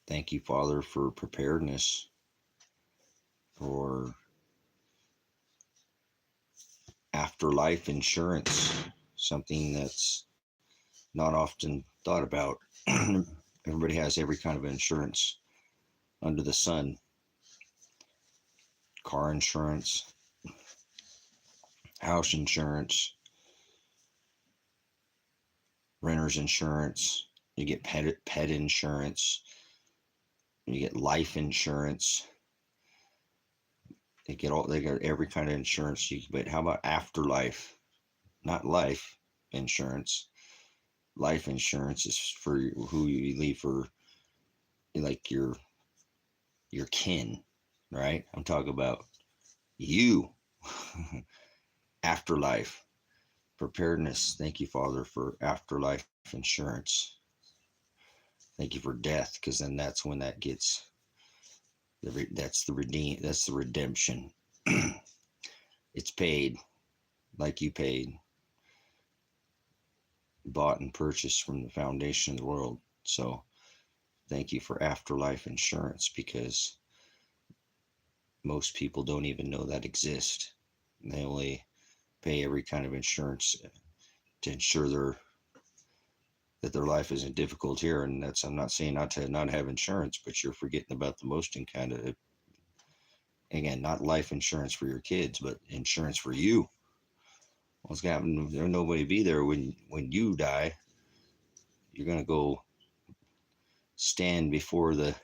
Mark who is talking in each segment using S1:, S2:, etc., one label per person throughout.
S1: Thank you, Father, for preparedness, for afterlife insurance, something that's not often thought about. Everybody has every kind of insurance under the sun: car insurance, house insurance, renter's insurance. You get pet insurance. You get life insurance. They got every kind of insurance. But how about afterlife? Not life insurance. Life insurance is for who you leave for, like your kin, right? I'm talking about you. Afterlife preparedness. Thank you, Father, for afterlife insurance. Thank you for death, because then that's when that gets that's the redemption. It's paid, like you paid, bought and purchased from the foundation of the world. So thank you for afterlife insurance, because most people don't even know that exists. They only pay every kind of insurance to ensure that their life isn't difficult here. And that's, I'm not saying not to not have insurance, but you're forgetting about the most in kind of, again, not life insurance for your kids, but insurance for you. What's going to happen? There'll nobody be there when you die. You're going to go stand before the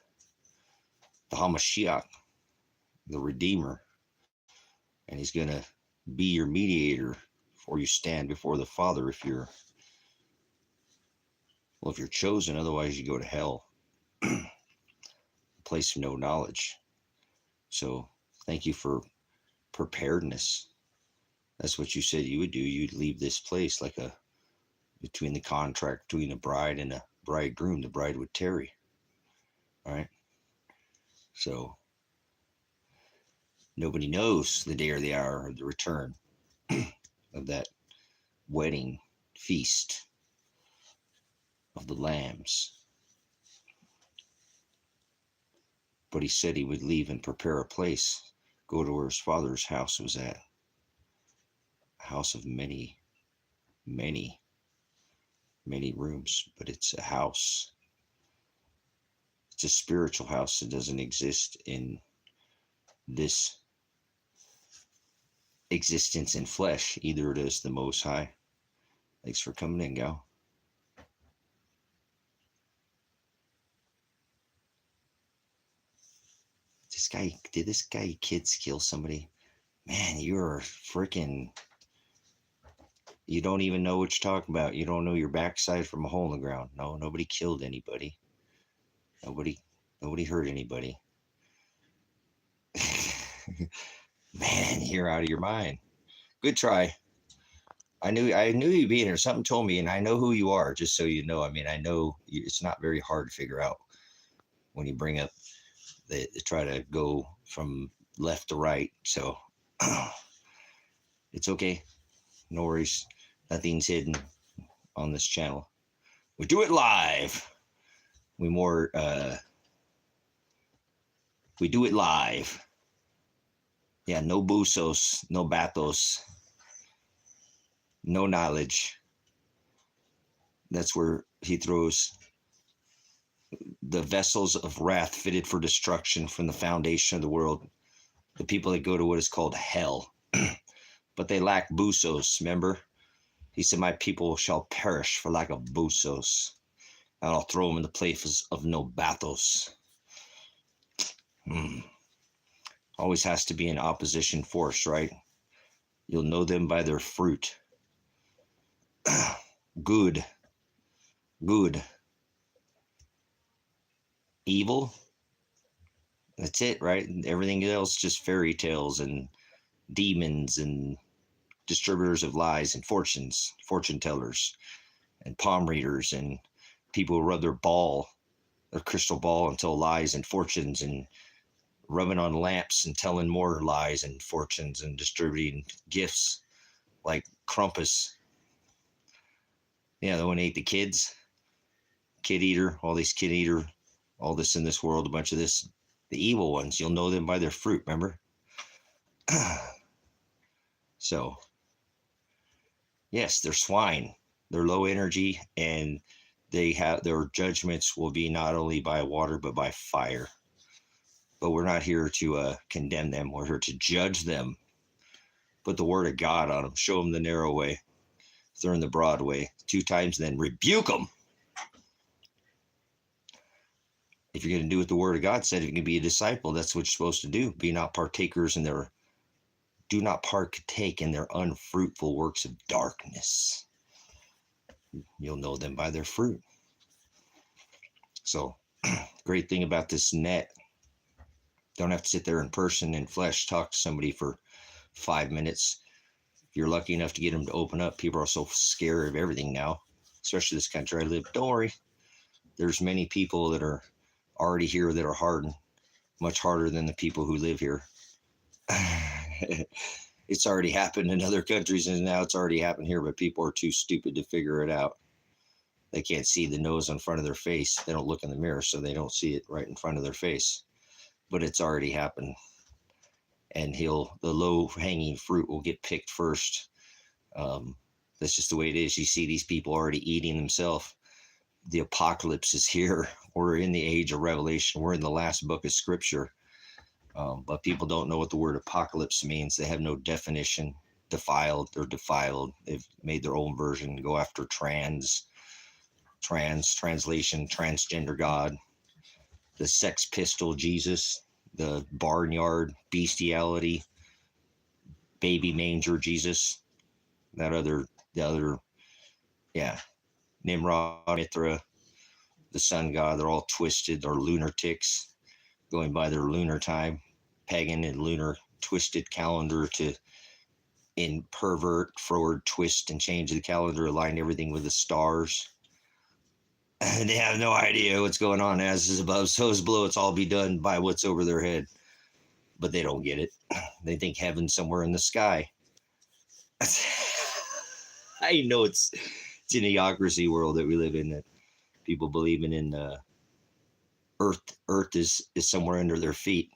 S1: Hamashiach, the Redeemer, and he's going to be your mediator before you stand before the Father. If you're chosen, otherwise you go to hell, a place of no knowledge. So thank you for preparedness. That's what you said you would do. You'd leave this place like between the contract between the bride and the bridegroom, the bride would tarry. All right. So nobody knows the day or the hour of the return of that wedding feast of the lambs. But he said he would leave and prepare a place, go to where his Father's house was at. A house of many, many, many rooms, but it's a house. It's a spiritual house that doesn't exist in this existence in flesh. Either it is the Most High. Thanks for coming in, gal. Did this guy kids kill somebody? Man, you're freaking, you don't even know what you're talking about. You don't know your backside from a hole in the ground. No, nobody killed anybody. Nobody hurt anybody. Man, you're out of your mind. Good try. I knew you'd be in here. Something told me, and I know who you are, just so you know. I mean, I know it's not very hard to figure out when you bring up they try to go from left to right. So it's okay. No worries. Nothing's hidden on this channel. We do it live. We do it live. Yeah, no busos, no batos, no knowledge. That's where he throws the vessels of wrath fitted for destruction from the foundation of the world. The people that go to what is called hell. But they lack busos, remember? He said, my people shall perish for lack of busos. And I'll throw them in the place of no bathos. Always has to be an opposition force, right? You'll know them by their fruit. Good. Evil. That's it, right? Everything else just fairy tales and demons and distributors of lies and fortune tellers and palm readers and people who rub their crystal ball and tell lies and fortunes and rubbing on lamps and telling more lies and fortunes and distributing gifts like Krampus. Yeah, the one who ate the kids. Kid eater, all these kid eater all this in this world, a bunch of this, the evil ones, you'll know them by their fruit, remember? So, yes, they're swine. They're low energy, and they have their judgments will be not only by water but by fire. But we're not here to condemn them. We're here to judge them. Put the word of God on them. Show them the narrow way. If they're in the broad way, 2 times, then rebuke them. If you're going to do what the word of God said, if you can be a disciple, that's what you're supposed to do. Be not partakers in their, do not partake in their unfruitful works of darkness. You'll know them by their fruit. So, great thing about this net, don't have to sit there in person in flesh, talk to somebody for 5 minutes. If you're lucky enough to get them to open up, people are so scared of everything now, especially this country I live. Don't worry. There's many people that are already here that are hardened, much harder than the people who live here. It's already happened in other countries, and now it's already happened here, but people are too stupid to figure it out. They can't see the nose in front of their face. They don't look in the mirror, so they don't see it right in front of their face. But it's already happened. And the low-hanging fruit will get picked first. That's just the way it is. You see these people already eating themselves. The apocalypse is here. We're in the age of Revelation. We're in the last book of Scripture. But people don't know what the word apocalypse means. They have no definition. Defiled, they're defiled. They've made their own version, go after translation, transgender God, the Sex Pistol Jesus, the barnyard bestiality, baby manger Jesus, the other, yeah, Nimrod, Mithra, the sun god. They're all twisted. They're lunatics, going by their lunar time, pagan and lunar twisted calendar to pervert, forward, twist, and change the calendar, align everything with the stars. And they have no idea what's going on. As is above, so is below. It's all be done by what's over their head. But they don't get it. They think heaven's somewhere in the sky. I know it's an idiocracy world that we live in, that people believing in earth is somewhere under their feet.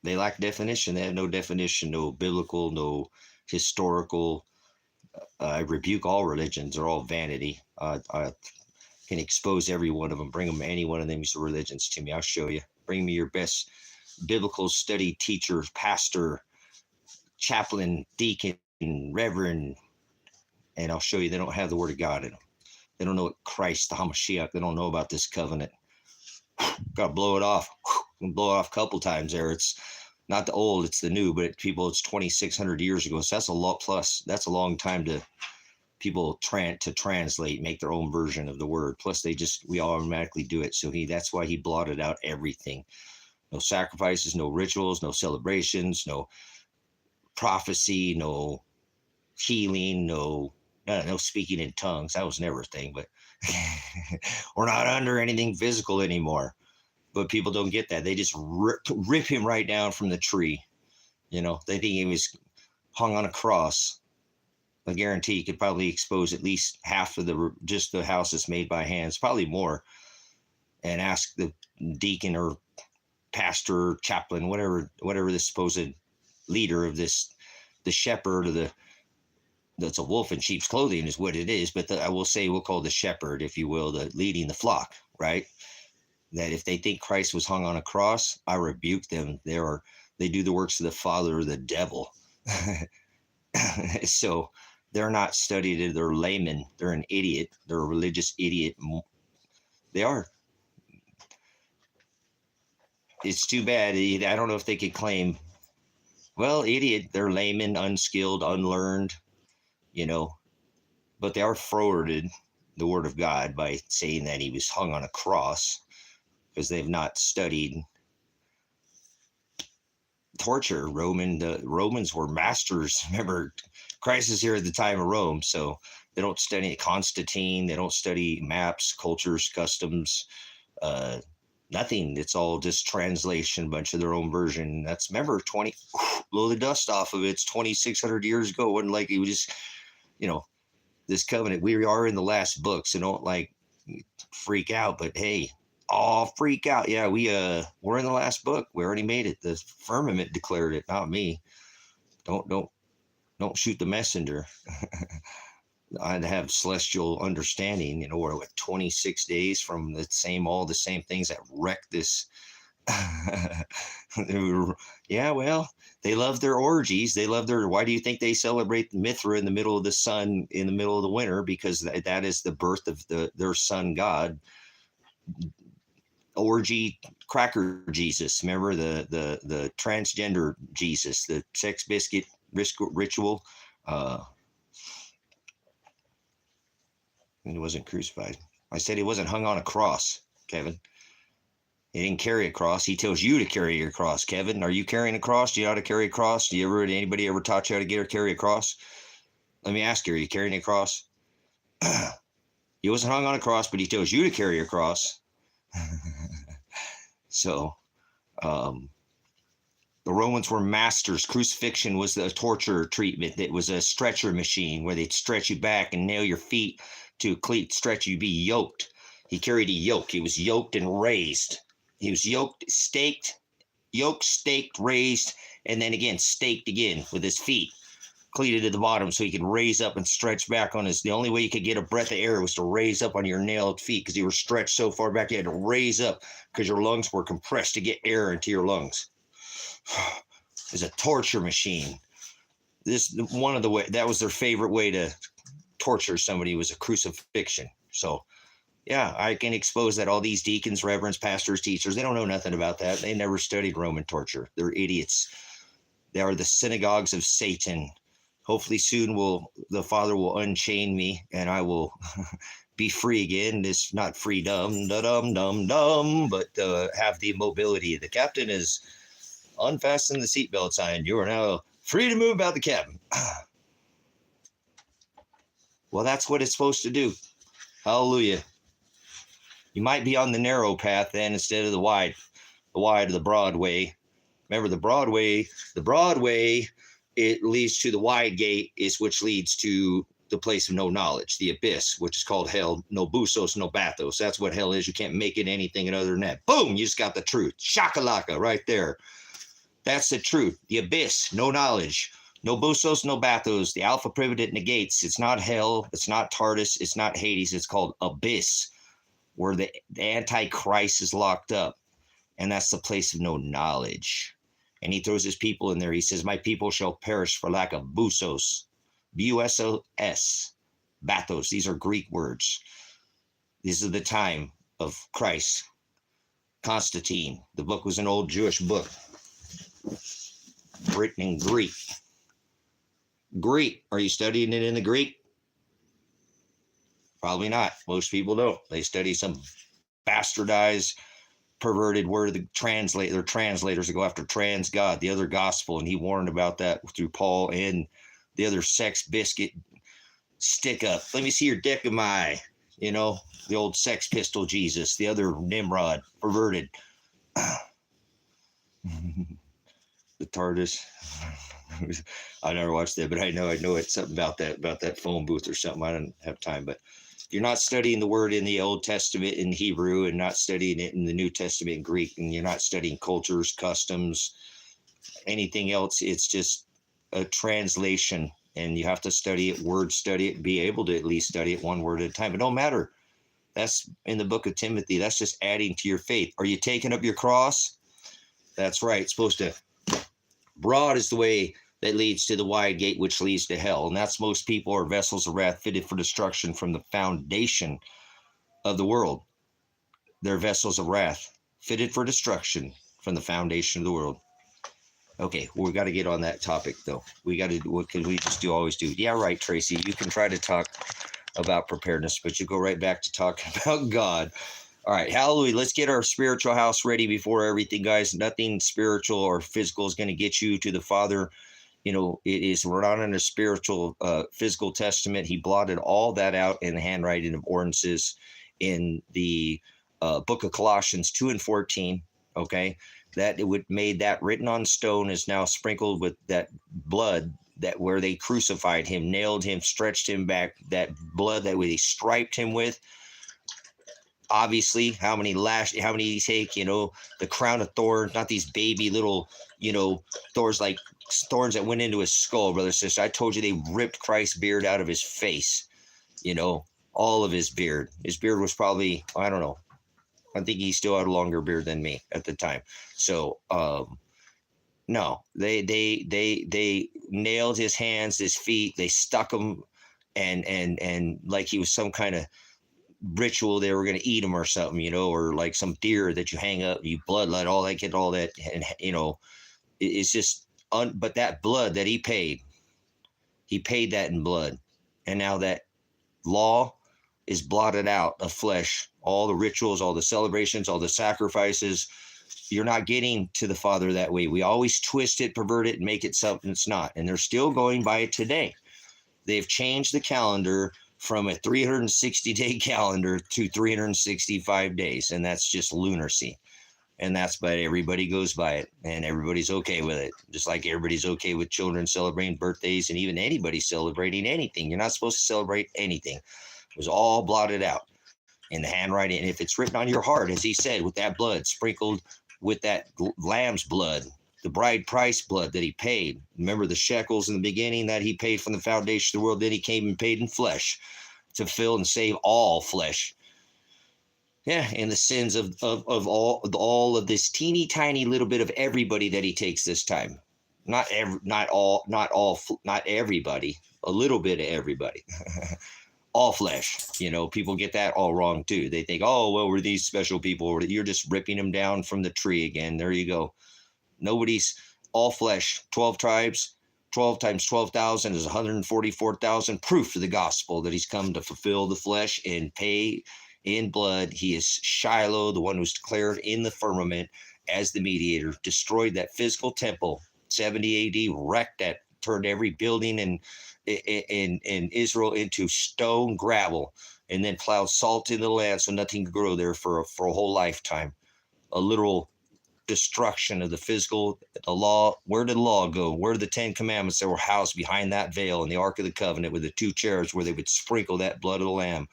S1: They lack definition. They have no definition, no biblical, no historical. I rebuke all religions. They're all vanity. I can expose every one of them. Bring them, any one of these religions to me. I'll show you. Bring me your best biblical study teacher, pastor, chaplain, deacon, reverend, and I'll show you they don't have the word of God in them. They don't know what Christ, the Hamashiach, they don't know about this covenant. Got to blow it off. Blow it off a couple times there. It's not the old, it's the new, but it's 2,600 years ago. So that's a lot plus. That's a long time to people to translate, make their own version of the word. Plus we automatically do it. So that's why he blotted out everything. No sacrifices, no rituals, no celebrations, no prophecy, no healing, no speaking in tongues. That was never a thing, but we're not under anything physical anymore. But people don't get that. They just rip him right down from the tree. They think he was hung on a cross. I guarantee you could probably expose at least half of the house that's made by hands, probably more, and ask the deacon or pastor, chaplain, whatever the supposed leader of this, the shepherd or that's a wolf in sheep's clothing is what it is. But I will say, we'll call the shepherd, if you will, the leading the flock, right? That if they think Christ was hung on a cross, I rebuke them. They do the works of the father or the devil. So they're not studied. They're laymen. They're an idiot. They're a religious idiot. They are. It's too bad. I don't know if they could claim, well, idiot. They're laymen, unskilled, unlearned, but they are forwarded the word of God by saying that he was hung on a cross, because they've not studied torture. The Romans were masters. Remember, Christ is here at the time of Rome, so they don't study Constantine. They don't study maps, cultures, customs, nothing. It's all just translation, bunch of their own version. That's, remember, blow the dust off of it. It's 2,600 years ago. It wasn't like it was just, this covenant. We are in the last book, so don't freak out. But hey, Oh, freak out. Yeah, we're in the last book. We already made it. The firmament declared it, not me. Don't shoot the messenger. I'd have celestial understanding, or with 26 days from all the same things that wrecked this. Yeah, well, they love their orgies. Why do you think they celebrate Mithra in the middle of the sun in the middle of the winter? Because that is the birth of their sun god. Orgy cracker Jesus. Remember the transgender Jesus, the sex biscuit ritual. He wasn't crucified. I said he wasn't hung on a cross, Kevin. He didn't carry a cross. He tells you to carry your cross, Kevin. Are you carrying a cross? Do you know how to carry a cross? Anybody ever taught you how to get or carry a cross? Let me ask you, are you carrying a cross? He wasn't hung on a cross, but he tells you to carry your cross. So, the Romans were masters. Crucifixion was the torture treatment. It was a stretcher machine where they'd stretch you back and nail your feet to a cleat, stretch you, be yoked. He carried a yoke. He was yoked and raised. He was yoked, staked, raised, and then again staked again with his feet cleated to the bottom so he could raise up and stretch back on his. The only way you could get a breath of air was to raise up on your nailed feet because you were stretched so far back you had to raise up because your lungs were compressed to get air into your lungs. It's a torture machine. That was their favorite way to torture somebody, was a crucifixion. So yeah, I can expose that. All these deacons, reverends, pastors, teachers, they don't know nothing about that. They never studied Roman torture. They're idiots. They are the synagogues of Satan. Hopefully soon the Father will unchain me and I will be free again. It's not freedom, but have the mobility. The captain is unfastened the seatbelt sign. You are now free to move about the cabin. Well, that's what it's supposed to do. Hallelujah. You might be on the narrow path then instead of the wide or the broad way. Remember, the Broadway, it leads to the wide gate, which leads to the place of no knowledge, the abyss, which is called hell. No busos, no bathos. That's what hell is. You can't make it anything other than that. Boom, you just got the truth. Shakalaka right there. That's the truth. The abyss, no knowledge. No busos, no bathos. The alpha privative negates. It's not hell. It's not Tartarus. It's not Hades. It's called abyss, where the Antichrist is locked up. And that's the place of no knowledge. And he throws his people in there. He says, my people shall perish for lack of busos. B-U-S-O-S. Bathos. These are Greek words. This is the time of Christ. Constantine. The book was an old Jewish book, written in Greek. Greek. Are you studying it in the Greek? Probably not. Most people don't. They study some bastardized, perverted word. Their translators that go after trans God, the other gospel, and he warned about that through Paul and the other sex biscuit stick up. Let me see your dick in my, the old Sex Pistol Jesus, the other Nimrod, perverted. The TARDIS. I never watched that, but I know it's something about that phone booth or something. I don't have time, but you're not studying the word in the Old Testament in Hebrew and not studying it in the New Testament in Greek, and you're not studying cultures, customs, anything else. It's just a translation, and you have to study it, be able to at least study it one word at a time. It don't matter. That's in the book of Timothy. That's just adding to your faith. Are you taking up your cross? That's right. It's supposed to. Broad is the way that leads to the wide gate, which leads to hell. And that's most people are vessels of wrath fitted for destruction from the foundation of the world. They're vessels of wrath fitted for destruction from the foundation of the world. Okay, well, we got to get on that topic, though. We got to, what can we just always do? Yeah, right, Tracy. You can try to talk about preparedness, but you go right back to talking about God. All right, hallelujah. Let's get our spiritual house ready before everything, guys. Nothing spiritual or physical is going to get you to the Father. We're not in a spiritual, physical testament. He blotted all that out in the handwriting of ordinances in the book of Colossians 2 and 14. Okay, that it would made that written on stone is now sprinkled with that blood that where they crucified him, nailed him, stretched him back. That blood that they striped him with obviously, how many he take, the crown of thorns, not these baby little, thorns that went into his skull, brother, sister. I told you they ripped Christ's beard out of his face, all of his beard. His beard was probably, I don't know. I think he still had a longer beard than me at the time. So, no, they nailed his hands, his feet. They stuck him, and like he was some kind of ritual. They were going to eat him or something, or like some deer that you hang up, you bloodlet, all that, and it's just. But that blood that he paid that in blood, and now that law is blotted out of flesh. All the rituals, all the celebrations, all the sacrifices. You're not getting to the Father that way. We always twist it, pervert it, and make it something it's not. And they're still going by it today. They've changed the calendar from a 360-day calendar to 365 days. And that's just lunacy. And but everybody goes by it. And everybody's okay with it. Just like everybody's okay with children celebrating birthdays and even anybody celebrating anything. You're not supposed to celebrate anything. It was all blotted out in the handwriting. And if it's written on your heart, as he said, with that blood sprinkled with that lamb's blood, the bride price blood that he paid. Remember the shekels in the beginning that he paid from the foundation of the world. Then he came and paid in flesh to fill and save all flesh. Yeah, and the sins of all of this teeny tiny little bit of everybody that he takes this time. Not everybody, a little bit of everybody. All flesh. People get that all wrong too. They think, oh, well, we're these special people. You're just ripping them down from the tree again. There you go. Nobody's all flesh. 12 tribes, 12 times 12,000 is 144,000. Proof of the gospel that he's come to fulfill the flesh and pay in blood. He is Shiloh, the one who's declared in the firmament as the mediator, destroyed that physical temple, 70 AD, wrecked that, turned every building in Israel into stone gravel, and then plowed salt in the land so nothing could grow there for a whole lifetime. A literal destruction of the physical, the law. Where did the law go? Where did the 10 commandments that were housed behind that veil in the Ark of the Covenant with the 2 cherubs where they would sprinkle that blood of the lamb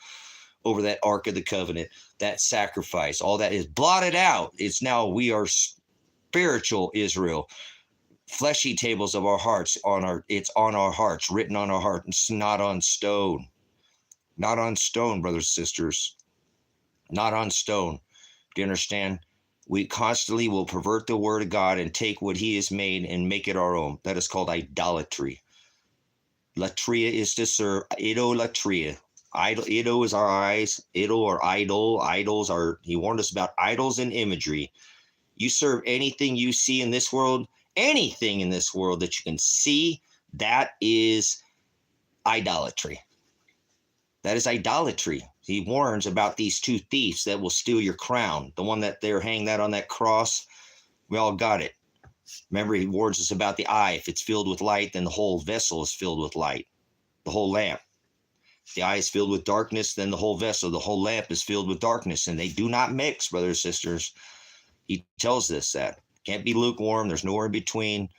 S1: over that Ark of the Covenant, that sacrifice, all that is blotted out. It's now we are spiritual Israel. Fleshy tables of our hearts it's on our hearts, written on our heart. It's not on stone. Not on stone, brothers and sisters. Not on stone. Do you understand? We constantly will pervert the word of God and take what he has made and make it our own. That is called idolatry. Latria is to serve. Idolatria. Ido is our eyes. Idol or idol. Idols are, he warned us about idols and imagery. You serve anything you see in this world, anything in this world that you can see, that is idolatry. That is idolatry. He warns about these 2 thieves that will steal your crown. The one that they're hanging that on that cross, we all got it. Remember, he warns us about the eye. If it's filled with light, then the whole vessel is filled with light. The whole lamp. If the eye is filled with darkness, then the whole vessel, the whole lamp is filled with darkness. And they do not mix, brothers and sisters. He tells us that. Can't be lukewarm. There's nowhere in between.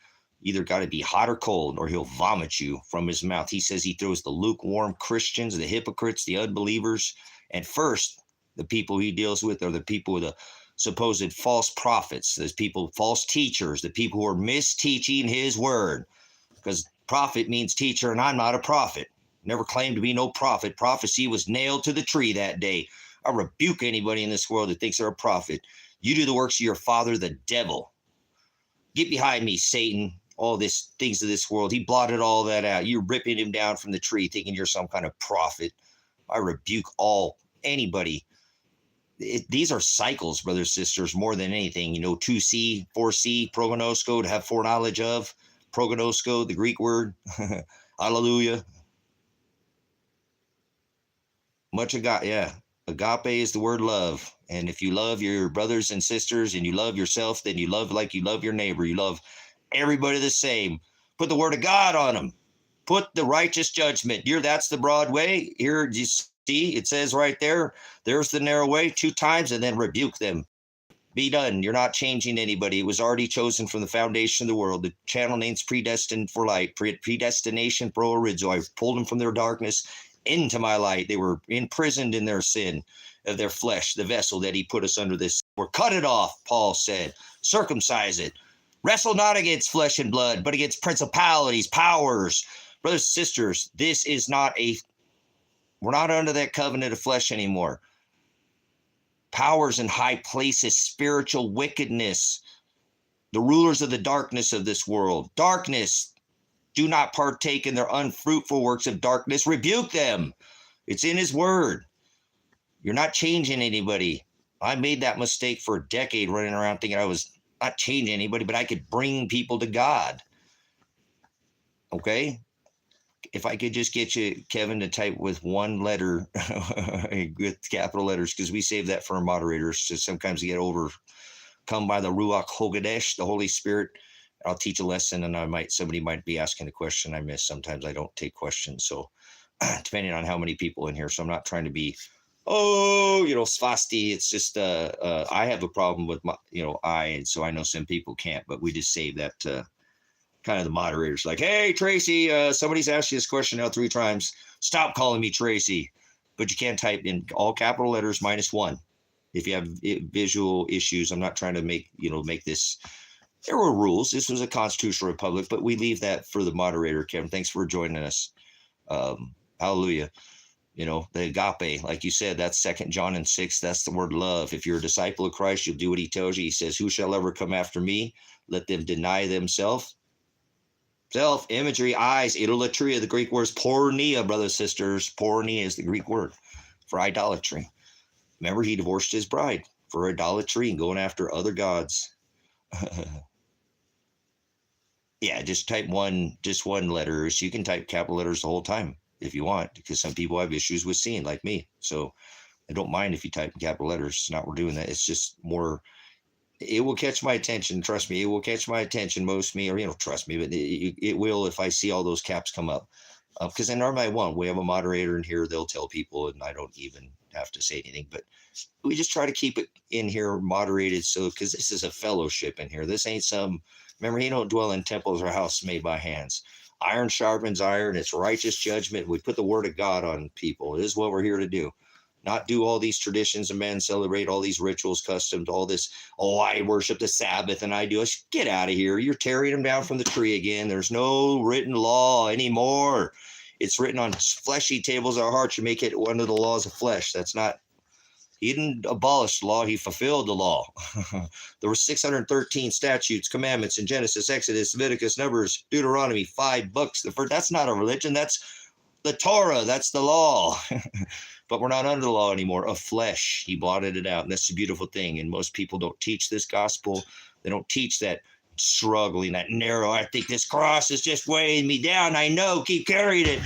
S1: Either got to be hot or cold, or he'll vomit you from his mouth. He says he throws the lukewarm Christians, the hypocrites, the unbelievers, and first, the people he deals with are the people with the supposed false prophets, those people, false teachers, the people who are misteaching his word. Because prophet means teacher, and I'm not a prophet. Never claimed to be no prophet. Prophecy was nailed to the tree that day. I rebuke anybody in this world that thinks they're a prophet. You do the works of your father, the devil. Get behind me, Satan. All these things of this world. He blotted all that out. You're ripping him down from the tree thinking you're some kind of prophet. I rebuke anybody. These are cycles, brothers and sisters, more than anything. 2C, 4C, prognosko, to have foreknowledge of. Prognosko, the Greek word. Hallelujah. Much agape, yeah. Agape is the word love. And if you love your brothers and sisters and you love yourself, then you love like you love your neighbor. You love everybody the same. Put the word of God on them. Put the righteous judgment. That's the broad way. Here, you see, it says right there, there's the narrow way 2 times, and then rebuke them. Be done. You're not changing anybody. It was already chosen from the foundation of the world. The channel name's Predestined for Light. Predestination pro orizo. I pulled them from their darkness into my light. They were imprisoned in their sin. of their flesh, the vessel that he put us under this. Or cut it off, Paul said. Circumcise it. Wrestle not against flesh and blood, but against principalities, powers. Brothers and sisters, this is not we're not under that covenant of flesh anymore. Powers in high places, spiritual wickedness, the rulers of the darkness of this world. Darkness, do not partake in their unfruitful works of darkness. Rebuke them. It's in his word. You're not changing anybody. I made that mistake for a decade, running around thinking I was not changing anybody, but I could bring people to God. Okay? If I could just get you, Kevin, to type with one letter, with capital letters, because we save that for our moderators to sometimes get overcome by the Ruach Hogadesh, the Holy Spirit. I'll teach a lesson, and somebody might be asking a question I miss. Sometimes I don't take questions, so depending on how many people in here. So I'm not trying to be, svasti. It's just I have a problem with my, and so I know some people can't, but we just save that to kind of the moderators. Like, hey, Tracy, somebody's asked you this question now 3 times. Stop calling me Tracy. But you can type in all capital letters -1. If you have visual issues, I'm not trying to make this. There were rules. This was a constitutional republic, but we leave that for the moderator, Kevin. Thanks for joining us. Hallelujah. The agape, like you said, that's 2 John and 6. That's the word love. If you're a disciple of Christ, you'll do what he tells you. He says, who shall ever come after me? Let them deny themselves. Self, imagery, eyes, idolatry. The Greek word is porneia, brothers and sisters. Porneia is the Greek word for idolatry. Remember, he divorced his bride for idolatry and going after other gods. Yeah, just type one letter. So you can type capital letters the whole time if you want, because some people have issues with seeing, like me. So I don't mind if you type in capital letters. It's not we're doing that. It's just more. It will catch my attention. Trust me, it will catch my attention. Trust me, but it will if I see all those caps come up. Because I normally we have a moderator in here. They'll tell people, and I don't even have to say anything. But we just try to keep it in here moderated, so because this is a fellowship in here. This ain't some. Remember, he don't dwell in temples or houses made by hands. Iron sharpens iron. It's righteous judgment. We put the word of God on people. This is what we're here to do. Not do all these traditions and men celebrate all these rituals, customs, all this. Oh, I worship the Sabbath and I do it. Get out of here. You're tearing them down from the tree again. There's no written law anymore. It's written on fleshy tables of our hearts. You make it one of the laws of flesh. That's not, he didn't abolish the law. He fulfilled the law. There were 613 statutes, commandments in Genesis, Exodus, Leviticus, Numbers, Deuteronomy, 5 books. That's not a religion. That's the Torah. That's the law. But we're not under the law anymore of flesh. He blotted it out. And that's the beautiful thing. And most people don't teach this gospel. They don't teach that struggling, that narrow. I think this cross is just weighing me down. I know. Keep carrying it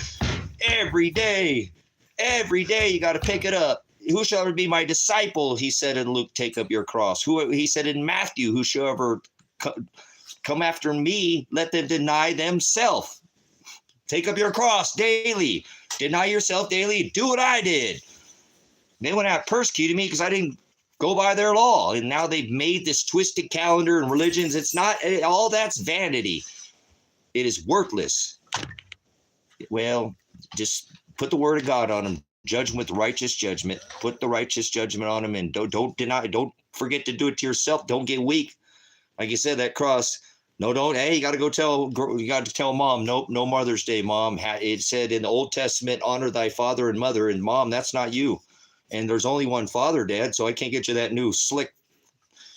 S1: every day. Every day you got to pick it up. Who shall ever be my disciple? He said in Luke, take up your cross. He said in Matthew, who shall ever come after me, let them deny themselves. Take up your cross daily. Deny yourself daily. Do what I did. They went out persecuting me because I didn't go by their law. And now they've made this twisted calendar and religions. It's not, all that's vanity. It is worthless. Well, just put the word of God on them. Judge them with righteous judgment. Put the righteous judgment on them. And don't deny. Don't forget to do it to yourself. Don't get weak. Like you said, that cross. No, don't. Hey, you got to tell mom. Nope, no Mother's Day, mom. It said in the Old Testament, honor thy father and mother. And mom, that's not you. And there's only one father, Dad. So I can't get you that new slick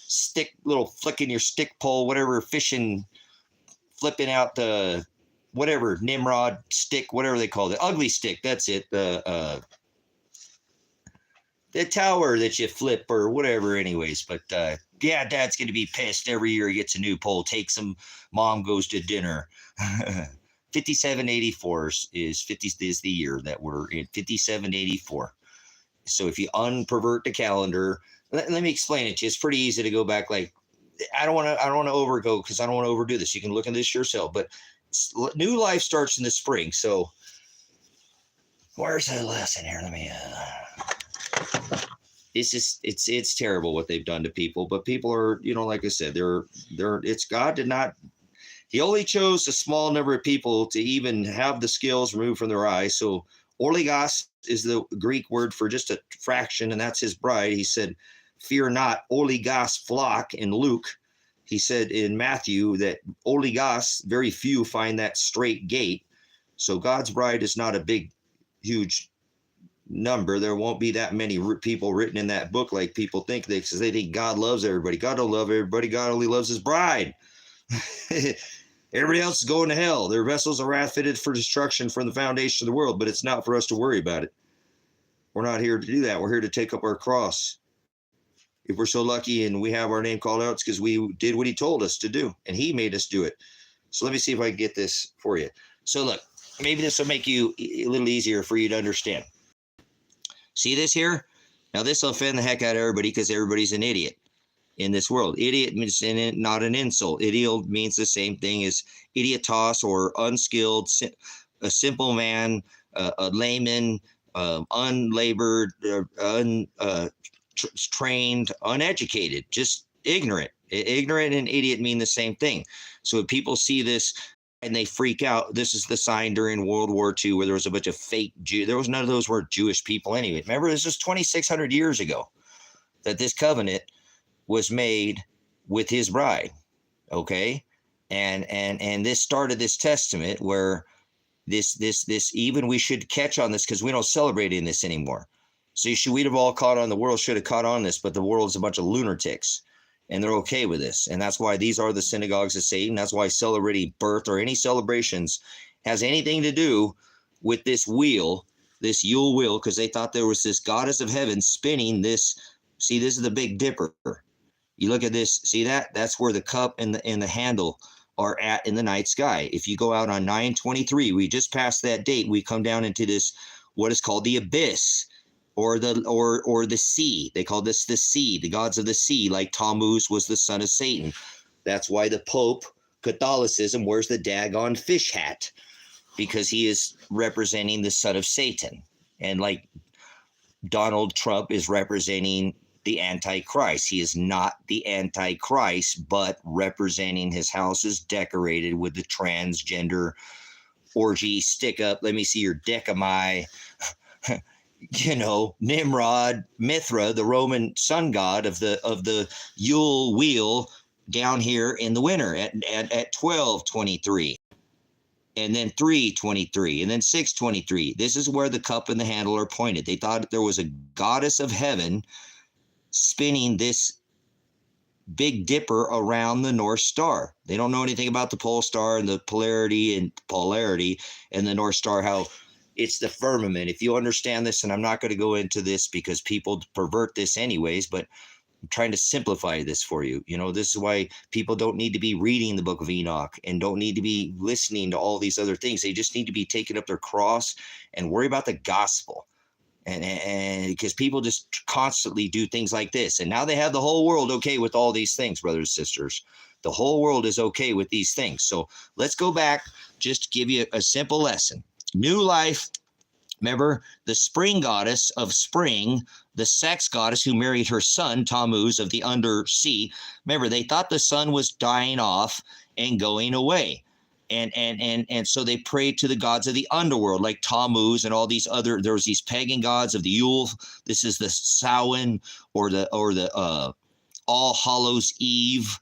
S1: stick, little flicking your stick pole, whatever, fishing, flipping out the whatever Nimrod stick, whatever they call it, ugly stick. That's it. The tower that you flip or whatever. Anyways, but yeah, Dad's going to be pissed every year. He gets a new pole, takes him. Mom goes to dinner. 5784 is the year that we're in. 5784. So if you unpervert the calendar, let me explain it to you. It's pretty easy to go back. Like, I don't want to overgo because I don't want to overdo this. You can look at this yourself. But new life starts in the spring. So where's the lesson here? Let me. It's terrible what they've done to people, but people are, like I said, it's God did not, he only chose a small number of people to even have the scales removed from their eyes. So Oligos is the Greek word for just a fraction, and that's his bride. He said, fear not, oligos flock in Luke. He said in Matthew that oligos, very few find that straight gate. So God's bride is not a big, huge number. There won't be that many people written in that book like people think, because they think God loves everybody. God don't love everybody. God only loves his bride. Everybody else is going to hell. Their vessels are wrath fitted for destruction from the foundation of the world, but it's not for us to worry about it. We're not here to do that. We're here to take up our cross. If we're so lucky and we have our name called out, it's because we did what he told us to do, and he made us do it. So let me see if I can get this for you. So look, maybe this will make you a little easier for you to understand. See this here? Now this will offend the heck out of everybody because everybody's an idiot in this world. Idiot means not an insult. Idiot means the same thing as idiotos, or unskilled, a simple man, a layman, unlabored, trained, uneducated, just ignorant. Ignorant and idiot mean the same thing. So when people see this and they freak out, this is the sign during World War II where there was a bunch of fake Jews. There was none of those were Jewish people anyway. Remember, this was 2,600 years ago that this covenant was made with his bride. Okay. And this started this testament where this even we should catch on this, because we don't celebrate in this anymore. So we'd have all caught on, the world should have caught on this, but the world's a bunch of lunatics and they're okay with this. And that's why these are the synagogues of Satan. That's why celebrating birth or any celebrations has anything to do with this wheel, this Yule wheel, because they thought there was this goddess of heaven spinning this. See, this is the Big Dipper. You look at this, see that? That's where the cup and the handle are at in the night sky. If you go out on 9/23, we just passed that date, we come down into this, what is called the abyss, or the sea. They call this the sea, the gods of the sea, like Tammuz was the son of Satan. That's why the Pope, Catholicism, wears the daggone fish hat, because he is representing the son of Satan. And like Donald Trump is representing the Antichrist. He is not the Antichrist, but representing his house is decorated with the transgender orgy, stick up, let me see your decami, Nimrod, Mithra, the Roman sun god of the Yule wheel down here in the winter at 12/23. And then 3/23, and then 6/23. This is where the cup and the handle are pointed. They thought there was a goddess of heaven spinning this Big Dipper around the North Star. They don't know anything about the pole star and the polarity and the North Star, how it's the firmament. If you understand this, and I'm not going to go into this because people pervert this anyways, but I'm trying to simplify this for you. This is why people don't need to be reading the book of Enoch and don't need to be listening to all these other things. They just need to be taking up their cross and worry about the gospel. And because people just constantly do things like this. And now they have the whole world okay with all these things, brothers and sisters. The whole world is okay with these things. So let's go back just to give you a simple lesson. New life. Remember, the spring goddess of spring, the sex goddess who married her son, Tammuz of the undersea. Remember, they thought the sun was dying off and going away. And so they prayed to the gods of the underworld, like Tammuz and all these other, there was these pagan gods of the Yule. This is the Samhain or the All Hallows Eve.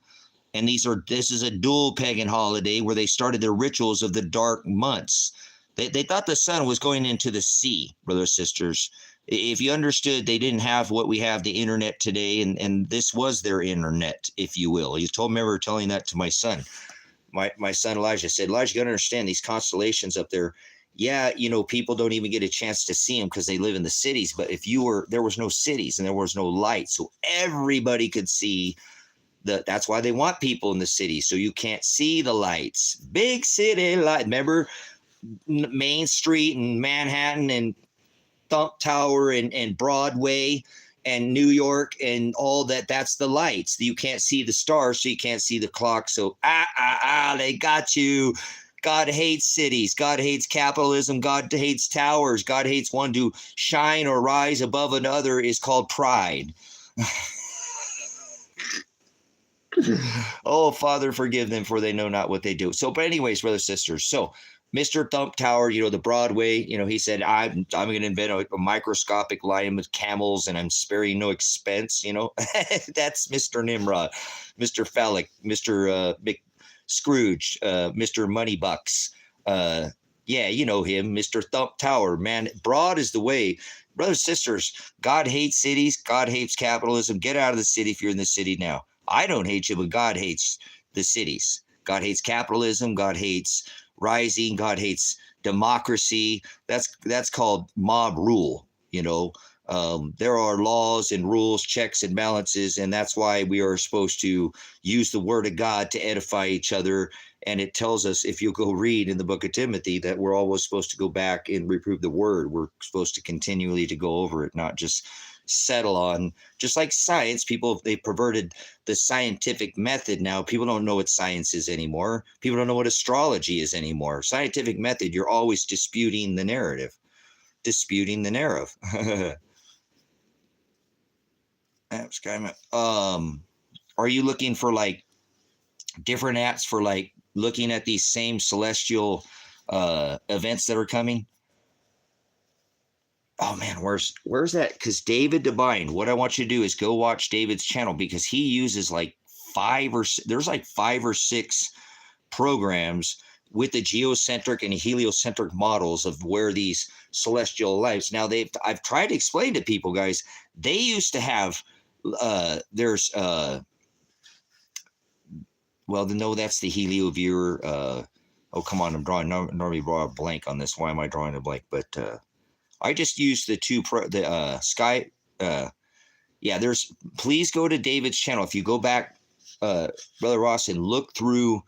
S1: And this is a dual pagan holiday where they started their rituals of the dark months. They thought the sun was going into the sea, brothers and sisters. If you understood, they didn't have what we have, the internet today, and this was their internet, if you will. Remember telling that to my son. My son Elijah said, Elijah, you got to understand these constellations up there. Yeah, people don't even get a chance to see them because they live in the cities. But there was no cities and there was no light. So everybody could see that's why they want people in the city. So you can't see the lights. Big city light. Remember Main Street and Manhattan and Thump Tower and Broadway and New York and all that, that's the lights. You can't see the stars, so you can't see the clock. So, they got you. God hates cities. God hates capitalism. God hates towers. God hates one to shine or rise above another is called pride. Oh, Father, forgive them, for they know not what they do. So, but anyways, brothers and sisters, so Mr. Thump Tower, the Broadway, he said, I'm going to invent a microscopic lion with camels and I'm sparing no expense, That's Mr. Nimrod, Mr. Phallic, Mr. Scrooge, Mr. Moneybucks. Yeah, you know him, Mr. Thump Tower, man. Broad is the way. Brothers, sisters, God hates cities. God hates capitalism. Get out of the city if you're in the city now. I don't hate you, but God hates the cities. God hates capitalism. God hates rising. God hates democracy. That's called mob rule. There are laws and rules, checks and balances, and that's why we are supposed to use the word of God to edify each other. And it tells us, if you go read in the book of Timothy, that we're always supposed to go back and reprove the word. We're supposed to continually to go over it, not just settle on, just like science. People, they perverted the scientific method. Now people don't know what science is anymore. People don't know what astrology is anymore. Scientific method, you're always disputing the narrative. That's kind of, are you looking for like different apps for like looking at these same celestial events that are coming? Oh man, where's that? Because David Devine, what I want you to do is go watch David's channel, because he uses like there's like 5 or 6 programs with the geocentric and heliocentric models of where these celestial lights. Now I've tried to explain to people, guys, they used to have there's well, no, that's the helio viewer. Oh, come on, I'm drawing normally draw a blank on this. Why am I drawing a blank? But I just used the Sky. Yeah, please go to David's channel. If you go back, Brother Ross, and look through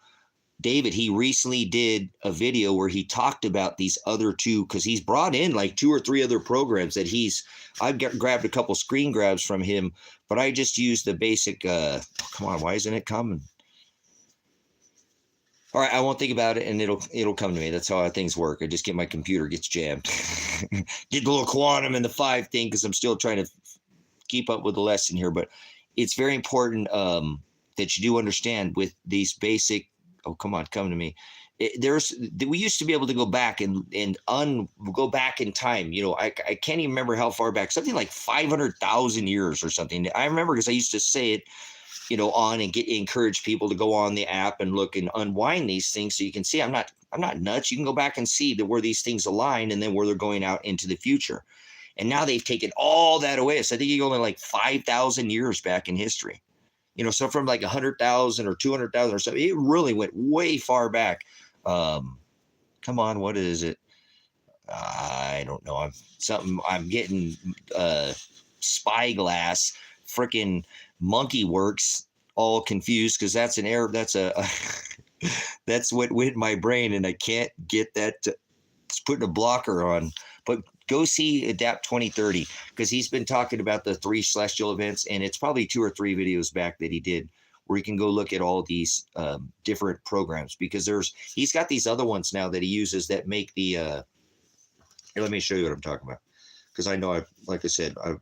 S1: David, he recently did a video where he talked about these other two, because he's brought in like 2 or 3 other programs that I've grabbed a couple screen grabs from him, but I just used the basic, come on, why isn't it coming? All right, I won't think about it, and it'll come to me. That's how things work. I just get my computer gets jammed. Get the little quantum and the 5 thing, because I'm still trying to keep up with the lesson here. But it's very important that you do understand with these basic. Oh, come on, come to me. We used to be able to go back and go back in time. I can't even remember how far back. Something like 500,000 years or something. I remember because I used to say it, on and encourage people to go on the app and look and unwind these things, so you can see I'm not nuts. You can go back and see where these things align and then where they're going out into the future. And now they've taken all that away. So I think you go only like 5,000 years back in history. So from like 100,000 or 200,000 or something, it really went way far back. Come on, what is it? I don't know. I'm getting spyglass, freaking monkey works, all confused, because that's an error. That's that's what went in my brain, and I can't get that. It's putting a blocker on. But go see Adapt 2030, because he's been talking about the 3 celestial events, and it's probably 2 or 3 videos back that he did where you can go look at all these different programs, because he's got these other ones now that he uses that make the here, let me show you what I'm talking about, because I know like I said, I've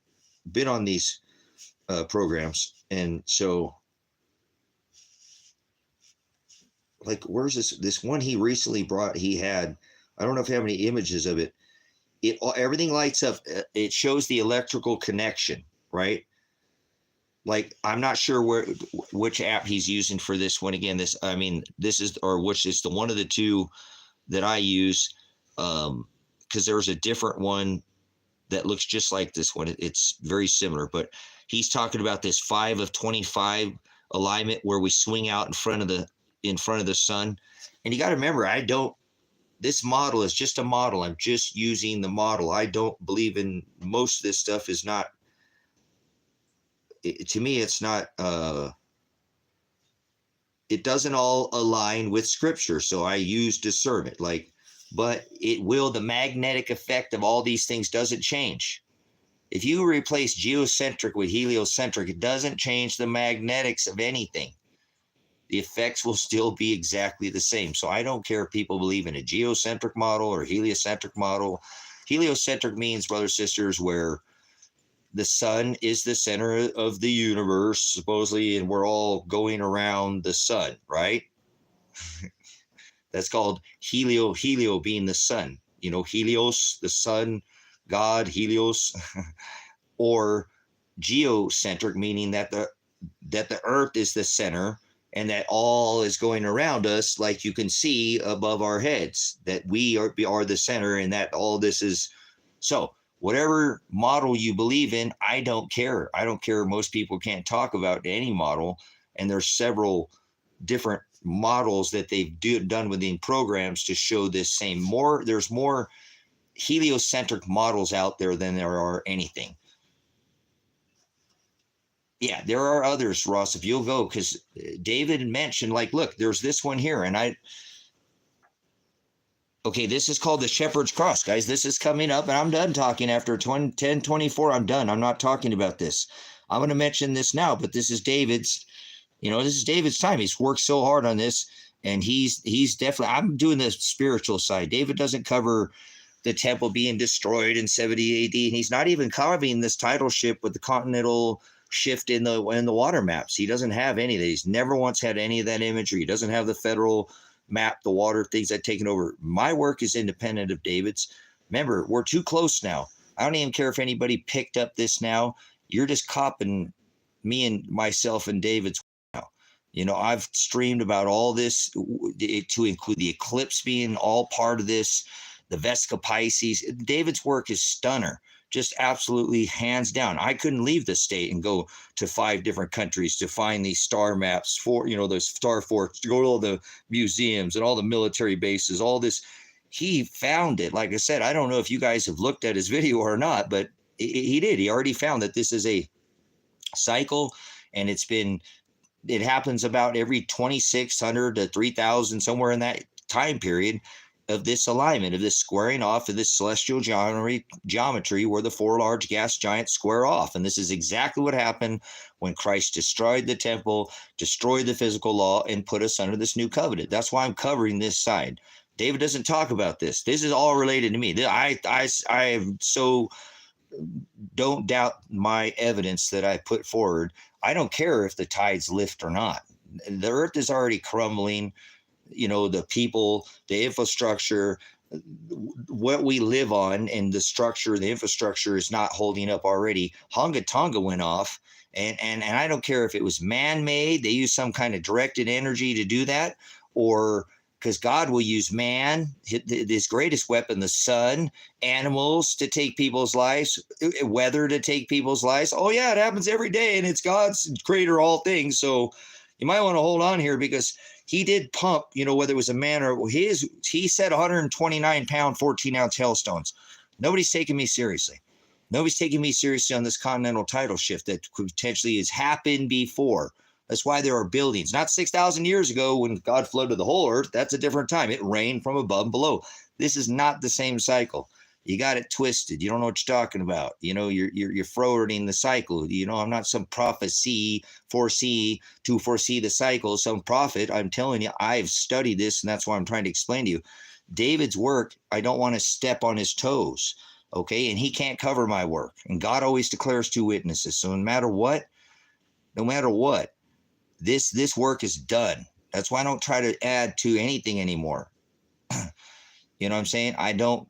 S1: been on these programs. And so, like, where's this one he recently brought? He had, I don't know if you have any images of it. Everything lights up. It shows the electrical connection, right? Like, I'm not sure which app he's using for this one. Again, which is the one of the 2 that I use, because there's a different one that looks just like this one. It's very similar, but he's talking about this 5 of 25 alignment where we swing out in front of the sun. And you got to remember, this model is just a model. I'm just using the model. I don't believe in most of this stuff. Is not, to me, it's not, it doesn't all align with scripture. So I use discernment, but the magnetic effect of all these things doesn't change. If you replace geocentric with heliocentric, it doesn't change the magnetics of anything. The effects will still be exactly the same. So I don't care if people believe in a geocentric model or heliocentric model. Heliocentric means, brothers, sisters, where the sun is the center of the universe, supposedly, and we're all going around the sun, right? That's called helio being the sun. Helios, the sun, God, Helios, or geocentric, meaning that the earth is the center and that all is going around us, like you can see above our heads, that we are the center, and that all this is. So whatever model you believe in, I don't care. Most people can't talk about any model, and there's several different models that they've done within programs to show this same. There's more heliocentric models out there than there are anything. Yeah, there are others, Ross, if you'll go, because David mentioned, like, look, there's this one here. And okay, this is called the Shepherd's Cross, guys. This is coming up, and I'm done talking after 10:24. I'm done. I'm not talking about this. I'm going to mention this now, but this is David's, this is David's time. He's worked so hard on this, and he's definitely, I'm doing the spiritual side. David doesn't cover the temple being destroyed in 70 AD, and he's not even covering this title ship with the continental shift in the water maps. He doesn't have any of that. He's never once had any of that imagery. He doesn't have the federal map, the water things that taken over. My work is independent of David's. Remember, we're too close now. I don't even care if anybody picked up this now. You're just copying me and myself and David's now. I've streamed about all this to include the eclipse being all part of this, the Vesica Pisces. David's work is stunner. Just absolutely hands down. I couldn't leave the state and go to 5 different countries to find these star maps for, those star forts, to go to all the museums and all the military bases, all this. He found it. Like I said, I don't know if you guys have looked at his video or not, but he did. He already found that this is a cycle, and it happens about every 2,600 to 3,000, somewhere in that time period, of this alignment, of this squaring off of this celestial geometry where the 4 large gas giants square off. And this is exactly what happened when Christ destroyed the temple, destroyed the physical law, and put us under this new covenant. That's why I'm covering this side. David doesn't talk about this. This is all related to me. I am so, don't doubt my evidence that I put forward. I don't care if the tides lift or not. The earth is already crumbling. The people, the infrastructure, what we live on, and the infrastructure is not holding up already. Hunga Tonga went off, and I don't care if it was man-made. They used some kind of directed energy to do that, or because God will use man, his greatest weapon, the sun, animals to take people's lives, weather to take people's lives. Oh yeah, it happens every day, and it's God's creator of all things. So you might want to hold on here, because he did pump, whether it was a man or he said 129-pound, 14-ounce hailstones. Nobody's taking me seriously. Nobody's taking me seriously on this continental title shift that potentially has happened before. That's why there are buildings. Not 6,000 years ago when God flooded the whole earth. That's a different time. It rained from above and below. This is not the same cycle. You got it twisted. You don't know what you're talking about. You're forwarding the cycle. I'm not some foresee the cycle, some prophet. I'm telling you, I've studied this, and that's why I'm trying to explain to you. David's work, I don't want to step on his toes, okay? And he can't cover my work. And God always declares 2 witnesses. So no matter what, this work is done. That's why I don't try to add to anything anymore. You know what I'm saying? I don't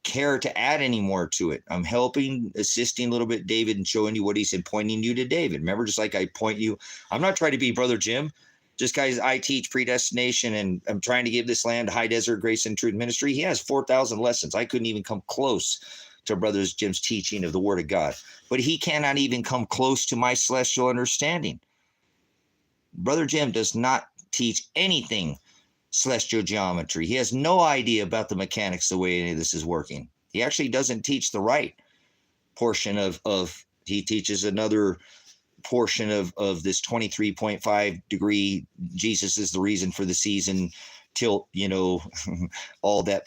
S1: care to add any more to it. I'm helping, assisting a little bit David, and showing you what he's and pointing you to David. Remember, just like I point you, I'm not trying to be Brother Jim. Just guys, I teach predestination, and I'm trying to give this land high desert grace and truth ministry. He has 4,000 lessons. I couldn't even come close to Brother Jim's teaching of the Word of God, but he cannot even come close to my celestial understanding. Brother Jim does not teach anything celestial geometry. He has no idea about the mechanics, the way any of this is working. He actually doesn't teach the right portion of he teaches another portion of this 23.5 degree Jesus is the reason for the season tilt, all that,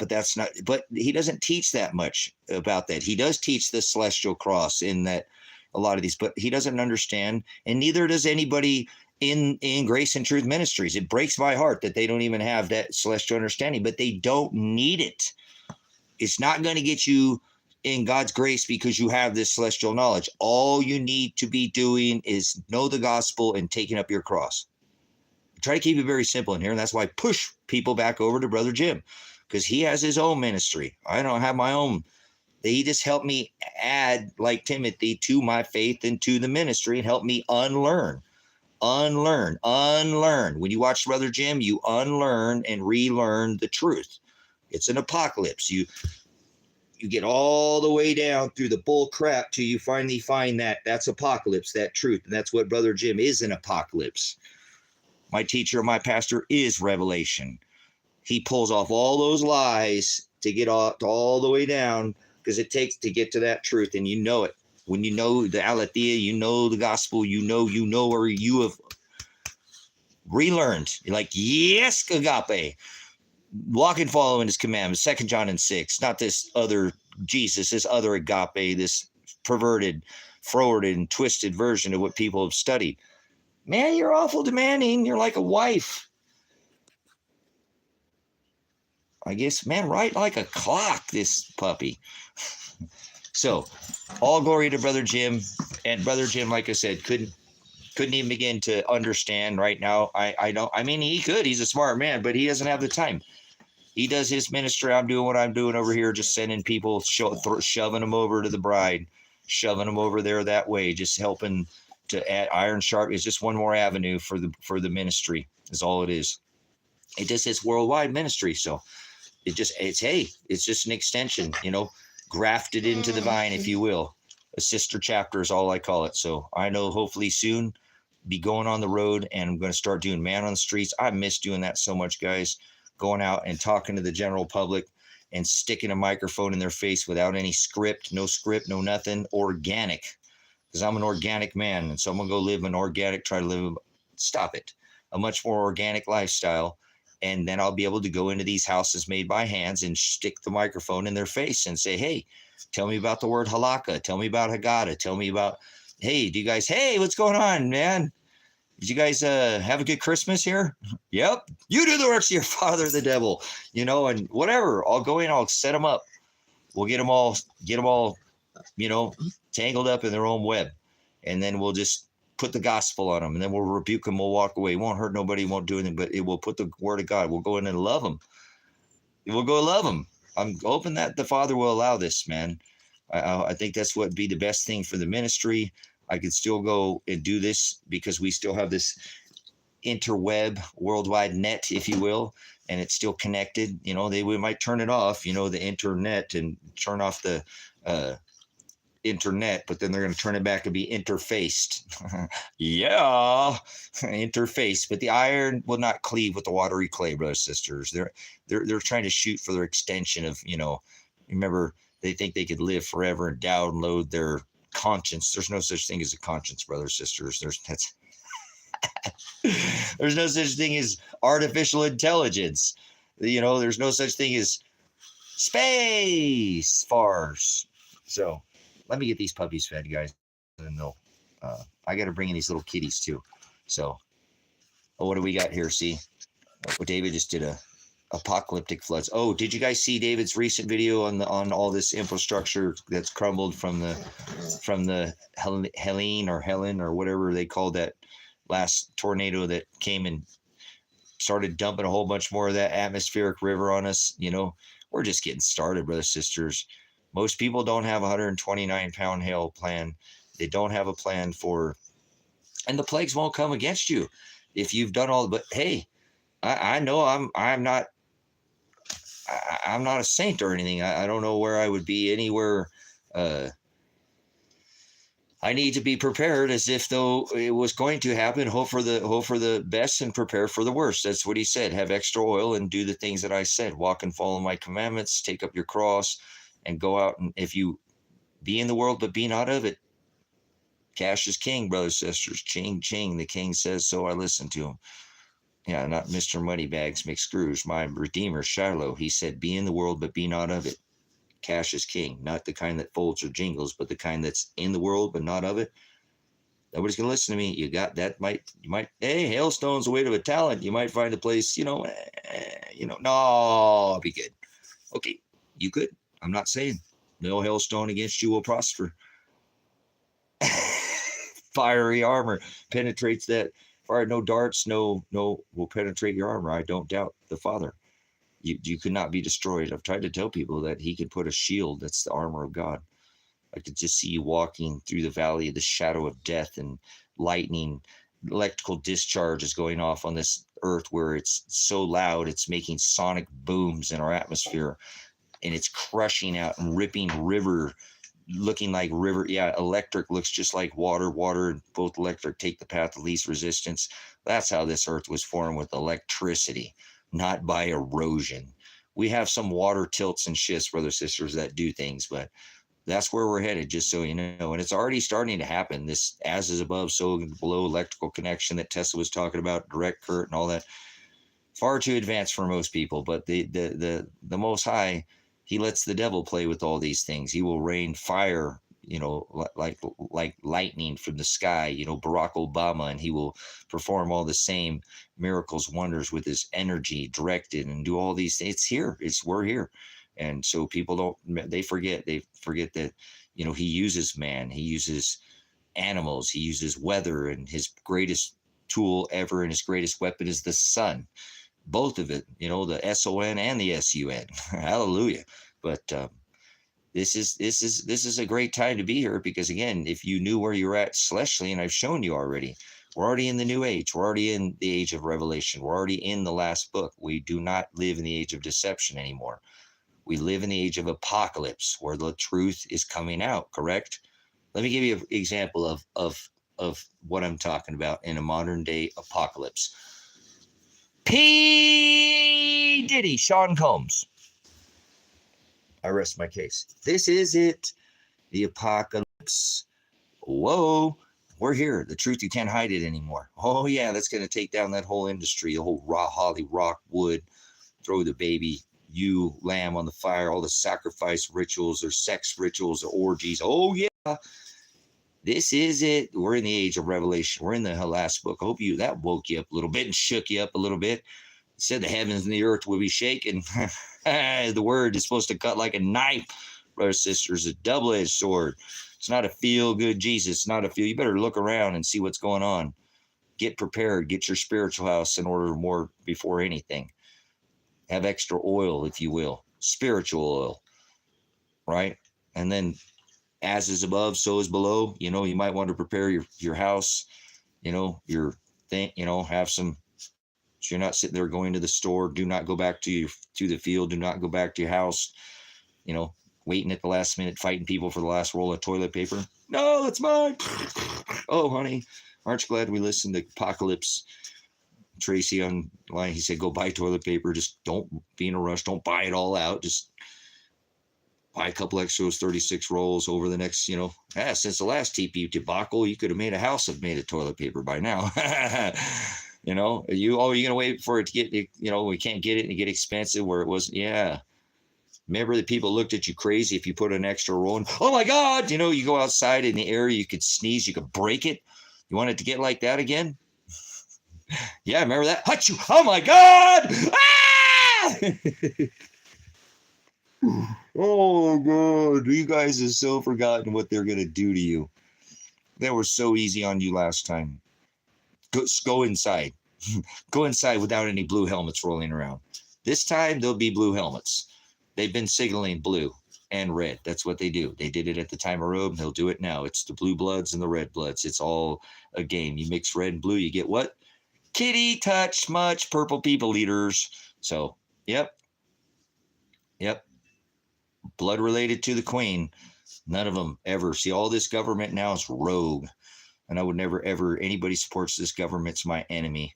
S1: but he doesn't teach that much about that. He does teach the celestial cross in that a lot of these, but he doesn't understand, and neither does anybody in Grace and Truth Ministries. It breaks my heart that they don't even have that celestial understanding, but they don't need it. It's not going to get you in God's grace because you have this celestial knowledge. All you need to be doing is know the gospel and taking up your cross. try to keep it very simple in here, and that's why I push people back over to Brother Jim, because he has his own ministry. I don't have my own. He just helped me add, like Timothy, to my faith and to the ministry, and help me unlearn. When you watch Brother Jim, you unlearn and relearn the truth. It's an apocalypse. You get all the way down through the bull crap till you finally find that's apocalypse, that truth. And that's what Brother Jim is, an apocalypse. My teacher, my pastor, is revelation. He pulls off all those lies to get all the way down, because it takes to get to that truth, and you know it. When you know the aletheia, you know the gospel, you know, or you have relearned. You're like, yes, agape. Walk and follow in his commandments, 2 John and 6. Not this other Jesus, this other agape, this perverted, forwarded, and twisted version of what people have studied. Man, you're awful demanding. You're like a wife. I guess, man, right like a clock, this puppy. So, all glory to Brother Jim. And Brother Jim, like I said, couldn't even begin to understand right now. I mean, he could. He's a smart man, but he doesn't have the time. He does his ministry. I'm doing what I'm doing over here, just sending people, shoving them over to the bride, shoving them over there that way, just helping to add iron sharp. Is just one more avenue for the ministry, is all it is. It just is worldwide ministry. So it's just an extension, grafted into the vine, if you will. A sister chapter is all I call it. So I know hopefully soon be going on the road, and I'm going to start doing man on the streets. I miss doing that so much, guys. Going out and talking to the general public and sticking a microphone in their face without any script, no nothing, organic. Because I'm an organic man, and so I'm going to go live try to live, a much more organic lifestyle. And then I'll be able to go into these houses made by hands and stick the microphone in their face and say, hey, tell me about the word halakha. Tell me about Haggadah. Tell me about, hey, what's going on, man? Did you guys have a good Christmas here? Yep. You do the works of your father, the devil, and whatever. I'll go in, I'll set them up. We'll get them all, tangled up in their own web. And then we'll just put the gospel on them, and then we'll rebuke them. We'll walk away. It won't hurt nobody. Won't do anything, but it will put the word of God. We'll go in and love them. We'll go love them. I'm hoping that the Father will allow this, man. I think that's what would be the best thing for the ministry. I could still go and do this because we still have this interweb, worldwide net, if you will, and it's still connected. We might turn it off, the internet, and turn off the internet, but then they're going to turn it back and be interfaced. Yeah, interface. But the iron will not cleave with the watery clay, brothers and sisters. They're trying to shoot for their extension of, remember, they think they could live forever and download their conscience. There's no such thing as a conscience, brothers and sisters. There's no such thing as artificial intelligence. There's no such thing as space farce. So let me get these puppies fed, guys, and they'll. I got to bring in these little kitties too. So, what do we got here? See, David just did a apocalyptic floods. Oh, did you guys see David's recent video on all this infrastructure that's crumbled from the Helen or whatever they called that last tornado that came and started dumping a whole bunch more of that atmospheric river on us? We're just getting started, brothers and sisters. Most people don't have a 129-pound hail plan. They don't have a plan and the plagues won't come against you if you've done all. But hey, I know I'm not a saint or anything. I don't know where I would be anywhere. I need to be prepared as if though it was going to happen. Hope for the best and prepare for the worst. That's what he said. Have extra oil and do the things that I said. Walk and follow my commandments. Take up your cross and go out. And if you be in the world but be not of it, cash is king, brothers and sisters. Ching, ching. The king says so. I listen to him. Yeah, not Mr. Moneybags McScrews. My Redeemer, Shiloh. He said, be in the world but be not of it. Cash is king, not the kind that folds or jingles, but the kind that's in the world but not of it. Nobody's gonna listen to me. You got that? You might. Hey, hailstone's a weight of a talent. You might find a place. No, I'll be good. Okay, you could. I'm not saying no hailstone against you will prosper. Fiery armor penetrates that Fire no darts, no will penetrate your armor. I don't doubt the Father. You could not be destroyed. I've tried to tell people that he could put a shield. That's the armor of God. I could just see you walking through the valley of the shadow of death, and lightning, electrical discharge is going off on this earth where it's so loud it's making sonic booms in our atmosphere, and it's crushing out and ripping river, looking like river. Yeah, electric looks just like water. Water and both electric take the path of least resistance. That's how this earth was formed, with electricity, not by erosion. We have some water tilts and shifts, brothers, sisters, that do things, but that's where we're headed, just so you know. And it's already starting to happen. This as is above, so below electrical connection that Tesla was talking about, direct current and all that, far too advanced for most people. But the Most High, he lets the devil play with all these things. He will rain fire, like lightning from the sky, Barack Obama, and he will perform all the same miracles, wonders with his energy directed, and do all these things. It's here. We're here. And so people they forget that, he uses man, he uses animals, he uses weather, and his greatest tool ever and his greatest weapon is the sun. Both of it, the SON and the SUN. Hallelujah. But this is a great time to be here, because again, if you knew where you're at celestially, and I've shown you already, we're already in the new age. We're already in the age of revelation. We're already in the last book. We do not live in the age of deception anymore. We live in the age of apocalypse, where the truth is coming out, correct? Let me give you an example of what I'm talking about in a modern day apocalypse. P. Diddy, Sean Combs. I rest my case. This is it. The apocalypse. Whoa. We're here. The truth, you can't hide it anymore. Oh, yeah, that's going to take down that whole industry, the whole raw holly, rock, wood, throw the baby, lamb on the fire, all the sacrifice rituals or sex rituals or orgies. Oh, yeah. This is it. We're in the age of revelation. We're in the last book. I hope that woke you up a little bit and shook you up a little bit. It said the heavens and the earth will be shaken. The word is supposed to cut like a knife, brothers and sisters, a double-edged sword. It's not a feel-good Jesus. It's not a feel. You better look around and see what's going on. Get prepared. Get your spiritual house in order more before anything. Have extra oil, if you will, spiritual oil, right? And then, as is above, so is below. You might want to prepare your house, your thing, have some, so you're not sitting there going to the store. Do not go back to the field. Do not go back to your house, waiting at the last minute, fighting people for the last roll of toilet paper. No, that's mine. Oh, honey, aren't you glad we listened to Apocalypse? Tracy online, he said, go buy toilet paper. Just don't be in a rush. Don't buy it all out. Just buy a couple extras, 36 rolls over the next, since the last TP debacle, you could have made a house made of toilet paper by now. You're going to wait for it to get, we can't get it and get expensive where it was. Yeah. Remember the people looked at you crazy if you put an extra roll in. Oh my God. You go outside in the air, you could sneeze, you could break it. You want it to get like that again? Yeah, remember that? Achoo! Oh my God! Ah! Oh God! You guys have so forgotten what they're gonna do to you. They were so easy on you last time. Go inside. Go inside without any blue helmets rolling around. This time there'll be blue helmets. They've been signaling blue and red. That's what they do. They did it at the time of Rome. They'll do it now. It's the blue bloods and the red bloods. It's all a game. You mix red and blue, you get what? Kitty, touch, much, purple people eaters. So, yep. Blood related to the queen. None of them ever. See, all this government now is rogue. And I would never, ever, anybody supports this government's my enemy.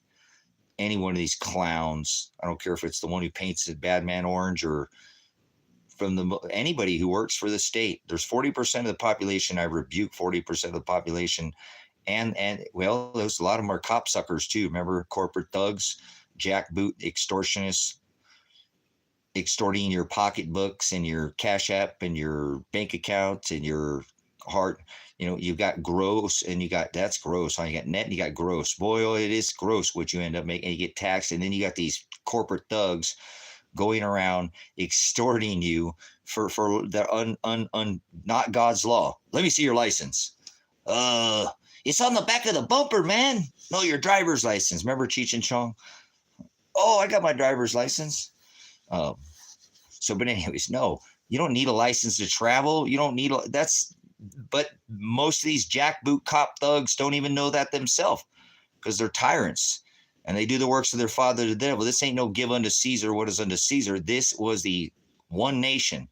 S1: Any one of these clowns. I don't care if it's the one who paints the bad man orange or from anybody who works for the state. There's 40% of the population. I rebuke 40% of the population. And well, there's a lot of them are cop suckers too. Remember, corporate thugs, jackboot extortionists, extorting your pocketbooks and your Cash App and your bank accounts and your heart. You've got gross and that's gross. You got net and you got gross. Boy, it is gross what you end up making. You get taxed, and then you got these corporate thugs going around extorting you for the not God's law. Let me see your license. It's on the back of the bumper, man. No, your driver's license. Remember Cheech and Chong? Oh, I got my driver's license. Um, but anyways, no, you don't need a license to travel. You don't need but most of these jackboot cop thugs don't even know that themselves because they're tyrants and they do the works of their father, the devil. This ain't no give unto Caesar what is unto Caesar. This was the one nation.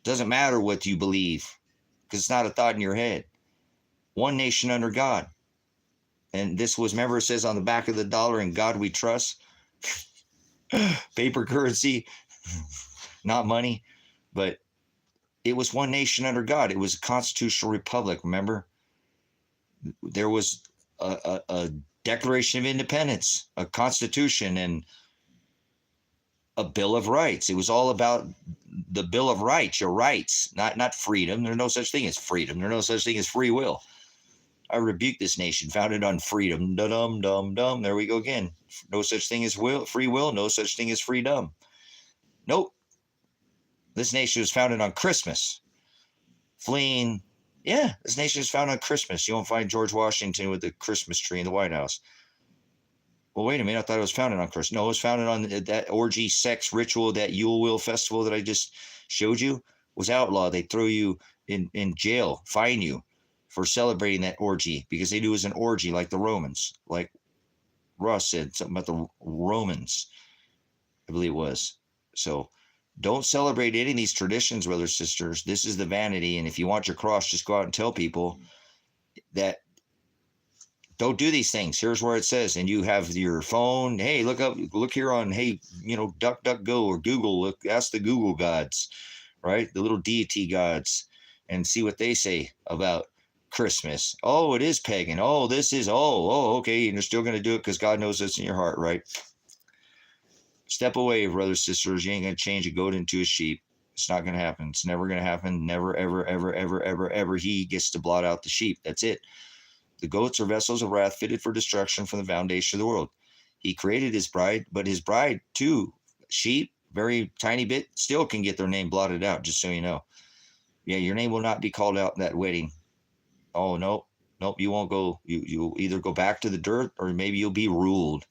S1: Doesn't matter what you believe because it's not a thought in your head. One nation under God. And this was, remember, it says on the back of the dollar, in God we trust. Paper currency, not money, but it was one nation under God. It was a constitutional republic, remember? There was a Declaration of Independence, a constitution, and a Bill of Rights. It was all about the Bill of Rights, your rights, not freedom. There's no such thing as freedom. There's no such thing as free will. I rebuke this nation founded on freedom. Dum dum dum. There we go again. No such thing as free will. No such thing as freedom. Nope. This nation was founded on Christmas. Fleeing. Yeah, this nation is founded on Christmas. You won't find George Washington with the Christmas tree in the White House. Well, wait a minute. I thought it was founded on Christmas. No, it was founded on that orgy, sex, ritual, that Yule Wheel festival that I just showed you was outlawed. They throw you in jail, fine you for celebrating that orgy because they knew it was an orgy like the Romans, like Russ said something about the Romans, I believe it was. So don't celebrate any of these traditions, brothers, sisters. This is the vanity. And if you want your cross, just go out and tell people that don't do these things. Here's where it says, and you have your phone. Hey, look here on, hey, DuckDuckGo or Google, look, ask the Google gods, right? The little deity gods, and see what they say about Christmas. Oh, it is pagan. Oh, this is, okay. And you're still going to do it because God knows it's in your heart, right? Step away, brothers, sisters. You ain't going to change a goat into a sheep. It's not going to happen. It's never going to happen. Never, ever, ever, ever, ever, ever. He gets to blot out the sheep. That's it. The goats are vessels of wrath fitted for destruction from the foundation of the world. He created his bride, but his bride, too, sheep, very tiny bit, still can get their name blotted out, just so you know. Yeah, your name will not be called out in that wedding. Oh, nope, you won't go. You'll either go back to the dirt or maybe you'll be ruled,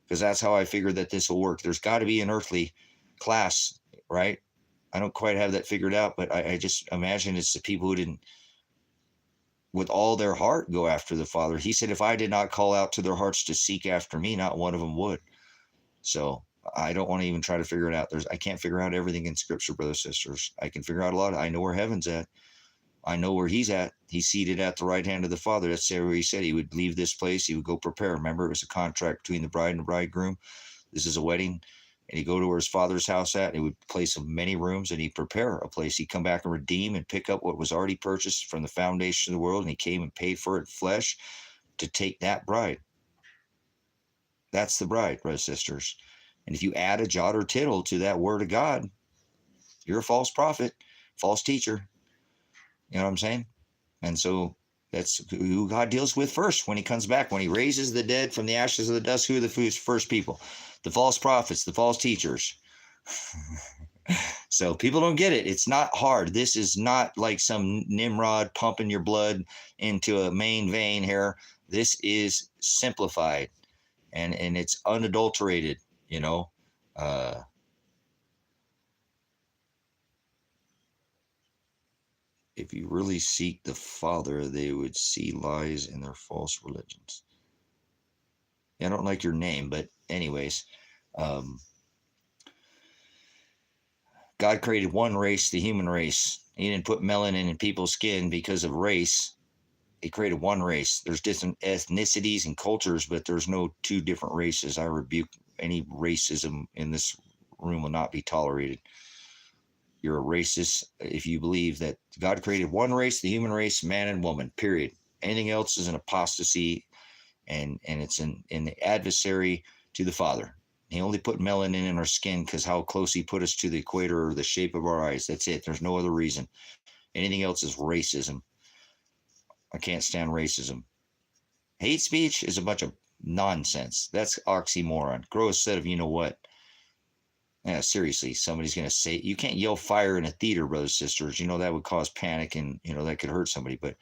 S1: because that's how I figured that this will work. There's got to be an earthly class, right? I don't quite have that figured out, but I just imagine it's the people who didn't, with all their heart, go after the Father. He said, if I did not call out to their hearts to seek after me, not one of them would. So I don't want to even try to figure it out. I can't figure out everything in Scripture, brothers, sisters. I can figure out a lot. I know where heaven's at. I know where he's at. He's seated at the right hand of the Father. That's where he said he would leave this place. He would go prepare. Remember, it was a contract between the bride and the bridegroom. This is a wedding. And he'd go to where his Father's house at. And he would place many rooms, and he'd prepare a place. He'd come back and redeem and pick up what was already purchased from the foundation of the world. And he came and paid for it in flesh to take that bride. That's the bride, brothers and sisters. And if you add a jot or tittle to that word of God, you're a false prophet, false teacher. You know what I'm saying? And so that's who God deals with first when he comes back. When he raises the dead from the ashes of the dust, who are the first people? The false prophets, the false teachers. So people don't get it. It's not hard. This is not like some Nimrod pumping your blood into a main vein here. This is simplified and it's unadulterated, you know. If you really seek the Father, they would see lies in their false religions. I don't like your name, but anyways, God created one race, the human race. He didn't put melanin in people's skin because of race. He created one race. There's different ethnicities and cultures, but there's no two different races. I rebuke any racism in this room. Will not be tolerated. You're a racist if you believe that God created one race, the human race, man and woman, period. Anything else is an apostasy, and it's in the adversary to the Father. He only put melanin in our skin because how close he put us to the equator or the shape of our eyes. That's it. There's no other reason. Anything else is racism. I can't stand racism. Hate speech is a bunch of nonsense. That's oxymoron. Grow a set of you-know-what. Yeah, seriously, somebody's going to say, you can't yell fire in a theater, brothers and sisters. You know, that would cause panic and, you know, that could hurt somebody. But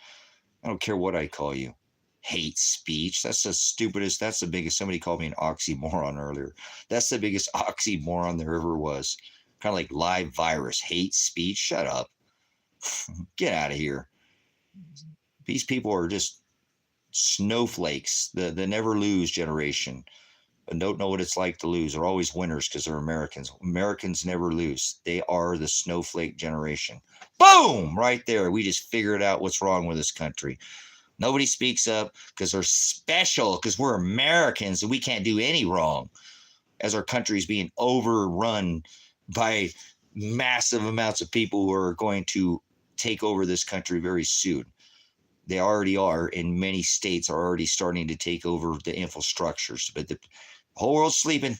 S1: I don't care what I call you. Hate speech. That's the stupidest. That's the biggest. Somebody called me an oxymoron earlier. That's the biggest oxymoron there ever was. Kind of like live virus. Hate speech. Shut up. Get out of here. These people are just snowflakes. The never lose generation. And don't know what it's like to lose. They're always winners because they're Americans. Americans never lose. They are the snowflake generation. Boom! Right there. We just figured out what's wrong with this country. Nobody speaks up because they're special, because we're Americans and we can't do any wrong, as our country is being overrun by massive amounts of people who are going to take over this country very soon. They already are, and many states are already starting to take over the infrastructures, but the whole world's sleeping.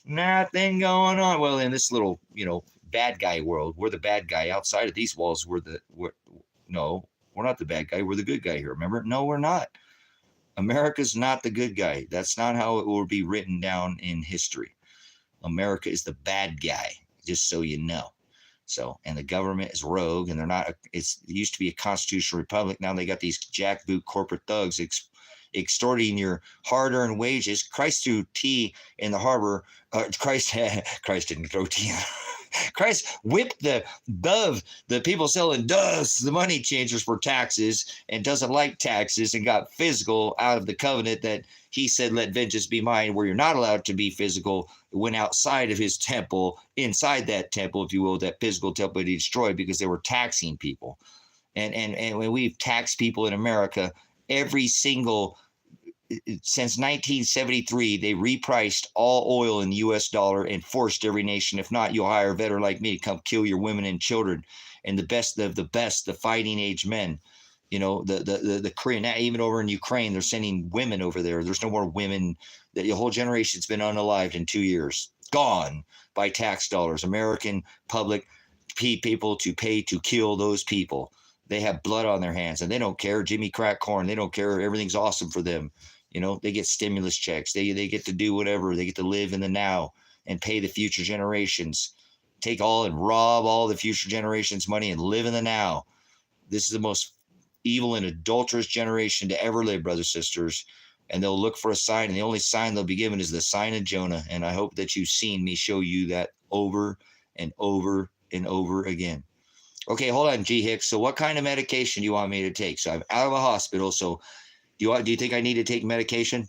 S1: Nothing going on. Well, in this little, bad guy world, we're the bad guy. Outside of these walls, no, we're not the bad guy. We're the good guy here. Remember? No, we're not. America's not the good guy. That's not how it will be written down in history. America is the bad guy, just so you know. So, and the government is rogue, and they're not. It used to be a constitutional republic. Now they got these jackboot corporate thugs extorting your hard-earned wages. Christ threw tea in the harbor. Christ didn't throw tea. Christ whipped the people selling doves, the money changers, for taxes, and doesn't like taxes, and got physical out of the covenant that he said, let vengeance be mine, where you're not allowed to be physical. Went outside of his temple, inside that temple, if you will, that physical temple he destroyed because they were taxing people. And when we've taxed people in America, every single since 1973, they repriced all oil in the U.S. dollar and forced every nation, if not, you'll hire a veteran like me to come kill your women and children, and the best of the best, the fighting age men. The Korean, even over in Ukraine, they're sending women over there. There's no more women. The whole generation's been unalived in 2 years, gone by tax dollars. American public people to pay to kill those people. They have blood on their hands, and they don't care. Jimmy crack corn, they don't care. Everything's awesome for them. They get stimulus checks. They get to do whatever. They get to live in the now and pay the future generations. Take all and rob all the future generations' money and live in the now. This is the most evil and adulterous generation to ever live, brothers and sisters. And they'll look for a sign, and the only sign they'll be given is the sign of Jonah. And I hope that you've seen me show you that over and over and over again. Okay, hold on, G. Hicks. So what kind of medication do you want me to take? So I'm out of a hospital, so do you think I need to take medication?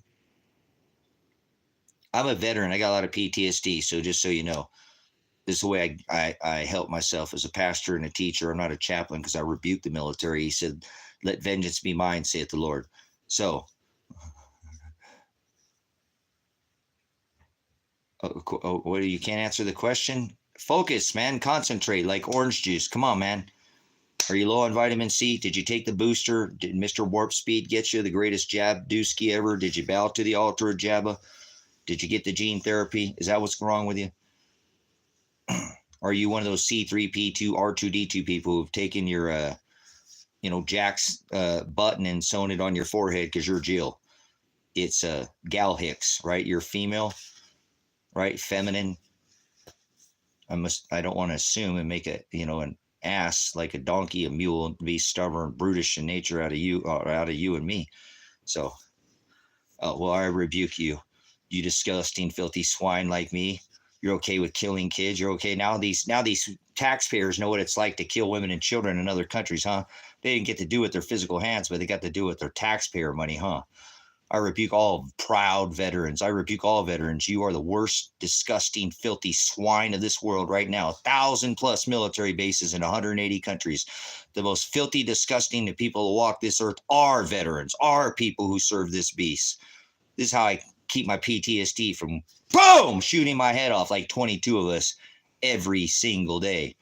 S1: I'm a veteran. I got a lot of PTSD, so just so you know, this is the way I help myself as a pastor and a teacher. I'm not a chaplain because I rebuked the military. He said, let vengeance be mine, saith the Lord. So, you can't answer the question? Focus, man. Concentrate like orange juice. Come on, man. Are you low on vitamin C? Did you take the booster? Did Mr. Warp Speed get you the greatest jab dooski ever? Did you bow to the altar of Jabba? Did you get the gene therapy? Is that what's wrong with you? Are you one of those C3P2 R2D2 people who've taken your, Jack's button and sewn it on your forehead because you're Jill? It's Gal Hicks, right? You're female, right? Feminine. I don't want to assume and make an ass like a donkey, a mule, and be stubborn, brutish in nature out of you and me. So, I rebuke you, you disgusting, filthy swine like me. You're okay with killing kids. You're okay now. These taxpayers know what it's like to kill women and children in other countries, huh? They didn't get to do it with their physical hands, but they got to do it with their taxpayer money, huh? I rebuke all proud veterans. I rebuke all veterans. You are the worst, disgusting, filthy swine of this world right now. 1,000+ military bases in 180 countries. The most filthy, disgusting people who walk this earth are veterans, are people who serve this beast. This is how I keep my PTSD from, boom, shooting my head off like 22 of us every single day.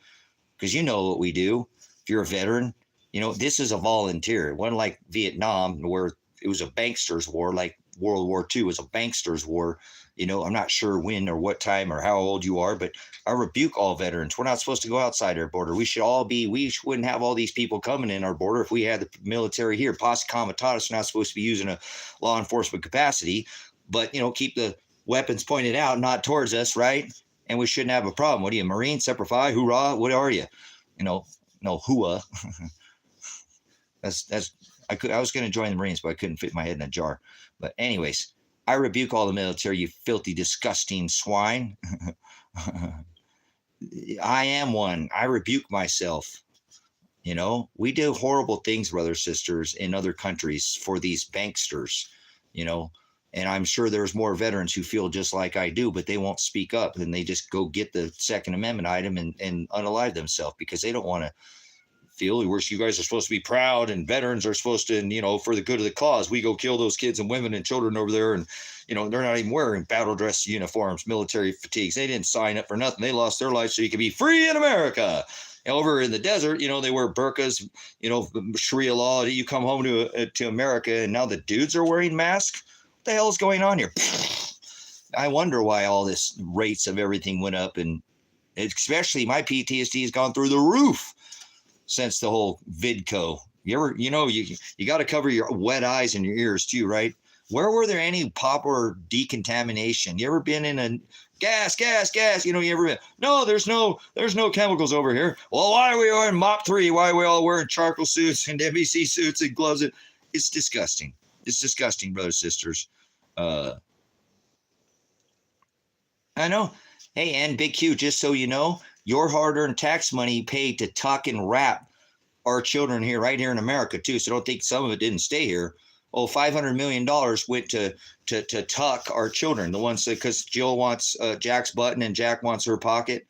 S1: Because you know what we do. If you're a veteran, this is a volunteer. It wasn't like Vietnam where it was a banksters war, like World War II was a banksters war. I'm not sure when or what time or how old you are, but I rebuke all veterans. We're not supposed to go outside our border. We wouldn't have all these people coming in our border if we had the military here. Posse Comitatus are not supposed to be using a law enforcement capacity, but, keep the weapons pointed out, not towards us, right? And we shouldn't have a problem. What are you, Marine, Semper Fi, hoorah? What are you? No, hua.
S2: I was going to join the Marines, but I couldn't fit my head in a jar. But anyways, I rebuke all the military, you filthy, disgusting swine. I am one. I rebuke myself. We do horrible things, brothers, sisters, in other countries for these banksters, you know, and I'm sure there's more veterans who feel just like I do, but they won't speak up and they just go get the Second Amendment item and unalive themselves because they don't want to feel worse. You guys are supposed to be proud and veterans are supposed to, and, for the good of the cause, we go kill those kids and women and children over there. And, they're not even wearing battle dress uniforms, military fatigues. They didn't sign up for nothing. They lost their life so you could be free in America. Over in the desert, they wear burqas, Sharia law. You come home to America and now the dudes are wearing masks. What the hell is going on here? I wonder why all this rates of everything went up, and especially my PTSD has gone through the roof since the whole vidco. You got to cover your wet eyes and your ears too, right? Where were there any proper decontamination? You ever been in a gas? You ever been? No, there's no chemicals over here. Well, why are we wearing MOP 3? Why are we all wearing charcoal suits and NBC suits and gloves? It's disgusting. It's disgusting, brothers, sisters. I know. Hey, and Big Q, just so you know, your hard-earned tax money paid to tuck and wrap our children here, right here in America too. So don't think some of it didn't stay here. Oh, $500 million went to tuck our children. The ones that, because Jill wants Jack's button and Jack wants her pocket.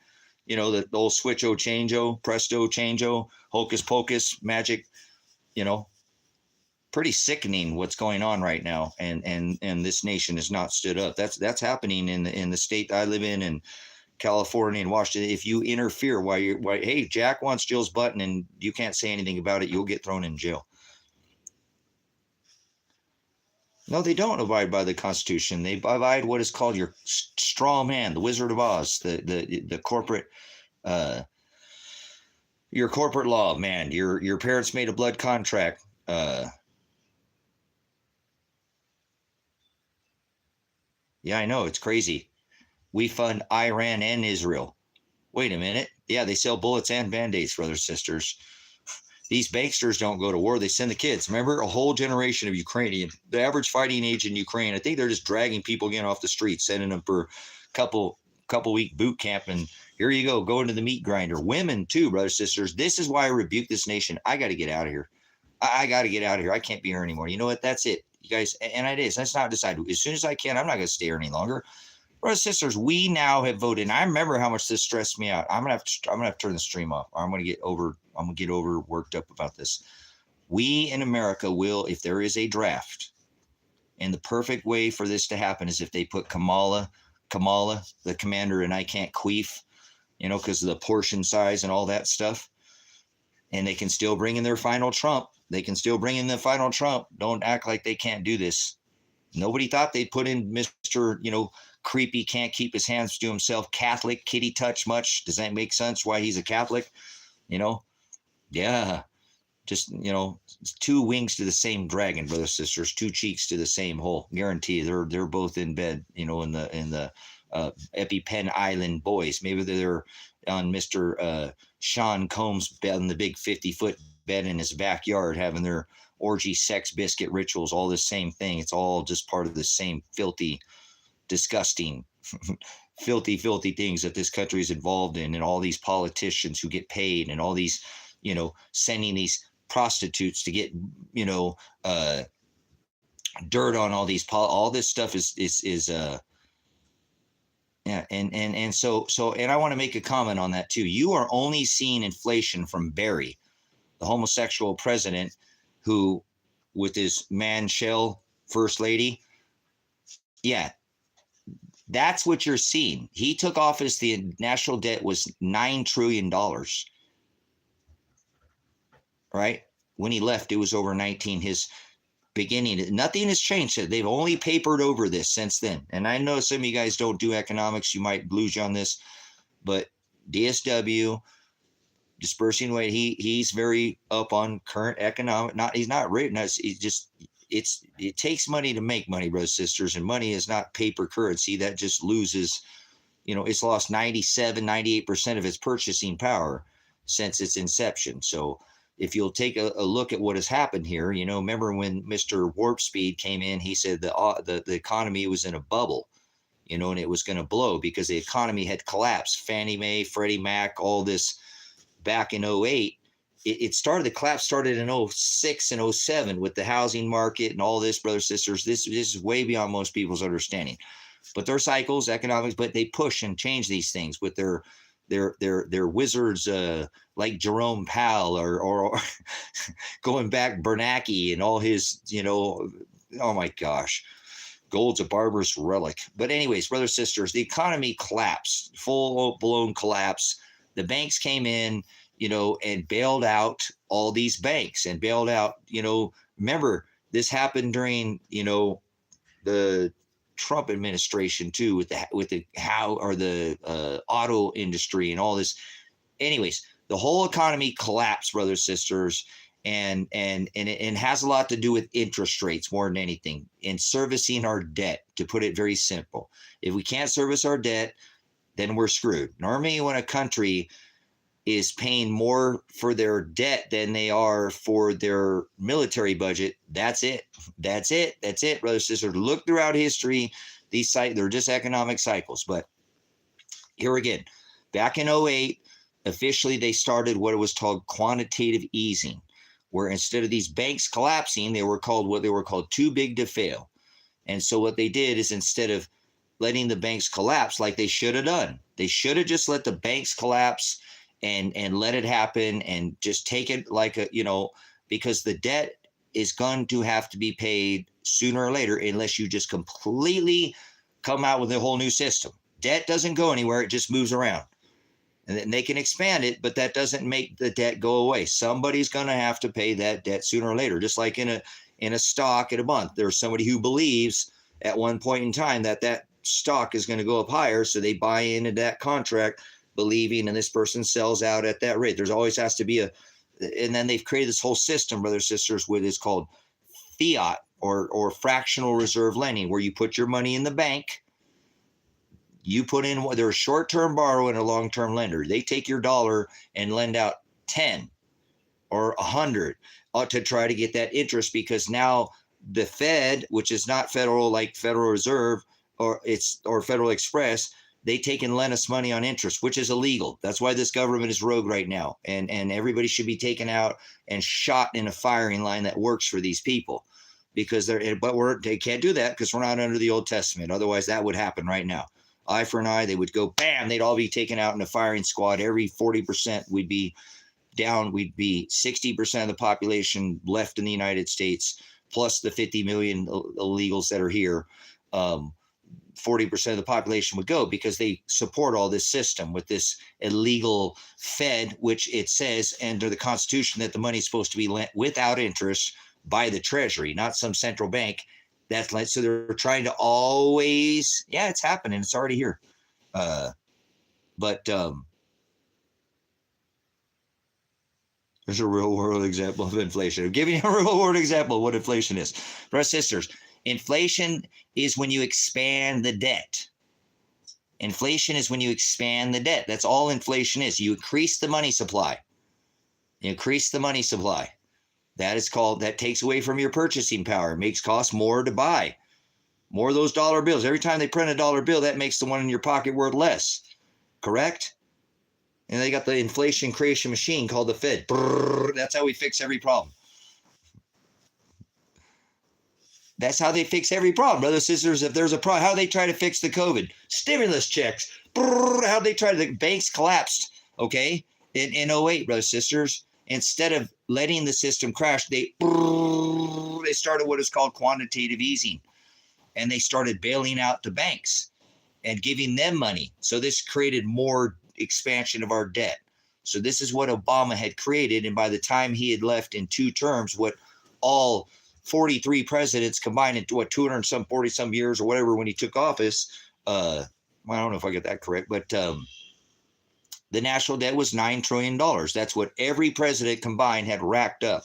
S2: The old switch-o, change-o, presto, change-o, hocus pocus, magic. Pretty sickening what's going on right now. And this nation has not stood up. That's happening in the state I live in California and Washington. If you interfere hey, Jack wants Jill's button and you can't say anything about it, you'll get thrown in jail. No, they don't abide by the Constitution. They abide what is called your straw man, the Wizard of Oz, the corporate, your corporate law, man. Your parents made a blood contract. Yeah, I know, it's crazy. We fund Iran and Israel. Wait a minute. Yeah, they sell bullets and Band-Aids, brothers, sisters. These banksters don't go to war. They send the kids. Remember, a whole generation of Ukrainian, the average fighting age in Ukraine, I think they're just dragging people again off the streets, sending them for couple week boot camp. And here you go into the meat grinder. Women too, brothers, sisters. This is why I rebuke this nation. I got to get out of here. I got to get out of here. I can't be here anymore. You know what? That's it, you guys. And it is. That's not decided. As soon as I can, I'm not going to stay here any longer. Brothers and sisters, we now have voted. And I remember how much this stressed me out. I'm gonna have to turn the stream off. I'm gonna get worked up about this. We in America will, if there is a draft, and the perfect way for this to happen is if they put Kamala, the commander, and I can't queef, because of the portion size and all that stuff. And they can still bring in their final Trump. Don't act like they can't do this. Nobody thought they'd put in Mr. Creepy, can't keep his hands to himself, Catholic, kitty touch much. Does that make sense why he's a Catholic? Yeah. Just, two wings to the same dragon, brothers, sisters, two cheeks to the same hole. Guarantee they're in bed, in the EpiPen Island boys. Maybe they're on Mr. Sean Combs' bed in the big 50-foot bed in his backyard having their orgy, sex, biscuit rituals, all the same thing. It's all just part of the same filthy, disgusting, filthy things that this country is involved in, and all these politicians who get paid, and all these, sending these prostitutes to get, dirt on all these, all this stuff is yeah. And so, and I want to make a comment on that too. You are only seeing inflation from Barry, the homosexual president, who, with his man shell first lady. Yeah. That's what you're seeing. He took office, the national debt was $9 trillion. Right? When he left, it was over 19. His beginning, nothing has changed. They've only papered over this since then. And I know some of you guys don't do economics. You might lose you on this. But DSW, dispersing weight, he's very up on current economic. He's not written. It takes money to make money, brothers and sisters, and money is not paper currency. That just loses, it's lost 97, 98% of its purchasing power since its inception. So if you'll take a look at what has happened here, you know, remember when Mr. Warp Speed came in, he said the economy was in a bubble, you know, and it was going to blow because the economy had collapsed. Fannie Mae, Freddie Mac, all this back in 08. The collapse started in 06 and 07 with the housing market and all this, brothers, sisters. This is way beyond most people's understanding. But their cycles, economics, but they push and change these things with their wizards, like Jerome Powell or going back Bernanke and all his, you know, oh my gosh, gold's a barbarous relic. But anyways, brothers, sisters, the economy collapsed, full blown collapse. The banks came in, you know, and bailed out all these banks and bailed out, you know, remember this happened during, you know, the Trump administration too, with the auto industry and all this. Anyways, the whole economy collapsed, brothers, sisters, and it has a lot to do with interest rates more than anything, and servicing our debt, to put it very simple. If we can't service our debt, then we're screwed. Normally, when a country is paying more for their debt than they are for their military budget, that's it, brothers, sisters. Look throughout history, they're just economic cycles. But here again, back in 08, officially they started what was called quantitative easing, where instead of these banks collapsing, they were called too big to fail. And so what they did is, instead of letting the banks collapse like they should have done, they should have just let the banks collapse and let it happen and just take it like a, you know, because the debt is going to have to be paid sooner or later unless you just completely come out with a whole new system. Debt doesn't go anywhere. It just moves around. And then they can expand it, but that doesn't make the debt go away. Somebody's going to have to pay that debt sooner or later, just like in a stock in a month. There's somebody who believes at one point in time that stock is going to go up higher, so they buy into that contract believing, and this person sells out at that rate. There's always has to be and then they've created this whole system, brothers, sisters, what is called fiat or fractional reserve lending, where you put your money in the bank, you put in, they're a short-term borrower and a long-term lender. They take your dollar and lend out 10 or 100 to try to get that interest, because now the Fed, which is not federal, like Federal Reserve or Federal Express, they take and lend us money on interest, which is illegal. That's why this government is rogue right now. And everybody should be taken out and shot in a firing line that works for these people, because they can't do that because we're not under the Old Testament. Otherwise that would happen right now. Eye for an eye, they would go bam, they'd all be taken out in a firing squad. Every 40% we'd be down. We'd be 60% of the population left in the United States, plus the 50 million illegals that are here. 40% of the population would go, because they support all this system with this illegal Fed, which it says under the Constitution that the money is supposed to be lent without interest by the Treasury, not some central bank. So they're trying to always, yeah, it's happening. It's already here. But there's a real world example of inflation. I'm giving you a real world example of what inflation is. Brothers, sisters, inflation is when you expand the debt. Inflation is when you expand the debt. That's all inflation is. You increase the money supply. You increase the money supply. That takes away from your purchasing power. It makes cost more to buy. More of those dollar bills. Every time they print a dollar bill, that makes the one in your pocket worth less. Correct? And they got the inflation creation machine called the Fed. Brrr, that's how we fix every problem. That's how they fix every problem, brothers and sisters. If there's a problem, how they try to fix the COVID? Stimulus checks. Brrr, how they try to, the banks collapsed, okay, in 08, brothers and sisters. Instead of letting the system crash, they started what is called quantitative easing. And they started bailing out the banks and giving them money. So this created more expansion of our debt. So this is what Obama had created. And by the time he had left in 2 terms, what all 43 presidents combined into 240 some years or whatever, when he took office, I don't know if I get that correct, but the national debt was $9 trillion. That's what every president combined had racked up.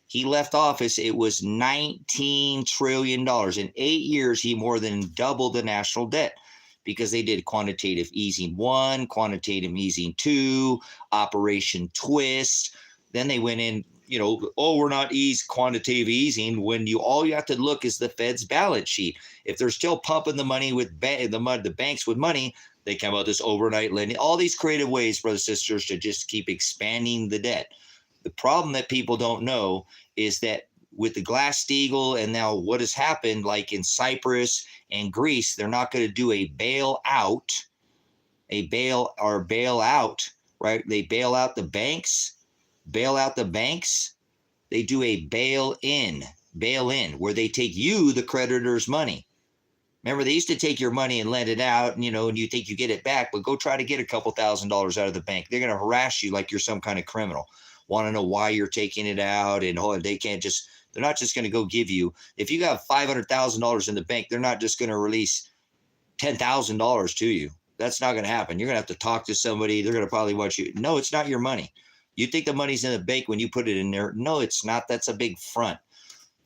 S2: He left office, it was $19 trillion. In 8 years, he more than doubled the national debt, because they did quantitative easing 1, quantitative easing 2, Operation Twist, Then they went in, oh, we're not quantitative easing, when all you have to look is the Fed's balance sheet. If they're still pumping the money with the banks with money, they come out this overnight lending, all these creative ways, brothers and sisters, to just keep expanding the debt. The problem that people don't know is that with the Glass-Steagall and now what has happened, like in Cyprus and Greece, they're not going to do a bailout, right? They bail out the banks, they do a bail in, where they take you, the creditor's money. Remember, they used to take your money and lend it out, and you think you get it back, but go try to get a couple $1,000s out of the bank. They're going to harass you like you're some kind of criminal. Want to know why you're taking it out, and they're not just going to go give you, if you got $500,000 in the bank, they're not just going to release $10,000 to you. That's not going to happen. You're going to have to talk to somebody. They're going to probably watch you. No, it's not your money. You think the money's in the bank when you put it in there. No, it's not. That's a big front.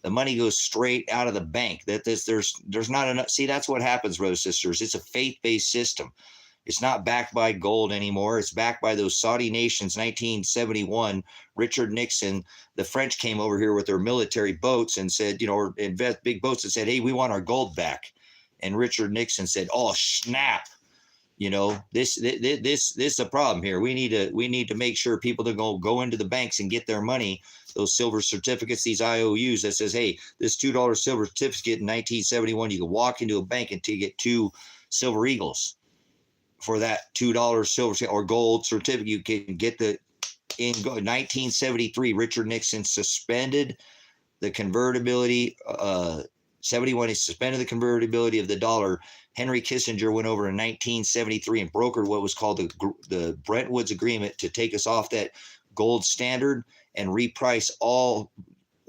S2: The money goes straight out of the bank. There's not enough. See, that's what happens, brothers and sisters. It's a faith-based system. It's not backed by gold anymore. It's backed by those Saudi nations. 1971, Richard Nixon, the French came over here with their military boats and said, or invest big boats and said, hey, we want our gold back. And Richard Nixon said, oh, snap. This is a problem here. We need to make sure people don't go into the banks and get their money, those silver certificates, these IOUs that says, hey, this $2 silver certificate in 1971, you can walk into a bank and get 2 silver eagles for that $2 silver or gold certificate. You can get in 1973, Richard Nixon suspended the convertibility. 71, he suspended the convertibility of the dollar. Henry Kissinger went over in 1973 and brokered what was called the Bretton Woods Agreement to take us off that gold standard and reprice all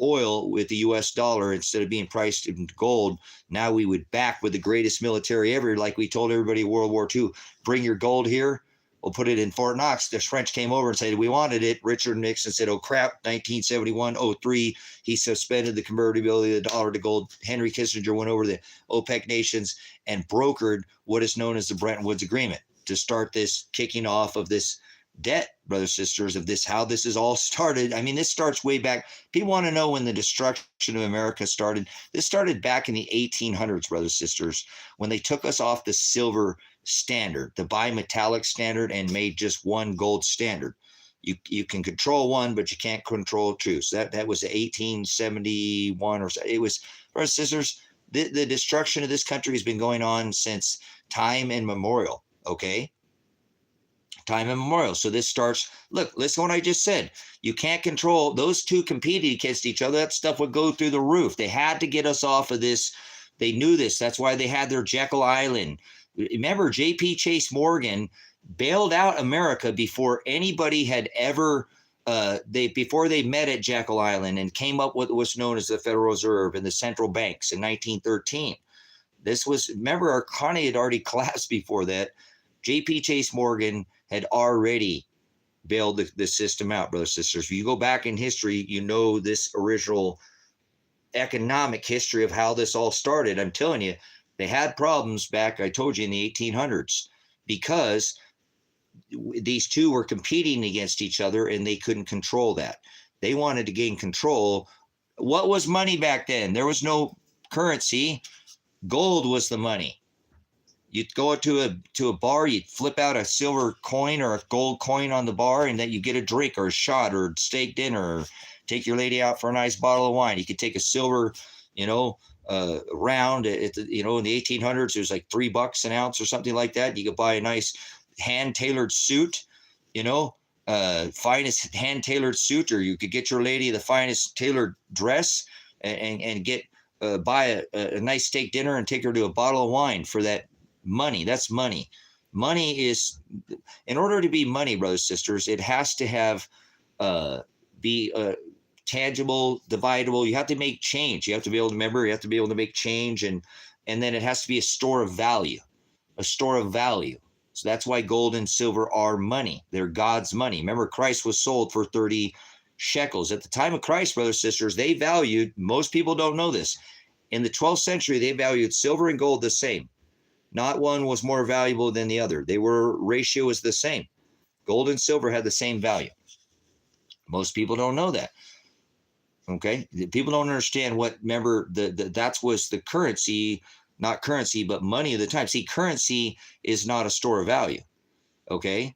S2: oil with the US dollar instead of being priced in gold. Now we would back with the greatest military ever, like we told everybody in World War II, bring your gold here. We'll put it in Fort Knox. The French came over and said, we wanted it. Richard Nixon said, oh, crap, 1971, 03, he suspended the convertibility of the dollar to gold. Henry Kissinger went over the OPEC nations and brokered what is known as the Bretton Woods Agreement to start this kicking off of this debt, brothers and sisters, of this, how this is all started. I mean, this starts way back. People want to know when the destruction of America started. This started back in the 1800s, brothers and sisters, when they took us off the silver standard, the bimetallic standard, and made just one gold standard. You can control one, but you can't control two. So that was 1871 or so. It was, brothers and sisters, the destruction of this country has been going on since time immemorial, okay? Time immemorial. So this starts, look, listen to what I just said. You can't control, those two competing against each other. That stuff would go through the roof. They had to get us off of this. They knew this. That's why they had their Jekyll Island. Remember, J.P. Chase Morgan bailed out America before anybody had ever, before they met at Jekyll Island and came up with what's known as the Federal Reserve and the central banks in 1913. This was, remember, our economy had already collapsed before that. J.P. Chase Morgan had already bailed the system out, brothers and sisters. If you go back in history, this original economic history of how this all started. I'm telling you, they had problems back, I told you, in the 1800s because these two were competing against each other and they couldn't control that. They wanted to gain control. What was money back then? There was no currency. Gold was the money. You'd go to a bar, you'd flip out a silver coin or a gold coin on the bar, and then you get a drink or a shot or steak dinner, or take your lady out for a nice bottle of wine. You could take a silver, round in the 1800s. It was like $3 an ounce or something like that. You could buy a nice hand-tailored suit, finest hand-tailored suit, or you could get your lady the finest tailored dress and get buy a nice steak dinner and take her to a bottle of wine for that money. That's money. Money is, in order to be money, brothers and sisters, it has to have be tangible, dividable. You have to make change. You have to be able to remember. You have to be able to make change, and then it has to be a store of value, a store of value. So that's why gold and silver are money. They're God's money. Remember, Christ was sold for 30 shekels. At the time of Christ, brothers and sisters, they valued, most people don't know this, in the 12th century, they valued silver and gold the same. Not one was more valuable than the other. Ratio was the same. Gold and silver had the same value. Most people don't know that. Okay, people don't understand what. Remember, that was the currency, not currency, but money of the time. See, currency is not a store of value. Okay,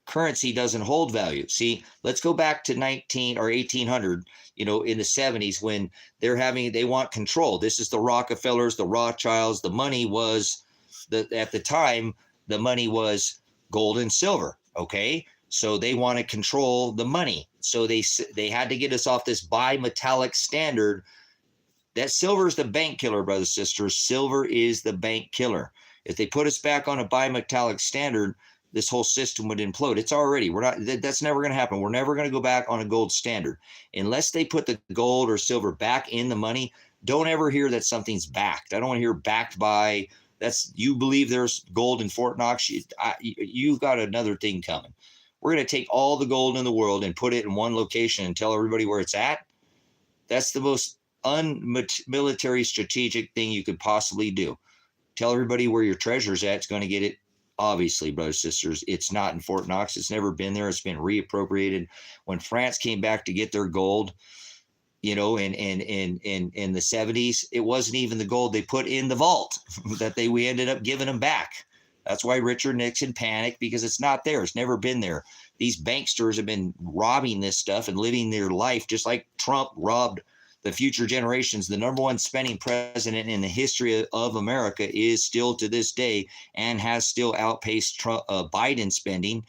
S2: currency doesn't hold value. See, let's go back to 19 or 1800. In the 70s when they want control. This is the Rockefellers, the Rothschilds. The money was at the time. The money was gold and silver. Okay. So they want to control the money. So they had to get us off this bimetallic standard. That silver is the bank killer, brothers and sisters. Silver is the bank killer. If they put us back on a bimetallic standard, this whole system would implode. It's already, that's never going to happen. We're never going to go back on a gold standard. Unless they put the gold or silver back in the money, don't ever hear that something's backed. I don't want to hear backed by, you believe there's gold in Fort Knox, you've got another thing coming. We're going to take all the gold in the world and put it in one location and tell everybody where it's at. That's the most unmilitary strategic thing you could possibly do. Tell everybody where your treasure's at. It's going to get it. Obviously, brothers and sisters, it's not in Fort Knox. It's never been there. It's been reappropriated. When France came back to get their gold, in the 70s, it wasn't even the gold they put in the vault that we ended up giving them back. That's why Richard Nixon panicked, because it's not there. It's never been there. These banksters have been robbing this stuff and living their life just like Trump robbed the future generations. The number one spending president in the history of America is still to this day and has still outpaced Biden spending,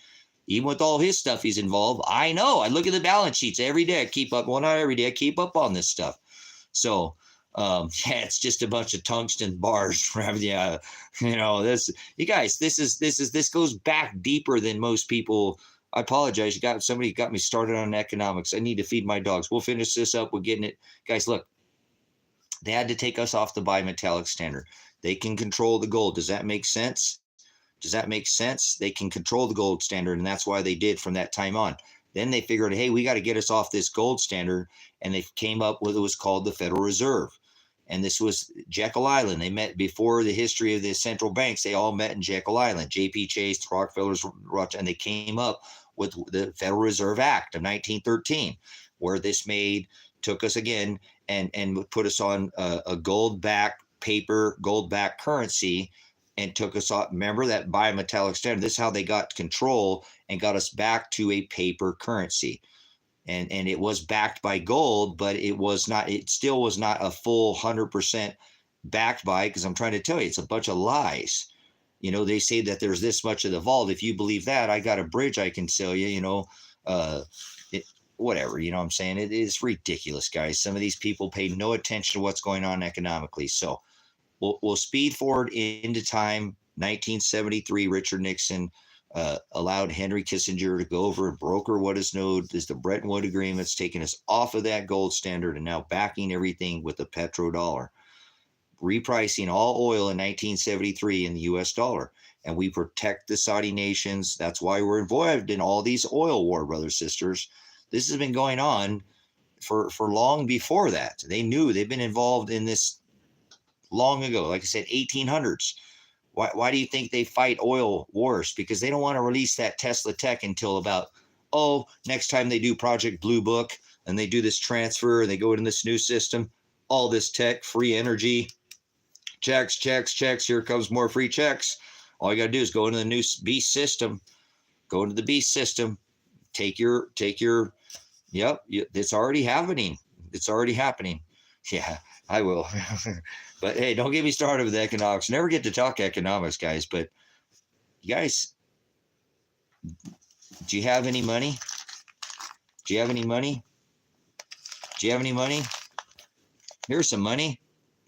S2: even with all his stuff he's involved. I know. I look at the balance sheets every day. I keep up. Well, not every day. I keep up on this stuff. So, it's just a bunch of tungsten bars. Yeah, this goes back deeper than most people. I apologize. Somebody got me started on economics. I need to feed my dogs. We'll finish this up. We're getting it. Guys, look, they had to take us off the bimetallic standard. They can control the gold. Does that make sense? They can control the gold standard, and that's why they did from that time on. Then they figured, hey, we got to get us off this gold standard, and they came up with what was called the Federal Reserve. And this was Jekyll Island. They met before the history of the central banks. They all met in Jekyll Island. J.P. Chase, Rockefellers, and they came up with the Federal Reserve Act of 1913, where this took us again and put us on a gold-backed paper, gold-backed currency, and took us off. Remember that bimetallic standard? This is how they got control and got us back to a paper currency. And it was backed by gold, but it still was not a full 100% backed by, because I'm trying to tell you, it's a bunch of lies. They say that there's this much of the vault. If you believe that, I got a bridge I can sell you, whatever, what I'm saying? It is ridiculous, guys. Some of these people pay no attention to what's going on economically. So we'll speed forward into time. 1973, Richard Nixon allowed Henry Kissinger to go over and broker what is known as the Bretton Woods agreements, taking us off of that gold standard and now backing everything with the petrodollar, repricing all oil in 1973 in the US dollar. And we protect the Saudi nations. That's why we're involved in all these oil war, brothers, sisters. This has been going on for long before that. They knew. They've been involved in this long ago. Like I said, 1800s. Why do you think they fight oil wars? Because they don't want to release that Tesla tech until about, next time they do Project Blue Book and they do this transfer and they go into this new system, all this tech, free energy, checks. Here comes more free checks. All you got to do is go into the new beast system. Go into the beast system. Take your. Yep. It's already happening. Yeah, I will. But hey, don't get me started with economics. Never get to talk economics, guys. But you guys, do you have any money? Here's some money.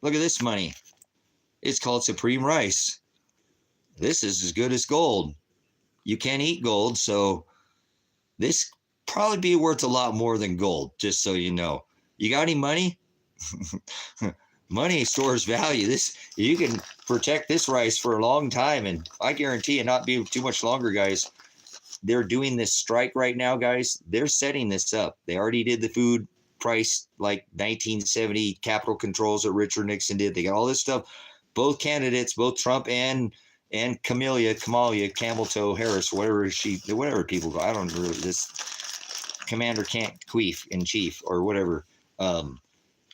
S2: Look at this money. It's called Supreme Rice. This is as good as gold. You can't eat gold, so this probably be worth a lot more than gold, just so you know. You got any money? Money stores value. You can protect this rice for a long time, and I guarantee it not be too much longer, guys. They're doing this strike right now, guys. They're setting this up. They already did the food price like 1970 capital controls that Richard Nixon did. They got all this stuff. Both candidates, both Trump and and Camellia, Camel Toe Harris, whatever people go. I don't know this Commander Can't Queef in Chief or whatever.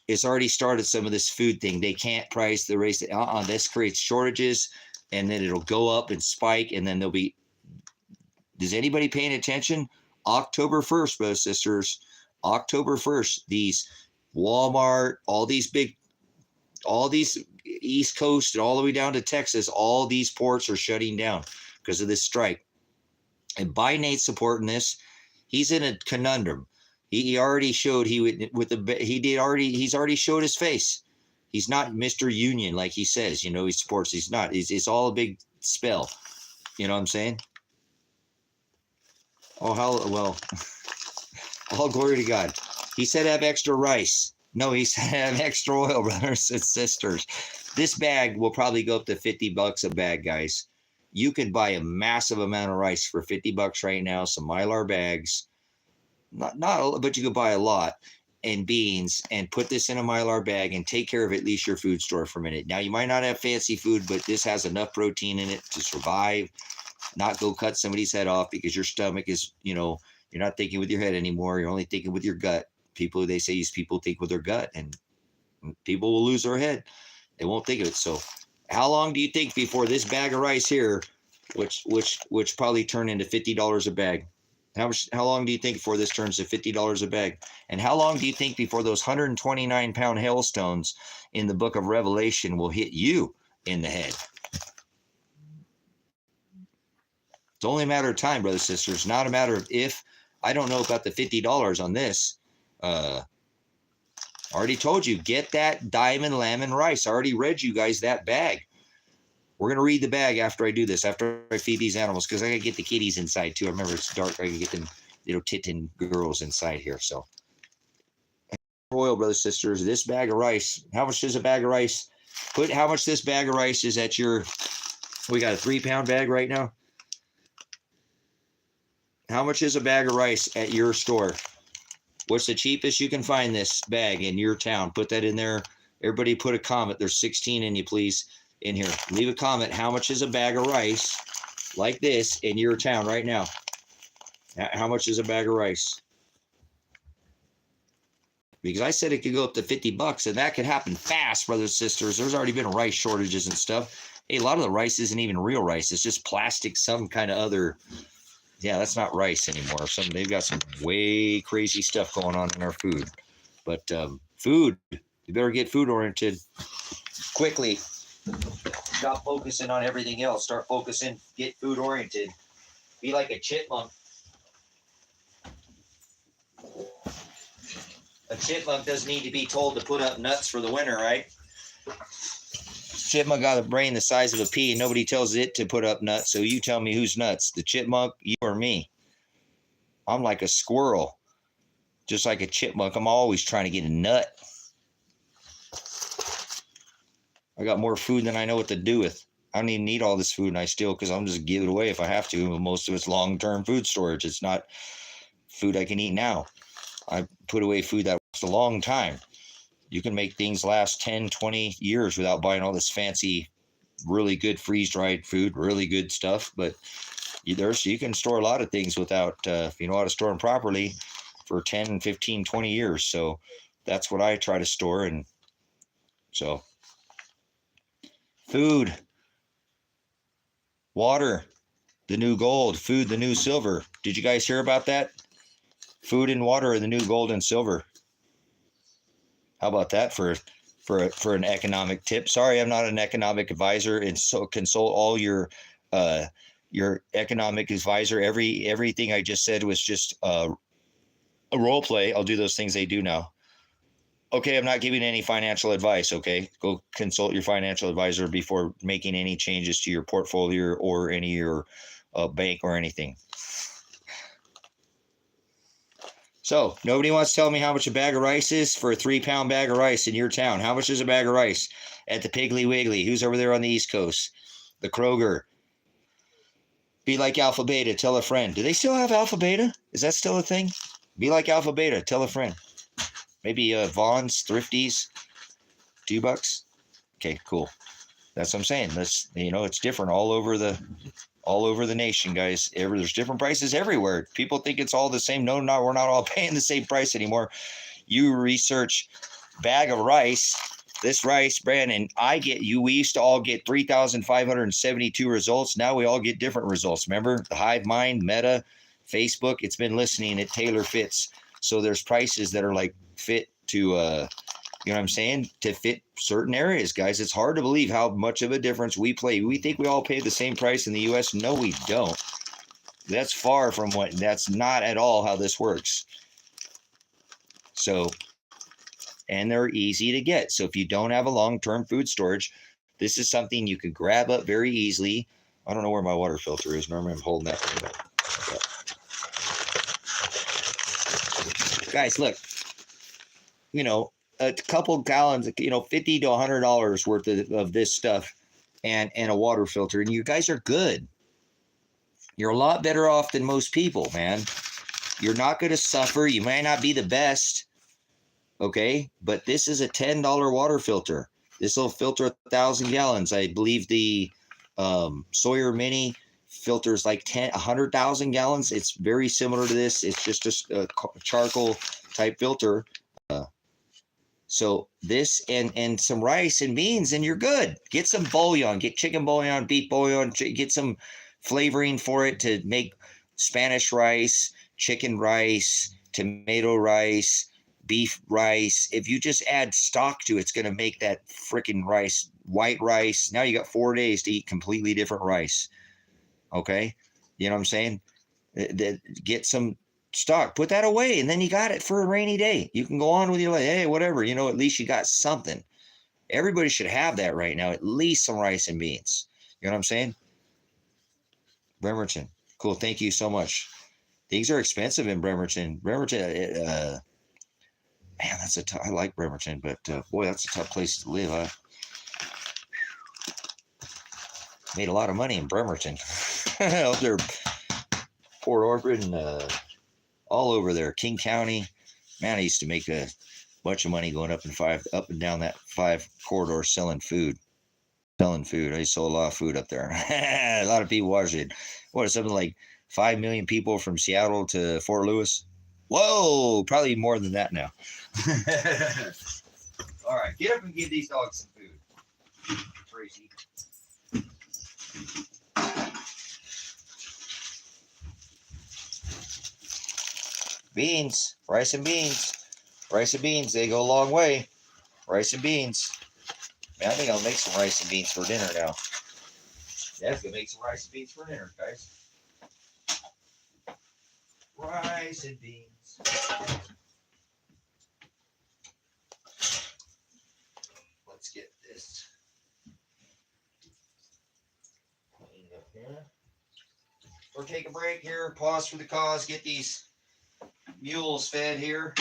S2: It's already started some of this food thing. They can't price the race. This creates shortages, and then it'll go up and spike, and then there'll be. Is anybody paying attention? October 1st, brothers and sisters. October 1st, these Walmart, all these East Coast and all the way down to Texas, all these ports are shutting down because of this strike. And Biden's supporting this. He's in a conundrum. He already showed he's already showed his face. He's not Mr. Union like he says, he supports. He's not. It's all a big spell. You know what I'm saying? Oh, all glory to God. He said have extra rice. No, he said have extra oil, brothers and sisters. This bag will probably go up to $50 a bag, guys. You can buy a massive amount of rice for $50 right now. Some Mylar bags. But you could buy a lot, and beans, and put this in a Mylar bag and take care of at least your food store for a minute. Now, you might not have fancy food, but this has enough protein in it to survive, not go cut somebody's head off because your stomach is, you're not thinking with your head anymore. You're only thinking with your gut. They say these people think with their gut, and people will lose their head. They won't think of it. So how long do you think before this bag of rice here, which probably turn into $50 a bag? How long do you think before this turns to $50 a bag? And how long do you think before those 129-pound hailstones in the book of Revelation will hit you in the head? It's only a matter of time, brothers and sisters, not a matter of if. I don't know about the $50 on this. Already told you, get that diamond lemon rice. I already read you guys that bag. We're going to read the bag after I do this, after I feed these animals, because I got to get the kitties inside too. I remember it's dark. I can get them little tittin girls inside here. So, oil, brothers and sisters, this bag of rice, how much is a bag of rice? Put how much this bag of rice is at your, we got a 3-pound bag right now. How much is a bag of rice at your store? What's the cheapest you can find this bag in your town? Put that in there. Everybody put a comment. There's 16 in you, please. In here, leave a comment. How much is a bag of rice like this in your town right now? How much is a bag of rice? Because I said it could go up to $50, and that could happen fast, brothers and sisters. There's already been rice shortages and stuff. Hey, a lot of the rice isn't even real rice. It's just plastic, some kind of other. Yeah, that's not rice anymore. They've got some way crazy stuff going on in our food. But food, you better get food oriented quickly. Stop focusing on everything else. Start focusing, get food oriented. Be like a chipmunk. A chipmunk doesn't need to be told to put up nuts for the winter, right? Chipmunk got a brain the size of a pea, and nobody tells it to put up nuts. So you tell me who's nuts, the chipmunk, you or me? I'm like a squirrel, just like a chipmunk. I'm always trying to get a nut. I got more food than I know what to do with. I don't even need all this food, and I still, because I'm just give it away if I have to. Most of it's long-term food storage. It's not food I can eat now. I put away food that lasts a long time. You can make things last 10, 20 years without buying all this fancy, really good freeze-dried food, really good stuff. But you can store a lot of things without, if you know how to store them properly, for 10, 15, 20 years. So that's what I try to store. And so food, water, the new gold, food, the new silver. Did you guys hear about that? Food and water are the new gold and silver. How about that for an economic tip? Sorry, I'm not an economic advisor, and so consult all your economic advisor. Everything I just said was just a role play. I'll do those things they do now. Okay, I'm not giving any financial advice, okay? Go consult your financial advisor before making any changes to your portfolio or any of your bank or anything. So, nobody wants to tell me how much a bag of rice is for a 3-pound bag of rice in your town. How much is a bag of rice at the Piggly Wiggly? Who's over there on the East Coast? The Kroger. Be like Alpha Beta, tell a friend. Do they still have Alpha Beta? Is that still a thing? Be like Alpha Beta, tell a friend. Maybe Vaughn's, Thrifties, $2. Okay, cool. That's what I'm saying. This, it's different all over the nation, guys. There's different prices everywhere. People think it's all the same. No, no, we're not all paying the same price anymore. You research bag of rice, this rice brand, and we used to all get 3,572 results. Now we all get different results. Remember the Hive Mind, Meta, Facebook, it's been listening, it tailor fits. So there's prices that are like fit to, you know what I'm saying? To fit certain areas, guys. It's hard to believe how much of a difference we play. We think we all pay the same price in the US. No, we don't. That's far from that's not at all how this works. So, and they're easy to get. So if you don't have a long-term food storage, this is something you can grab up very easily. I don't know where my water filter is. Normally I'm holding that thing up. Guys, look, a couple gallons, $50 to $100 worth of this stuff and a water filter, and you guys are good. You're a lot better off than most people, man. You're not going to suffer. You may not be the best, okay? But this is a $10 water filter. This will filter 1,000 gallons. I believe the Sawyer Mini filters like 100,000 gallons. It's very similar to this. It's just a charcoal type filter. So this and some rice and beans, and you're good. Get some bouillon. Get chicken bouillon, beef bouillon. Get some flavoring for it to make Spanish rice, chicken rice, tomato rice, beef rice. If you just add stock to it, it's going to make that freaking rice, white rice. Now you got 4 days to eat completely different rice. Okay? You know what I'm saying? Get some stock, put that away, and then you got it for a rainy day. You can go on with your life. Hey, whatever, at least you got something. Everybody should have that right now, at least some rice and beans. You know what I'm saying? Bremerton. Cool. Thank you so much. Things are expensive in Bremerton. Bremerton, man, I like Bremerton, but boy, that's a tough place to live. I made a lot of money in Bremerton. Out there, Port Orford, and all over there, King County. Man, I used to make a bunch of money going up and down that 5 corridor selling food. I sold a lot of food up there. A lot of people watched it. What, something like 5 million people from Seattle to Fort Lewis? Whoa, probably more than that now. All right, get up and give these dogs some food, Tracy. Beans, rice and beans. Rice and beans, they go a long way. Rice and beans. Man, I think I'll make some rice and beans for dinner now. That's gonna make some rice and beans for dinner, guys. Rice and beans. Let's get this cleaned up here. We'll take a break here, pause for the cause, get these mules fed here.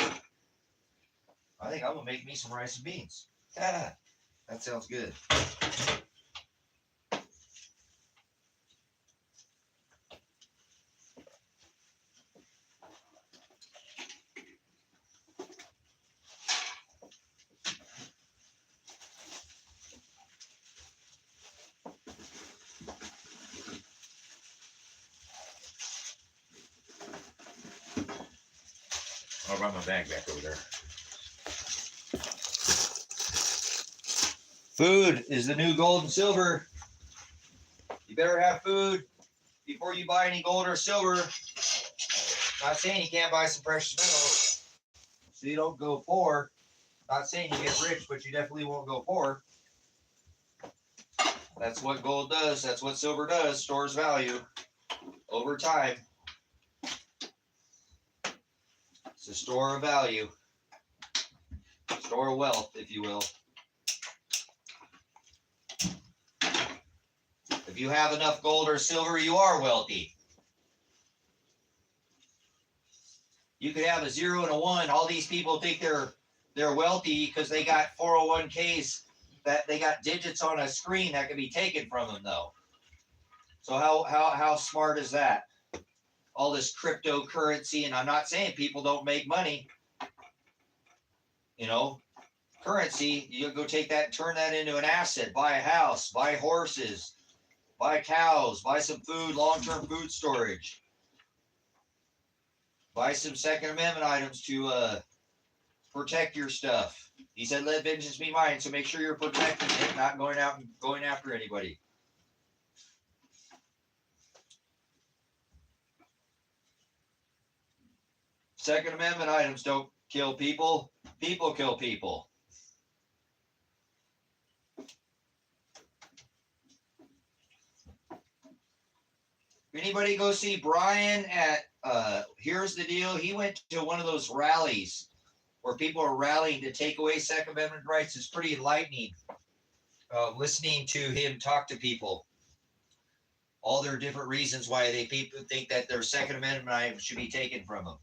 S2: I think I'm gonna make me some rice and beans. Ah, that sounds good. I'll run my bag back over there. Food is the new gold and silver. You better have food before you buy any gold or silver. Not saying you can't buy some precious metals so you don't go poor. Not saying you get rich, but you definitely won't go poor. That's what gold does. That's what silver does. Stores value over time. It's a store of value. Store of wealth, if you will. If you have enough gold or silver, you are wealthy. You could have a 0 and a 1. All these people think they're wealthy because they got 401ks that they got digits on a screen that can be taken from them, though. So how smart is that? All this cryptocurrency, and I'm not saying people don't make money, currency, you go take that and turn that into an asset. Buy a house, buy horses, buy cows, buy some food, long-term food storage. Buy some Second Amendment items to protect your stuff. He said, let vengeance be mine, so make sure you're protecting it, not going out and going after anybody. Second Amendment items don't kill people. People kill people. Anybody go see Brian at, here's the deal. He went to one of those rallies where people are rallying to take away Second Amendment rights. It's pretty enlightening listening to him talk to people. All their different reasons why people think that their Second Amendment items should be taken from them.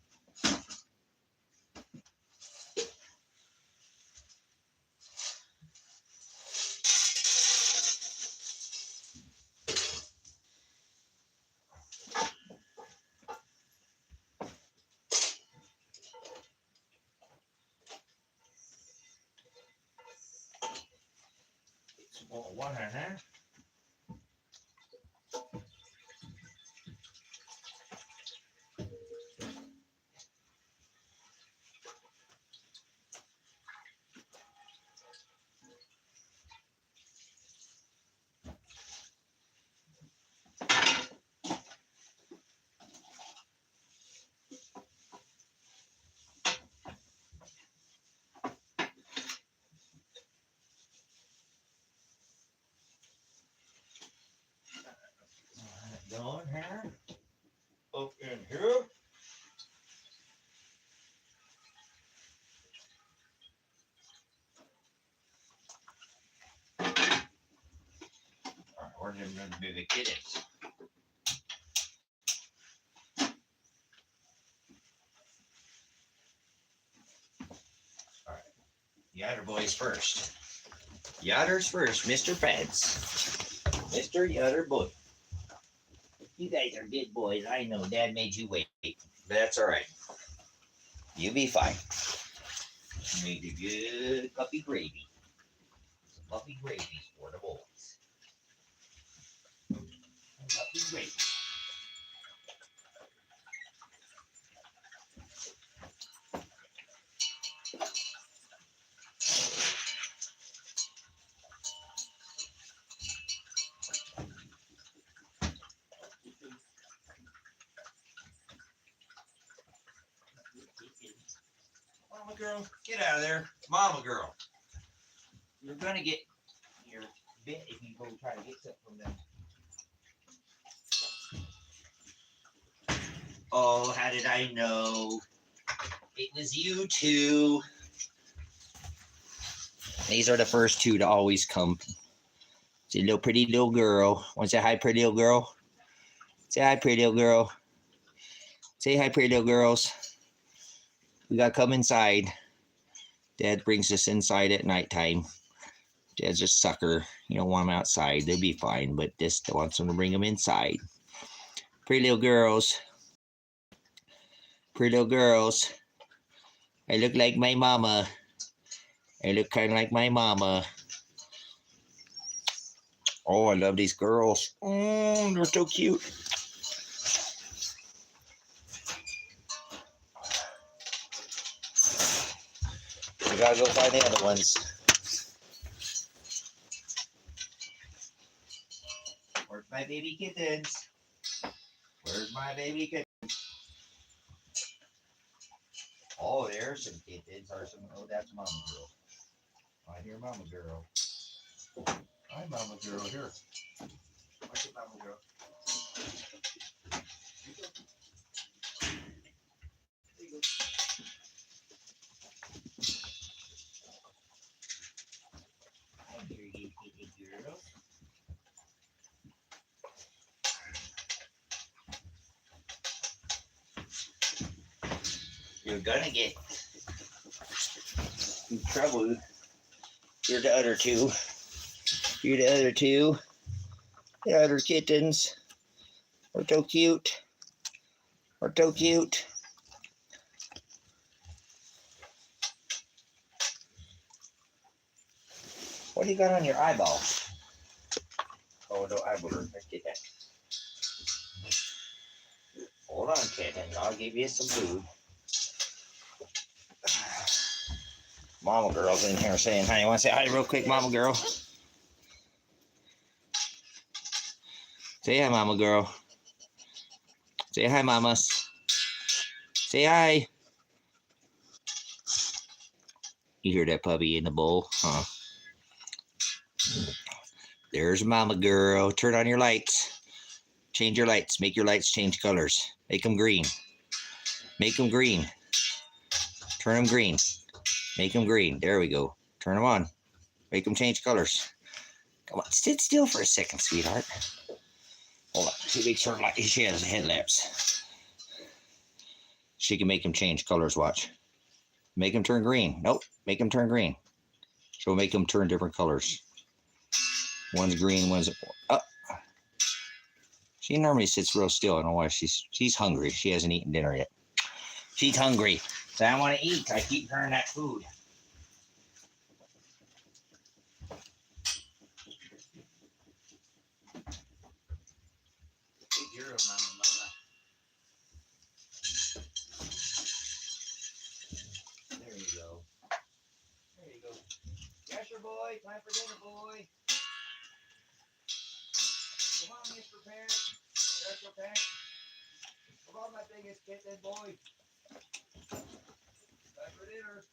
S2: One in there. Down here, up in here. All right, where's them going to be the kittens? All right, Yatter boys first. Yatters first, Mr. Feds. Mr. Yatter boy. You guys are good boys. I know Dad made you wait. That's all right. You be fine. Made a good puppy gravy. Some puppy gravy for the boys. Puppy gravy. Mama girl, get out of there. Mama girl. You're going to get your bit if you go try to get something from them. Oh, how did I know? It was you two. These are the first two to always come. It's a little pretty little girl. Want to say hi, pretty little girl? Say hi, pretty little girl. Say hi, pretty little girls. We got to come inside. Dad brings us inside at nighttime. Dad's a sucker. You don't want them outside. They'll be fine, but this wants them to bring them inside. Pretty little girls. Pretty little girls. I look like my mama. I look kind of like my mama. Oh, I love these girls. Oh, they're so cute. We gotta go find the other ones. Where's my baby kittens? Where's my baby kittens? Oh, there's some kittens. Oh, that's Mama Girl. I hear Mama Girl. Hi, Mama Girl. Here. Watch it, Mama Girl. There you go. I hear you, kitty girl. You're gonna get in trouble. You're the other two. You're the other two. The other kittens. They're so cute. They're so cute. What do you got on your eyeball? Oh, no eyeball. Let's get that. Hold on, kitten. I'll give you some food. Mama girl's in here saying hi. You want to say hi real quick, Mama girl? Say hi, Mama girl. Say hi, mamas. Say hi. You hear that puppy in the bowl? Huh? There's Mama girl. Turn on your lights. Change your lights. Make your lights change colors. Make them green. Make them green. Turn them green. Make them green. There we go. Turn them on. Make them change colors. Come on. Sit still for a second, sweetheart. Hold on. She makes her light. She has headlamps. She can make them change colors. Watch. Make them turn green. Nope. Make them turn green. So make them turn different colors. One's green, one's up. She normally sits real still. I don't know why. She's hungry. She hasn't eaten dinner yet. She's hungry. So I want to eat. I keep her that food. You're a mama. There you go. There you go. Yes, your boy. Time for dinner, boy. Come on, Mr. Parent. Yes, your parent. Come on, my biggest kitten, boy. Time for dinner.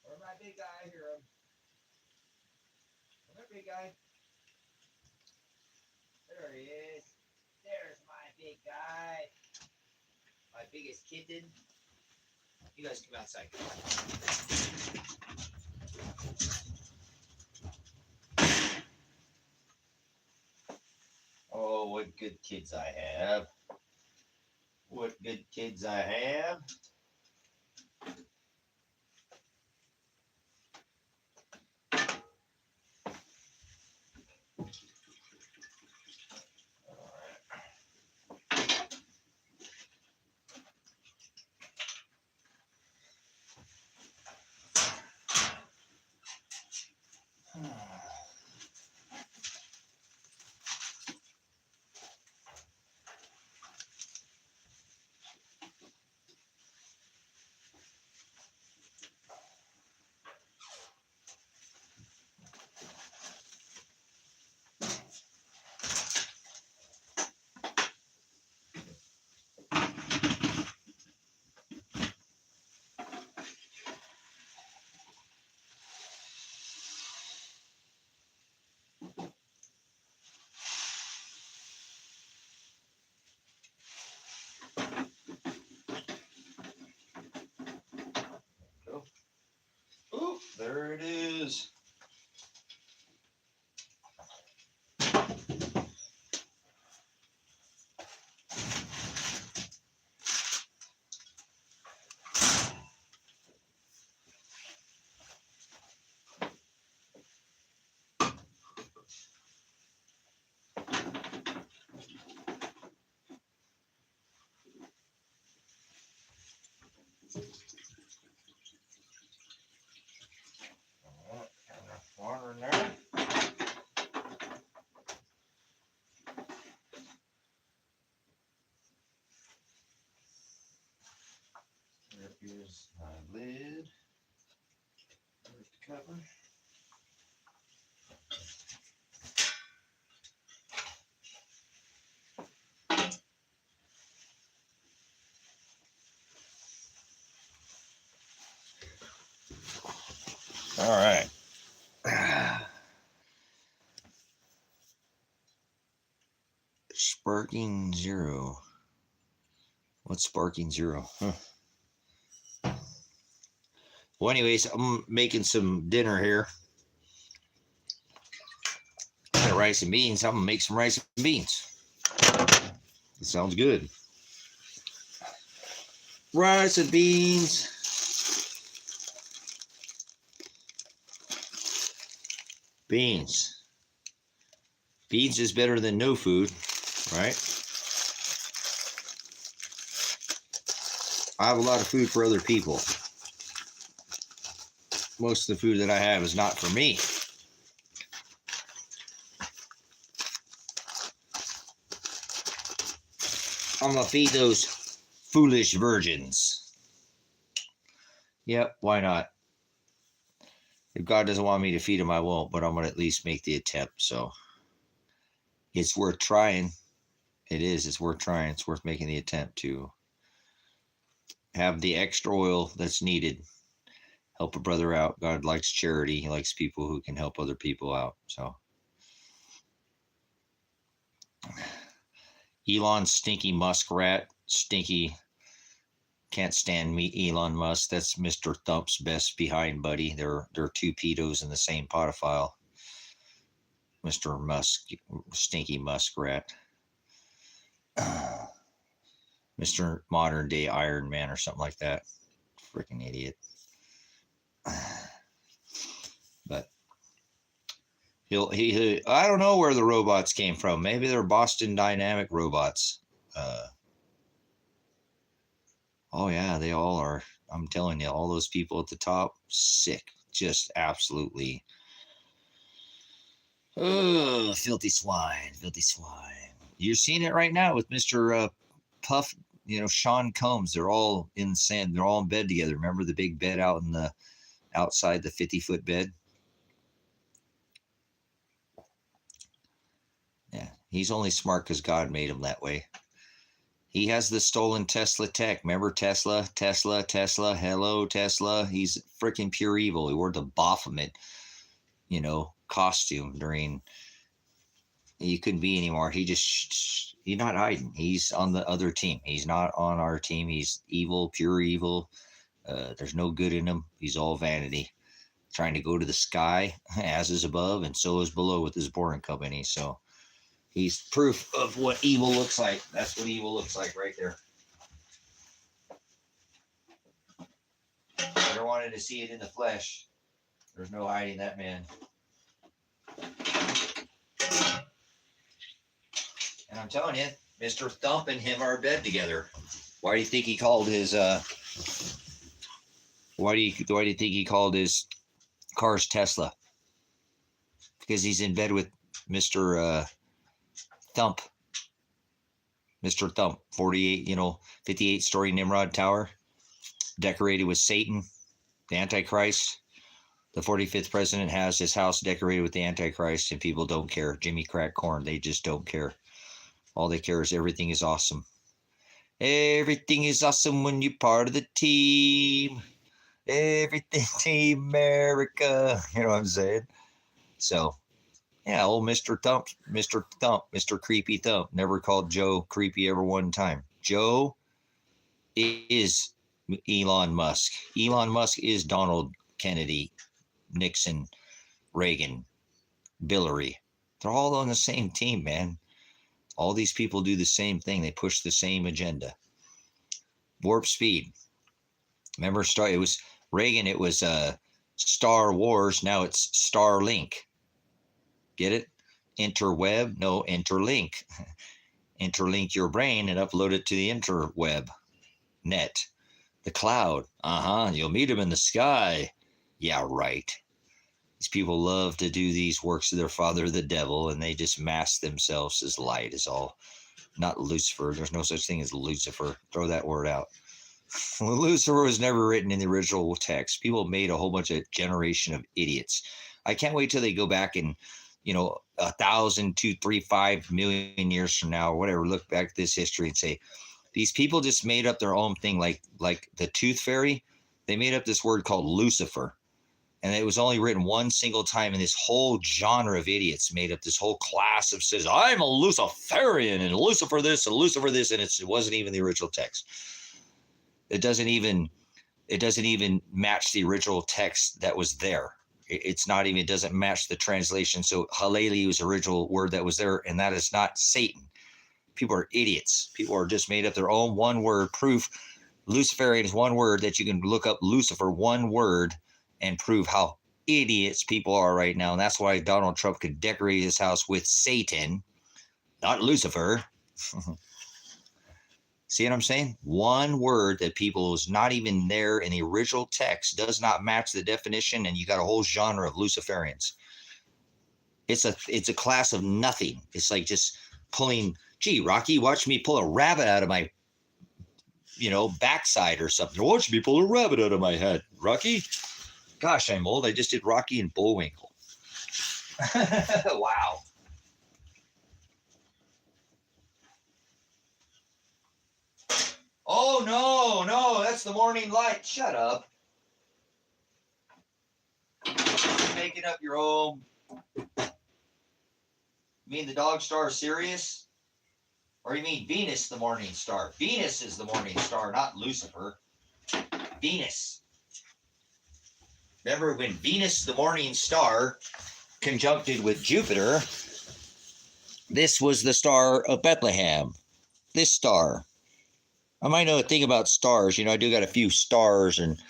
S2: Where's my big guy? I hear him. Come here, big guy. There he is. There's my big guy. My biggest kitten. You guys come outside. Oh, what good kids I have. What good kids I have. Oh, there it is. Water in there. Here's my lid. There's the cover. All right. Sparking zero. What's sparking zero? Huh. Well, anyways, I'm making some dinner here. Got rice and beans. I'm gonna make some rice and beans. It sounds good. Rice and beans. Beans. Beans is better than no food, right? I have a lot of food for other people. most of the food that I have is not for me. I'm going to feed those foolish virgins. Yep, why not? If God doesn't want me to feed them, I won't, but I'm going to at least make the attempt. So it's worth trying. It is. It's worth trying. It's worth making the attempt to have the extra oil that's needed. Help a brother out. God likes charity. He likes people who can help other people out. So Elon stinky muskrat, stinky, can't stand me, Elon Musk. That's Mr. Thump's best behind buddy. They're two pedos in the same podophile. Mr. Musk, stinky muskrat. Mr. Modern Day Iron Man or something like that. Freaking idiot. But he I don't know where the robots came from. Maybe they're Boston Dynamic robots. Oh yeah, they all are. I'm telling you, all those people at the top, sick, just absolutely. Oh, filthy swine, filthy swine. You're seeing it right now with Mr. Puff, Sean Combs. They're all in sand. They're all in bed together. Remember the big bed out in the outside, the 50-foot bed? Yeah, he's only smart because God made him that way. He has the stolen Tesla tech. Remember Tesla, hello, Tesla. He's freaking pure evil. He wore the Baphomet, costume during, he couldn't be anymore. He's not hiding. He's on the other team. He's not on our team. He's evil, pure evil. There's no good in him. He's all vanity. Trying to go to the sky, as is above and so is below with his boring company. So he's proof of what evil looks like. That's what evil looks like right there. Never wanted to see it in the flesh. There's no hiding that man. And I'm telling you, Mr. Thump and him are in bed together. Why do you think he called his why do you think he called his cars Tesla? Because he's in bed with Mr. Thump. Mr. Thump, 48, 58-story Nimrod Tower, decorated with Satan, the Antichrist. The 45th president has his house decorated with the Antichrist, and people don't care. Jimmy Crack Corn, they just don't care. All they care is everything is awesome. Everything is awesome when you're part of the team. Everything Team America. You know what I'm saying? So, yeah, old Mr. Thump, Mr. Creepy Thump. Never called Joe creepy ever one time. Joe is Elon Musk. Elon Musk is Donald Kennedy, Nixon, Reagan, Hillary. They're all on the same team, man. All these people do the same thing. They push the same agenda. Warp speed. Remember, it was Reagan. It was Star Wars. Now it's Starlink. Get it? Interweb? No, interlink. Interlink your brain and upload it to the interweb net. The cloud. You'll meet him in the sky. Yeah, right. These people love to do these works of their father, the devil, and they just mask themselves as light is all. Not Lucifer. There's no such thing as Lucifer. Throw that word out. Lucifer was never written in the original text. People made a whole bunch of generation of idiots. I can't wait till they go back and 1,000, 2, 3, 5 million years from now, or whatever, look back at this history and say, these people just made up their own thing, like the Tooth Fairy. They made up this word called Lucifer, and it was only written one single time, and this whole genre of idiots made up this whole class of says, I'm a Luciferian, and Lucifer this, and Lucifer this, and it wasn't even the original text. It doesn't even match the original text that was there. It's not even, it doesn't match the translation. So Haleli was the original word that was there, and that is not Satan. People are idiots. People are just made up their own one word proof. Luciferian is one word that you can look up Lucifer, one word, and prove how idiots people are right now. And that's why Donald Trump could decorate his house with Satan, not Lucifer. See what I'm saying? One word that people is not even there in the original text does not match the definition, and you got a whole genre of Luciferians. It's a class of nothing. It's like just pulling. Gee, Rocky, watch me pull a rabbit out of my backside or something. Watch me pull a rabbit out of my head, Rocky. Gosh, I'm old. I just did Rocky and Bullwinkle. Wow. Oh, no, that's the morning light. Shut up. You're making up your own. You mean the dog star Sirius? Or you mean Venus, the morning star? Venus is the morning star, not Lucifer. Venus. Remember when Venus, the morning star, conjuncted with Jupiter, this was the star of Bethlehem. This star. I might know a thing about stars. I do got a few stars, and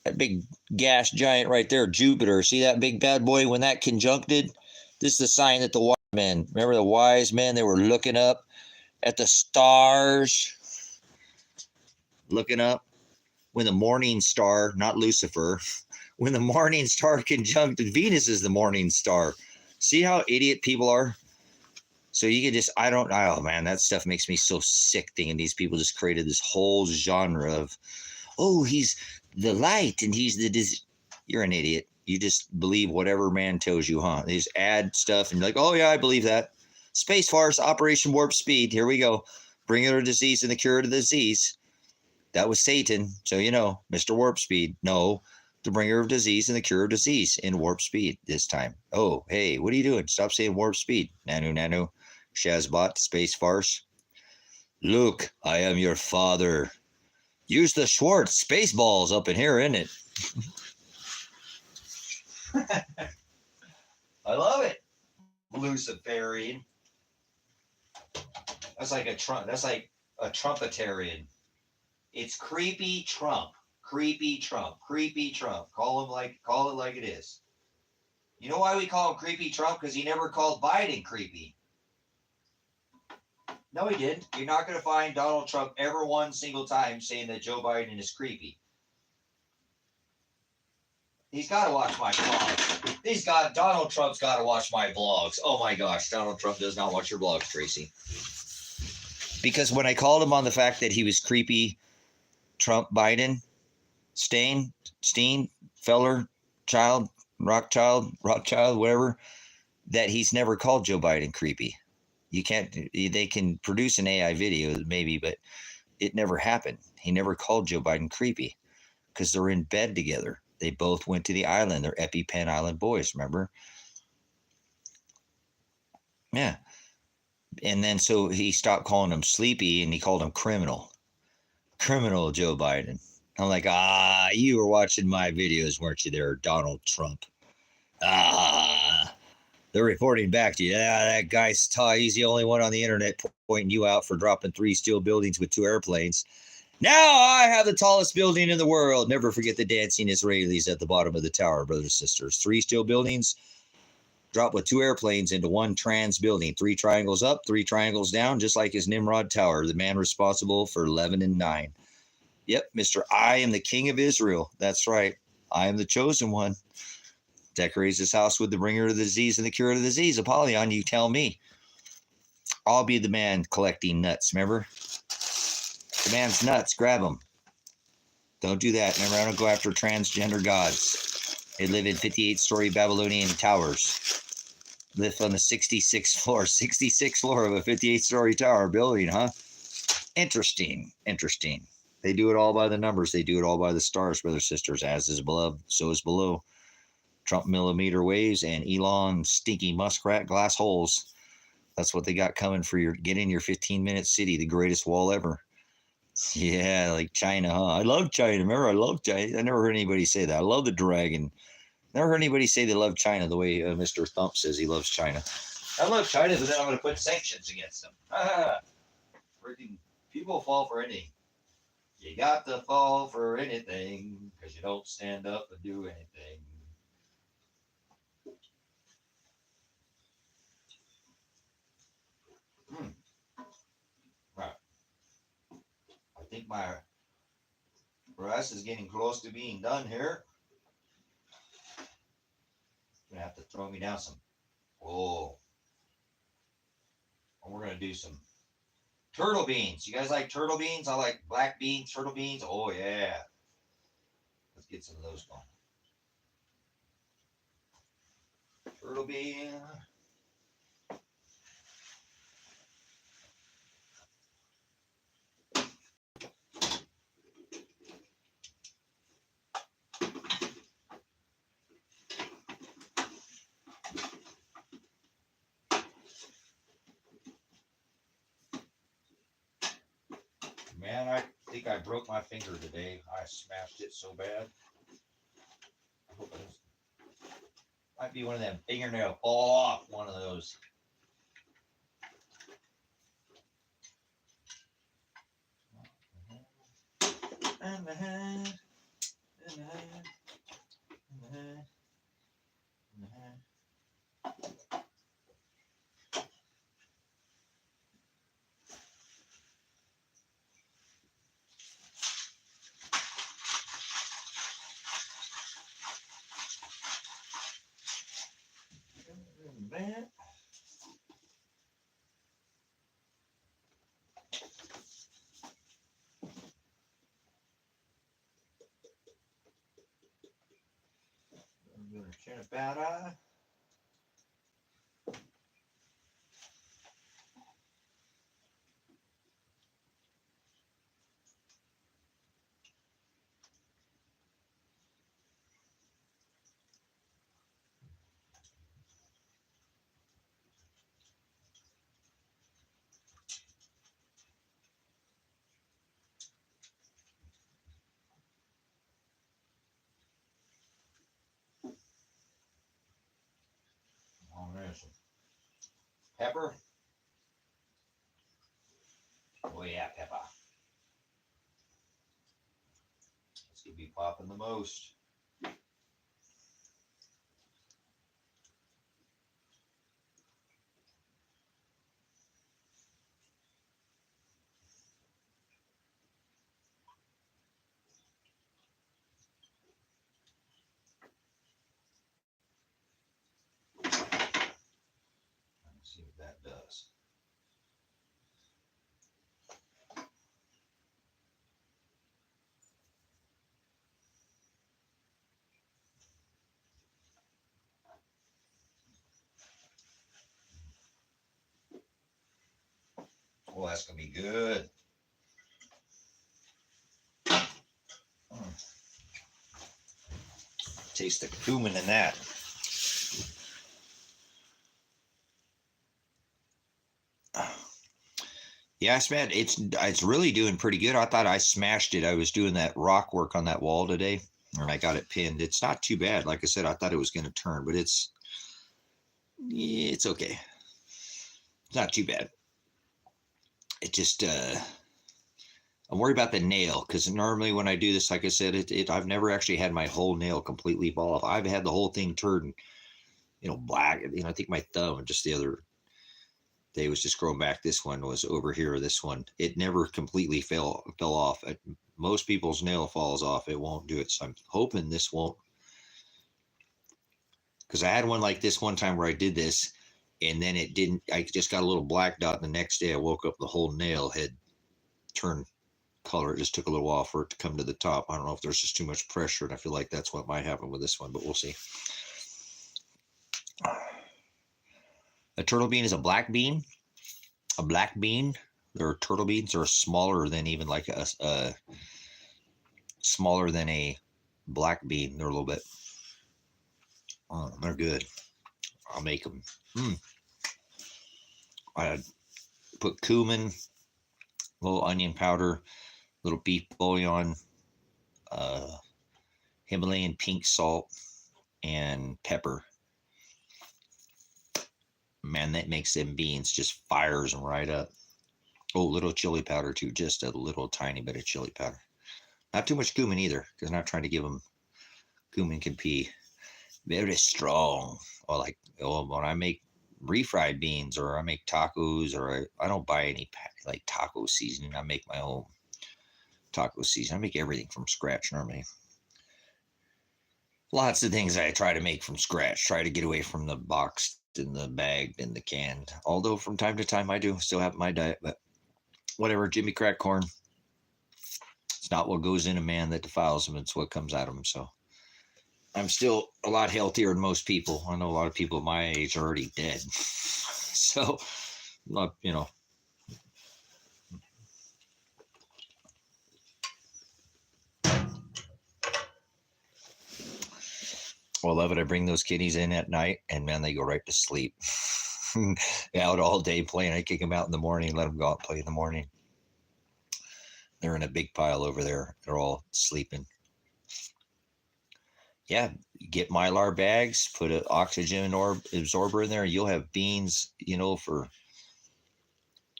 S2: that big gas giant right there, Jupiter. See that big bad boy when that conjuncted? This is a sign that the wise men, remember the wise men, they were looking up at the stars. Looking up when the morning star, not Lucifer, when the morning star conjuncted Venus is the morning star. See how idiot people are? So you can just, oh man, that stuff makes me so sick thinking these people just created this whole genre of, oh, he's the light and he's you're an idiot. You just believe whatever man tells you, huh? They just add stuff and you're like, oh yeah, I believe that. Space Farce, Operation Warp Speed. Here we go. Bringer of disease and the cure of the disease. That was Satan. So, Mr. Warp Speed. No, the bringer of disease and the cure of disease in Warp Speed this time. Oh, hey, what are you doing? Stop saying Warp Speed. Nanu. Shazbot, Space Farce. Luke, I am your father. Use the Schwartz Spaceballs up in here, isn't it? I love it. Luciferian. That's like a trumpetarian. It's creepy Trump. Creepy Trump. Creepy Trump. Call it like it is. You know why we call him Creepy Trump? Because he never called Biden creepy. No, he didn't. You're not going to find Donald Trump ever one single time saying that Joe Biden is creepy. He's got to watch my vlogs. Donald Trump's got to watch my vlogs. Oh my gosh, Donald Trump does not watch your vlogs, Tracy. Because when I called him on the fact that he was creepy, Trump, Biden, Steen, Feller, Rothschild, whatever, that he's never called Joe Biden creepy. You can't, they can produce an AI video maybe, but it never happened. He never called Joe Biden creepy because they're in bed together. They both went to the island. They're EpiPen Island boys, remember? Yeah. And then so he stopped calling him sleepy and he called him criminal. Criminal Joe Biden. I'm like, you were watching my videos, weren't you there, Donald Trump? They're reporting back to you. Yeah, that guy's he's the only one on the internet pointing you out for dropping 3 steel buildings with 2 airplanes. Now I have the tallest building in the world. Never forget the dancing Israelis at the bottom of the tower, brothers and sisters. 3 steel buildings dropped with 2 airplanes into 1 trans building. 3 triangles up, 3 triangles down, just like his Nimrod Tower, the man responsible for 11 and 9. Yep, Mr. I am the king of Israel. That's right. I am the chosen one. Decorates his house with the bringer of the disease and the cure of the disease. Apollyon, you tell me. I'll be the man collecting nuts, remember? The man's nuts, grab them. Don't do that. Remember, I don't go after transgender gods. They live in 58-story Babylonian towers. Live on the 66th floor of a 58-story tower building, huh? Interesting. They do it all by the numbers. They do it all by the stars, brothers, sisters. As is above, so is below. Trump millimeter waves and Elon stinky muskrat glass holes. That's what they got coming for get in your 15-minute city, the greatest wall ever. Yeah, like China, huh? I love China. Remember, I love China. I never heard anybody say that. I love the dragon. Never heard anybody say they love China the way Mr. Thump says he loves China. I love China, but then I'm going to put sanctions against them. Freaking people fall for anything. You got to fall for anything because you don't stand up and do anything. Right. think my breast is getting close to being done here. Gonna have to throw me down some. Oh, and we're gonna do some turtle beans. You guys like turtle beans? I like black beans, turtle beans. Oh yeah. Let's get some of those going. Turtle bean. Man, I think I broke my finger today. I smashed it so bad. I hope it was, might be one of them fingernail fall off, one of those. Man. I'm gonna turn a bad eye. Oh, there's some pepper. Oh yeah, pepper. This could be popping the most. Let's see what that does. Oh, that's gonna be good. Taste the cumin in that. Yes, man, it's really doing pretty good. I thought I smashed it. I was doing that rock work on that wall today, and I got it pinned. It's not too bad. Like I said, I thought it was going to turn, but it's okay. It's not too bad. It just I'm worried about the nail because normally when I do this, like I said, I've never actually had my whole nail completely fall off. I've had the whole thing turn, black. I think my thumb just the other day was just growing back. This one was over here. This one, it never completely fell off. Most people's nail falls off. It won't do it. So I'm hoping this won't. Because I had one like this one time where I did this and then it didn't. I just got a little black dot. And the next day I woke up, the whole nail had turned color. It just took a little while for it to come to the top. I don't know if there's just too much pressure, and I feel like that's what might happen with this one, but we'll see. A turtle bean is a black bean. A black bean. There are turtle beans are smaller than even like a smaller than a black bean. They're a little bit. They're good. I'll make them. I put cumin, little onion powder, little beef bouillon, Himalayan pink salt, and pepper. Man, that makes them beans just fires them right up. Oh, little chili powder too, just a little tiny bit of chili powder. Not too much cumin either, because I'm not trying to give them. Cumin can be very strong. Or like when I make refried beans or I make tacos, or I don't buy any like taco seasoning. I make my own. taco season. I make everything from scratch normally. Lots of things I try to make from scratch. Try to get away from the boxed and the bagged and the canned. Although from time to time I do still have my diet, but whatever. Jimmy crack corn. It's not what goes in a man that defiles him. It's what comes out of him. So I'm still a lot healthier than most people. I know a lot of people my age are already dead. So, you know. Well, I love it. I bring those kitties in at night, and man, they go right to sleep. Out all day playing. I kick them out in the morning, let them go out and play in the morning. They're in a big pile over there. They're all sleeping. Yeah, get Mylar bags, put an oxygen absorber in there. You'll have beans, for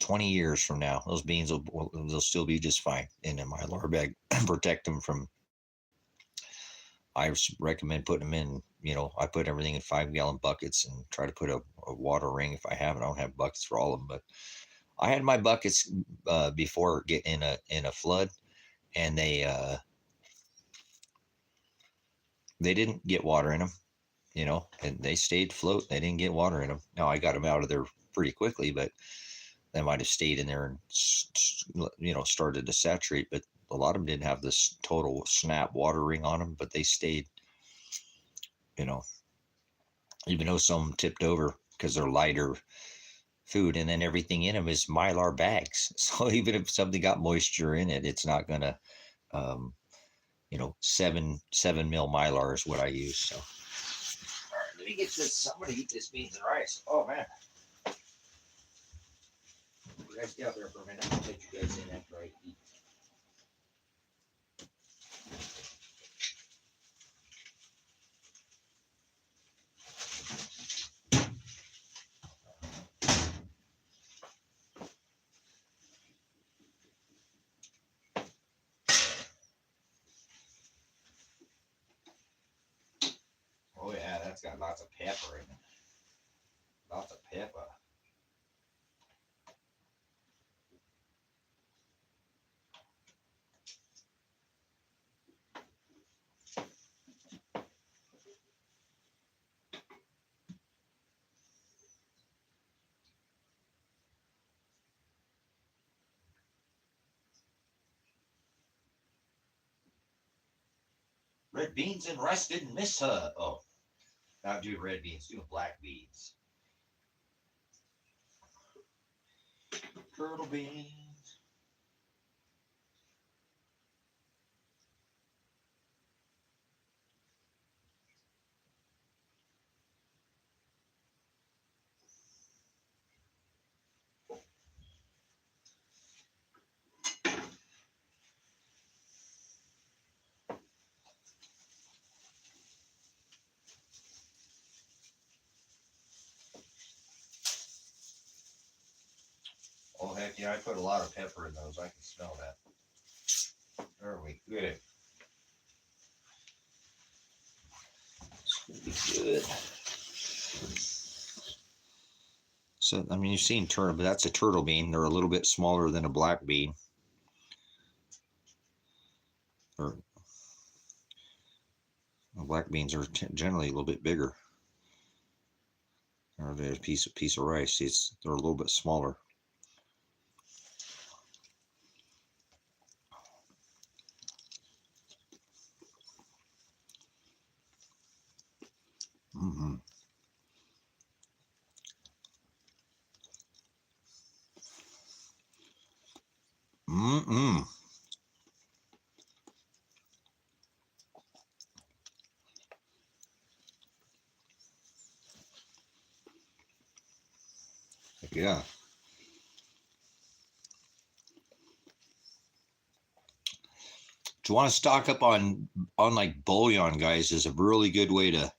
S2: 20 years from now. Those beans they'll still be just fine in a Mylar bag. Protect them from. I recommend putting them in. I put everything in 5-gallon buckets and try to put a water ring if I have it. I don't have buckets for all of them, but I had my buckets before getting in a flood, and they didn't get water in them, and they stayed afloat. They didn't get water in them. Now I got them out of there pretty quickly, but they might have stayed in there and started to saturate. But a lot of them didn't have this total snap water ring on them, but they stayed. Even though some tipped over because they're lighter food, and then everything in them is Mylar bags. So even if something got moisture in it, it's not gonna, 7 mil Mylar is what I use. So, all right, let me get this. I'm gonna eat this beans and rice. Oh man, you guys stay out there for a minute. I'll take you guys in after I eat. Oh yeah, that's got lots of pepper in it. Lots of pepper. Red beans and rice didn't miss her. Oh, not doing red beans, doing black beans. Turtle beans. Oh heck yeah, I put a lot of pepper in those. I can smell that. There we go. It's gonna be good. So I mean, you've seen turtle, but that's a turtle bean. They're a little bit smaller than a black bean. Or black beans are generally a little bit bigger. Or they're a piece of rice. They're a little bit smaller. Mm-hmm. Mm-mm. Yeah. Do you want to stock up on like bouillon, guys? Is a really good way to.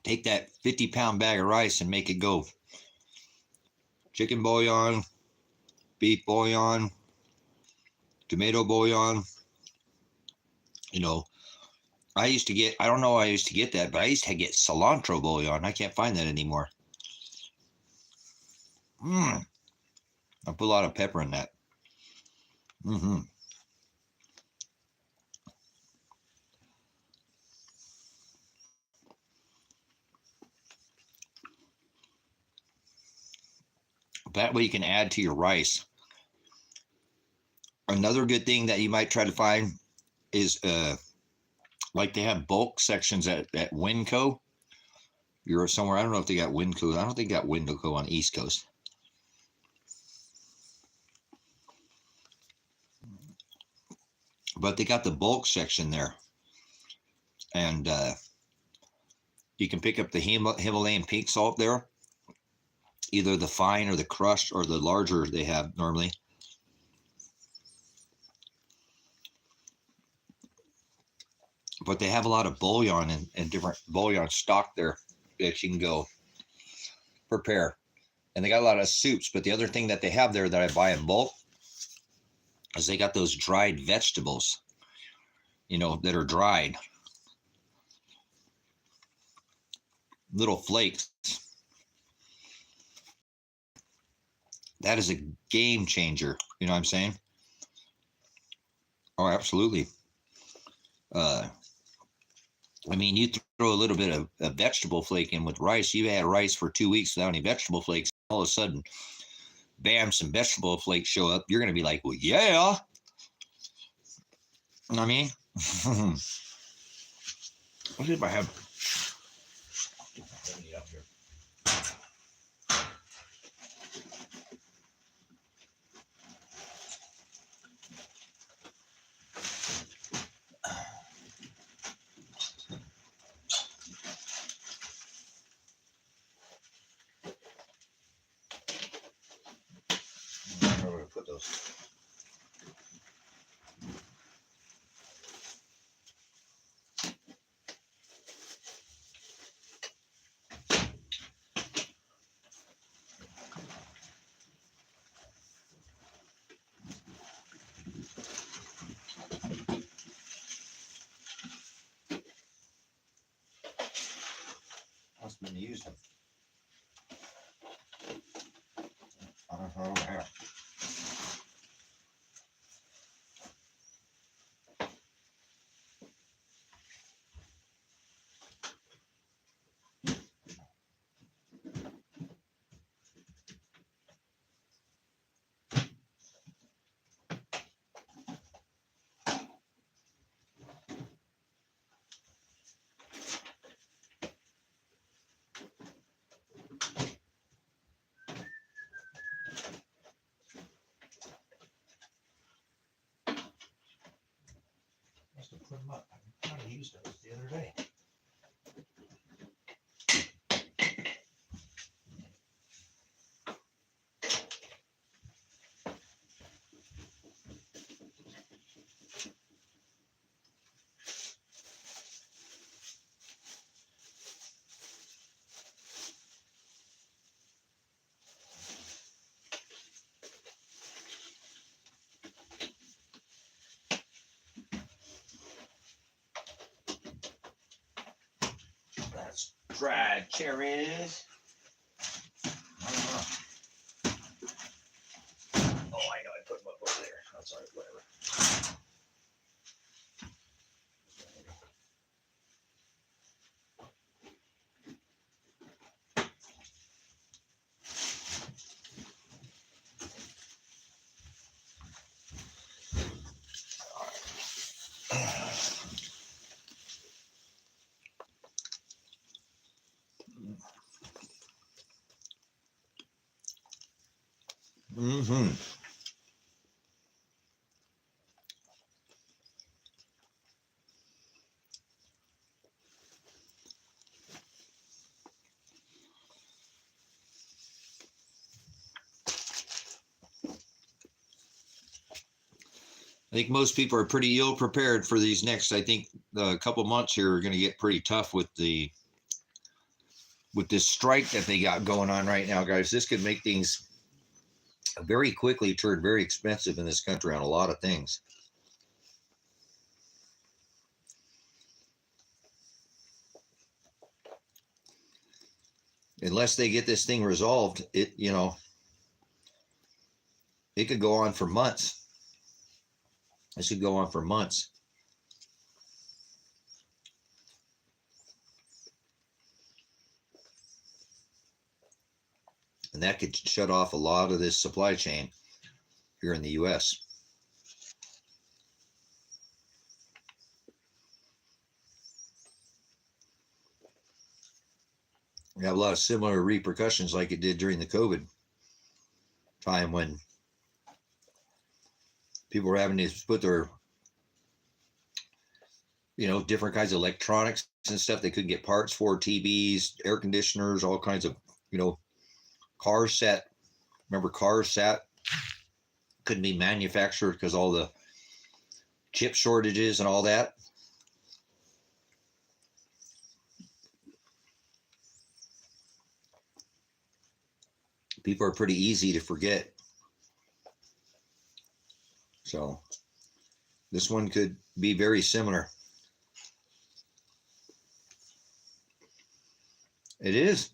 S2: Take that 50-pound bag of rice and make it go. Chicken bouillon, beef bouillon, tomato bouillon. I used to get, I don't know, I used to get that, but I used to get cilantro bouillon. I can't find that anymore. I put a lot of pepper in that. That way you can add to your rice. Another good thing that you might try to find is like they have bulk sections at Winco. You're somewhere, I don't know if they got Winco. I don't think they got Winco on the East Coast. But they got the bulk section there. And you can pick up the Himalayan pink salt there. Either the fine or the crushed or the larger they have normally. But they have a lot of bouillon and different bouillon stock there that you can go prepare. And they got a lot of soups. But the other thing that they have there that I buy in bulk is they got those dried vegetables, that are dried. Little flakes. That is a game changer. You know what I'm saying? Oh, absolutely. You throw a little bit of a vegetable flake in with rice. You had rice for 2 weeks without any vegetable flakes. All of a sudden, bam, some vegetable flakes show up. You're going to be like, well, yeah. You know what I mean? Let's see if I have. Let me get up here. Where do I put those? Must have been used them. I don't know where. Must have put them up. I might have used those the other day. That's dried cherries. Oh, I know. I put them up over there. That's all right. Whatever. Mm-hmm. I think most people are pretty ill prepared for these next. I think a couple months here are going to get pretty tough with this strike that they got going on right now, guys. This could make things very quickly turn very expensive in this country on a lot of things. Unless they get this thing resolved, it could go on for months. This could go on for months. And that could shut off a lot of this supply chain here in the U.S. We have a lot of similar repercussions like it did during the COVID time when people were having to put their, different kinds of electronics and stuff they couldn't get parts for, TVs, air conditioners, all kinds of, cars sat. Remember, cars sat, couldn't be manufactured because all the chip shortages and all that. People are pretty easy to forget. So this one could be very similar. It is.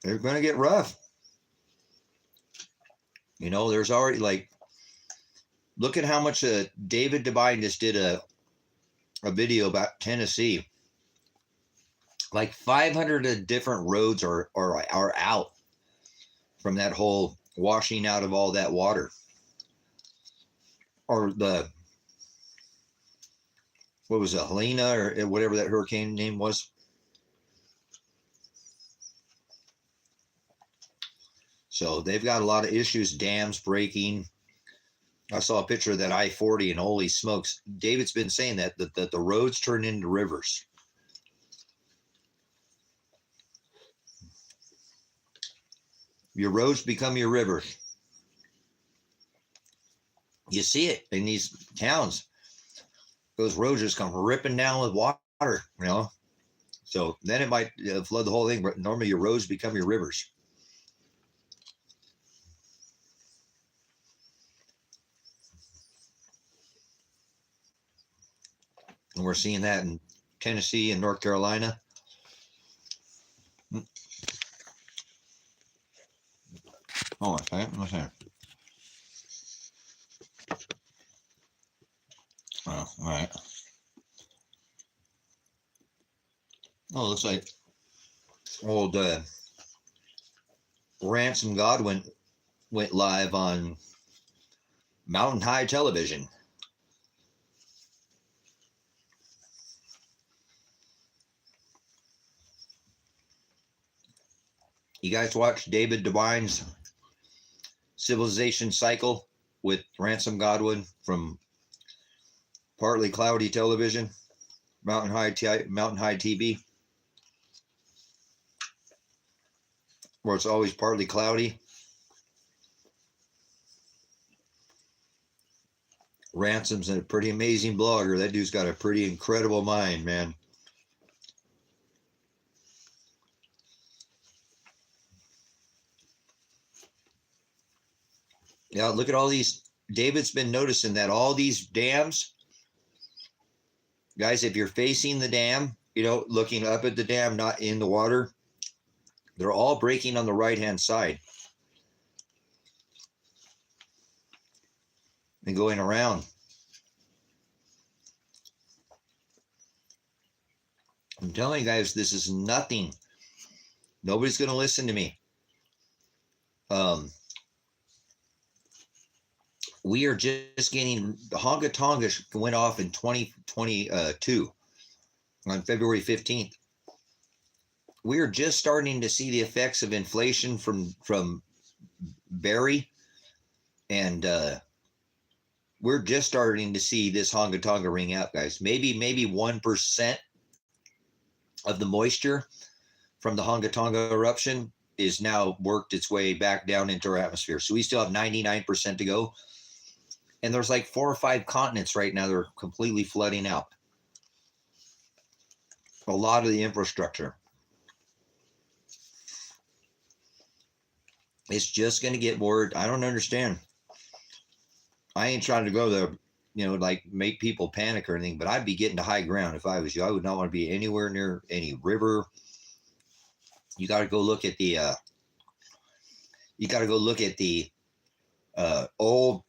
S2: They're going to get rough. There's already look at how much David Devine just did a video about Tennessee. Like 500 different roads are out from that whole washing out of all that water. Or what was it, Helena or whatever that hurricane name was. So they've got a lot of issues, dams breaking. I saw a picture of that I-40 and holy smokes. David's been saying that the roads turn into rivers. Your roads become your rivers. You see it in these towns. Those roads just come ripping down with water, So then it might flood the whole thing, but normally your roads become your rivers. And we're seeing that in Tennessee and North Carolina. Hold on a second. Oh, all right. Oh, looks like old Ransom Godwin went live on Mountain High Television. You guys watch David Devine's Civilization Cycle with Ransom Godwin from Partly Cloudy Television, Mountain High TV, where it's always partly cloudy. Ransom's a pretty amazing blogger. That dude's got a pretty incredible mind, man. Yeah, look at all these. David's been noticing that all these dams, guys, if you're facing the dam, looking up at the dam, not in the water, they're all breaking on the right-hand side and going around. I'm telling you guys, this is nothing. Nobody's going to listen to me. We are just getting, Honga Tonga went off in 2022 on February 15th. We are just starting to see the effects of inflation from Barry, and we're just starting to see this Honga Tonga ring out, guys. Maybe 1% of the moisture from the Honga Tonga eruption is now worked its way back down into our atmosphere. So we still have 99% to go. And there's like 4 or 5 continents right now that are completely flooding out. A lot of the infrastructure. It's just going to get more. I don't understand. I ain't trying to go there, make people panic or anything, but I'd be getting to high ground if I was you. I would not want to be anywhere near any river. You got to go look at the old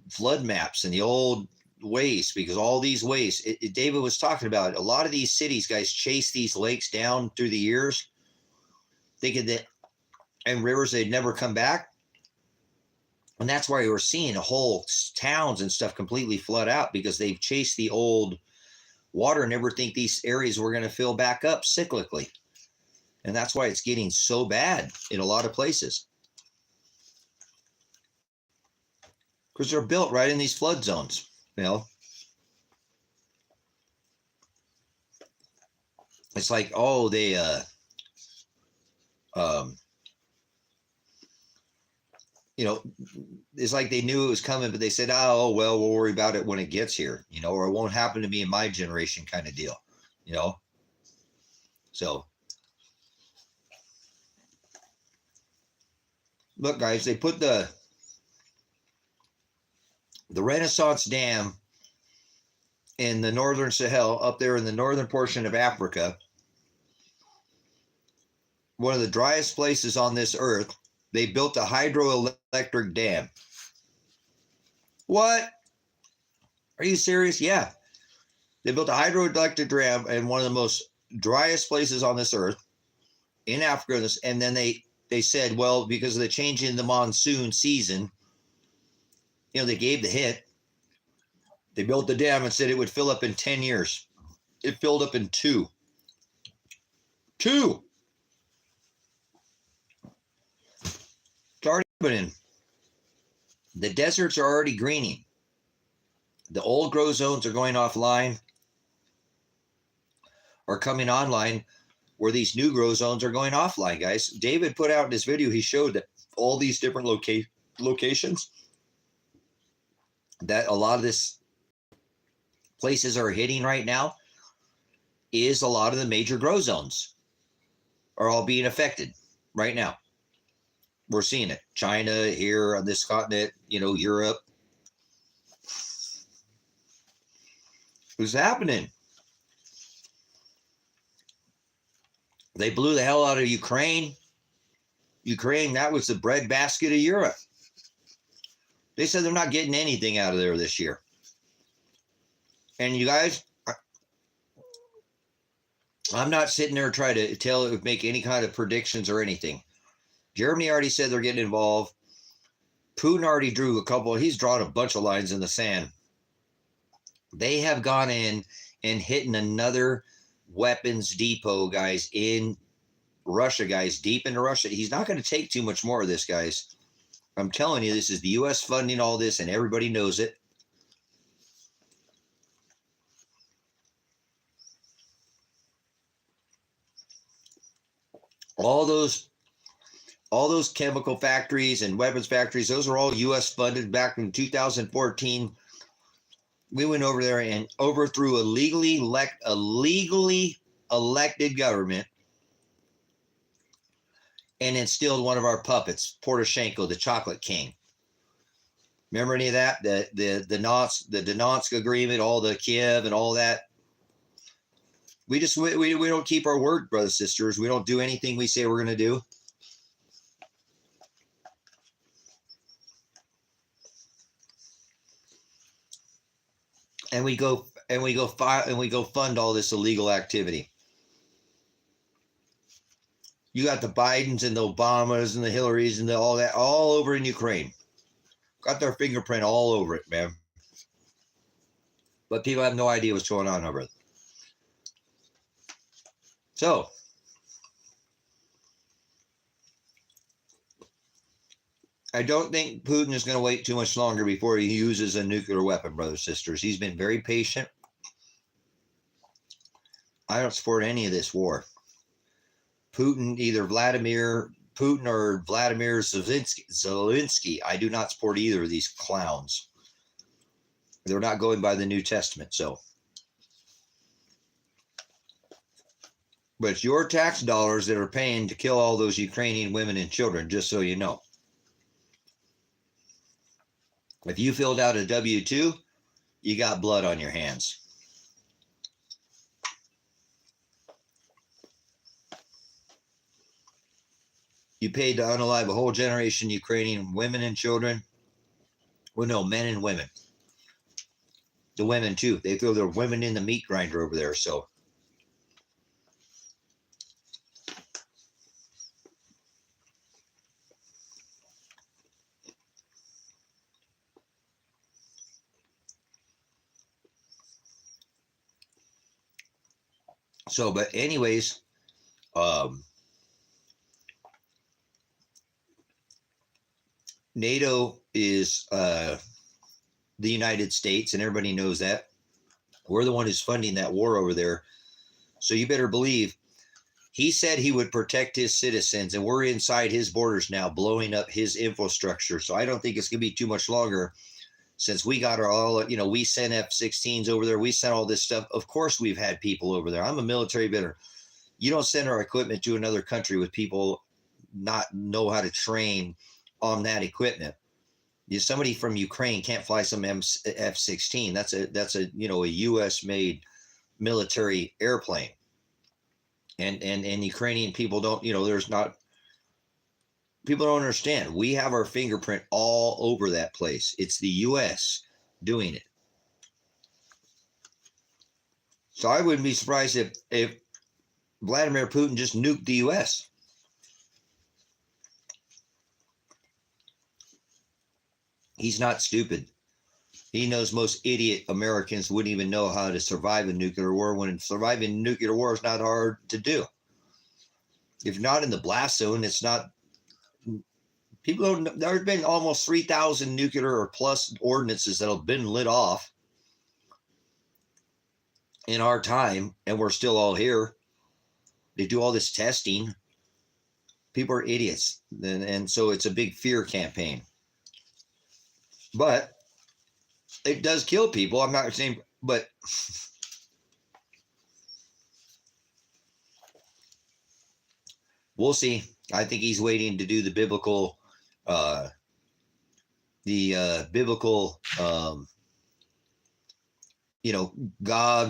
S2: flood maps and the old waste, because all these wastes, David was talking about, a lot of these cities, guys, chase these lakes down through the years, thinking that, and rivers, they'd never come back. And that's why we're seeing whole towns and stuff completely flood out, because they've chased the old water and never think these areas were going to fill back up cyclically. And that's why it's getting so bad in a lot of places, because they're built right in these flood zones. You know, it's like, oh, they you know, it's like they knew it was coming, but they said, oh, well, we'll worry about it when it gets here, you know, or it won't happen to me in my generation, kind of deal, you know. So look, guys, they put the Renaissance Dam in the northern Sahel, up there in the northern portion of Africa, one of the driest places on this earth. They built a hydroelectric dam. What? Are you serious? Yeah. They built a hydroelectric dam in one of the most driest places on this earth in Africa. And then they said, well, because of the change in the monsoon season, you know, they gave the hint. They built the dam and said it would fill up in 10 years. It filled up in 2. It's already happening. The deserts are already greening. The old grow zones are going offline, or coming online, where these new grow zones are going offline, guys. David put out in his video, he showed that all these different locations that a lot of this places are hitting right now is a lot of the major grow zones are all being affected right now. We're seeing it. China, here on this continent, you know, Europe. What's happening? They blew the hell out of Ukraine. Ukraine, that was the breadbasket of Europe. They said they're not getting anything out of there this year. And you guys, I'm not sitting there trying to make any kind of predictions or anything. Germany already said they're getting involved. Putin already drew he's drawn a bunch of lines in the sand. They have gone in and hidden another weapons depot, guys, in Russia, guys, deep into Russia. He's not going to take too much more of this, guys. I'm telling you, this is the U.S. funding all this, and everybody knows it. All those chemical factories and weapons factories, those are all U.S. funded. Back in 2014, we went over there and overthrew a legally elected government and instilled one of our puppets, Poroshenko, the Chocolate King. Remember any of that? The Donetsk agreement, all the Kiev and all that. We don't keep our word, brothers and sisters. We don't do anything we say we're going to do. And we go fund all this illegal activity. You got the Bidens and the Obamas and the Hillarys and all that all over in Ukraine. Got their fingerprint all over it, man. But people have no idea what's going on over it. So, I don't think Putin is going to wait too much longer before he uses a nuclear weapon, brothers and sisters. He's been very patient. I don't support any of this war. Vladimir Putin or Vladimir Zelensky. I do not support either of these clowns. They're not going by the New Testament, so. But it's your tax dollars that are paying to kill all those Ukrainian women and children, just so you know. If you filled out a W-2, you got blood on your hands. You paid to unalive a whole generation of Ukrainian women and children. Well, no, men and women. The women too. They throw their women in the meat grinder over there. But anyways, NATO is the United States, and everybody knows that. We're the one who's funding that war over there. So you better believe he said he would protect his citizens, and we're inside his borders now, blowing up his infrastructure. So I don't think it's going to be too much longer since we got we sent F-16s over there. We sent all this stuff. Of course, we've had people over there. I'm a military veteran. You don't send our equipment to another country with people not know how to train on that equipment. Somebody from Ukraine can't fly some F-16. That's a U.S. made military airplane. And Ukrainian people don't, people don't understand. We have our fingerprint all over that place. It's the U.S. doing it. So I wouldn't be surprised if Vladimir Putin just nuked the U.S. He's not stupid. He knows most idiot Americans wouldn't even know how to survive a nuclear war, when surviving a nuclear war is not hard to do. If not in the blast zone, it's not. People don't. There's been almost 3,000 nuclear or plus ordinances that have been lit off in our time, and we're still all here. They do all this testing. People are idiots, and so it's a big fear campaign. But it does kill people. I'm not saying, but we'll see. I think he's waiting to do the biblical, Gog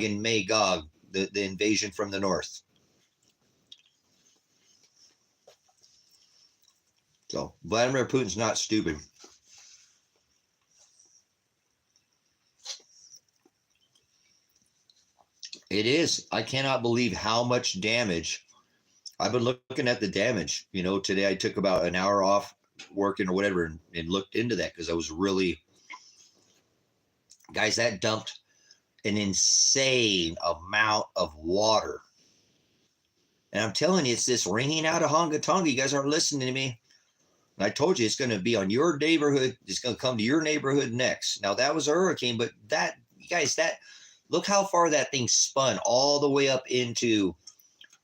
S2: and Magog, the invasion from the north. So Vladimir Putin's not stupid. It is. I cannot believe how much damage. I've been looking at the damage. Today I took about an hour off working or whatever and looked into that because I was really, guys, that dumped an insane amount of water. And I'm telling you, it's this ringing out of Honga Tonga. You guys aren't listening to me. And I told you it's going to be on your neighborhood. It's going to come to your neighborhood next. Now, that was a hurricane, but look how far that thing spun all the way up into,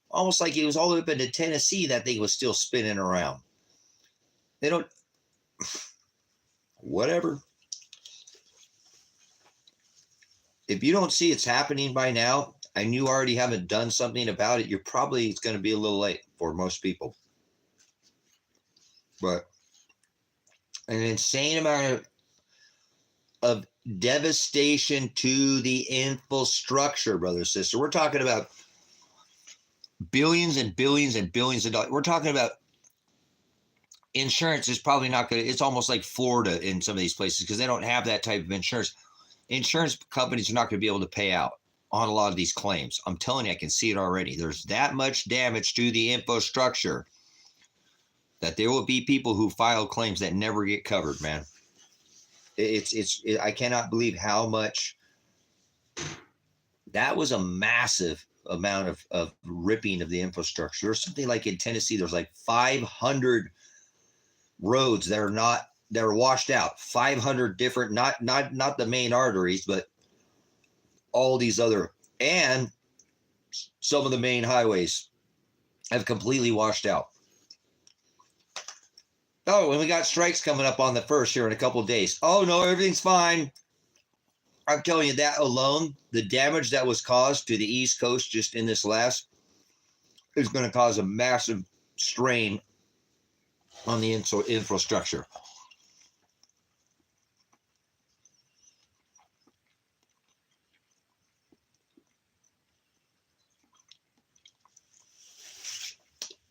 S2: almost like it was all the way up into Tennessee. That thing was still spinning around. They don't, whatever. If you don't see it's happening by now, and you already haven't done something about it, it's going to be a little late for most people. But an insane amount of devastation to the infrastructure, brother and sister. We're talking about billions and billions and billions of dollars. We're talking about insurance is probably not going to, it's almost like Florida in some of these places because they don't have that type of insurance. Insurance companies are not going to be able to pay out on a lot of these claims. I'm telling you, I can see it already. There's that much damage to the infrastructure that there will be people who file claims that never get covered, man. I cannot believe how much. That was a massive amount of ripping of the infrastructure. There's something like in Tennessee, there's like 500 roads that are washed out. 500 different, not the main arteries, but all these other, and some of the main highways have completely washed out. Oh, and we got strikes coming up on the 1st here in a couple of days. Oh, no, everything's fine. I'm telling you, that alone, the damage that was caused to the East Coast just in this last is going to cause a massive strain on the infrastructure.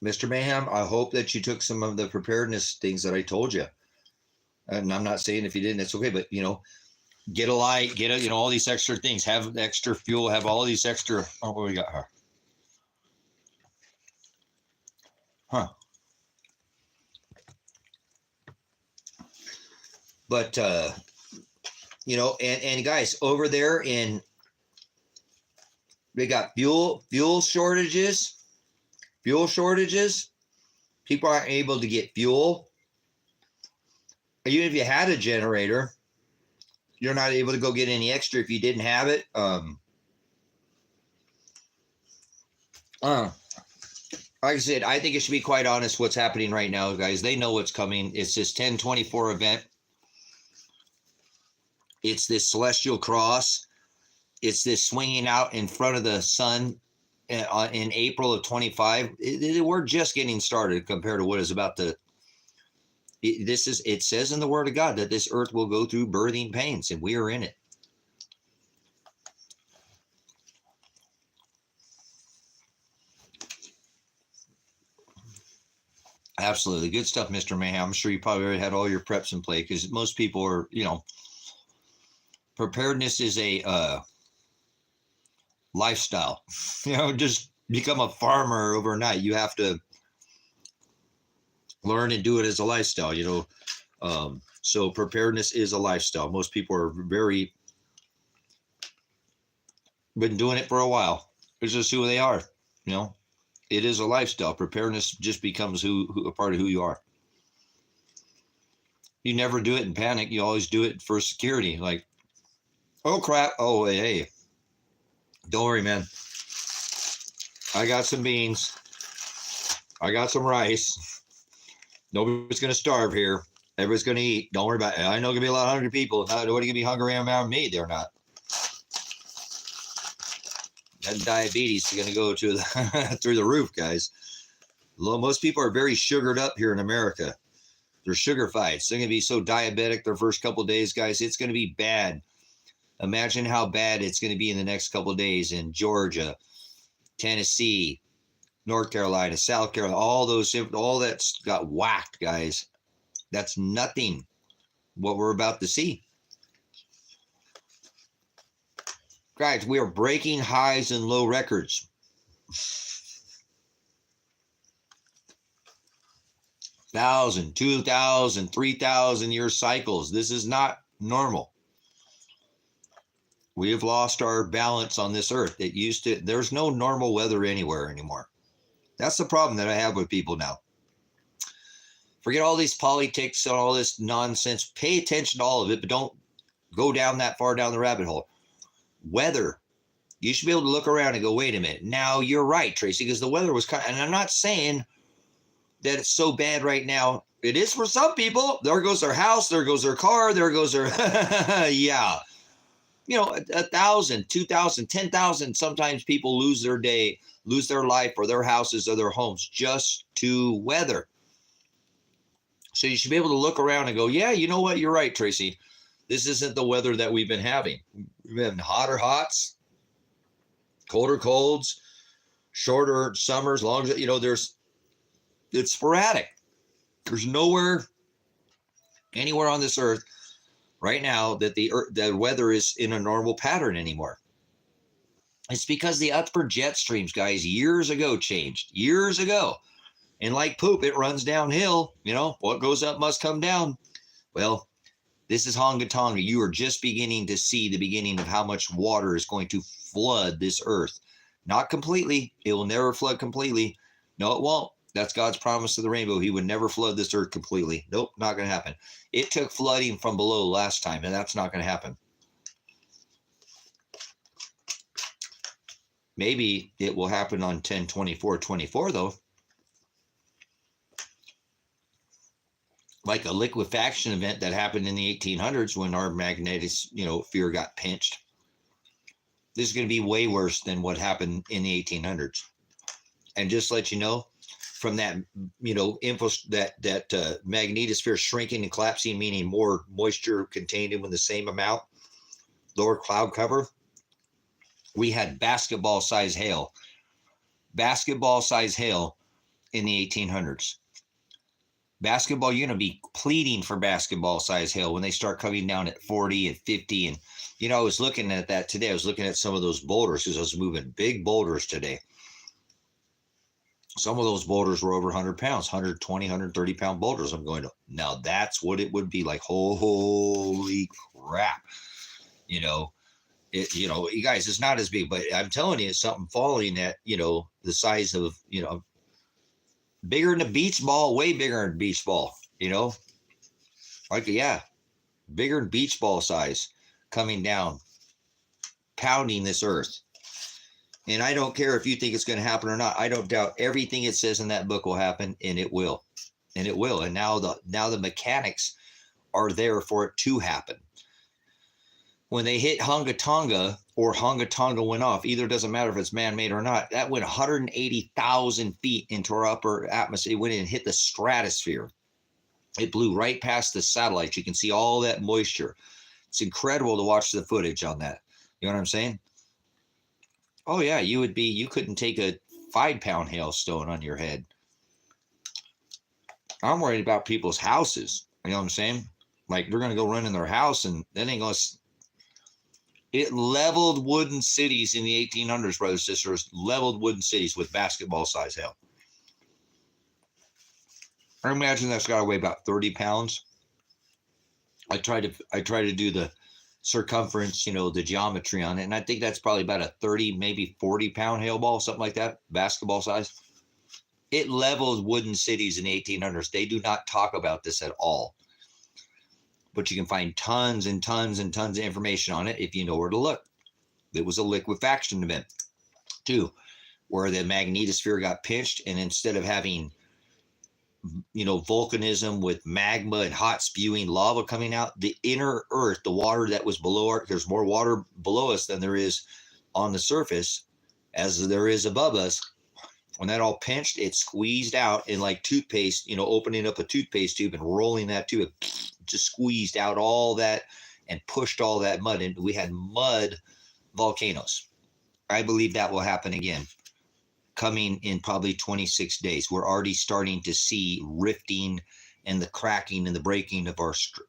S2: Mr. Mayhem, I hope that you took some of the preparedness things that I told you. And I'm not saying if you didn't, it's okay, but get a light, get all these extra things, have extra fuel, have all these extra. Oh, what we got here? Huh. But, and guys over there they got fuel shortages. People aren't able to get fuel. Even if you had a generator, you're not able to go get any extra if you didn't have it. Like I said, I think it should be quite honest what's happening right now, guys. They know what's coming. It's this 1024 event. It's this celestial cross. It's this swinging out in front of the sun in April of 25. We're just getting started compared to what is about to. It says in the Word of God that this earth will go through birthing pains, and we are in it. Absolutely. Good stuff, Mr. Mayhem. I'm sure you probably already had all your preps in play because most people are, preparedness is a lifestyle. Just become a farmer overnight. You have to learn and do it as a lifestyle, so preparedness is a lifestyle. Most people are been doing it for a while. It's just who they are, It is a lifestyle. Preparedness just becomes a part of who you are. You never do it in panic. You always do it for security. Like, oh crap. Oh, hey. Don't worry, man. I got some beans. I got some rice. Nobody's going to starve here. Everybody's going to eat. Don't worry about it. I know going to be a lot of hungry people. Nobody going to be hungry around me. They're not. That diabetes is going to go to through the roof, guys. Most people are very sugared up here in America. They're sugar-fied. They're going to be so diabetic their first couple of days, guys. It's going to be bad. Imagine how bad it's going to be in the next couple of days in Georgia, Tennessee, North Carolina, South Carolina, all that's got whacked, guys. That's nothing what we're about to see. Guys, we are breaking highs and low records. 1,000, 2,000, 3,000 year cycles. This is not normal. We have lost our balance on this earth. There's no normal weather anywhere anymore. That's the problem that I have with people now. Forget all these politics and all this nonsense. Pay attention to all of it, but don't go down that far down the rabbit hole. Weather. You should be able to look around and go, wait a minute. Now you're right, Tracy, because the weather was and I'm not saying that it's so bad right now. It is for some people. There goes their house. There goes their car. There goes their, yeah. 1,000, 2,000, 10,000. Sometimes people lose their day, lose their life or their houses or their homes just to weather. So you should be able to look around and go, yeah, you know what? You're right, Tracy. This isn't the weather that we've been having. We've been hotter hots, colder colds, shorter summers, longer, it's sporadic. There's anywhere on this earth right now that the weather is in a normal pattern anymore. It's because the upper jet streams, guys, years ago changed. Years ago. And like poop, it runs downhill. What goes up must come down. Well, this is Honga Tonga. You are just beginning to see the beginning of how much water is going to flood this earth. Not completely. It will never flood completely. No, it won't. That's God's promise to the rainbow. He would never flood this earth completely. Nope, not going to happen. It took flooding from below last time, and that's not going to happen. Maybe it will happen on 10/24/24, though. Like a liquefaction event that happened in the 1800s when our magnetic, sphere got pinched. This is going to be way worse than what happened in the 1800s. And just to let you know, from that, that magnetosphere shrinking and collapsing, meaning more moisture contained in the same amount, lower cloud cover, we had basketball-size hail in the 1800s. Basketball, you're going to be pleading for basketball size hail when they start coming down at 40 and 50. And, I was looking at that today. I was looking at some of those boulders because I was moving big boulders today. Some of those boulders were over 100 pounds, 120, 130-pound boulders. I'm going to, now that's what it would be like. Holy crap. You guys, it's not as big, but I'm telling you, it's something falling at, the size of, bigger than a beach ball, way bigger than a beach ball, like, yeah, bigger than beach ball size coming down, pounding this earth. And I don't care if you think it's going to happen or not. I don't doubt everything it says in that book will happen, and it will. And it will. And now the mechanics are there for it to happen. When they hit Hunga Tonga, or Hunga Tonga went off, either doesn't matter if it's man-made or not, that went 180,000 feet into our upper atmosphere. It went and hit the stratosphere. It blew right past the satellites. You can see all that moisture. It's incredible to watch the footage on that. You know what I'm saying? Oh yeah, you couldn't take a 5-pound hailstone on your head. I'm worried about people's houses. You know what I'm saying? Like, they're going to go run in their house, and then they're going to, it leveled wooden cities in the 1800s, brothers and sisters, leveled wooden cities with basketball size hail. I imagine that's got to weigh about 30 pounds. I try to do the circumference, the geometry on it. And I think that's probably about a 30, maybe 40-pound hail ball, something like that, basketball size. It leveled wooden cities in the 1800s. They do not talk about this at all. But you can find tons and tons and tons of information on it if you know where to look. It was a liquefaction event, too, where the magnetosphere got pinched, and instead of having volcanism with magma and hot spewing lava coming out, the inner earth, the water that was below our, there's more water below us than there is on the surface as there is above us. When that all pinched, it squeezed out in like toothpaste, opening up a toothpaste tube and rolling that tube, just squeezed out all that and pushed all that mud. And we had mud volcanoes. I believe that will happen again, coming in probably 26 days. We're already starting to see rifting and the cracking and the breaking of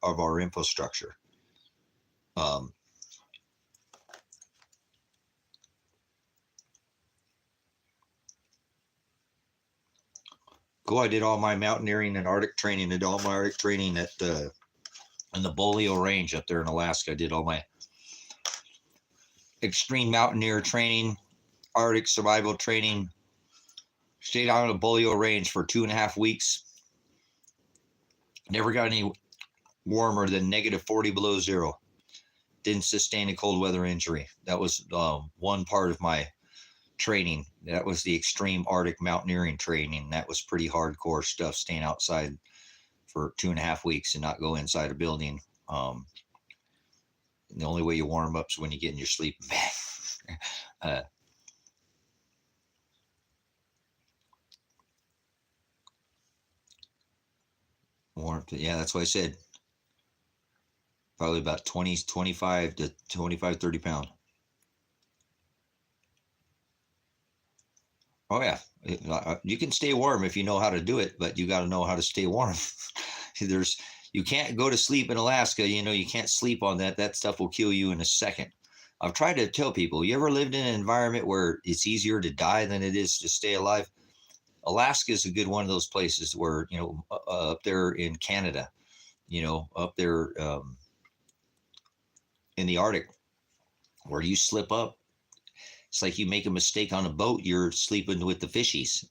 S2: our infrastructure. I did all my mountaineering and Arctic training. I did all my Arctic training at in the Bolio Range up there in Alaska. I did all my extreme mountaineer training, Arctic survival training. Stayed out on the Bolio Range for 2.5 weeks. Never got any warmer than -40 below zero. Didn't sustain a cold weather injury. That was one part of my training. That was the extreme Arctic mountaineering training. That was pretty hardcore stuff, staying outside for 2.5 weeks and not go inside a building. The only way you warm up is when you get in your sleeping bag. Warmth, yeah, that's what I said. Probably about 25 to 30 pounds. Oh yeah, you can stay warm if you know how to do it, but you got to know how to stay warm. You can't go to sleep in Alaska. You can't sleep on that. That stuff will kill you in a second. I've tried to tell people, you ever lived in an environment where it's easier to die than it is to stay alive? Alaska is a good one of those places where, up there in Canada, up there in the Arctic, where you slip up. It's like you make a mistake on a boat, you're sleeping with the fishies.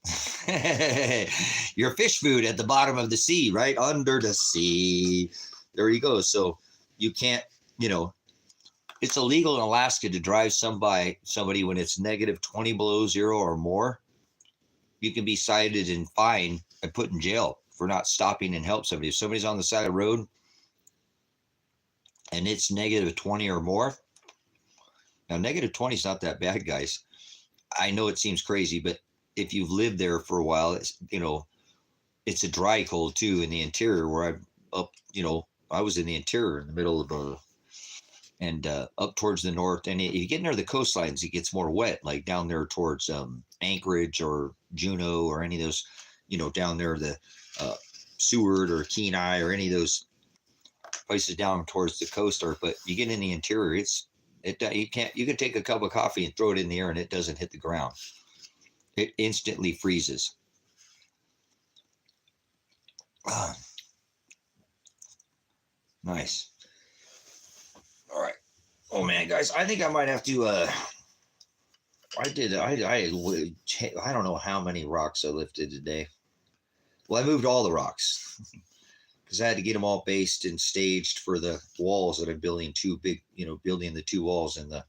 S2: Your fish food at the bottom of the sea, right under the sea. There you go. So you can't, it's illegal in Alaska to drive somebody when it's -20 below zero or more. You can be cited and fined and put in jail for not stopping and help somebody. If somebody's on the side of the road and it's -20 or more, now -20 is not that bad, guys. I know it seems crazy, but if you've lived there for a while, it's a dry cold too in the interior where I'm up, I was in the interior in the middle of up towards the north. And if you get near the coastlines, it gets more wet, like down there towards Anchorage or Juneau or any of those, down there, Seward or Kenai or any of those places down towards the coast are, but you get in the interior, you can take a cup of coffee and throw it in the air and it doesn't hit the ground. It instantly freezes. Ah, nice. All right. Oh man, guys, I think I might have to. I don't know how many rocks I lifted today. Well, I moved all the rocks because I had to get them all based and staged for the walls that I'm building building the two walls in the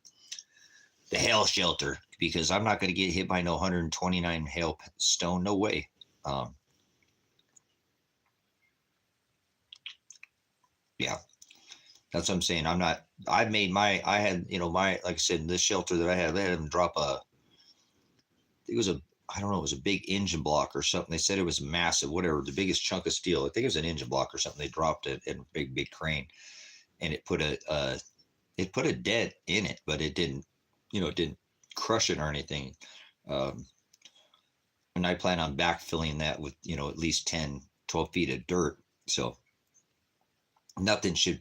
S2: hail shelter, because I'm not going to get hit by no 129 hailstone. No way. Yeah, that's what I'm saying. I had, like I said, this shelter that I had them drop it was I don't know, it was a big engine block or something. They said it was massive, whatever, the biggest chunk of steel. I think it was an engine block or something. They dropped it in a big crane, and it put a dent in it, but it didn't crush it or anything. And I plan on backfilling that with, at least 10, 12 feet of dirt. So nothing should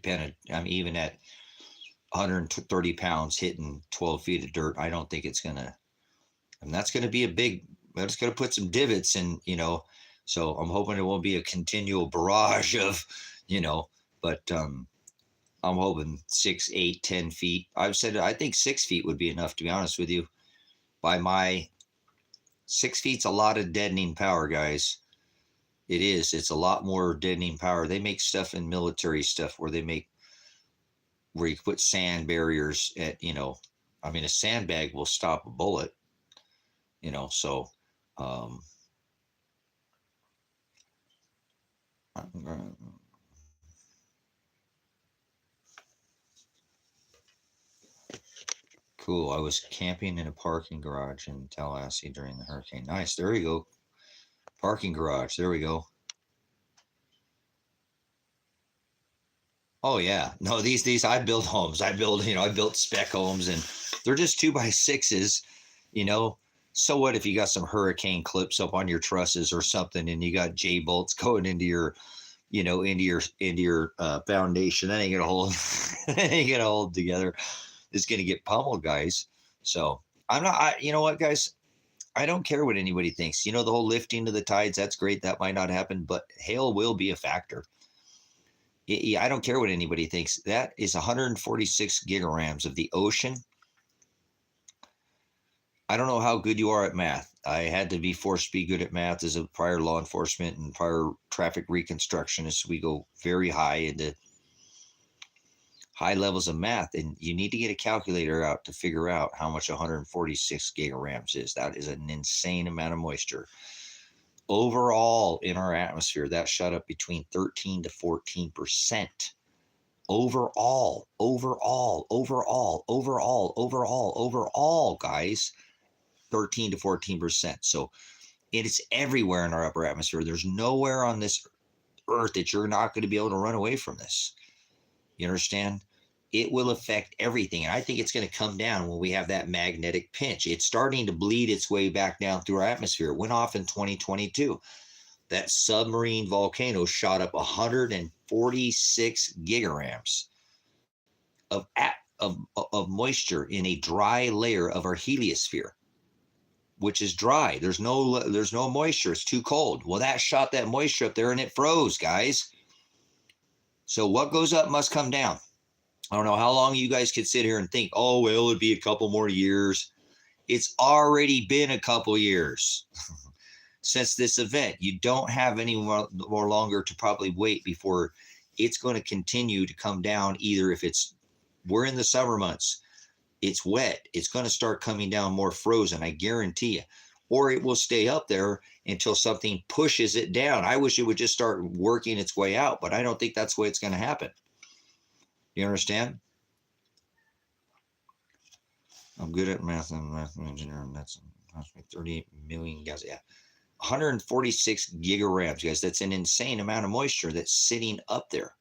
S2: even at 130 pounds hitting 12 feet of dirt, I don't think it's gonna. And that's going to be that's going to put some divots in, so I'm hoping it won't be a continual barrage of, but I'm hoping 6, 8, 10 feet. I've said, I think 6 feet would be enough, to be honest with you. By my 6 feet's a lot of deadening power, guys. It is. It's a lot more deadening power. They make stuff in military stuff where you put sand barriers at, a sandbag will stop a bullet. So cool. I was camping in a parking garage in Tallahassee during the hurricane. Nice. There we go. Parking garage. There we go. Oh yeah. No, these I build homes. I built spec homes, and they're just 2x6s, So what if you got some hurricane clips up on your trusses or something, and you got J bolts going into your foundation? That ain't gonna hold. That ain't gonna hold together. It's gonna get pummeled, guys. So I'm not. You know what, guys? I don't care what anybody thinks. The whole lifting of the tides. That's great. That might not happen, but hail will be a factor. I don't care what anybody thinks. That is 146 gigarams of the ocean. I don't know how good you are at math. I had to be forced to be good at math as a prior law enforcement and prior traffic reconstructionist. We go very high into high levels of math, and you need to get a calculator out to figure out how much 146 gigarams is. That is an insane amount of moisture. Overall, in our atmosphere, that shot up between 13 to 14%. Overall, guys, 13 to 14%. So it's everywhere in our upper atmosphere. There's nowhere on this earth that you're not going to be able to run away from this. You understand? It will affect everything. And I think it's going to come down when we have that magnetic pinch. It's starting to bleed its way back down through our atmosphere. It went off in 2022. That submarine volcano shot up 146 gigarams of moisture in a dry layer of our heliosphere, which is dry. There's no moisture. It's too cold. Well, that shot that moisture up there and it froze, guys. So what goes up must come down. I don't know how long you guys could sit here and think, oh, well, it'd be a couple more years. It's already been a couple years since this event. You don't have any more longer to probably wait before it's going to continue to come down. Either if we're in the summer months, it's wet, it's going to start coming down more frozen, I guarantee you. Or it will stay up there until something pushes it down. I wish it would just start working its way out, but I don't think that's the way it's going to happen. You understand? I'm good at math and engineering. That's 38 million guys. Yeah. 146 gigarams, guys. That's an insane amount of moisture that's sitting up there,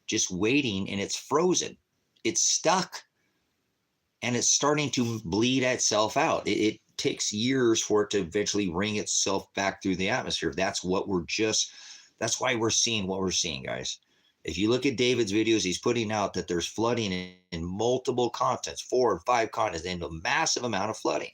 S2: just waiting, and it's frozen. It's stuck, and it's starting to bleed itself out. It takes years for it to eventually wring itself back through the atmosphere. That's That's why we're seeing what we're seeing, guys. If you look at David's videos, he's putting out that there's flooding in multiple continents, 4 and 5 continents, and a massive amount of flooding.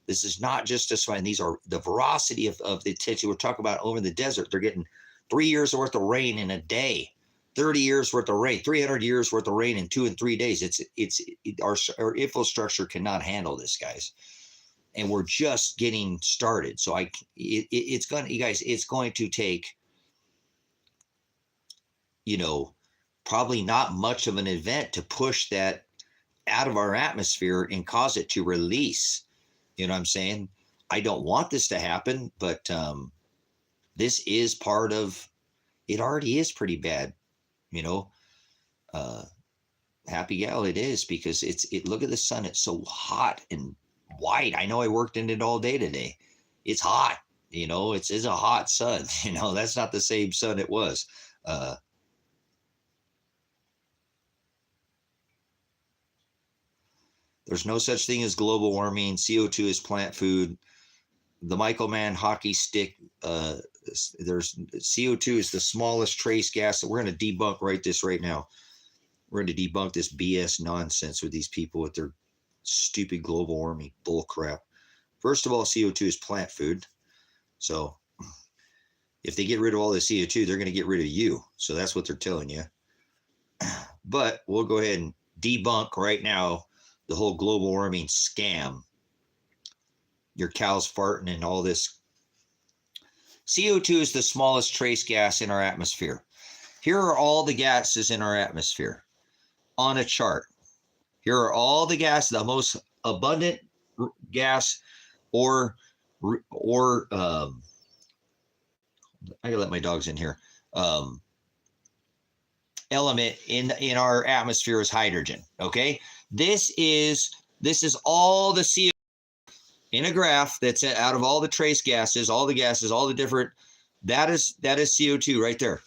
S2: This is not just a swine. These are the veracity of the attention we're talking about over in the desert. They're getting 3 years worth of rain in a day, 30 years worth of rain, 300 years worth of rain in 2 and 3 days. Our infrastructure cannot handle this, guys. And we're just getting started. So it's going to, you guys, it's going to take, probably not much of an event to push that out of our atmosphere and cause it to release. You know what I'm saying? I don't want this to happen, but this is part of it. Already is pretty bad, happy gal it is, because look at the sun. It's so hot and white. I know I worked in it all day today. It's hot, it's a hot sun. That's not the same sun it was. There's no such thing as global warming. CO2 is plant food. The Michael Mann hockey stick. There's CO2 is the smallest trace gas. We're going to debunk right now. We're going to debunk this BS nonsense with these people with their stupid global warming bull crap. First of all, CO2 is plant food. So if they get rid of all the CO2, they're going to get rid of you. So that's what they're telling you. But we'll go ahead and debunk right now the whole global warming scam. Your cows farting and all this. CO2 is the smallest trace gas in our atmosphere. Here are all the gases in our atmosphere on a chart. Here are all the gas, the most abundant gas or I gotta let my dogs in here. Element in our atmosphere is hydrogen. Okay. This is all the CO2 in a graph that's out of all the trace gases, all the different, that is CO2 right there.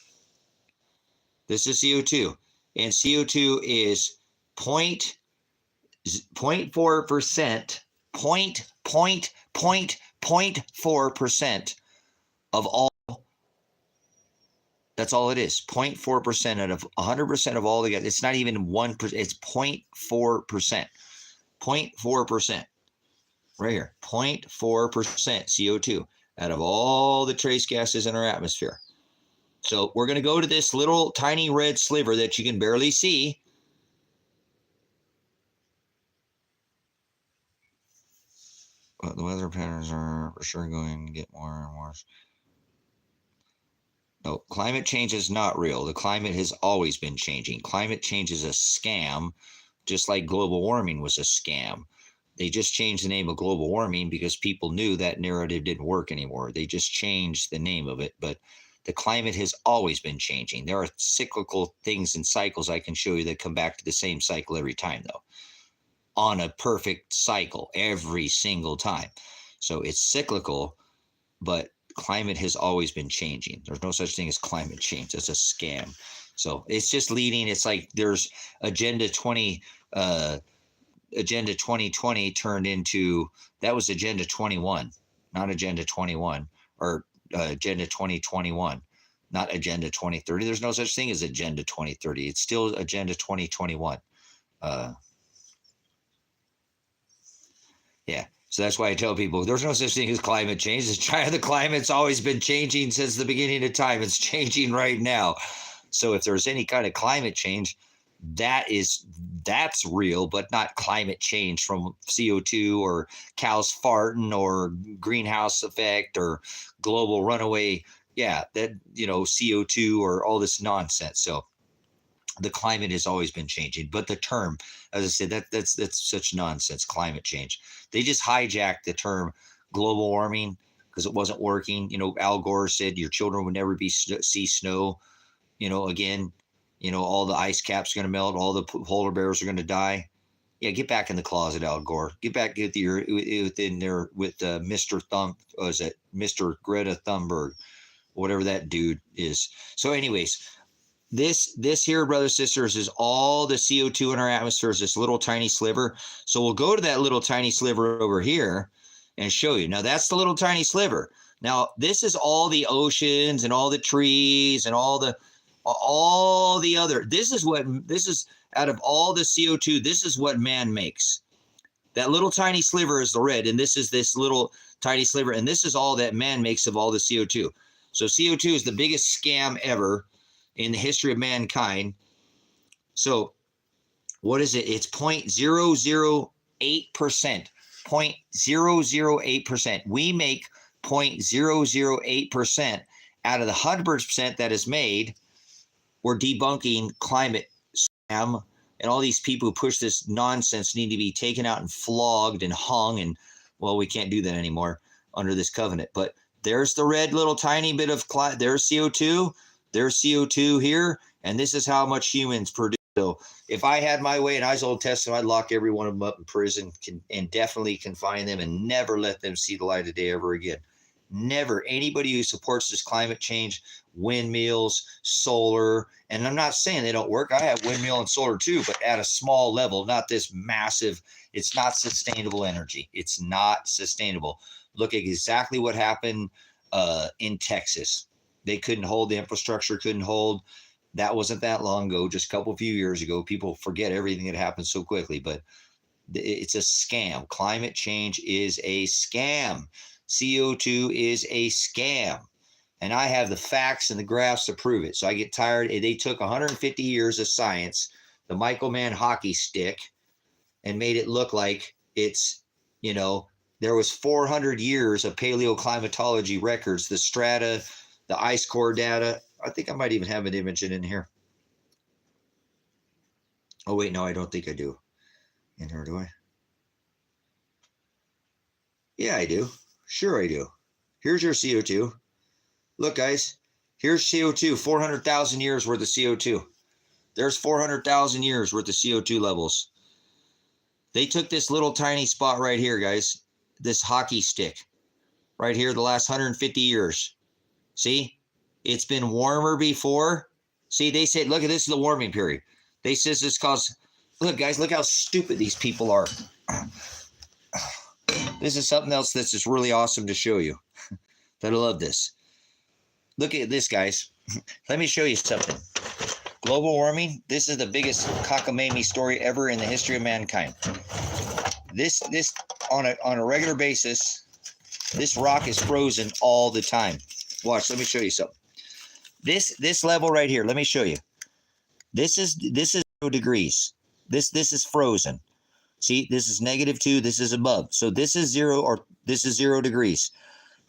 S2: This is CO2, and CO2 is 0.4%, 0.4% of all. That's all it is. 0.4% out of 100% of all the gas. It's not even 1%. It's 0.4%. 0.4%. Right here. 0.4% CO2 out of all the trace gases in our atmosphere. So we're going to go to this little tiny red sliver that you can barely see. But the weather patterns are for sure going to get more and worse. No, climate change is not real. The climate has always been changing. Climate change is a scam, just like global warming was a scam. They just changed the name of global warming because people knew that narrative didn't work anymore. They just changed the name of it. But the climate has always been changing. There are cyclical things and cycles I can show you that come back to the same cycle every time, though, on a perfect cycle every single time. So it's cyclical, but climate has always been changing. There's no such thing as climate change. It's a scam. So it's just leading. It's like there's Agenda 2020 turned into, that was Agenda 21, not Agenda 21, or Agenda 2021, not Agenda 2030. There's no such thing as Agenda 2030. It's still Agenda 2021. Yeah. So that's why I tell people there's no such thing as climate change. The climate's always been changing since the beginning of time. It's changing right now. So if there's any kind of climate change, that's real, but not climate change from CO2 or cows farting or greenhouse effect or global runaway. Yeah, that, CO2 or all this nonsense. So the climate has always been changing, but the term, as I said, that's such nonsense. Climate change. They just hijacked the term global warming because it wasn't working. Al Gore said your children would never see snow. Again, all the ice caps are going to melt. All the polar bears are going to die. Yeah, get back in the closet, Al Gore. Get back within there with Mr. Greta Thunberg, whatever that dude is. So, anyways. This here, brothers, sisters, is all the CO2 in our atmosphere is this little tiny sliver. So we'll go to that little tiny sliver over here and show you. Now, that's the little tiny sliver. Now, this is all the oceans and all the trees and all the other. This is out of all the CO2, this is what man makes. That little tiny sliver is the red, and this is this little tiny sliver, and this is all that man makes of all the CO2. So CO2 is the biggest scam ever in the history of mankind. So what is it? It's 0.008%. 0.008%. We make 0.008% out of the 100% that is made. We're debunking climate scam, and all these people who push this nonsense need to be taken out and flogged and hung. And well, we can't do that anymore under this covenant. But there's the red little tiny bit of there's CO2. There's CO2 here, and this is how much humans produce. So if I had my way in I's Old Testament, I'd lock every one of them up in prison, and definitely confine them and never let them see the light of day ever again. Never. Anybody who supports this climate change, windmills, solar, and I'm not saying they don't work. I have windmill and solar too, but at a small level, not this massive. It's not sustainable energy. It's not sustainable. Look at exactly what happened in Texas. They couldn't hold, the infrastructure couldn't hold. That wasn't that long ago, just a few years ago. People forget everything that happened so quickly, but it's a scam. Climate change is a scam. CO2 is a scam. And I have the facts and the graphs to prove it. So I get tired. They took 150 years of science, the Michael Mann hockey stick, and made it look like it's, there was 400 years of paleoclimatology records, the strata, the ice core data. I think I might even have an image in here. Oh, wait, no, I don't think I do. In here, do I? Yeah, I do. Sure, I do. Here's your CO2. Look, guys, here's CO2, 400,000 years worth of CO2. There's 400,000 years worth of CO2 levels. They took this little tiny spot right here, guys, this hockey stick right here, the last 150 years. See? It's been warmer before. See, they said, look at this is the warming period. They says this cause, look, guys, look how stupid these people are. This is something else that's just really awesome to show you. That I love this. Look at this, guys. Let me show you something. Global warming, this is the biggest cockamamie story ever in the history of mankind. This on a regular basis, this rock is frozen all the time. Watch, let me show you something. This level right here, let me show you. This is 0 degrees. This is frozen. See, this is -2, this is above. So this is 0, or this is 0 degrees.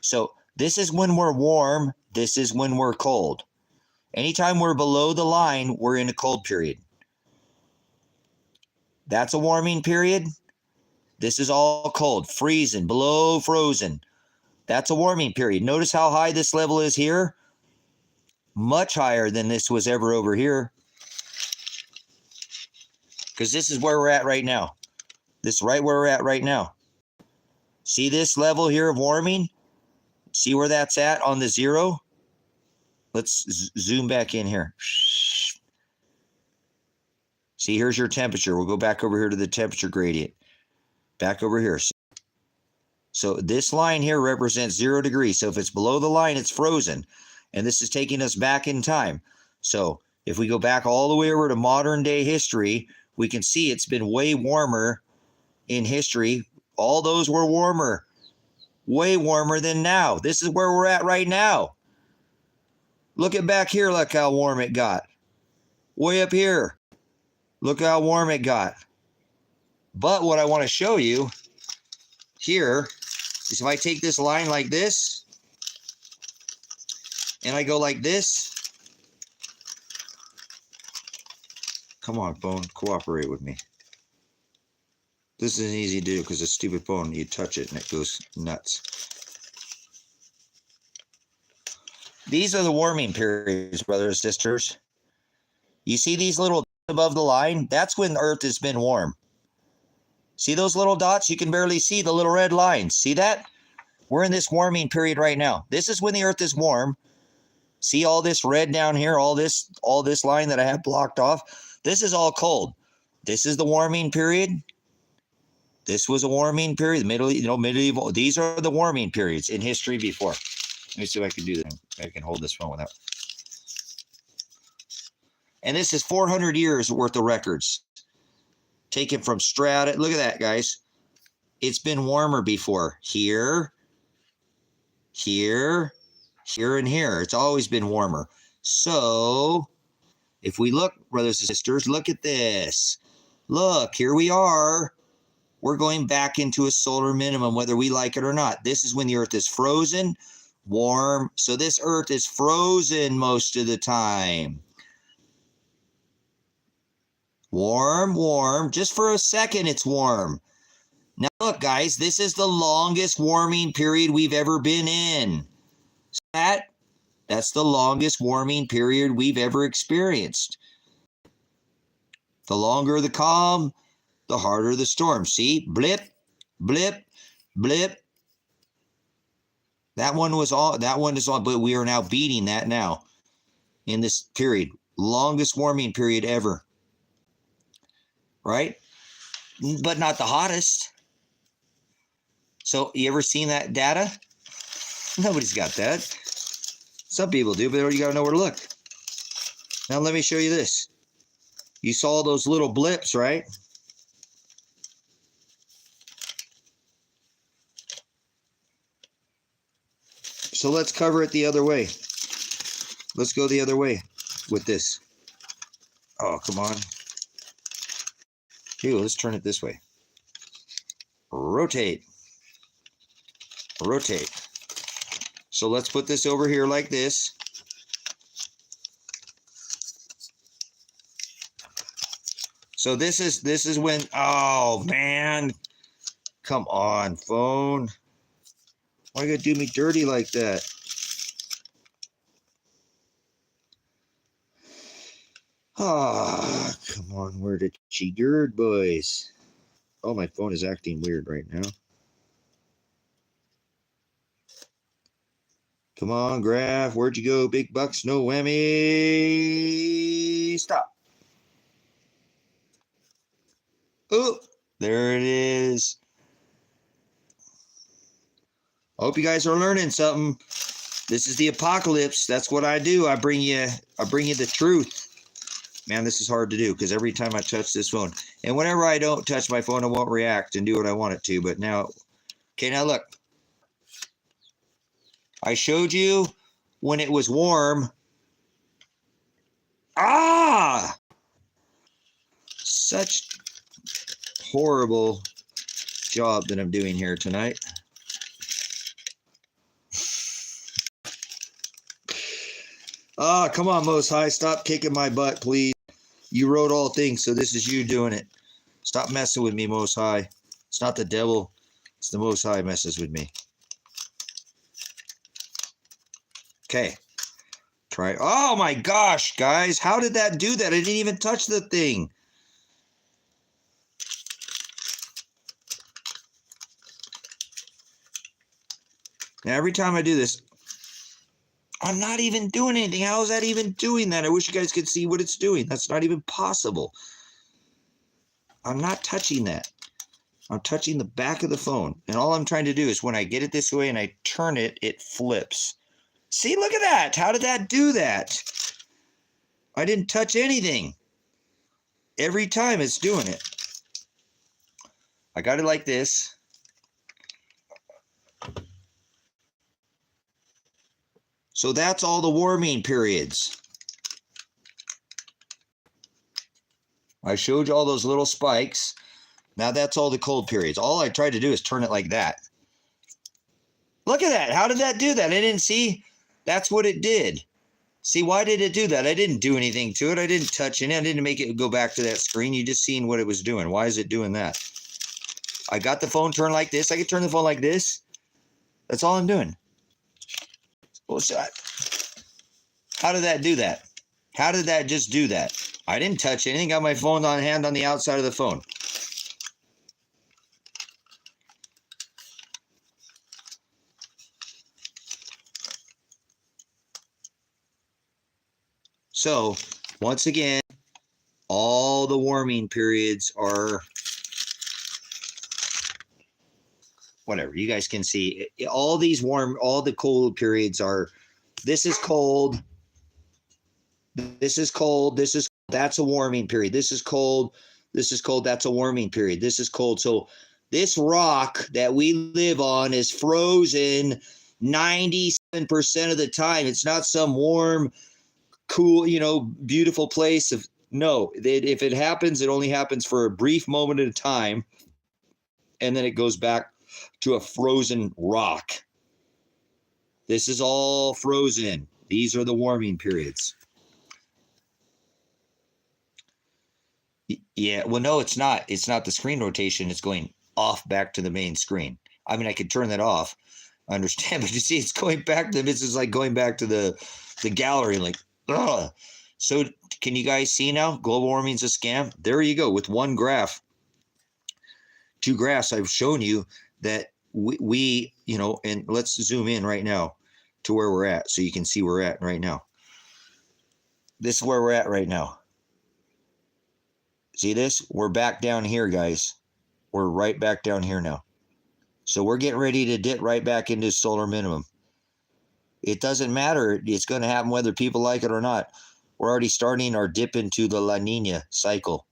S2: So this is when we're warm, this is when we're cold. Anytime we're below the line, we're in a cold period. That's a warming period. This is all cold, freezing, below frozen. That's a warming period. Notice how high this level is here. Much higher than this was ever over here. Because this is where we're at right now. This is right where we're at right now. See this level here of warming? See where that's at on the 0? Let's zoom back in here. See, here's your temperature. We'll go back over here to the temperature gradient. Back over here. So this line here represents 0 degrees. So if it's below the line, it's frozen. And this is taking us back in time. So if we go back all the way over to modern day history, we can see it's been way warmer in history. All those were warmer, way warmer than now. This is where we're at right now. Look at back here, look how warm it got. Way up here, look how warm it got. But what I want to show you here is if I take this line like this, and I go like this. Come on, phone, cooperate with me. This isn't easy to do because it's a stupid phone. You touch it and it goes nuts. These are the warming periods, brothers and sisters. You see these little dots above the line? That's when the earth has been warm. See those little dots? You can barely see the little red lines. See that? We're in this warming period right now. This is when the earth is warm. See all this red down here, all this line that I have blocked off? This is all cold. This is the warming period. This was a warming period. Medieval. These are the warming periods in history before. Let me see if I can do that. I can hold this phone without. And this is 400 years worth of records taken from strata. Look at that, guys. It's been warmer before. Here, here, here, and here. It's always been warmer. So if we look, brothers and sisters, look at this. Look, here we are. We're going back into a solar minimum, whether we like it or not. This is when the earth is frozen, warm. So this earth is frozen most of the time. Warm, warm. Just for a second, it's warm. Now, look, guys, this is the longest warming period we've ever been in. That's the longest warming period we've ever experienced. The longer the calm, the harder the storm. See? Blip, blip, blip. That one is on, but we are now beating that now in this period. Longest warming period ever. Right? But not the hottest. So you ever seen that data? Nobody's got that. Some people do, but you got to know where to look. Now let me show you this. You saw those little blips, right? So let's cover it the other way. Let's go the other way with this. Oh, come on. Here, let's turn it this way. Rotate. Rotate. So let's put this over here like this. So this is when, oh man, come on, phone. Why you gotta do me dirty like that? Ah, come on, where did she gird, boys? Oh, my phone is acting weird right now. Come on, graph. Where'd you go? Big bucks, no whammy. Stop. Oh, there it is. I hope you guys are learning something. This is the apocalypse. That's what I do. I bring you the truth. Man, this is hard to do because every time I touch this phone, and whenever I don't touch my phone, it won't react and do what I want it to. But now, okay, now look. I showed you when it was warm. Ah! Such horrible job that I'm doing here tonight. Ah, come on, Most High. Stop kicking my butt, please. You wrote all things, so this is you doing it. Stop messing with me, Most High. It's not the devil. It's the Most High messes with me. Okay. Try. Oh, my gosh, guys. How did that do that? I didn't even touch the thing. Now, every time I do this, I'm not even doing anything. How is that even doing that? I wish you guys could see what it's doing. That's not even possible. I'm not touching that. I'm touching the back of the phone. And all I'm trying to do is when I get it this way and I turn it, it flips. See, look at that. How did that do that? I didn't touch anything. Every time it's doing it. I got it like this. So that's all the warming periods. I showed you all those little spikes. Now that's all the cold periods. All I tried to do is turn it like that. Look at that. How did that do that? I didn't see. That's what it did. See, why did it do that? I didn't do anything to it. I didn't touch it. I didn't make it go back to that screen. You just seen what it was doing. Why is it doing that? I got the phone turned like this. I could turn the phone like this. That's all I'm doing. Well, so how did that do that? How did that just do that? I didn't touch anything. Got my phone on hand on the outside of the phone. So, once again, all the warming periods are whatever. You guys can see all these all the cold periods are, this is cold. This is cold. That's a warming period. This is cold. This is cold. That's a warming period. This is cold. So this rock that we live on is frozen 97% of the time. It's not some warm, cool, beautiful place. No, if it happens, it only happens for a brief moment at a time. And then it goes back to a frozen rock. This is all frozen. These are the warming periods. Yeah, well, no, it's not. It's not the screen rotation. It's going off back to the main screen. I mean, I could turn that off. I understand, but you see, it's going back to this is like going back to the gallery, like, ugh. So can you guys see now? Global warming's a scam. There you go. With one graph, two graphs, I've shown you that we and let's zoom in right now to where we're at so you can see where we're at right now. This is where we're at right now. See this? We're back down here, guys. We're right back down here now. So we're getting ready to dip right back into solar minimum. It doesn't matter. It's going to happen whether people like it or not. We're already starting our dip into the La Nina cycle.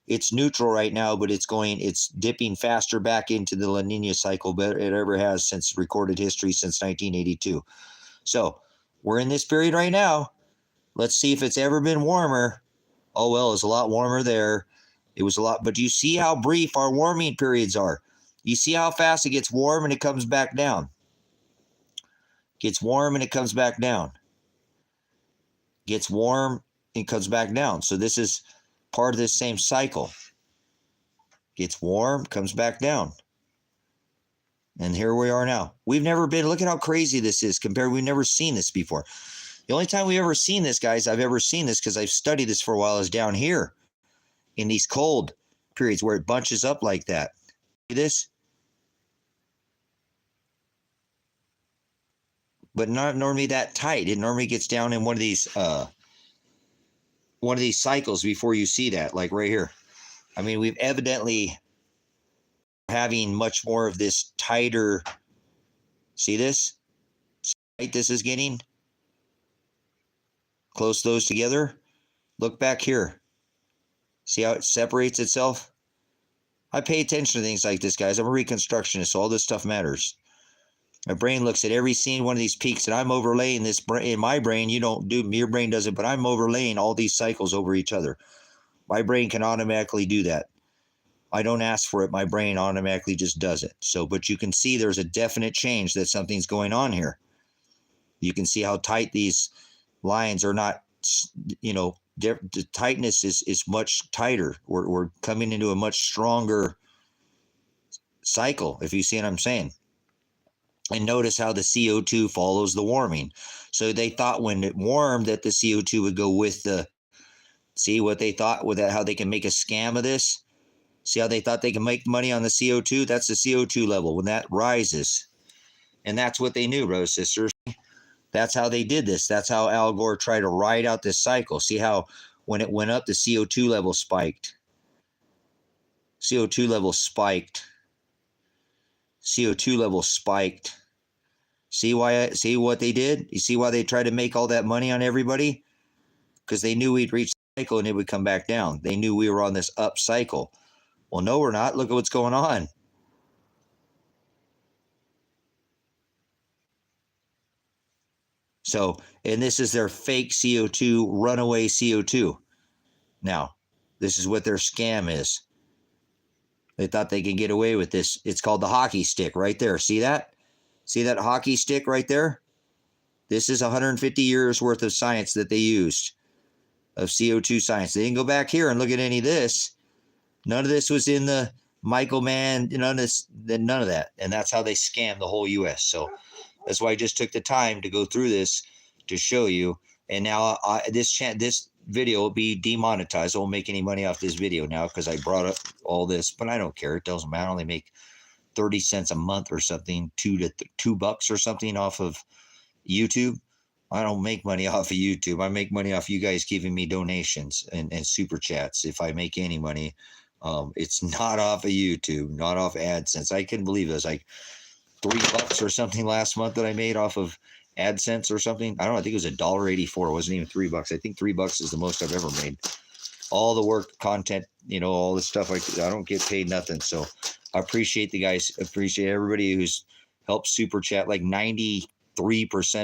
S2: It's neutral right now, but it's dipping faster back into the La Nina cycle than it ever has since recorded history since 1982. So we're in this period right now. Let's see if it's ever been warmer. Oh, well, it's a lot warmer there. It was a lot, but you see how brief our warming periods are. You see how fast it gets warm and it comes back down. Gets warm and it comes back down. Gets warm and comes back down. So this is part of this same cycle. Gets warm, comes back down. And here we are now. We've never been, look at how crazy this is compared, we've never seen this before. The only time we've ever seen this, guys, I've ever seen this because I've studied this for a while, is down here in these cold periods where it bunches up like that. See this? But not normally that tight. It normally gets down in one of these cycles before you see that, like right here. I mean, we've evidently having much more of this tighter. See this? See how tight this is getting? Close those together. Look back here. See how it separates itself? I pay attention to things like this, guys. I'm a reconstructionist, so all this stuff matters. My brain looks at every scene, one of these peaks, and I'm overlaying this in my brain. You don't do, your brain does it, but I'm overlaying all these cycles over each other. My brain can automatically do that. I don't ask for it. My brain automatically just does it. So, but you can see there's a definite change that something's going on here. You can see how tight these lines are not, the tightness is much tighter. We're coming into a much stronger cycle, if you see what I'm saying. And notice how the CO2 follows the warming. So they thought when it warmed that the CO2 would go with the, see what they thought with that, how they can make a scam of this? See how they thought they can make money on the CO2? That's the CO2 level when that rises. And that's what they knew, brothers and sisters. That's how they did this. That's how Al Gore tried to ride out this cycle. See how when it went up, the CO2 level spiked. CO2 level spiked. CO2 level spiked. See what they did? You see why they tried to make all that money on everybody? Because they knew we'd reach the cycle and it would come back down. They knew we were on this up cycle. Well, no, we're not. Look at what's going on. So, and this is their fake CO2, runaway CO2. Now, this is what their scam is. They thought they could get away with this. It's called the hockey stick right there. See that? See that hockey stick right there? This is 150 years worth of science that they used, of CO2 science. They didn't go back here and look at any of this. None of this was in the Michael Mann, none of that. And that's how they scammed the whole U.S. So that's why I just took the time to go through this to show you. And now this video will be demonetized. I won't make any money off this video now because I brought up all this, but I don't care. It doesn't matter. I only make 30 cents a month or something, $2 or something off of YouTube. I don't make money off of YouTube. I make money off you guys giving me donations and super chats. If I make any money, it's not off of YouTube, not off AdSense. I couldn't believe this. Like, $3 or something last month that I made off of AdSense or something. I don't know. I think it was $1.84. It wasn't even $3. I think $3 is the most I've ever made. All the work, content, all the stuff. I don't get paid nothing. So I appreciate the guys. Appreciate everybody who's helped super chat. Like 93%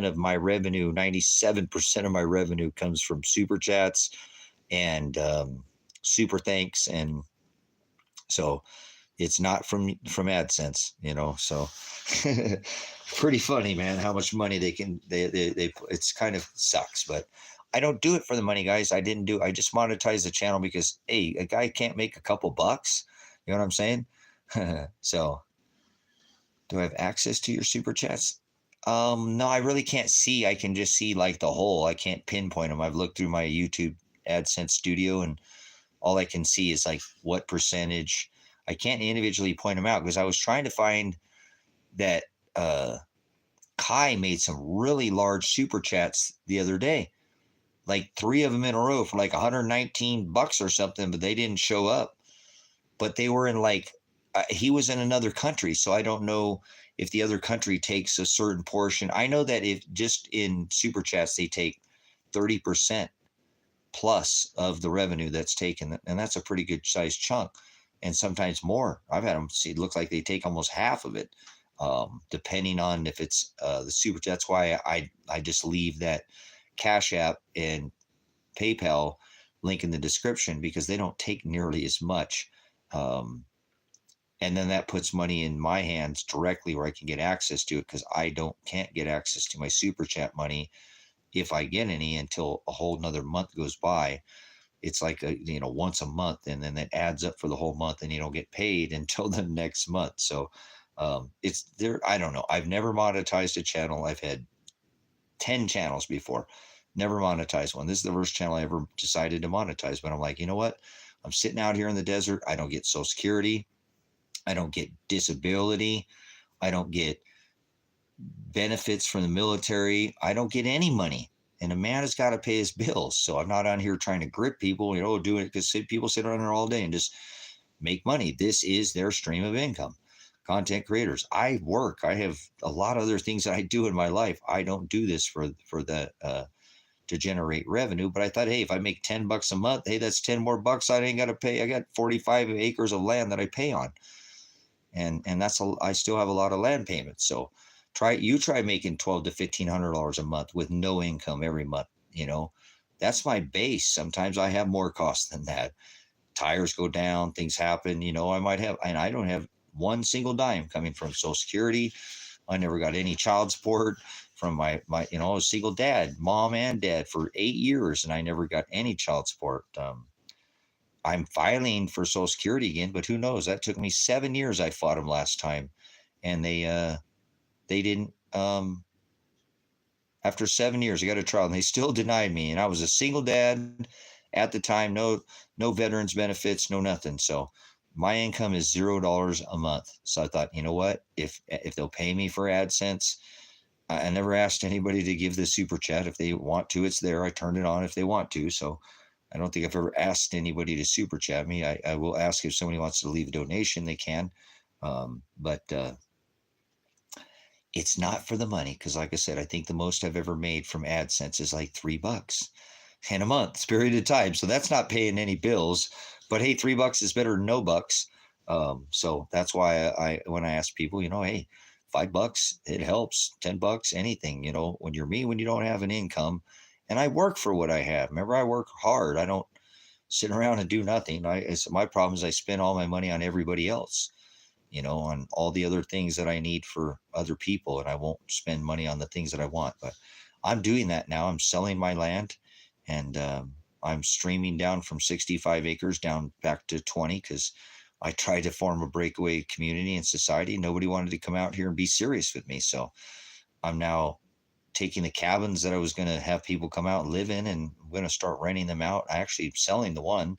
S2: of my revenue, 97% of my revenue comes from super chats and super thanks. And so it's not from AdSense, so pretty funny, man, how much money they it's kind of sucks, but I don't do it for the money, guys. I just monetize the channel because, hey, a guy can't make a couple bucks. You know what I'm saying? So do I have access to your super chats? No, I really can't see. I can just see like the whole, I can't pinpoint them. I've looked through my YouTube AdSense studio and all I can see is like what percentage. I can't individually point them out because I was trying to find that Kai made some really large super chats the other day, like 3 of them in a row for like $119 or something, but they didn't show up. But they were in like, he was in another country, so I don't know if the other country takes a certain portion. I know that if just in super chats they take 30% plus of the revenue that's taken, and that's a pretty good sized chunk, and sometimes more. I've had them see, it looks like they take almost half of it, depending on if it's the super. That's why I just leave that Cash App and PayPal link in the description, because they don't take nearly as much, and then that puts money in my hands directly where I can get access to it, because I can't get access to my super chat money if I get any until a whole nother month goes by. It's like once a month, and then that adds up for the whole month, and you don't get paid until the next month. So it's there. I don't know. I've never monetized a channel. I've had 10 channels before, never monetized one. This is the first channel I ever decided to monetize. But I'm like, you know what? I'm sitting out here in the desert. I don't get Social Security. I don't get disability. I don't get benefits from the military. I don't get any money. And a man has got to pay his bills. So I'm not on here trying to grip people, doing it because people sit on there all day and just make money. This is their stream of income. Content creators. I work. I have a lot of other things that I do in my life. I don't do this for the to generate revenue. But I thought, hey, if I make $10 a month, hey, that's 10 more bucks I ain't got to pay. I got 45 acres of land that I pay on. And I still have a lot of land payments. So try making $1,200 to $1,500 a month with no income every month. That's my base. Sometimes I have more costs than that. Tires go down, things happen. I might have, and I don't have one single dime coming from Social Security. I never got any child support from my I was a single dad, mom and dad for 8 years, and I never got any child support. I'm filing for Social Security again, but who knows? That took me 7 years. I fought them last time, and they didn't. After 7 years, I got a trial, and they still denied me. And I was a single dad at the time, no veterans benefits, no nothing. So my income is $0 a month. So I thought, you know what? If they'll pay me for AdSense, I never asked anybody to give the super chat. If they want to, it's there. I turned it on if they want to. So I don't think I've ever asked anybody to super chat me. I will ask if somebody wants to leave a donation, they can. But it's not for the money, because like I said, I think the most I've ever made from AdSense is like $3 in a month, period of time. So that's not paying any bills. But hey, $3 is better than no bucks. So that's why when I ask people, hey, $5, it helps. $10, anything. When you're me, when you don't have an income, and I work for what I have. Remember, I work hard. I don't sit around and do nothing. My problem is I spend all my money on everybody else, on all the other things that I need for other people, and I won't spend money on the things that I want. But I'm doing that now. I'm selling my land, and I'm streaming down from 65 acres down back to 20, because I tried to form a breakaway community and society. Nobody wanted to come out here and be serious with me. So I'm now taking the cabins that I was going to have people come out and live in, and I'm going to start renting them out. I actually selling the one.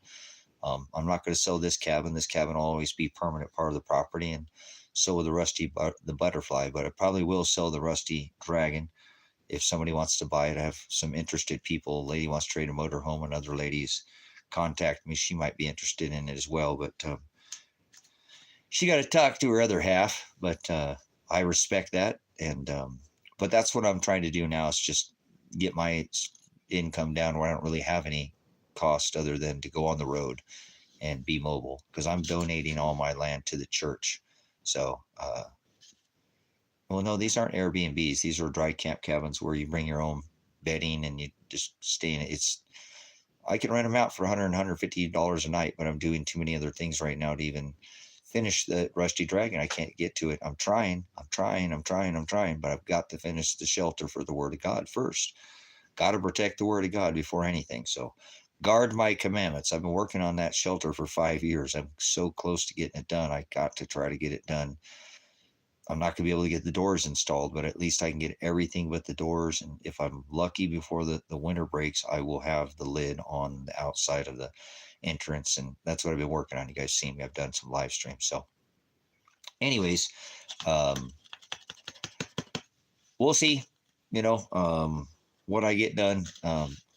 S2: I'm not going to sell this cabin. This cabin will always be permanent part of the property, and so will the butterfly. But I probably will sell the rusty dragon if somebody wants to buy it. I have some interested people. A lady wants to trade a motorhome, and other ladies contact me. She might be interested in it as well, but she got to talk to her other half. But I respect that. And, but that's what I'm trying to do now, is just get my income down where I don't really have any cost other than to go on the road and be mobile, because I'm donating all my land to the church. So, well, no, these aren't Airbnbs. These are dry camp cabins where you bring your own bedding and you just stay in it. I can rent them out for $100, $150 a night, but I'm doing too many other things right now to even finish the Rusty Dragon. I can't get to it. I'm trying, but I've got to finish the shelter for the Word of God first. Got to protect the Word of God before anything. So guard my commandments. I've been working on that shelter for 5 years. I'm so close to getting it done. I got to try to get it done. I'm not going to be able to get the doors installed, but at least I can get everything but the doors. And if I'm lucky, before the winter breaks, I will have the lid on the outside of the entrance. And that's what I've been working on. You guys see me. I've done some live streams. So anyways, we'll see, what I get done.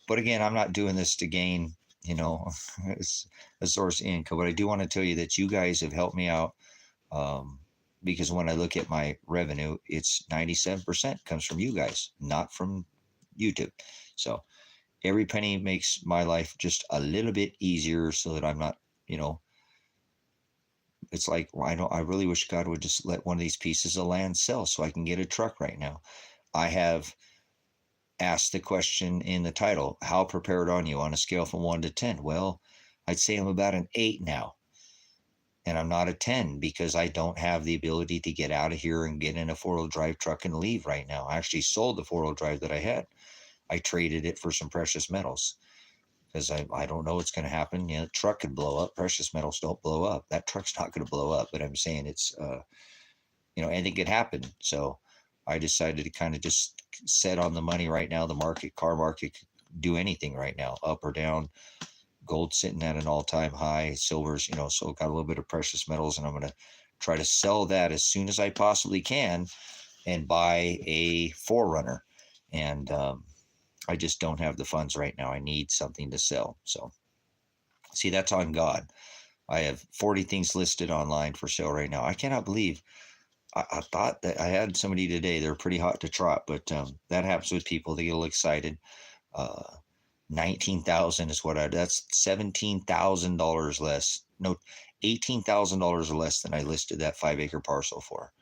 S2: But again, I'm not doing this to gain, a source of income. But I do want to tell you that you guys have helped me out. Because when I look at my revenue, it's 97% comes from you guys, not from YouTube. So every penny makes my life just a little bit easier, so that I'm not, it's like, I really wish God would just let one of these pieces of land sell so I can get a truck right now. I have asked the question in the title, how prepared are you on a scale from 1 to 10? Well, I'd say I'm about an 8 now. And I'm not a 10 because I don't have the ability to get out of here and get in a 4-wheel drive truck and leave right now. I actually sold the 4-wheel drive that I had. I traded it for some precious metals because I don't know what's going to happen. The truck could blow up. Precious metals don't blow up. That truck's not going to blow up. But I'm saying it's, anything could happen. So I decided to kind of just set on the money right now. The car market could do anything right now, up or down. Gold sitting at an all-time high, silver's, so got a little bit of precious metals, and I'm going to try to sell that as soon as I possibly can and buy a Forerunner. And I just don't have the funds right now. I need something to sell. So see, that's on God. I have 40 things listed online for sale right now. I cannot believe I thought that I had somebody today. They're pretty hot to trot, but that happens with people. They get a little excited. 19,000 is that's $17,000 less. No, $18,000 or less than I listed that 5-acre parcel for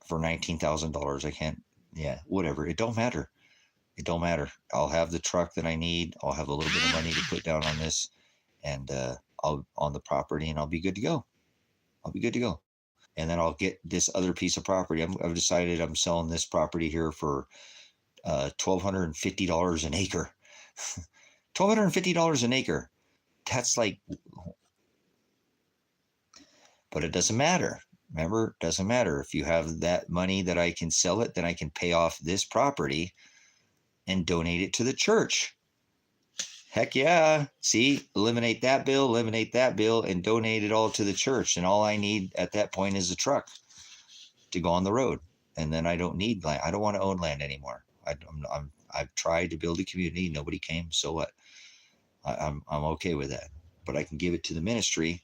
S2: $19,000. I can't, whatever. It don't matter. I'll have the truck that I need. I'll have a little bit of money to put down on this, and I'll on the property, and I'll be good to go. And then I'll get this other piece of property. I've decided I'm selling this property here for $1,250 an acre. $1,250 an acre. That's like, but it doesn't matter. Remember, it doesn't matter. If you have that money that I can sell it, then I can pay off this property and donate it to the church. Heck yeah. See, eliminate that bill, and donate it all to the church. And all I need at that point is a truck to go on the road. And then I don't need land. I don't want to own land anymore. I've tried to build a community. Nobody came. So what? I'm okay with that. But I can give it to the ministry,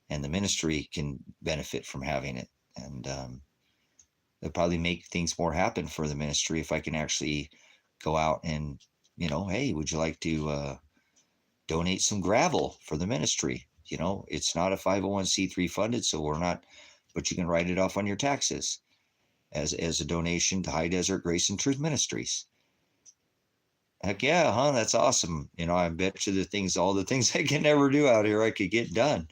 S2: and the ministry can benefit from having it. And it'll probably make things more happen for the ministry if I can actually go out and, hey, would you like to donate some gravel for the ministry? It's not a 501c3 funded, so we're not, but you can write it off on your taxes as a donation to High Desert Grace and Truth Ministries. Heck yeah, huh? That's awesome. I bet you all the things I can never do out here, I could get done.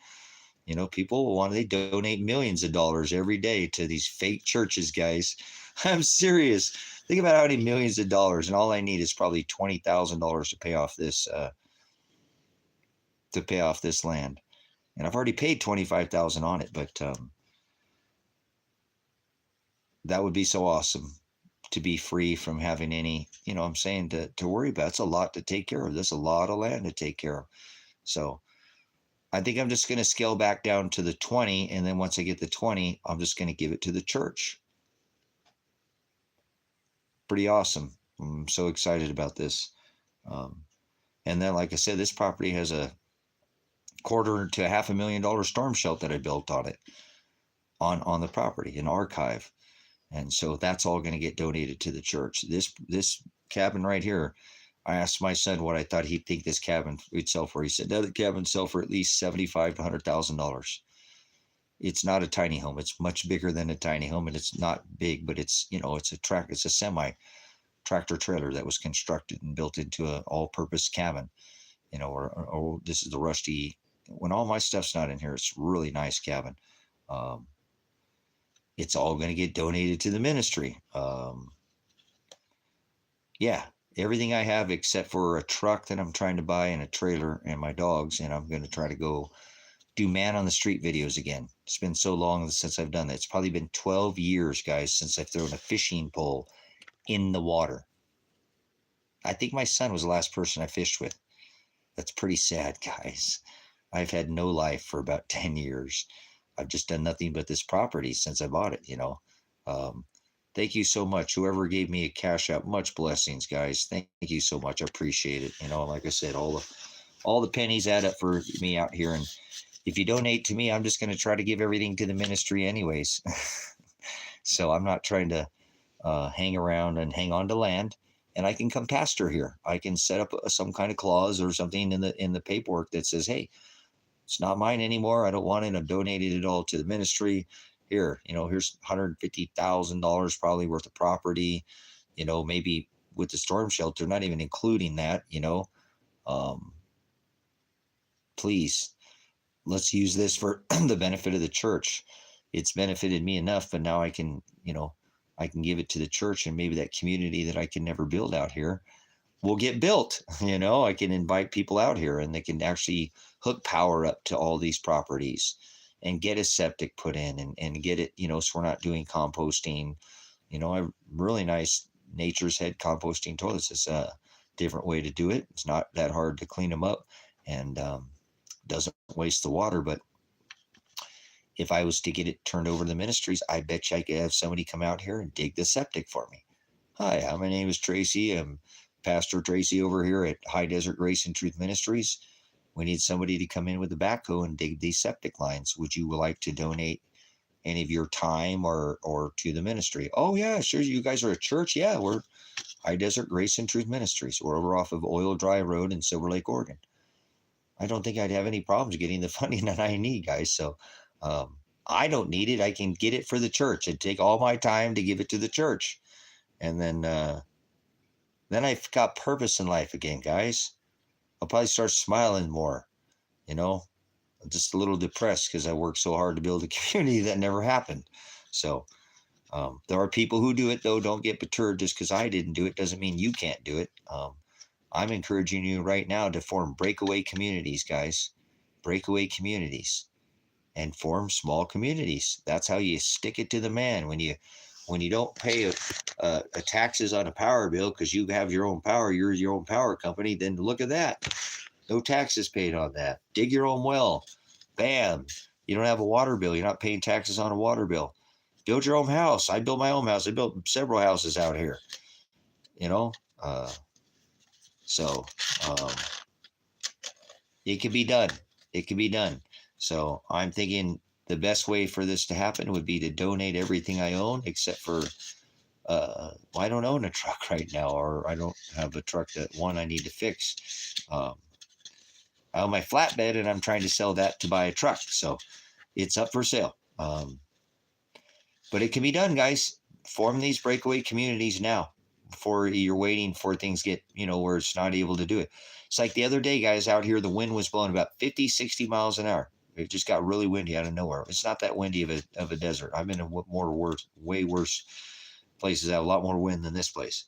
S2: People they donate millions of dollars every day to these fake churches, guys. I'm serious. Think about how many millions of dollars, and all I need is probably $20,000 to pay off this land. And I've already paid $25,000 on it, but that would be so awesome to be free from having any, I'm saying to worry about. It's a lot to take care of. There's a lot of land to take care of. So I think I'm just going to scale back down to the 20. And then once I get the 20, I'm just going to give it to the church. Pretty awesome. I'm so excited about this. And then, like I said, this property has a $250,000 storm shelter that I built on it. on the property, an archive. And so that's all going to get donated to the church. This cabin right here, I asked my son what I thought he'd think this cabin would sell for. He said that cabin sell for at least $75,000 to $100,000. It's not a tiny home. It's much bigger than a tiny home, and it's not big, but it's, it's a semi tractor trailer that was constructed and built into an all-purpose cabin. Or this is the rusty. When all my stuff's not in here, it's a really nice cabin. It's all going to get donated to the ministry. Yeah, everything I have except for a truck that I'm trying to buy and a trailer and my dogs, and I'm going to try to go do man on the street videos again. It's been so long since I've done that. It's probably been 12 years, guys, since I've thrown a fishing pole in the water. I think my son was the last person I fished with. That's pretty sad, guys. I've had no life for about 10 years. I've just done nothing but this property since I bought it, Thank you so much. Whoever gave me a cash out, much blessings, guys. Thank you so much. I appreciate it. Like I said, all the pennies add up for me out here. And if you donate to me, I'm just going to try to give everything to the ministry anyways. So I'm not trying to hang around and hang on to land. And I can come pastor here. I can set up some kind of clause or something in the paperwork that says, hey, it's not mine anymore. I don't want it. I've donated it all to the ministry. Here, here's $150,000 probably worth of property, maybe with the storm shelter, not even including that, please, let's use this for the benefit of the church. It's benefited me enough, but now I can give it to the church, and maybe that community that I can never build out here will get built. I can invite people out here and they can actually hook power up to all these properties and get a septic put in and get it, so we're not doing composting. I really nice Nature's Head composting toilets. It's a different way to do it. It's not that hard to clean them up and doesn't waste the water. But if I was to get it turned over to the ministries, I bet you I could have somebody come out here and dig the septic for me. Hi, my name is Tracy. I'm Pastor Tracy over here at High Desert Grace and Truth Ministries. We need somebody to come in with a backhoe and dig these septic lines. Would you like to donate any of your time or to the ministry? Oh, yeah, sure. You guys are a church? Yeah, we're High Desert Grace and Truth Ministries. We're over off of Oil Dry Road in Silver Lake, Oregon. I don't think I'd have any problems getting the funding that I need, guys. So I don't need it. I can get it for the church. It'd take all my time to give it to the church. And then I've got purpose in life again, guys. I'll probably start smiling more, I'm just a little depressed because I worked so hard to build a community that never happened. So there are people who do it, though. Don't get perturbed just because I didn't do it. Doesn't mean you can't do it. I'm encouraging you right now to form breakaway communities, guys. Breakaway communities and form small communities. That's how you stick it to the man. When you don't pay a taxes on a power bill because you have your own power, you're your own power company, then look at that. No taxes paid on that. Dig your own well. Bam. You don't have a water bill. You're not paying taxes on a water bill. Build your own house. I built my own house. I built several houses out here. So it can be done. It can be done. So I'm thinking the best way for this to happen would be to donate everything I own, except for, I don't own a truck right now, or I don't have a truck that I need to fix. I own my flatbed and I'm trying to sell that to buy a truck. So it's up for sale. But it can be done, guys. Form these breakaway communities now before you're waiting for things get, where it's not able to do it. It's like the other day, guys, out here, the wind was blowing about 50, 60 miles an hour. It just got really windy out of nowhere. It's not that windy of a desert. I've been in way worse places that have a lot more wind than this place.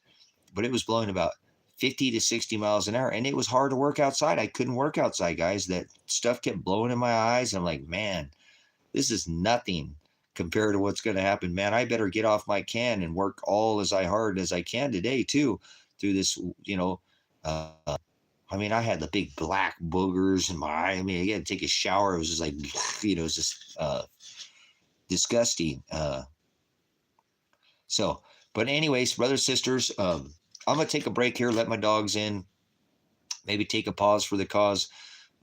S2: But it was blowing about 50 to 60 miles an hour, and it was hard to work outside. I couldn't work outside, guys. That stuff kept blowing in my eyes. I'm like, man, this is nothing compared to what's going to happen. Man, I better get off my can and work all as hard as I can today, too, through this, I had the big black boogers in my eye. I got to take a shower. It was just like, it was just disgusting. But anyways, brothers, sisters, I'm going to take a break here, let my dogs in, maybe take a pause for the cause.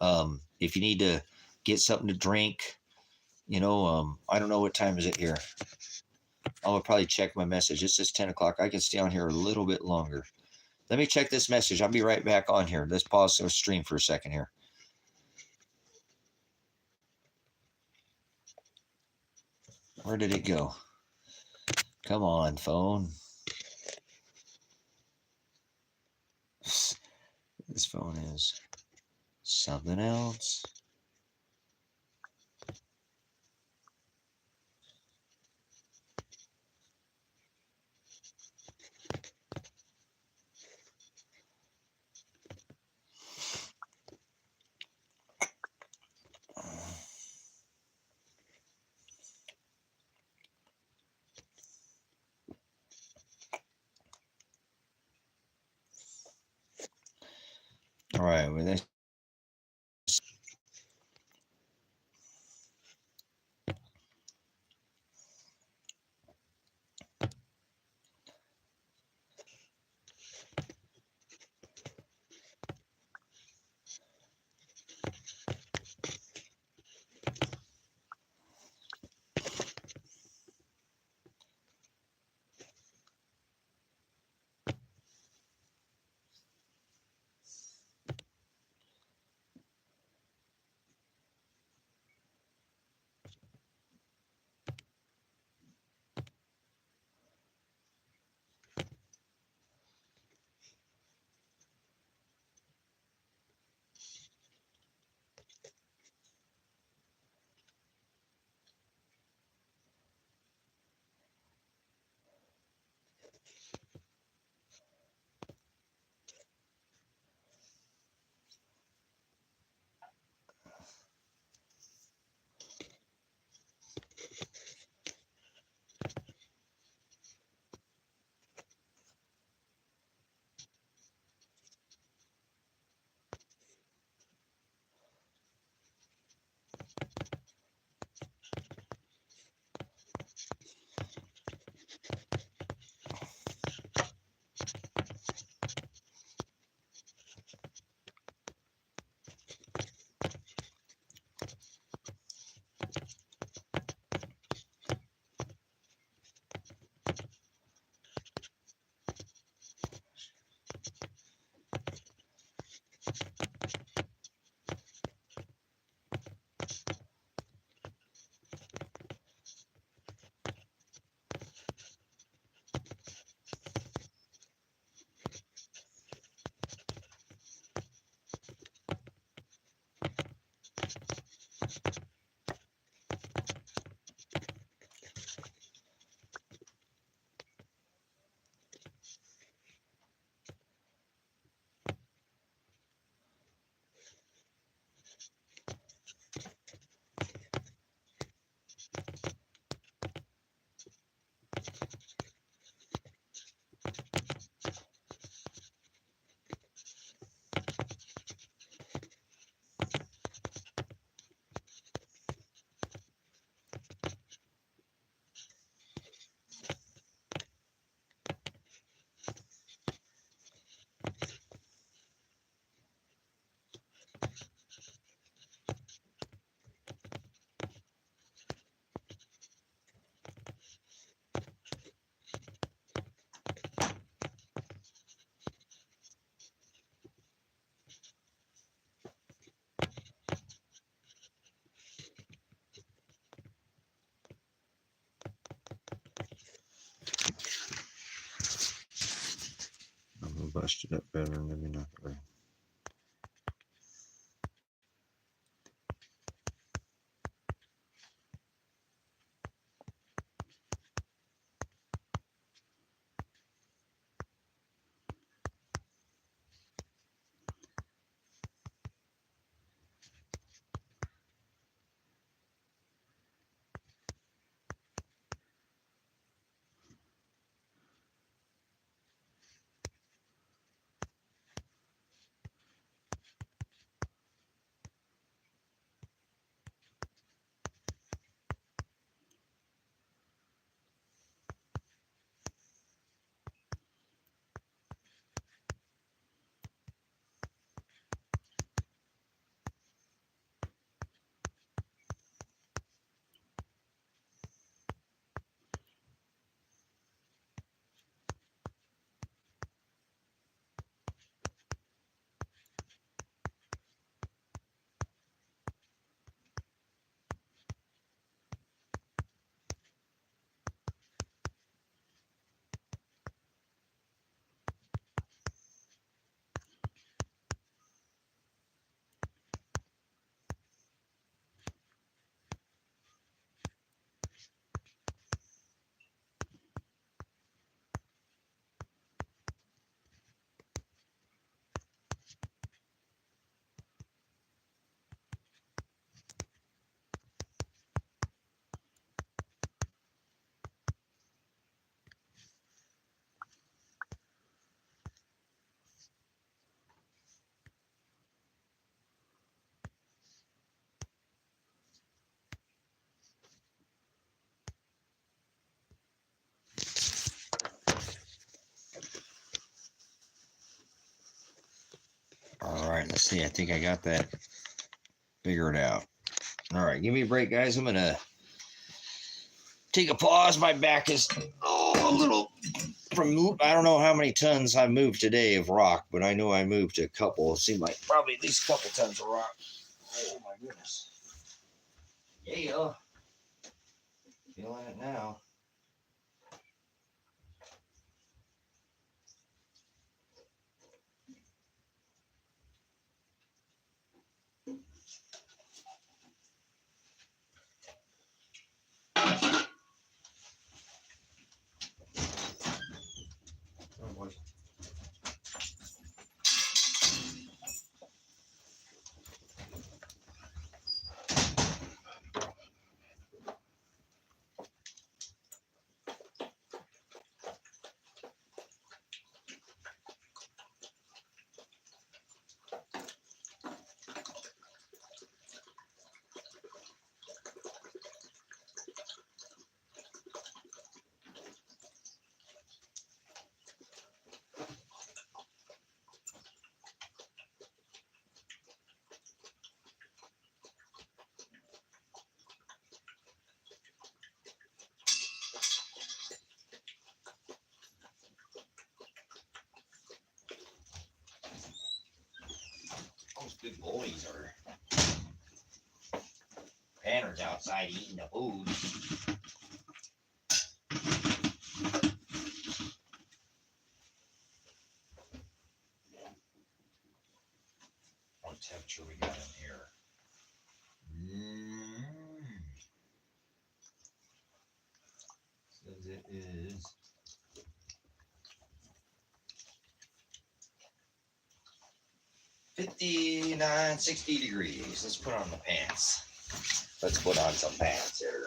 S2: If you need to get something to drink, I don't know what time is it here. I'll probably check my message. It says 10 o'clock. I can stay on here a little bit longer. Let me check this message. I'll be right back on here. Let's pause the stream for a second here. Where did it go? Come on, phone. This phone is something else. All right, well, this. I'm gonna bust it up better than maybe not. right, let's see. I think I got that figured out. All right, give me a break, guys. I'm gonna take a pause. My back is a little from. I don't know how many tons I moved today of rock, but I know I moved a couple. It seemed like probably at least a couple tons of rock. Oh my goodness. Yeah. Feeling it now. Oh, boy. Those big boys are panners outside eating the food. What temperature we got in here? Says it is 59, 60 degrees. Let's put on the pants. Let's put on some pants here.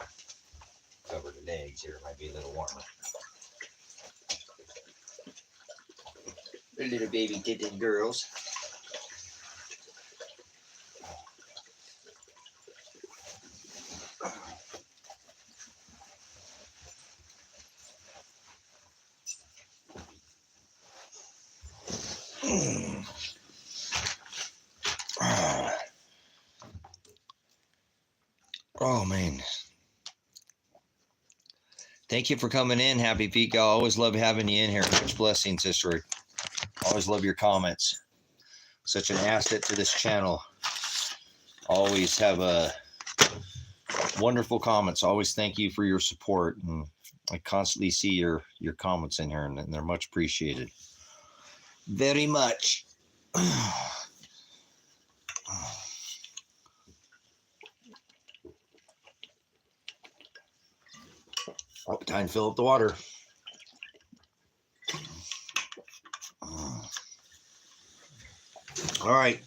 S2: Covered in eggs here. Might be a little warmer. The little baby titted girls. Oh man. Thank you for coming in, Happy Peak. I always love having you in here. Much blessing, sister. Always love your comments. Such an asset to this channel. Always have a wonderful comments. Always thank you for your support. And I constantly see your comments in here, and they're much appreciated. Very much. Oh, time to fill up the water. All right.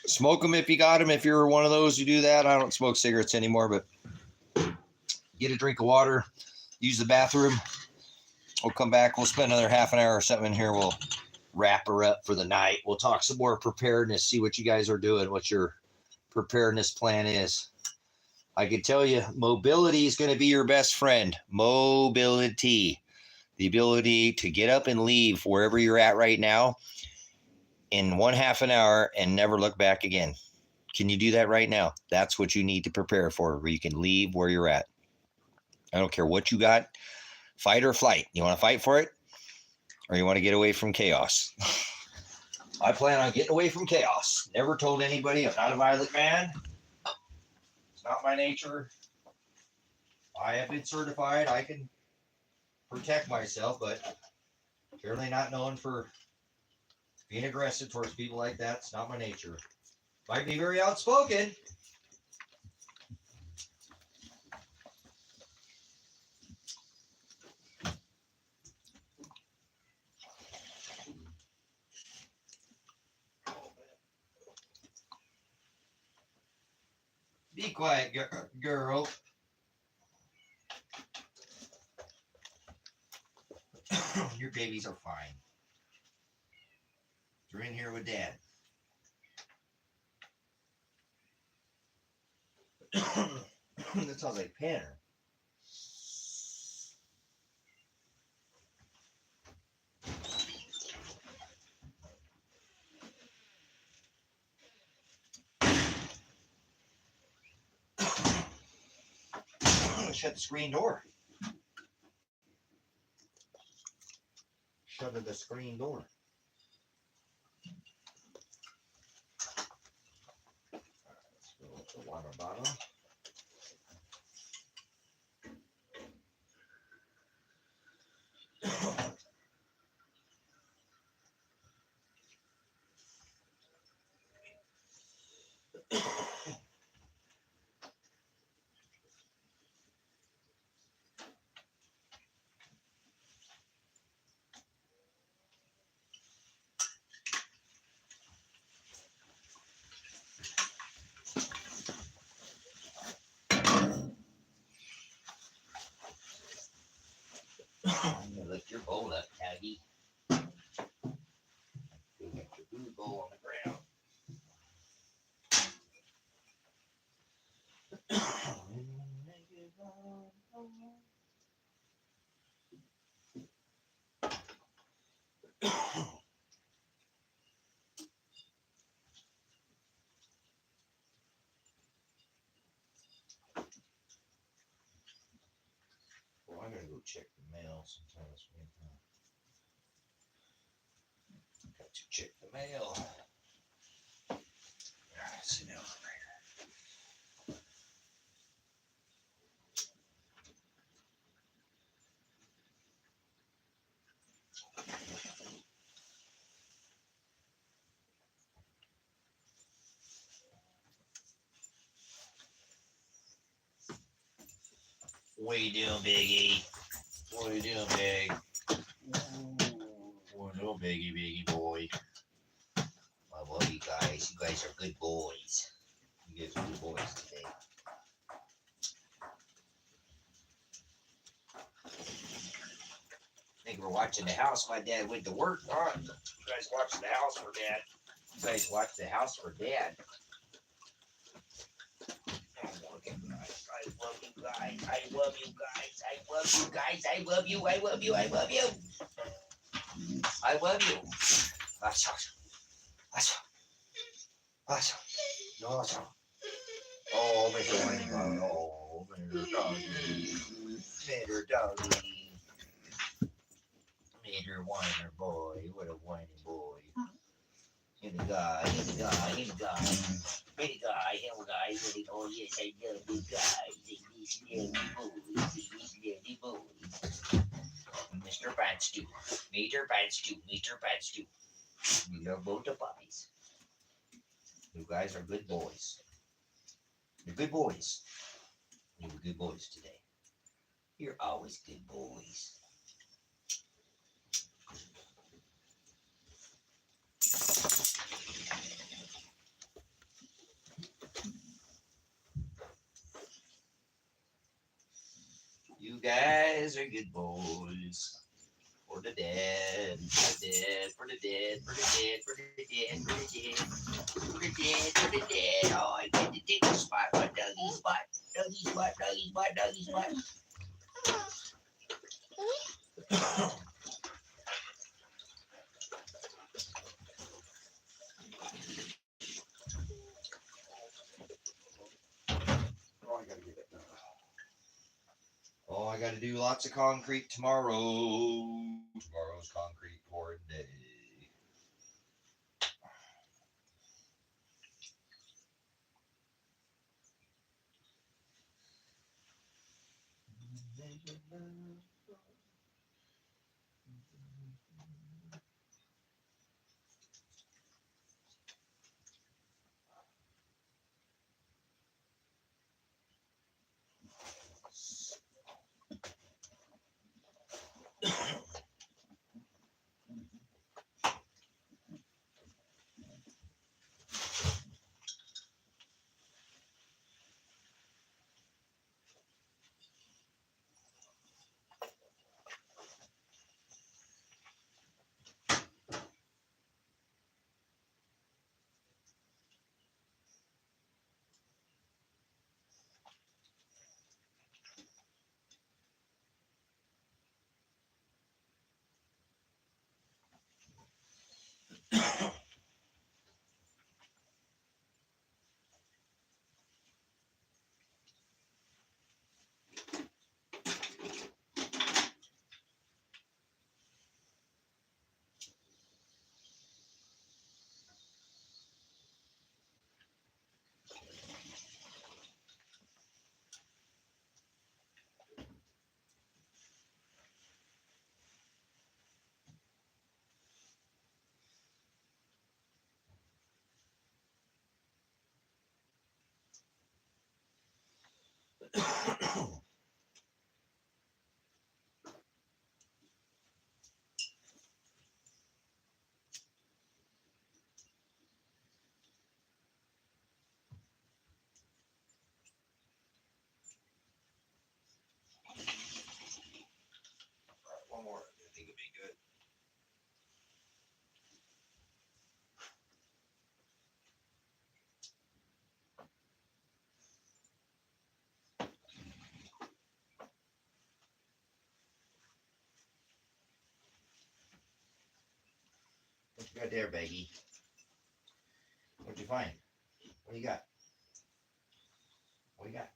S2: Smoke them if you got them. If you're one of those who do that, I don't smoke cigarettes anymore, but get a drink of water, use the bathroom. We'll come back. We'll spend another half an hour or something in here. We'll wrap her up for the night. We'll talk some more preparedness, see what you guys are doing, what your preparedness plan is. I can tell you, mobility is going to be your best friend. Mobility. The ability to get up and leave wherever you're at right now in 1/2 an hour and never look back again. Can you do that right now? That's what you need to prepare for, where you can leave where you're at. I don't care what you got. Fight or flight. You want to fight for it? Or you want to get away from chaos? I plan on getting away from chaos. Never told anybody I'm not a violent man. It's not my nature. I have been certified. I can protect myself, but apparently not known for being aggressive towards people like that. It's not my nature. Might be very outspoken. Be quiet, girl. Your babies are fine. They're in here with Dad. That sounds like Panner. shut the screen door. Shut the screen door. Let's fill up the water bottle. I'm gonna lift your bowl up, Taggy. You got your food bowl on the ground. Well, I'm gonna go check the mail sometimes. Got to check the mail. Sit down. What you doing, Biggie? What you doing, Big? What you doing, Biggie boy? I love you guys. You guys are good boys. You guys are good boys today. I think we're watching the house. My dad went to work, huh? You guys watching the house for Dad. You guys watch the house for Dad. I love you guys. I love you guys. I love you guys. I love you. I love you. I love you. I love you. Awesome. Awesome. Awesome. Awesome. Oh, Mr. Wayne. Oh, Mr. Doggy. Mr. Doggy. Mr. Whiner boy. What a whiny boy. He's the guy. He's the guy. He's the guy. He's the guy. He's the guy. Oh, yes, I love you guys. These little boys. These little boys. Mr. Badstew. Mr. Badstew. Mr. Badstew. We love both the puppies. You guys are good boys. You're good boys. You were good boys today. You're always good boys. You guys are good boys. For the dead, for the dead, for the dead, for the dead, for the dead, for the dead, for the dead, for the dead. Oh, I get to take a spot, my doggy spot, doggy spot, doggy spot, doggy spot. Oh, I got to do lots of concrete tomorrow. Tomorrow's concrete pouring day. One more. I think it'll be good. What you got there, Baggy? What'd you find? What do you got? What do you got?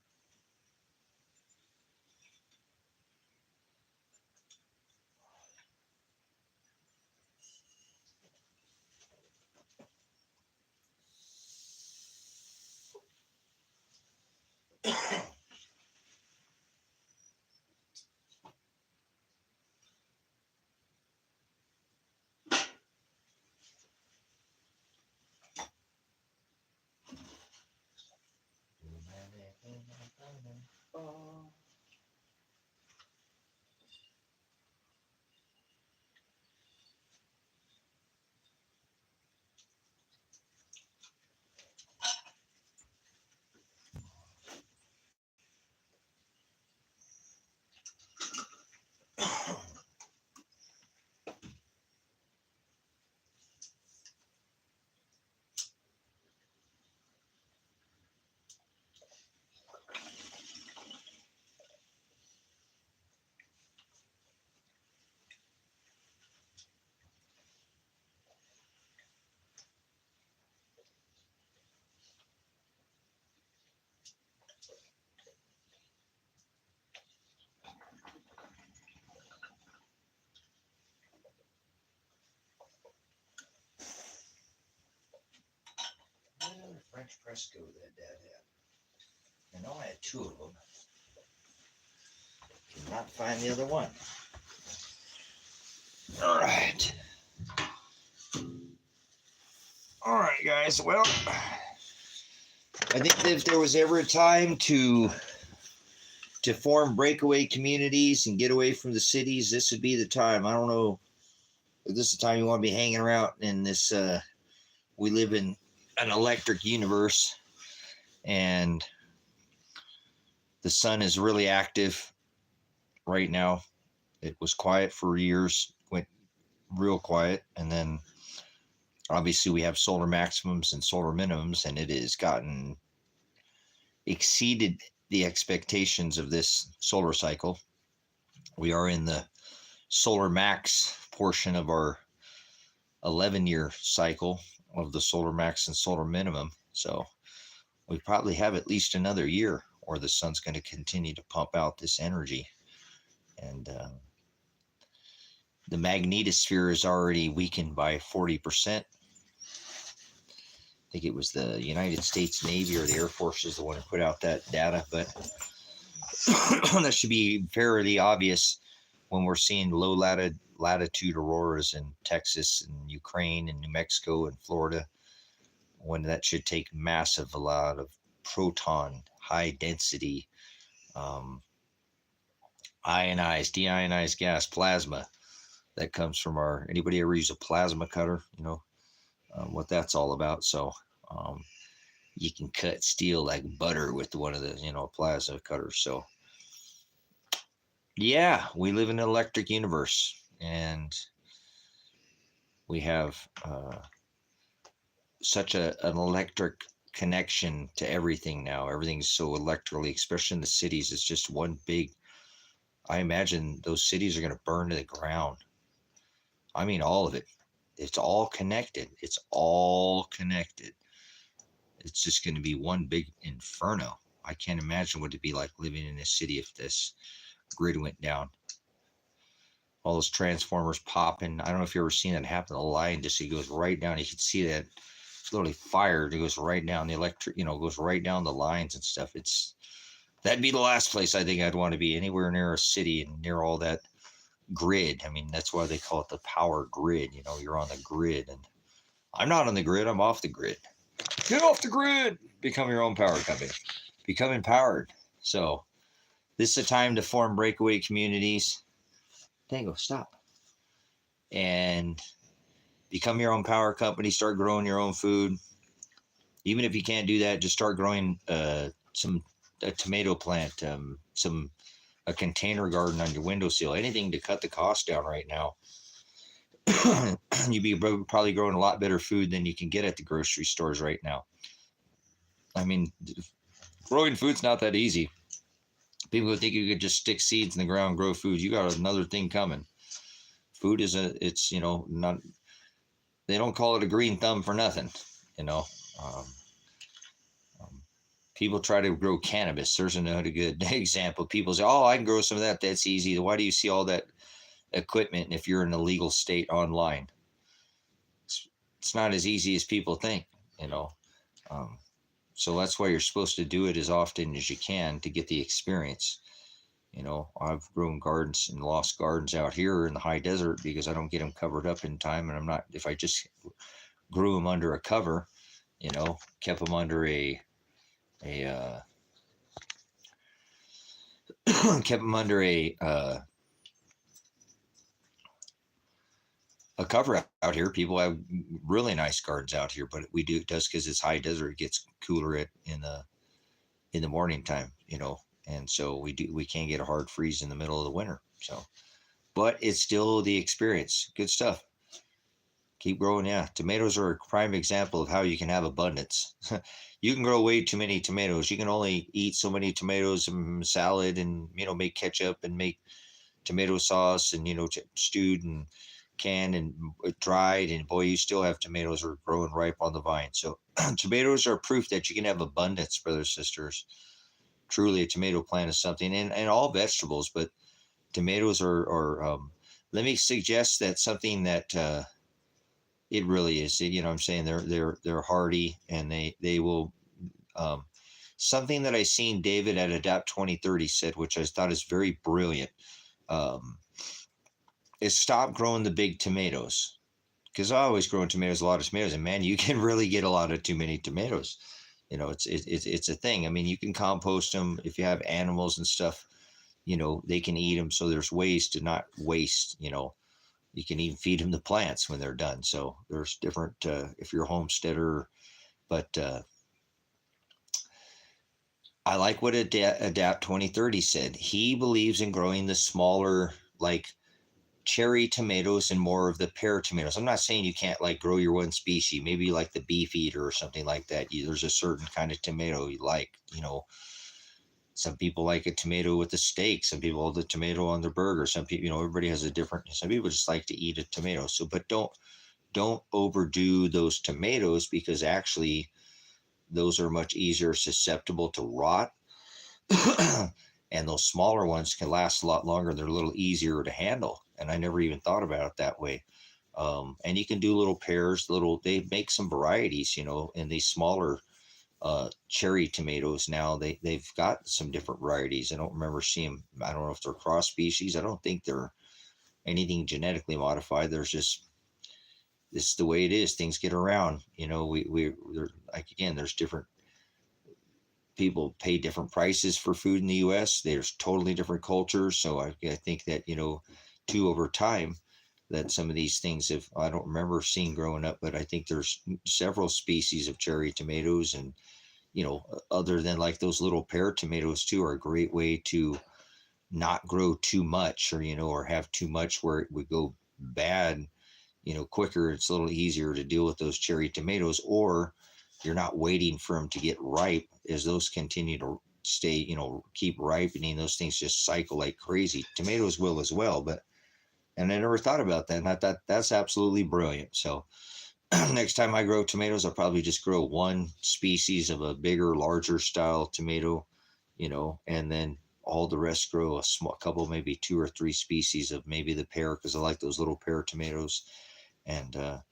S2: French press go that Dad had. I know I had two of them. Cannot find the other one. All right. All right, guys. Well, I think that if there was ever a time to form breakaway communities and get away from the cities, this would be the time. I don't know if this is the time you want to be hanging around in this. We live in an electric universe, and the sun is really active right now. It was quiet for years, went real quiet, and then obviously we have solar maximums and solar minimums, and it has exceeded the expectations of this solar cycle. We are in the solar max portion of our 11-year cycle of the solar max and solar minimum. So we probably have at least another year, or the sun's going to continue to pump out this energy. And the magnetosphere is already weakened by 40%. I think it was the United States Navy or the Air Force is the one who put out that data, but that should be fairly obvious when we're seeing low latitude auroras in Texas and Ukraine and New Mexico and Florida, when that should take a lot of proton, high density, deionized gas, plasma that comes from anybody ever use a plasma cutter, what that's all about. So you can cut steel like butter with one of the, plasma cutters. So yeah, we live in an electric universe, and we have such an electric connection to everything now. Everything's so electrically, especially in the cities. It's just one big, I imagine those cities are going to burn to the ground. I mean, all of it. It's all connected. It's all connected. It's just going to be one big inferno. I can't imagine what it'd be like living in a city if this grid went down. All those transformers popping. I don't know if you've ever seen that happen. The line just, it goes right down. You can see that it's literally fired. It goes right down the electric, goes right down the lines and stuff. That'd be the last place I think I'd want to be, anywhere near a city and near all that grid. I mean, that's why they call it the power grid. You're on the grid, and I'm not on the grid. I'm off the grid. Get off the grid. Become your own power company. Become empowered. So this is a time to form breakaway communities. Tango, stop. And become your own power company. Start growing your own food. Even if you can't do that, just start growing some a tomato plant, a container garden on your windowsill. Anything to cut the cost down right now. You'd be probably growing a lot better food than you can get at the grocery stores right now. I mean, growing food's not that easy. People would think you could just stick seeds in the ground, grow food. You got another thing coming. Food is it's not. They don't call it a green thumb for nothing. You know, um, um, people try to grow cannabis. There's another good example. People say, "Oh, I can grow some of that. That's easy." Why do you see all that equipment if you're in a legal state online? It's not as easy as people think. You know. Um, so that's why you're supposed to do it as often as you can to get the experience. I've grown gardens and lost gardens out here in the high desert because I don't get them covered up in time. And I'm not, if I just grew them under a cover, kept them under kept them under a cover out here. People have really nice gardens out here, but we do it does because it's high desert. It gets cooler in the morning time, and so we can't get a hard freeze in the middle of the winter. So, but it's still the experience. Good stuff. Keep growing. Yeah, tomatoes are a prime example of how you can have abundance. You can grow way too many tomatoes. You can only eat so many tomatoes and salad, and make ketchup and make tomato sauce, and stewed and canned and dried, and boy, you still have tomatoes are growing ripe on the vine. So tomatoes are proof that you can have abundance, brothers, sisters. Truly, a tomato plant is something, and all vegetables, but tomatoes are let me suggest that something that it really is. I'm saying they're hardy, and they will. Something that I seen David at Adapt 2030 said, which I thought is very brilliant, is stop growing the big tomatoes. Because I always growing tomatoes, a lot of tomatoes, and man, you can really get a lot of too many tomatoes. It's a thing. I mean, you can compost them if you have animals and stuff. They can eat them. So there's ways to not waste. You can even feed them the plants when they're done. So there's different if you're a homesteader, but I like what Adapt 2030 said. He believes in growing the smaller, like cherry tomatoes and more of the pear tomatoes. I'm not saying you can't like grow your one species, maybe like the beef eater or something like that. There's a certain kind of tomato you like, some people like a tomato with a steak. Some people the tomato on their burger. Some people, everybody has a different, some people just like to eat a tomato. So, but don't overdo those tomatoes, because actually those are much easier susceptible to rot. And those smaller ones can last a lot longer. They're a little easier to handle. And I never even thought about it that way. And you can do little pears, they make some varieties, in these smaller cherry tomatoes. Now they've got some different varieties. I don't remember seeing, I don't know if they're cross species. I don't think they're anything genetically modified. There's just, this is the way it is. Things get around, we're like, again, there's different people pay different prices for food in the US. There's totally different cultures. So I think that, too, over time, that some of these things I don't remember seeing growing up, but I think there's several species of cherry tomatoes, and, other than like those little pear tomatoes too, are a great way to not grow too much, or have too much where it would go bad, quicker. It's a little easier to deal with those cherry tomatoes, or you're not waiting for them to get ripe. As those continue to stay, keep ripening, those things just cycle like crazy. Tomatoes will as well, and I never thought about that. And I thought that's absolutely brilliant. So next time I grow tomatoes, I'll probably just grow one species of a bigger, larger style tomato, and then all the rest grow a small couple, maybe 2 or 3 species of maybe the pear, because I like those little pear tomatoes, and the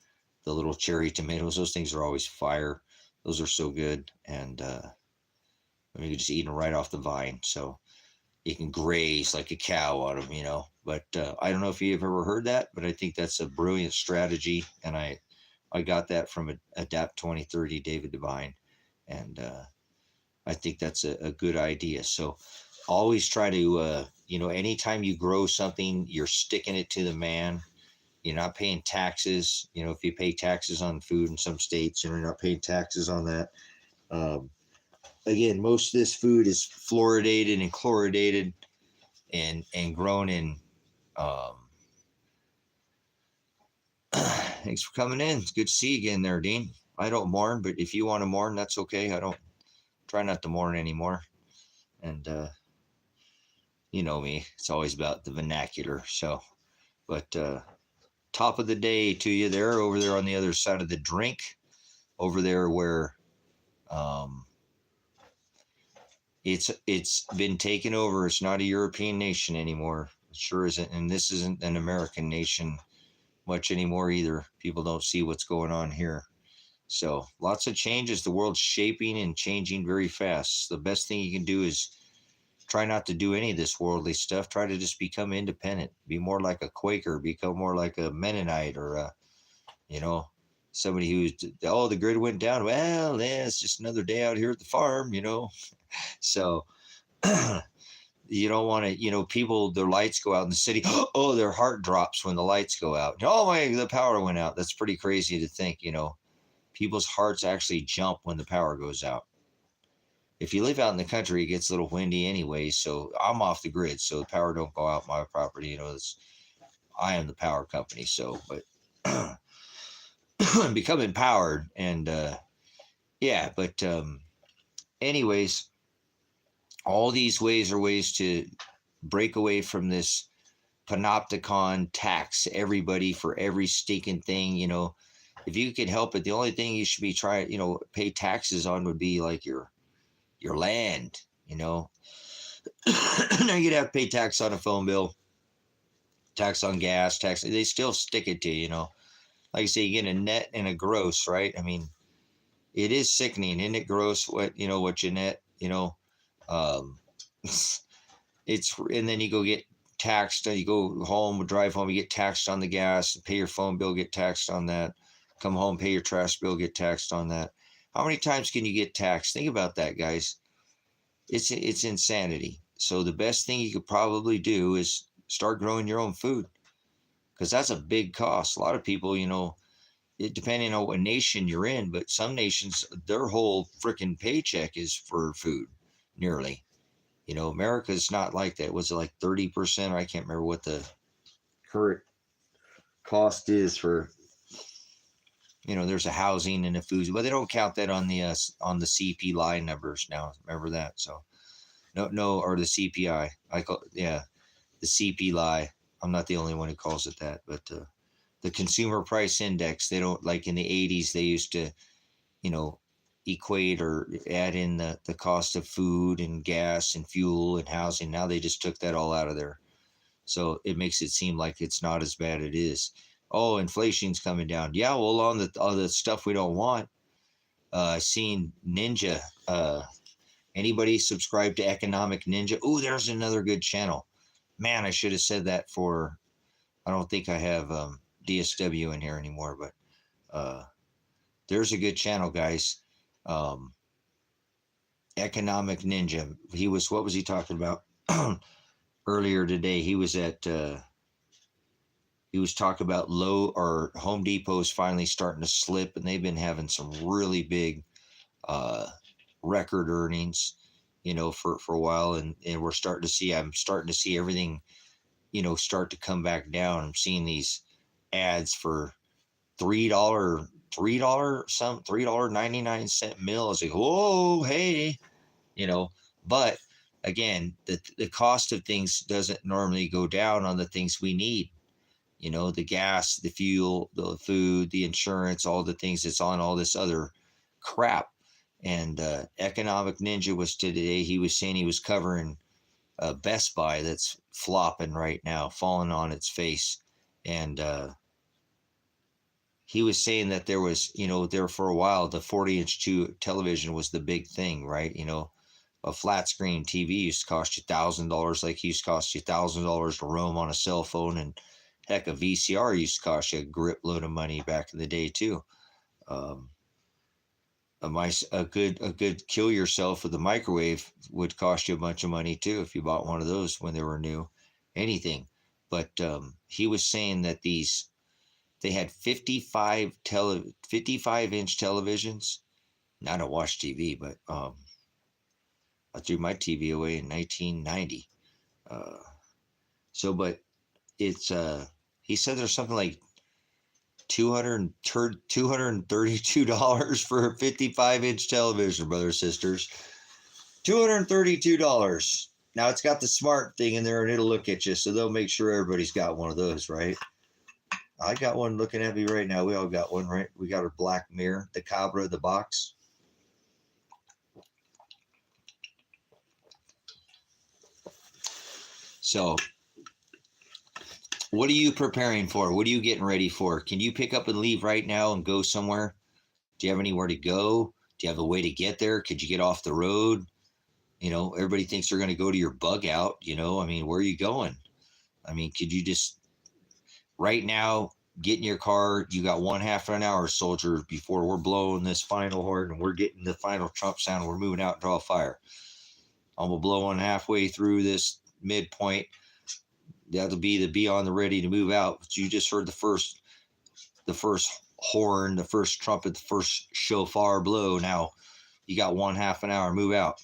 S2: little cherry tomatoes. Those things are always fire. Those are so good. And you can just eat them right off the vine. So you can graze like a cow on them, But I don't know if you've ever heard that, but I think that's a brilliant strategy. And I got that from Adapt 2030, David Devine. And I think that's a good idea. So always try to, anytime you grow something, you're sticking it to the man. You're not paying taxes. If you pay taxes on food in some states, you're not paying taxes on that. Um, Again, most of this food is fluoridated and chloridated and grown in. Um, Thanks for coming in. It's good to see you again there, Dean. I don't mourn, but if you want to mourn, that's okay. I don't try not to mourn anymore. And you know me, it's always about the vernacular. So, but top of the day to you there, over there on the other side of the drink, over there where um, it's been taken over. It's not a European nation anymore. It sure isn't, and this isn't an American nation much anymore either. People don't see what's going on here. So lots of changes. The world's shaping and changing very fast. The best thing you can do is try not to do any of this worldly stuff. Try to just become independent. Be more like a Quaker. Become more like a Mennonite or you know, somebody who's, oh, the grid went down. Well, yeah, it's just another day out here at the farm. So you don't want to, people, their lights go out in the city. Oh, their heart drops when the lights go out. Oh my, the power went out. That's pretty crazy to think. People's hearts actually jump when the power goes out. If you live out in the country, it gets a little windy anyway. So I'm off the grid. So the power don't go out my property. I am the power company. So, but become empowered and, yeah, but, anyways, all these ways are ways to break away from this panopticon tax everybody for every stinking thing. If you can help it, the only thing you should be trying, pay taxes on would be like your land. Now you'd have to pay tax on a phone bill, tax on gas, tax. They still stick it to you. Like I say, you get a net and a gross, right? I mean, it is sickening, isn't it? Gross, what you net. Um, it's and then you go get taxed. You go home, drive home, you get taxed on the gas, pay your phone bill, get taxed on that. Come home, pay your trash bill, get taxed on that. How many times can you get taxed? Think about that, guys. It's insanity. So the best thing you could probably do is start growing your own food, because that's a big cost. A lot of people, depending on what nation you're in, but some nations, their whole freaking paycheck is for food, nearly. America's not like that. Was it like 30%? I can't remember what the current cost is for. There's a housing and a food, but they don't count that on the CPI numbers now. Remember that? So no, or the CPI. The CPI. I'm not the only one who calls it that, but the consumer price index. They don't, like in the 80s. They used to, equate or add in the cost of food and gas and fuel and housing. Now they just took that all out of there. So it makes it seem like it's not as bad as it is. Oh, inflation's coming down. Yeah, well, on the stuff we don't want. Seen Ninja. Anybody subscribe to Economic Ninja? Oh, there's another good channel. Man, I should have said that for. I don't think I have DSW in here anymore, but there's a good channel, guys. Economic Ninja. What was he talking about earlier today? He was talking about Home Depot's finally starting to slip, and they've been having some really big record earnings, for a while, and I'm starting to see everything, start to come back down. I'm seeing these ads for $3.99 meal. I was like, whoa, hey, but again, the cost of things doesn't normally go down on the things we need. The gas, the fuel, the food, the insurance, all the things that's on all this other crap. And Economic Ninja was today, he was saying he was covering Best Buy that's flopping right now, falling on its face. And he was saying that there was, there for a while, the 40-inch television was the big thing, right? A flat screen TV used to cost you $1,000, like it used to cost you $1,000 to roam on a cell phone. And heck, a VCR used to cost you a grip load of money back in the day too.
S1: a good kill yourself with a microwave would cost you a bunch of money too if you bought one of those when they were new. Anything. But he was saying that they had 55 inch televisions. Now I don't watch TV, but I threw my TV away in 1990. But it's he said there's something like $232 for a 55-inch television, brothers and sisters. $232. Now it's got the smart thing in there and it'll look at you, so they'll make sure everybody's got one of those, right? I got one looking at me right now. We all got one, right? We got our black mirror, the Cabra, the box. So, what are you preparing for? What are you getting ready for? Can you pick up and leave right now and go somewhere? Do you have anywhere to go? Do you have a way to get there? Could you get off the road? Everybody thinks they're going to go to your bug out. I mean, where are you going? I mean, could you just right now get in your car? You got 1/2 an hour, soldier, before we're blowing this final horn and we're getting the final Trump sound. We're moving out and draw fire. I'm going to blow one halfway through this midpoint. That'll be on the ready to move out. But you just heard the first horn, the first trumpet, the first shofar blow. Now you got 1/2 an hour, move out.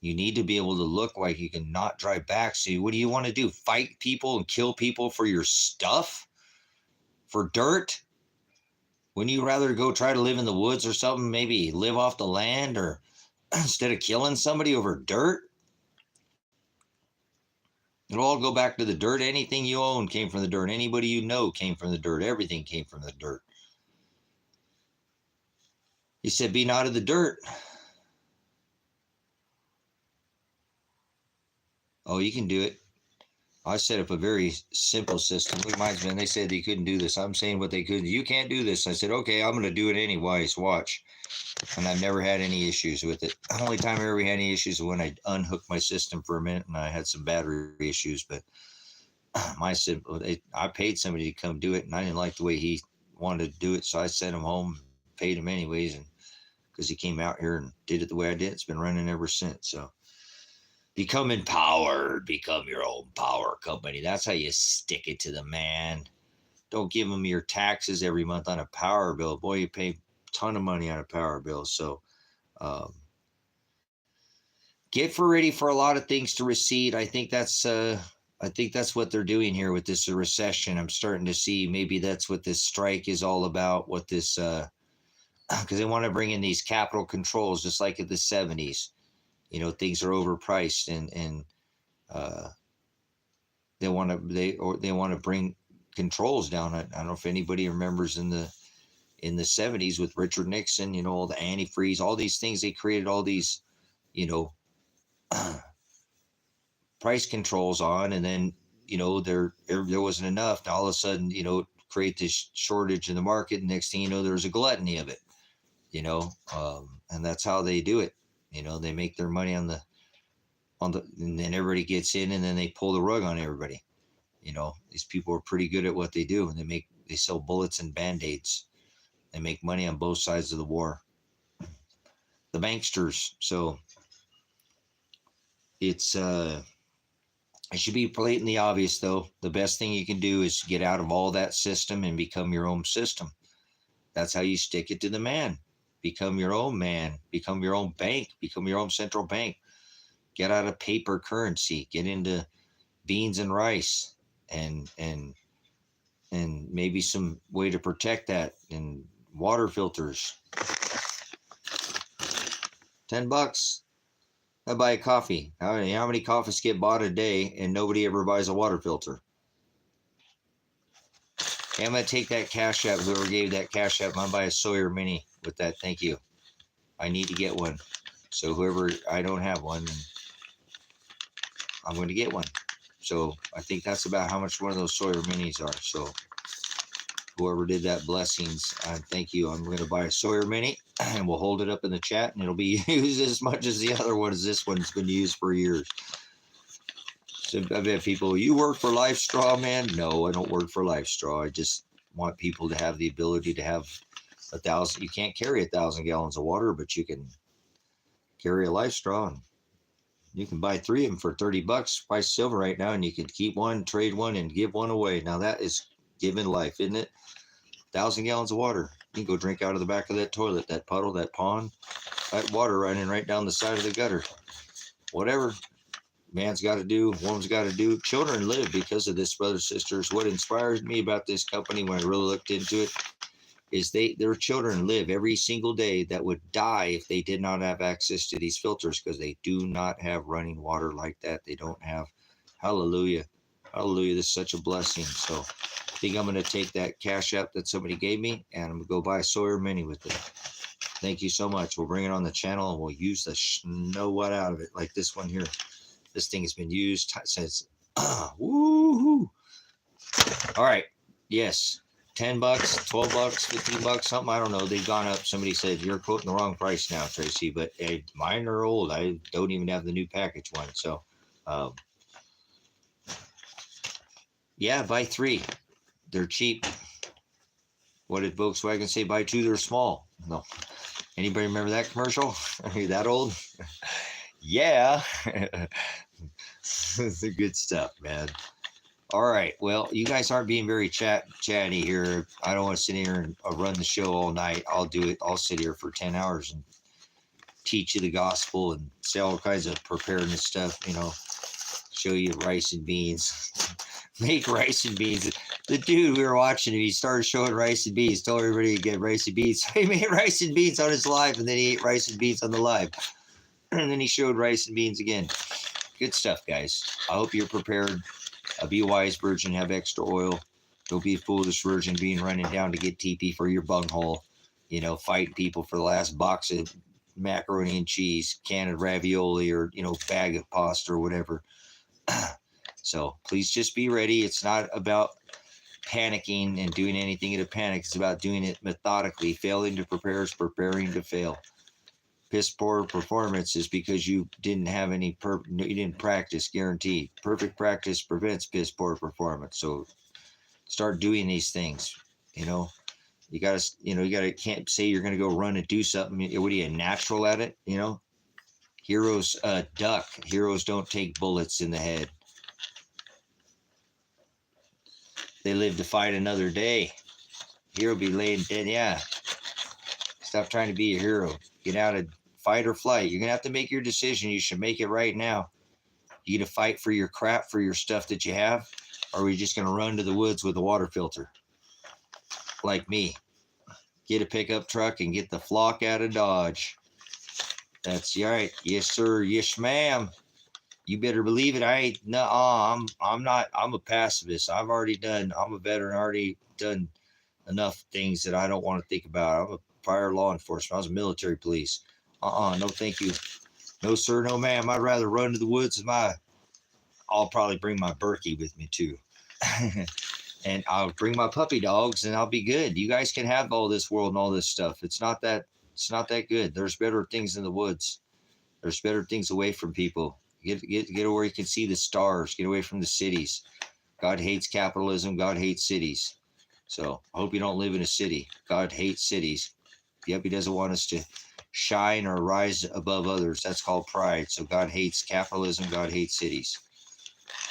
S1: You need to be able to look like you can not drive back. So what do you want to do? Fight people and kill people for your stuff? For dirt? Wouldn't you rather go try to live in the woods or something? Maybe live off the land, or instead of killing somebody over dirt? It'll all go back to the dirt. Anything you own came from the dirt. Anybody you know came from the dirt. Everything came from the dirt. He said, be not of the dirt. Oh, you can do it. I set up a very simple system. Reminds me, they said they couldn't do this. I'm saying what they could. You can't do this. I said, okay, I'm going to do it anyways. Watch. And I've never had any issues with it. The only time I ever had any issues was when I unhooked my system for a minute and I had some battery issues. But I paid somebody to come do it, and I didn't like the way he wanted to do it, so I sent him home, paid him anyways, and because he came out here and did it the way I did. It's been running ever since. So become empowered, become your own power company. That's how you stick it to the man. Don't give them your taxes every month on a power bill. Boy, you pay a ton of money on a power bill. So get ready for a lot of things to recede. I think that's what they're doing here with this recession. I'm starting to see maybe that's what this strike is all about. What this because they want to bring in these capital controls, just like in the 70s. Things are overpriced, and they want to bring controls down. I don't know if anybody remembers in the 70s with Richard Nixon, all the antifreeze, all these things. They created all these, price controls on, and then there wasn't enough. Now all of a sudden, create this shortage in the market. And next thing you know, there's a gluttony of it. And that's how they do it. They make their money on the, and then everybody gets in, and then they pull the rug on everybody. These people are pretty good at what they do, and they sell bullets and Band-Aids. They make money on both sides of the war. The banksters. So it should be blatantly obvious, though. The best thing you can do is get out of all that system and become your own system. That's how you stick it to the man. Become your own man. Become your own bank. Become your own central bank. Get out of paper currency. Get into beans and rice, and maybe some way to protect that, and water filters. $10. I buy a coffee. How many coffees get bought a day and nobody ever buys a water filter? Okay, I'm going to take that CashApp, whoever gave that CashApp, I'm going to buy a Sawyer Mini with that. Thank you. I need to get one. So whoever, I don't have one, and I'm going to get one. So I think that's about how much one of those Sawyer Minis are. So whoever did that, blessings. Thank you. I'm going to buy a Sawyer Mini, and we'll hold it up in the chat, and it'll be used as much as the other one, as this one's been used for years. So I've had people, you work for LifeStraw, man? No, I don't work for LifeStraw. I just want people to have the ability to have
S2: You can't carry 1,000 gallons of water, but you can carry a life straw. And you can buy 3 of them for $30, price silver right now, and you can keep one, trade one, and give one away. Now that is giving life, isn't it? 1,000 gallons of water. You can go drink out of the back of that toilet, that puddle, that pond, that water running right down the side of the gutter. Whatever man's got to do, woman's got to do. Children live because of this, brothers, sisters. What inspires me about this company when I really looked into it is their children live every single day that would die if they did not have access to these filters, because they do not have running water like that. They don't have. Hallelujah. Hallelujah. This is such a blessing. So I think I'm going to take that cash app that somebody gave me, and I'm going to go buy a Sawyer Mini with it. Thank you so much. We'll bring it on the channel, and we'll use the know what out of it, like this one here. This thing has been used since, woohoo. All right. Yes. $10, $12, $15, something. I don't know. They've gone up. Somebody said, you're quoting the wrong price now, Tracy, but mine are old. I don't even have the new package one. So, yeah, buy 3. They're cheap. What did Volkswagen say? Buy 2, they're small. No. Anybody remember that commercial? Are you that old? Yeah. The good stuff, man. All right. Well, you guys aren't being very chatty here. I don't want to sit here and run the show all night. I'll do it. I'll sit here for 10 hours and teach you the gospel and say all kinds of preparedness stuff, show you rice and beans. Make rice and beans. The dude we were watching, he started showing rice and beans, told everybody to get rice and beans. He made rice and beans on his live, and then he ate rice and beans on the live. And then he showed rice and beans again. Good stuff, guys. I hope you're prepared. Be a wise virgin, have extra oil. Don't be a foolish virgin being running down to get TP for your bunghole. Fighting people for the last box of macaroni and cheese, can of ravioli, or, bag of pasta or whatever. So please just be ready. It's not about panicking and doing anything in a panic. It's about doing it methodically. Failing to prepare is preparing to fail. Piss poor performance is because you didn't have you didn't practice, guaranteed. Perfect practice prevents piss poor performance. So start doing these things. You gotta can't say you're gonna go run and do something. What are you, natural at it? Heroes duck. Heroes don't take bullets in the head. They live to fight another day. Hero be laying dead. Yeah. Stop trying to be a hero. Get out of fight or flight. You're going to have to make your decision. You should make it right now. You going to fight for your crap, for your stuff that you have? Or are you just going to run to the woods with a water filter? Like me. Get a pickup truck and get the flock out of Dodge. That's right. Yes, sir. Yes, ma'am. You better believe it. I'm a pacifist. I'm a veteran, already done enough things that I don't want to think about. I'm a prior law enforcement. I was a military police. No thank you. No sir, no ma'am. I'd rather run to the woods I'll probably bring my Berkey with me too. And I'll bring my puppy dogs and I'll be good. You guys can have all this world and all this stuff. It's not that good. There's better things in the woods. There's better things away from people. Get where you can see the stars. Get away from the cities. God hates capitalism. God hates cities. So I hope you don't live in a city. God hates cities. Yep, he doesn't want us to shine or rise above others. That's called pride. So God hates capitalism. God hates cities.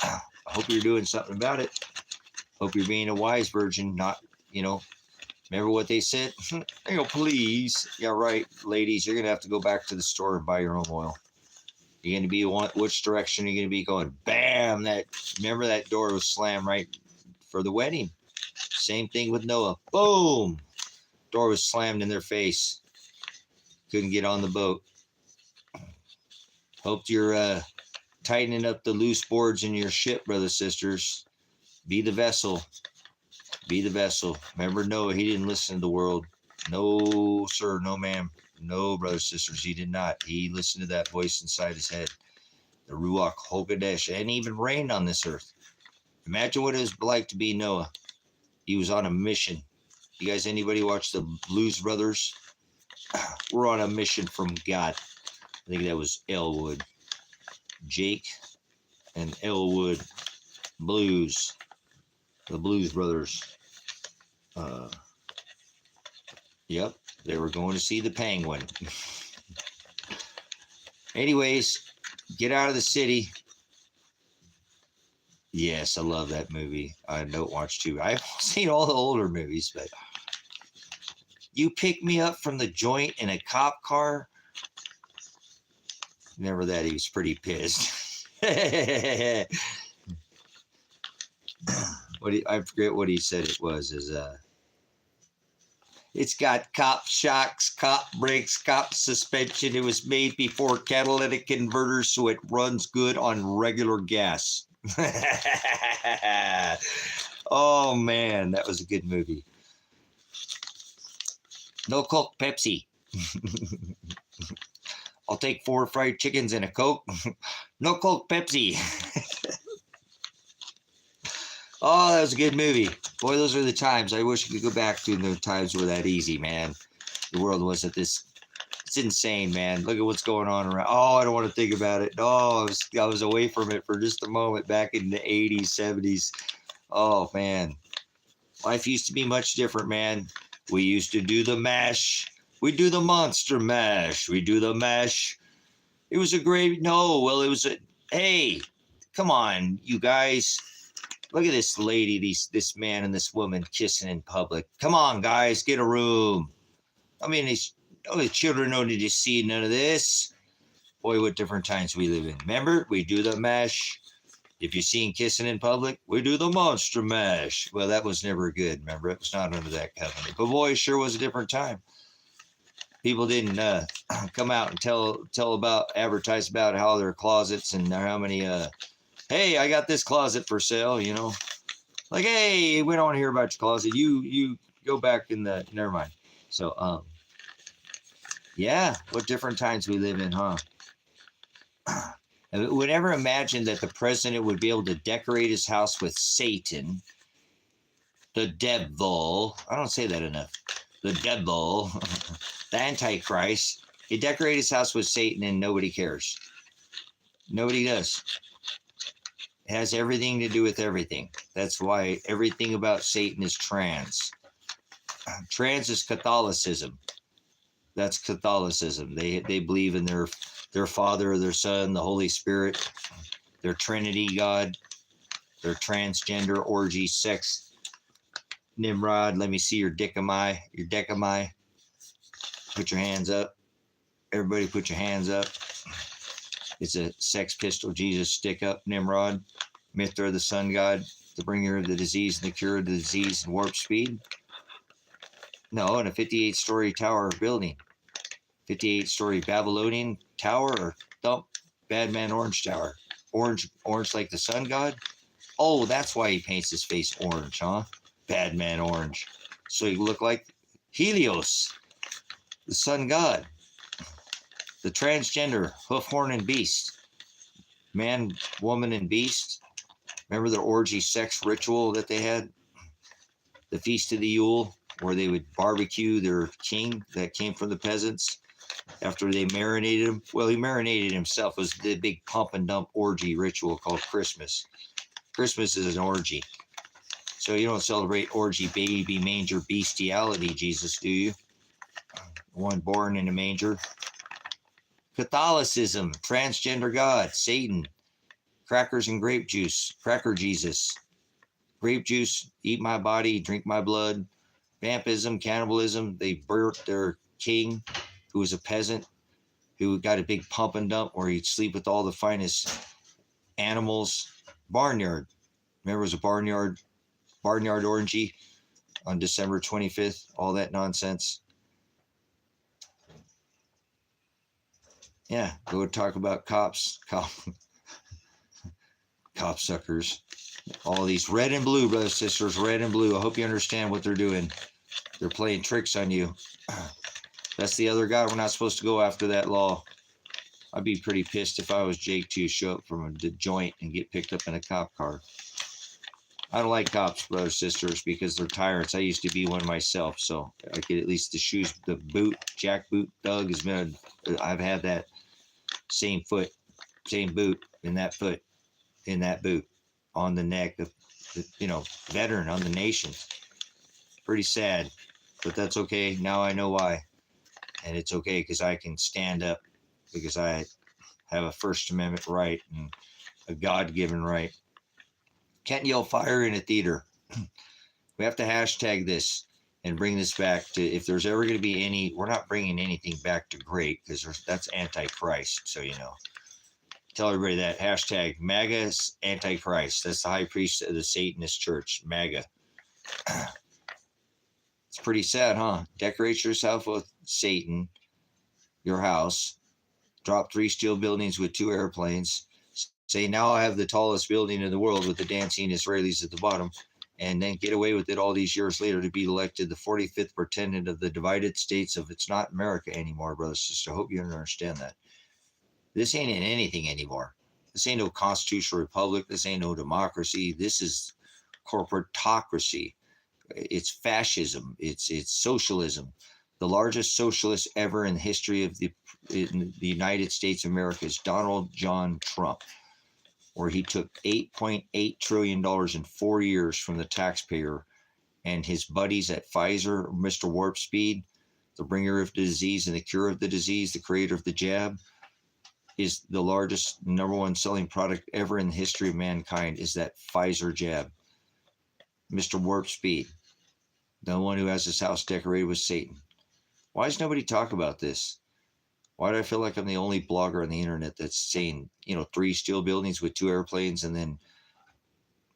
S2: I hope you're doing something about it. Hope you're being a wise virgin, not, remember what they said? Please. Yeah, right, ladies, you're going to have to go back to the store and buy your own oil. You're going to be, which direction are you going to be going? Bam! Remember that door was slammed right for the wedding. Same thing with Noah. Boom! Door was slammed in their face. Couldn't get on the boat. Hope you're tightening up the loose boards in your ship, brothers, sisters. Be the vessel. Be the vessel. Remember Noah, he didn't listen to the world. No, sir, no, ma'am. No, brothers, sisters, he did not. He listened to that voice inside his head. The Ruach HaKodesh. And even rained on this earth. Imagine what it was like to be Noah. He was on a mission. You guys, anybody watch the Blues Brothers? We're on a mission from God. I think that was Elwood. Jake and Elwood Blues. The Blues Brothers. Yep, they were going to see the penguin. Anyways, get out of the city. Yes, I love that movie. I don't watch too. I've seen all the older movies, but you pick me up from the joint in a cop car. Remember that? He was pretty pissed. I forget what he said it was. It's got cop shocks, cop brakes, cop suspension. It was made before catalytic converters, so it runs good on regular gas. Oh man, that was a good movie. No Coke, Pepsi. I'll take 4 fried chickens and a Coke. No Coke, Pepsi. Oh, that was a good movie. Boy, those are the times. I wish I could go back to the times were that easy, man. The world wasn't this. It's insane, man. Look at what's going on around. Oh, I don't want to think about it. Oh, I was away from it for just a moment back in the 80s, 70s. Oh, man. Life used to be much different, man. We used to do the mash. We do the monster mash. We do the mash. It was a great, no, well, it was a, hey, come on, you guys. Look at this lady, this man and this woman kissing in public. Come on, guys, get a room. I mean, the children don't need to see none of this. Boy, what different times we live in. Remember, we do the mash. If you're seen kissing in public, we do the monster mash. Well, that was never good, remember? It was not under that covenant. But boy, it sure was a different time. People didn't come out and advertise about how their closets and how many, hey, I got this closet for sale, you know. Like, hey, we don't want to hear about your closet. You go back in the, never mind. So, yeah, what different times we live in, huh? I would never imagine that the president would be able to decorate his house with Satan, the devil. I don't say that enough. The devil, the Antichrist. He decorated his house with Satan and nobody cares. Nobody does. It has everything to do with everything. That's why everything about Satan is trans. Trans is Catholicism. That's Catholicism. They believe in their Father, their Son, the Holy Spirit, their Trinity God, their transgender orgy, sex, Nimrod. Let me see your dickamai, your decamai. Put your hands up. Everybody put your hands up. It's a Sex Pistol, Jesus, stick up, Nimrod. Mithra, the sun god, the bringer of the disease and the cure of the disease and warp speed. No, in a 58-story tower building. 58-story Babylonian tower or thump, Badman Orange Tower. Orange like the sun god? Oh, that's why he paints his face orange, huh? Badman Orange. So he look like Helios, the sun god. The transgender, hoof, horn, and beast. Man, woman, and beast. Remember the orgy sex ritual that they had? The Feast of the Yule, where they would barbecue their king that came from the peasants after they marinated him. Well, he marinated himself. It was the big pump and dump orgy ritual called Christmas. Christmas is an orgy. So you don't celebrate orgy, baby, manger, bestiality, Jesus, do you? One born in a manger. Catholicism, transgender God, Satan, crackers and grape juice, cracker Jesus, grape juice, eat my body, drink my blood, vampism, cannibalism. They burnt their king, who was a peasant, who got a big pump and dump where he'd sleep with all the finest animals. Barnyard. Remember, it was a barnyard orgy on December 25th, all that nonsense. Yeah, go talk about cops, cop suckers. All these red and blue, brothers, sisters, red and blue. I hope you understand what they're doing. They're playing tricks on you. That's the other guy. We're not supposed to go after that law. I'd be pretty pissed if I was Jake to show up from the joint and get picked up in a cop car. I don't like cops, brothers, sisters, because they're tyrants. I used to be one myself, so I get at least the shoes, the boot, jack boot, thug has been. I've had that same foot, same boot in that foot, in that boot, on the neck of, veteran on the nation. Pretty sad. but that's okay. Now I know why. And it's okay because I can stand up because I have a First Amendment right and a God-given right. Can't yell fire in a theater. We have to hashtag this and bring this back to, if there's ever going to be any, we're not bringing anything back to great because that's Antichrist. So, tell everybody that hashtag MAGA Antichrist. That's the high priest of the Satanist church, MAGA. It's pretty sad, huh? Decorate yourself with Satan, your house, drop 3 steel buildings with 2 airplanes, say, now I have the tallest building in the world with the dancing Israelis at the bottom, and then get away with it all these years later to be elected the 45th pretendant of the divided states of, it's not America anymore, brother, sister. I hope you understand that. This ain't in anything anymore. This ain't no constitutional republic. This ain't no democracy. This is corporatocracy. It's fascism. It's socialism. The largest socialist ever in the history of the United States of America is Donald John Trump, where he took $8.8 trillion in 4 years from the taxpayer, and his buddies at Pfizer, Mr. Warp Speed, the bringer of the disease and the cure of the disease, the creator of the jab, is the largest #1 selling product ever in the history of mankind is that Pfizer jab. Mr. Warp Speed, the one who has his house decorated with Satan. Why does nobody talk about this? Why do I feel like I'm the only blogger on the internet that's saying, 3 steel buildings with 2 airplanes and then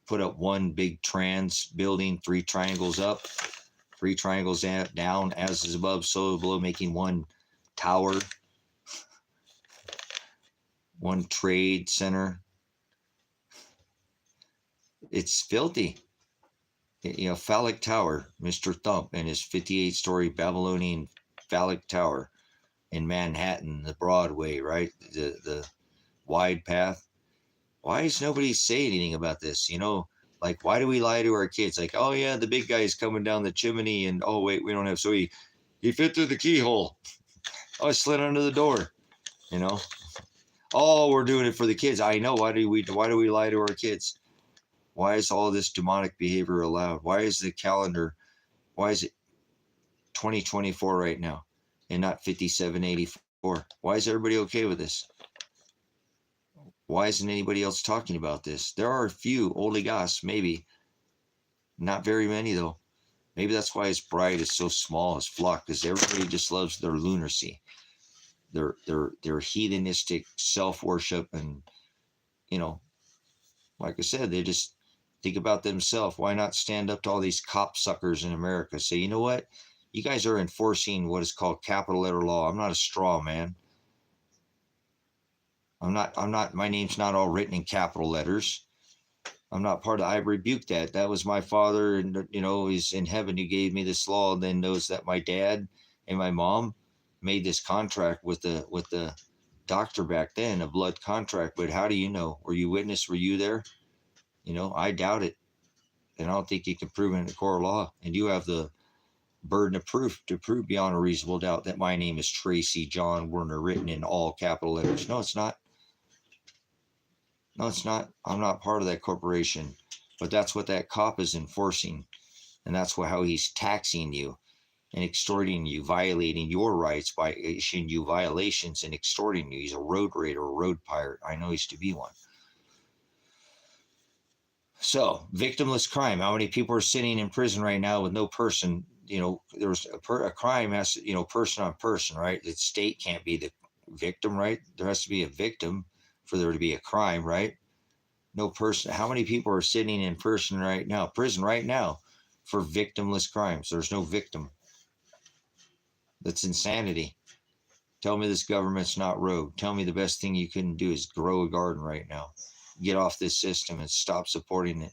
S2: put up 1 big trans building, 3 triangles up, 3 triangles down, as is above, so below, making 1 tower, 1 trade center. It's filthy. Phallic Tower, Mr. Thump and his 58-story Babylonian phallic tower in Manhattan, the Broadway, right? The wide path. Why is nobody saying anything about this? Like, why do we lie to our kids? Like, oh yeah, the big guy's coming down the chimney, and oh wait, we don't have. So he fit through the keyhole. Oh, I slid under the door. Oh, we're doing it for the kids. I know. Why do we lie to our kids? Why is all this demonic behavior allowed? Why is the calendar? Why is it 2024 right now and not 5784? Why is everybody okay with this? Why isn't anybody else talking about this? There are a few oligarchs, maybe. Not very many, though. Maybe that's why his bride is so small, his flock, because everybody just loves their lunacy, their heathenistic self-worship, and, like I said, they just think about themselves. Why not stand up to all these cop suckers in America? Say, you know what? You guys are enforcing what is called capital letter law. I'm not a straw man. I'm not, my name's not all written in capital letters. I'm not part of, I rebuke that. That was my father, and, he's in heaven who gave me this law, and then knows that my dad and my mom made this contract with the doctor back then, a blood contract. But how do you know? Were you witness? Were you there? I doubt it. And I don't think you can prove it in the court of law. And you have the burden of proof to prove beyond a reasonable doubt that my name is Tracy John Werner, written in all capital letters. No, it's not. No, it's not. I'm not part of that corporation. But that's what that cop is enforcing. And that's how he's taxing you and extorting you, violating your rights by issuing you violations and extorting you. He's a road raider, a road pirate. I know he's to be one. So, victimless crime. How many people are sitting in prison right now with no person? There's a crime has to, person on person, right? The state can't be the victim, right? There has to be a victim for there to be a crime, right? No person. How many people are sitting in prison right now for victimless crimes? There's no victim. That's insanity. Tell me this government's not rogue. Tell me the best thing you can do is grow a garden right now. Get off this system and stop supporting it,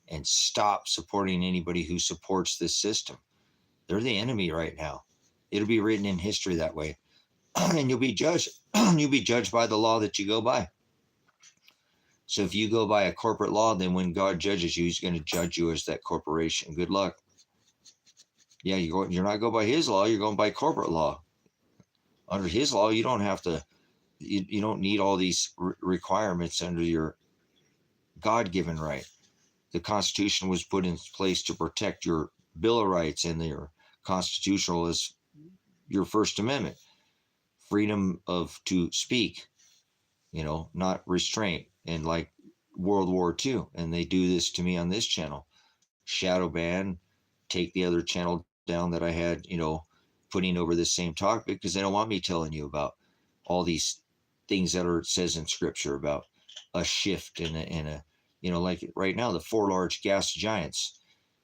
S2: and stop supporting anybody who supports this system. They're the enemy right now. It'll be written in history that way. And you'll be judged. You'll be judged by the law that you go by. So if you go by a corporate law, then when God judges you, he's going to judge you as that corporation. Good luck. Yeah, you're not going by his law. You're going by corporate law. Under his law, you don't have to, you don't need all these requirements under your God-given right. The Constitution was put in place to protect your Bill of Rights and your constitutional as your First Amendment, freedom to speak, not restraint. And like World War II, and they do this to me on this channel, shadow ban, take the other channel down that I had, putting over this same topic because they don't want me telling you about all these things that are says in scripture about a shift in a like right now, the four large gas giants.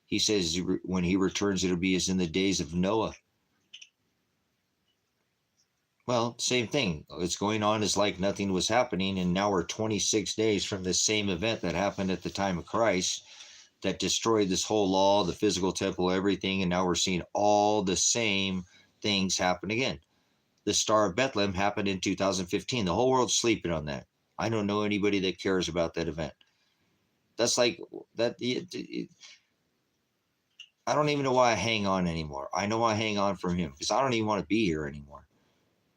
S2: He says when he returns, it'll be as in the days of Noah. Well, same thing. It's going on as like nothing was happening. And now we're 26 days from the same event that happened at the time of Christ that destroyed this whole law, the physical temple, everything. And now we're seeing all the same things happen again. The Star of Bethlehem happened in 2015. The whole world's sleeping on that. I don't know anybody that cares about that event. That's like that. I don't even know why I hang on anymore. I know I hang on from him because I don't even want to be here anymore.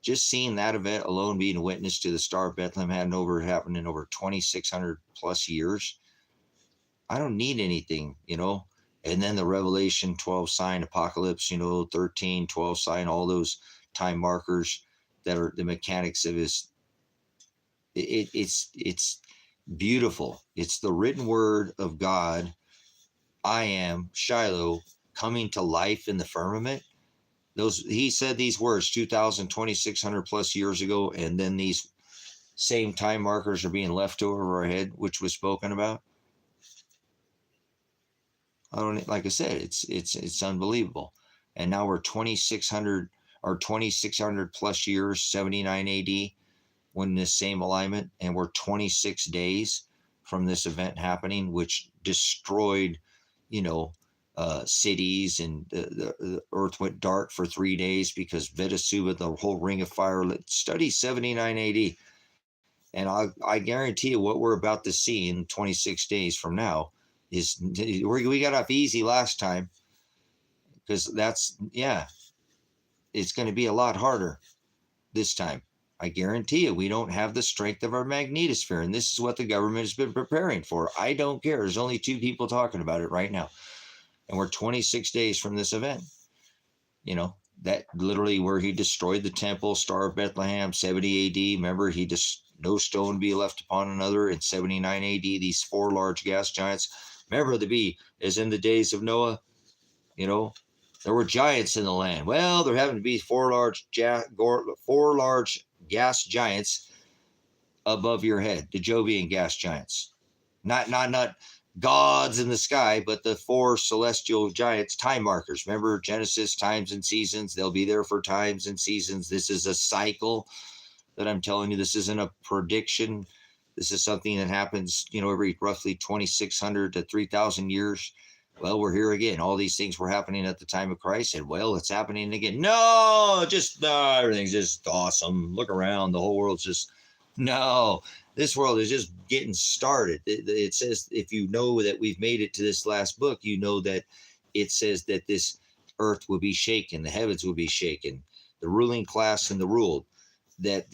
S2: Just seeing that event alone, being a witness to the Star of Bethlehem happened in over 2,600 plus years. I don't need anything, And then the Revelation 12 sign, Apocalypse, 13, 12 sign, all those time markers that are the mechanics of his. It's beautiful. It's the written word of God. I am Shiloh coming to life in the firmament. He said these words 2,600 plus years ago, and then these same time markers are being left over our head, which was spoken about. Like I said, it's unbelievable. And now we're 2,600 or 2,600 plus years, 79 AD, when this same alignment, and we're 26 days from this event happening, which destroyed, cities, and the earth went dark for 3 days because Vedasuva, the whole ring of fire, study 79 AD. And I guarantee you what we're about to see in 26 days from now is we got off easy last time because it's going to be a lot harder this time. I guarantee you we don't have the strength of our magnetosphere. And this is what the government has been preparing for. I don't care. There's only 2 people talking about it right now. And we're 26 days from this event. That literally where he destroyed the temple, Star of Bethlehem, 70 AD. Remember, he just no stone be left upon another in 79 AD. These 4 large gas giants. Remember, the be as in the days of Noah. There were giants in the land. Well, there happened to be 4 large gas giants above your head, the Jovian gas giants. Not gods in the sky, but the 4 celestial giants, time markers. Remember Genesis, times and seasons. They'll be there for times and seasons. This is a cycle that I'm telling you. This isn't a prediction. This is something that happens, every roughly 2,600 to 3,000 years. Well, we're here again. All these things were happening at the time of Christ, and it's happening again. No, everything's just awesome. Look around. The whole world's just, no, this world is just getting started. It says, if you know that we've made it to this last book, you know that it says that this earth will be shaken, the heavens will be shaken, the ruling class and the ruled, that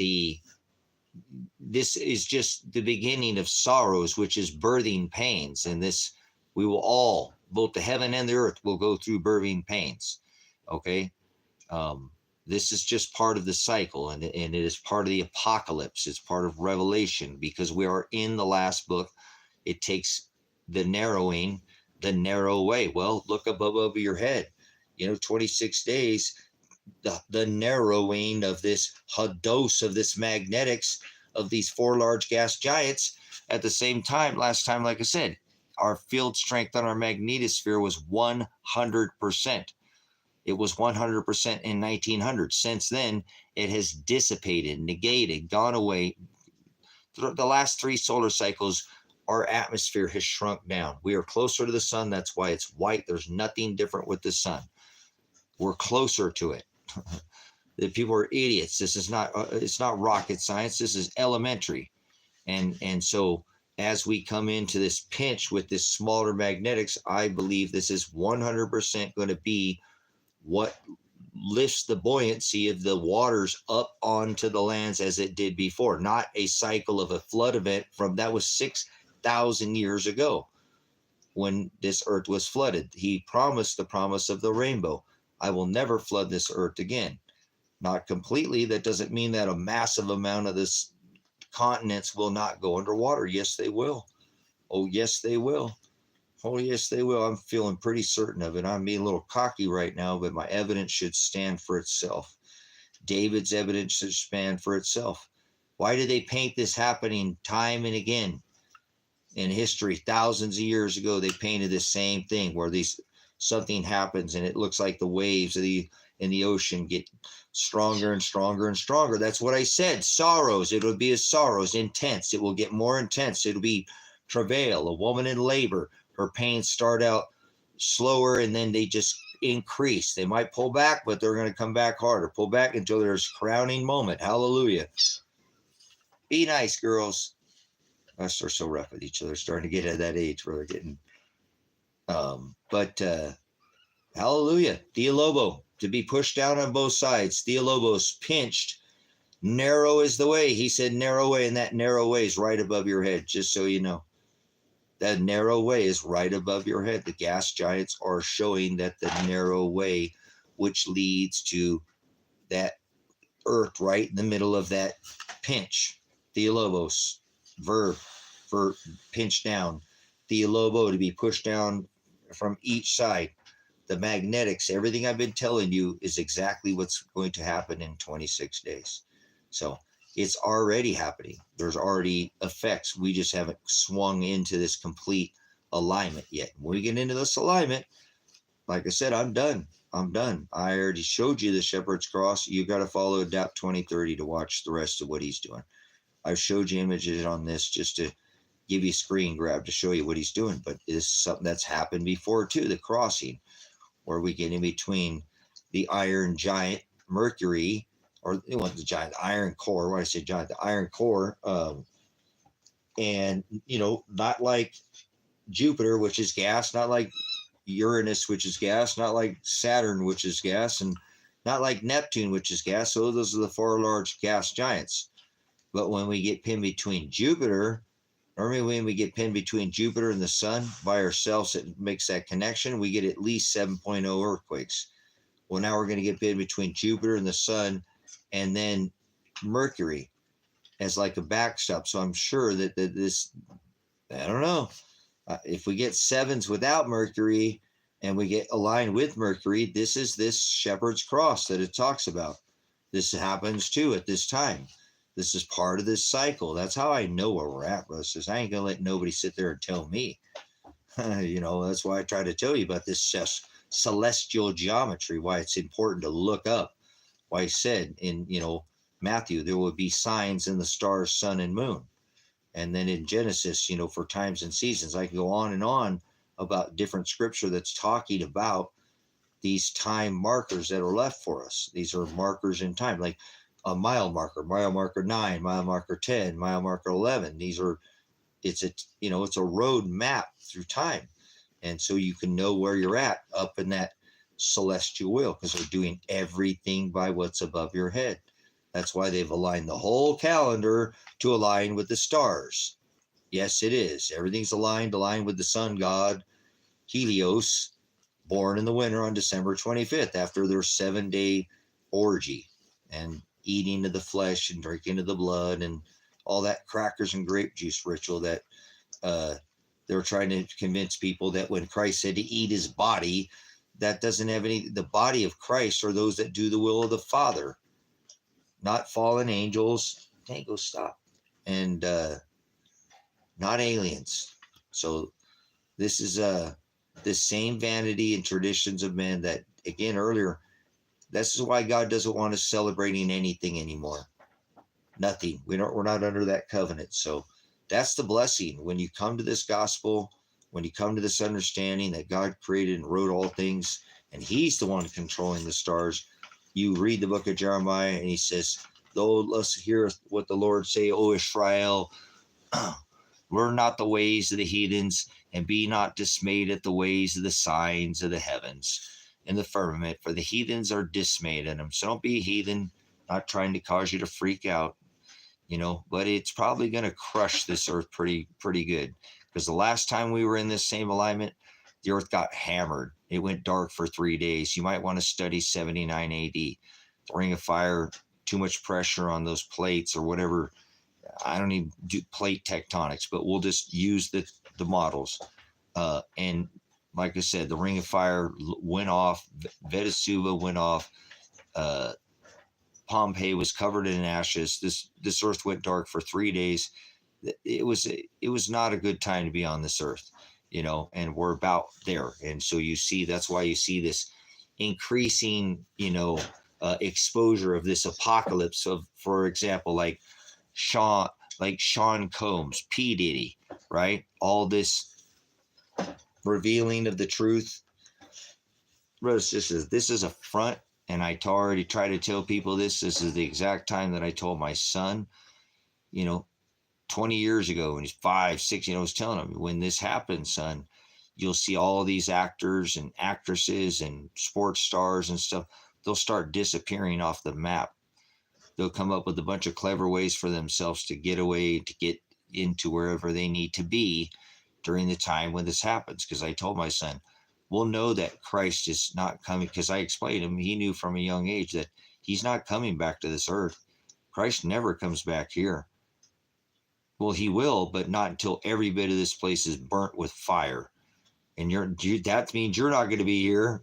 S2: this is just the beginning of sorrows, which is birthing pains. And this, we will all, both the heaven and the earth, will go through birthing pains. Okay. This is just part of the cycle, and it is part of the apocalypse. It's part of Revelation, because we are in the last book. It takes the narrow way. Well, look above your head, 26 days, the narrowing of this dose of this magnetics of these 4 large gas giants. At the same time, last time, like I said, our field strength on our magnetosphere was 100%. It was 100% in 1900. Since then, it has dissipated, negated, gone away. The last 3 solar cycles, our atmosphere has shrunk down. We are closer to the sun. That's why it's white. There's nothing different with the sun. We're closer to it. The people are idiots. This is not, it's not rocket science. This is elementary. And so as we come into this pinch with this smaller magnetics, I believe this is 100% going to be what lifts the buoyancy of the waters up onto the lands as it did before, not a cycle of a flood event that was 6,000 years ago when this earth was flooded. He promised the promise of the rainbow. I will never flood this earth again. Not completely. That doesn't mean that a massive amount of this continents will not go underwater. Yes, they will. Oh, yes, they will. Oh, yes, they will. I'm feeling pretty certain of it. I'm being a little cocky right now, but my evidence should stand for itself. David's evidence should stand for itself. Why did they paint this happening time and again in history? Thousands of years ago, they painted this same thing where something happens and it looks like the waves in the ocean get stronger and stronger and stronger. That's what I said. Sorrows. It will be a sorrows, intense. It will get more intense. It'll be travail, a woman in labor. Her pains start out slower and then they just increase. They might pull back, but they're going to come back harder. Pull back until there's a crowning moment. Hallelujah. Be nice, girls. Us are so rough with each other, starting to get at that age where they're getting. Hallelujah. Theolobo, to be pushed down on both sides. Theolobos, pinched. Narrow is the way. He said narrow way, and that narrow way is right above your head, just so you know. That narrow way is right above your head. The gas giants are showing that the narrow way, which leads to that earth right in the middle of that pinch. Theolobos, verb for pinch down. Theolobo, to be pushed down from each side. The magnetics, everything I've been telling you is exactly what's going to happen in 26 days. So it's already happening. There's already effects. We just haven't swung into this complete alignment yet. When we get into this alignment, like I said, I'm done. I already showed you the Shepherd's Cross. You got to follow Adapt 2030 to watch the rest of what he's doing. I've showed you images on this just to give you a screen grab to show you what he's doing. But this is something that's happened before too, the crossing, where we get in between the iron giant Mercury, or it wasn't the giant, the iron core. When I say giant, the iron core, and not like Jupiter, which is gas, not like Uranus, which is gas, not like Saturn, which is gas, and not like Neptune, which is gas. So those are the four large gas giants. But when we get pinned between Jupiter, normally when we get pinned between Jupiter and the sun by ourselves, it makes that connection. We get at least 7.0 earthquakes. Well, now we're going to get pinned between Jupiter and the sun, and then Mercury as like a backstop. So I'm sure that this, I don't know, if we get sevens without Mercury and we get aligned with Mercury, this is this Shepherd's Cross that it talks about. This happens too at this time. This is part of this cycle. That's how I know where we're at, bro. Says I ain't gonna let nobody sit there and tell me. That's why I try to tell you about this celestial geometry, why it's important to look up. Why I said in Matthew there will be signs in the stars, sun, and moon. And then in Genesis, for times and seasons, I can go on and on about different scripture that's talking about these time markers that are left for us. These are markers in time, like a mile marker 9, mile marker 10, mile marker 11. It's a road map through time. And so you can know where you're at up in that celestial wheel, because they're doing everything by what's above your head. That's why they've aligned the whole calendar to align with the stars. Yes, it is. Everything's aligned with the sun god, Helios, born in the winter on December 25th after their 7-day orgy and eating of the flesh and drinking of the blood and all that crackers and grape juice ritual that they were trying to convince people that when Christ said to eat his body, that doesn't have the body of Christ are those that do the will of the Father, not fallen angels. Can't go stop. And not aliens. So this is the same vanity and traditions of men that, again, earlier, this is why God doesn't want us celebrating anything anymore. Nothing. We're not under that covenant. So that's the blessing. When you come to this gospel, when you come to this understanding that God created and wrote all things, and he's the one controlling the stars, you read the book of Jeremiah, and he says, though let's hear what the Lord say, O Israel, learn not the ways of the heathens, and be not dismayed at the ways of the signs of the heavens in the firmament, for the heathens are dismayed at them. So don't be a heathen, not trying to cause you to freak out, but it's probably going to crush this earth pretty good, because the last time we were in this same alignment, the earth got hammered. It went dark for 3 days. You might want to study 79 AD. The Ring of Fire, too much pressure on those plates or whatever. I don't even do plate tectonics, but we'll just use the models. And like I said, the Ring of Fire went off. Vesuvius went off. Pompeii was covered in ashes. This earth went dark for 3 days. It was not a good time to be on this earth, and we're about there. And so that's why you see this increasing, exposure of this apocalypse of, for example, like Sean Combs, P. Diddy, right? All this revealing of the truth. Brothers, this is a front, and I already try to tell people this is the exact time that I told my son, 20 years ago when he's 5, 6, I was telling him, when this happens, son, you'll see all these actors and actresses and sports stars and stuff. They'll start disappearing off the map. They'll come up with a bunch of clever ways for themselves to get away, to get into wherever they need to be during the time when this happens. Because I told my son, we'll know that Christ is not coming, because I explained to him, he knew from a young age that he's not coming back to this earth. Christ never comes back here. Well, he will, but not until every bit of this place is burnt with fire. And that means you're not going to be here.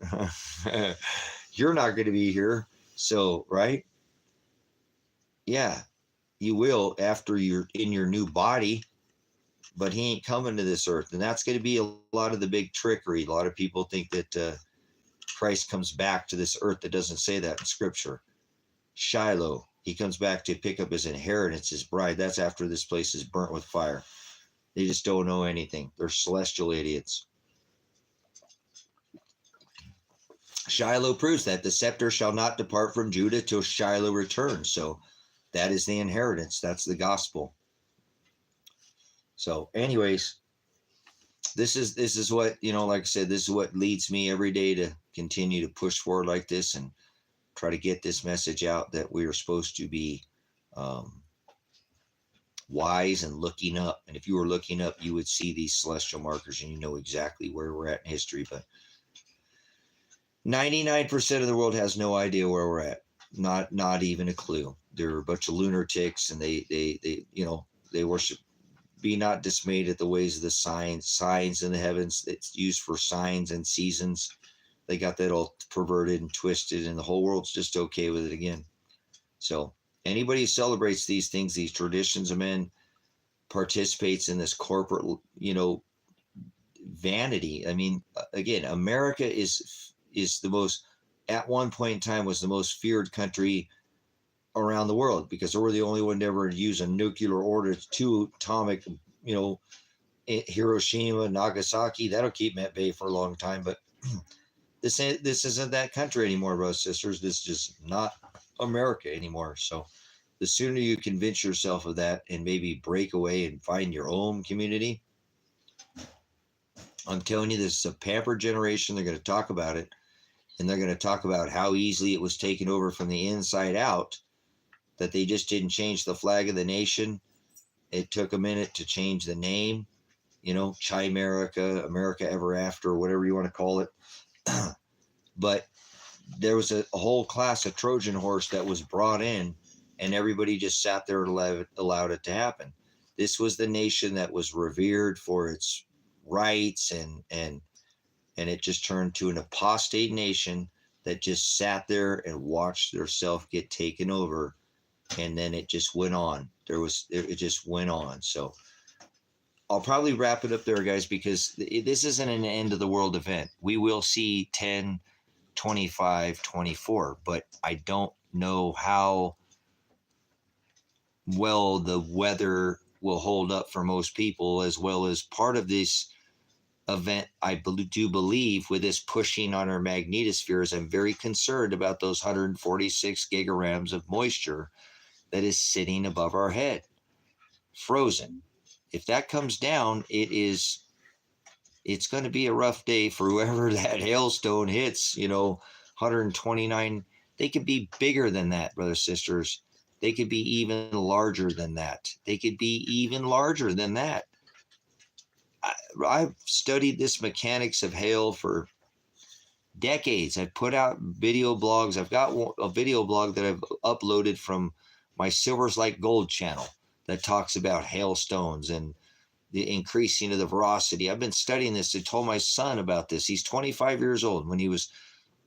S2: You're not going to be here. So, right? Yeah, you will after you're in your new body, but he ain't coming to this earth. And that's going to be a lot of the big trickery. A lot of people think that Christ comes back to this earth. That doesn't say that in Scripture. Shiloh, he comes back to pick up his inheritance, his bride. That's after this place is burnt with fire. They just don't know anything. They're celestial idiots. Shiloh proves that the scepter shall not depart from Judah till Shiloh returns. So that is the inheritance. That's the gospel. So anyways, this is what, like I said, this is what leads me every day to continue to push forward like this and try to get this message out that we are supposed to be wise and looking up. And if you were looking up, you would see these celestial markers and you know exactly where we're at in history. But 99% of the world has no idea where we're at. Not even a clue. They're a bunch of lunatics, and they worship. Be not dismayed at the ways of the signs in the heavens. It's used for signs and seasons. They got that all perverted and twisted, and the whole world's just okay with it again. So anybody who celebrates these things, these traditions of men, participates in this corporate, vanity. I mean, again, America is the most, at one point in time, was the most feared country around the world, because they were the only one to ever use a nuclear order to atomic, Hiroshima, Nagasaki. That'll keep them at bay for a long time. But this isn't that country anymore, brothers and sisters. This is just not America anymore. So the sooner you convince yourself of that and maybe break away and find your own community, I'm telling you, this is a pampered generation. They're going to talk about it, and they're going to talk about how easily it was taken over from the inside out, that they just didn't change the flag of the nation. It took a minute to change the name, Chimerica, America Ever After, whatever you want to call it. But there was a whole class of Trojan horse that was brought in, and everybody just sat there and allowed it to happen. This was the nation that was revered for its rights, and it just turned to an apostate nation that just sat there and watched themselves get taken over. And then it just went on. It just went on. So I'll probably wrap it up there, guys, because this isn't an end of the world event. We will see 10, 25, 24, but I don't know how well the weather will hold up for most people, as well as part of this event. I do believe with this pushing on our magnetospheres, I'm very concerned about those 146 gigarams of moisture that is sitting above our head, frozen. If that comes down, it's going to be a rough day for whoever that hailstone hits. 129. They could be bigger than that, brothers, sisters. They could be even larger than that. I've studied this mechanics of hail for decades. I've put out video blogs. I've got a video blog that I've uploaded from my Silver's Like Gold channel that talks about hailstones and the increasing of the velocity. I've been studying this. I told my son about this. He's 25 years old. When he was,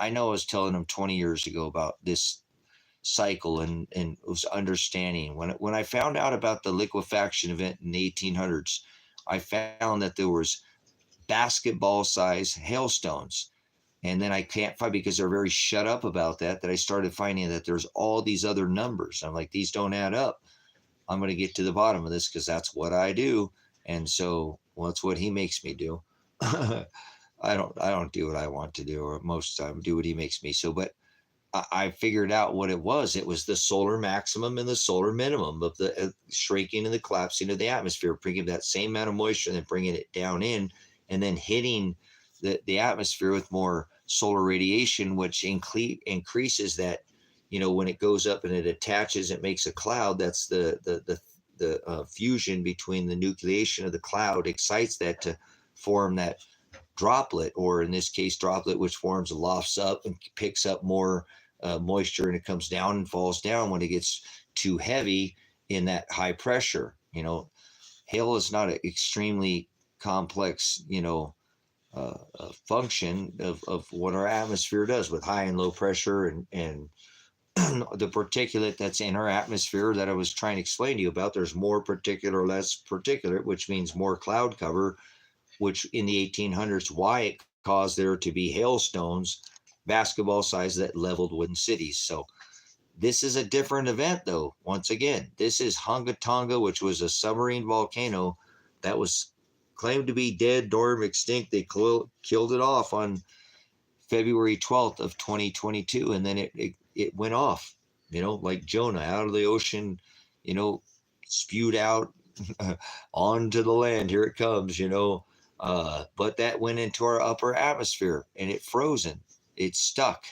S2: I know I was telling him 20 years ago about this cycle and was understanding. When I found out about the liquefaction event in the 1800s, I found that there was basketball size hailstones. And then I can't find, because they're very shut up about that I started finding that there's all these other numbers. I'm like, these don't add up. I'm going to get to the bottom of this because that's what I do. And so, well, that's what he makes me do. I don't do what I want to do, or most of the time do what he makes me. So, but I figured out what it was. It was the solar maximum and the solar minimum of the shrinking and the collapsing of the atmosphere, bringing that same amount of moisture and then bringing it down in, and then hitting the atmosphere with more solar radiation, which increases that, when it goes up and it attaches, it makes a cloud. That's the fusion between the nucleation of the cloud excites that to form that droplet, or in this case, droplet, which forms, lofts up and picks up more moisture, and it comes down and falls down when it gets too heavy in that high pressure. Hail is not an extremely complex, function of what our atmosphere does with high and low pressure and the particulate that's in our atmosphere that I was trying to explain to you about. There's more particulate, less particulate, which means more cloud cover, which in the 1800s, why it caused there to be hailstones, basketball size, that leveled wooden cities. So this is a different event, though. Once again, this is Hunga Tonga, which was a submarine volcano that was claimed to be dead, dormant, extinct. They killed it off on February 12th of 2022, and then it went off, like Jonah out of the ocean, spewed out onto the land. Here it comes, but that went into our upper atmosphere and it frozen. It stuck,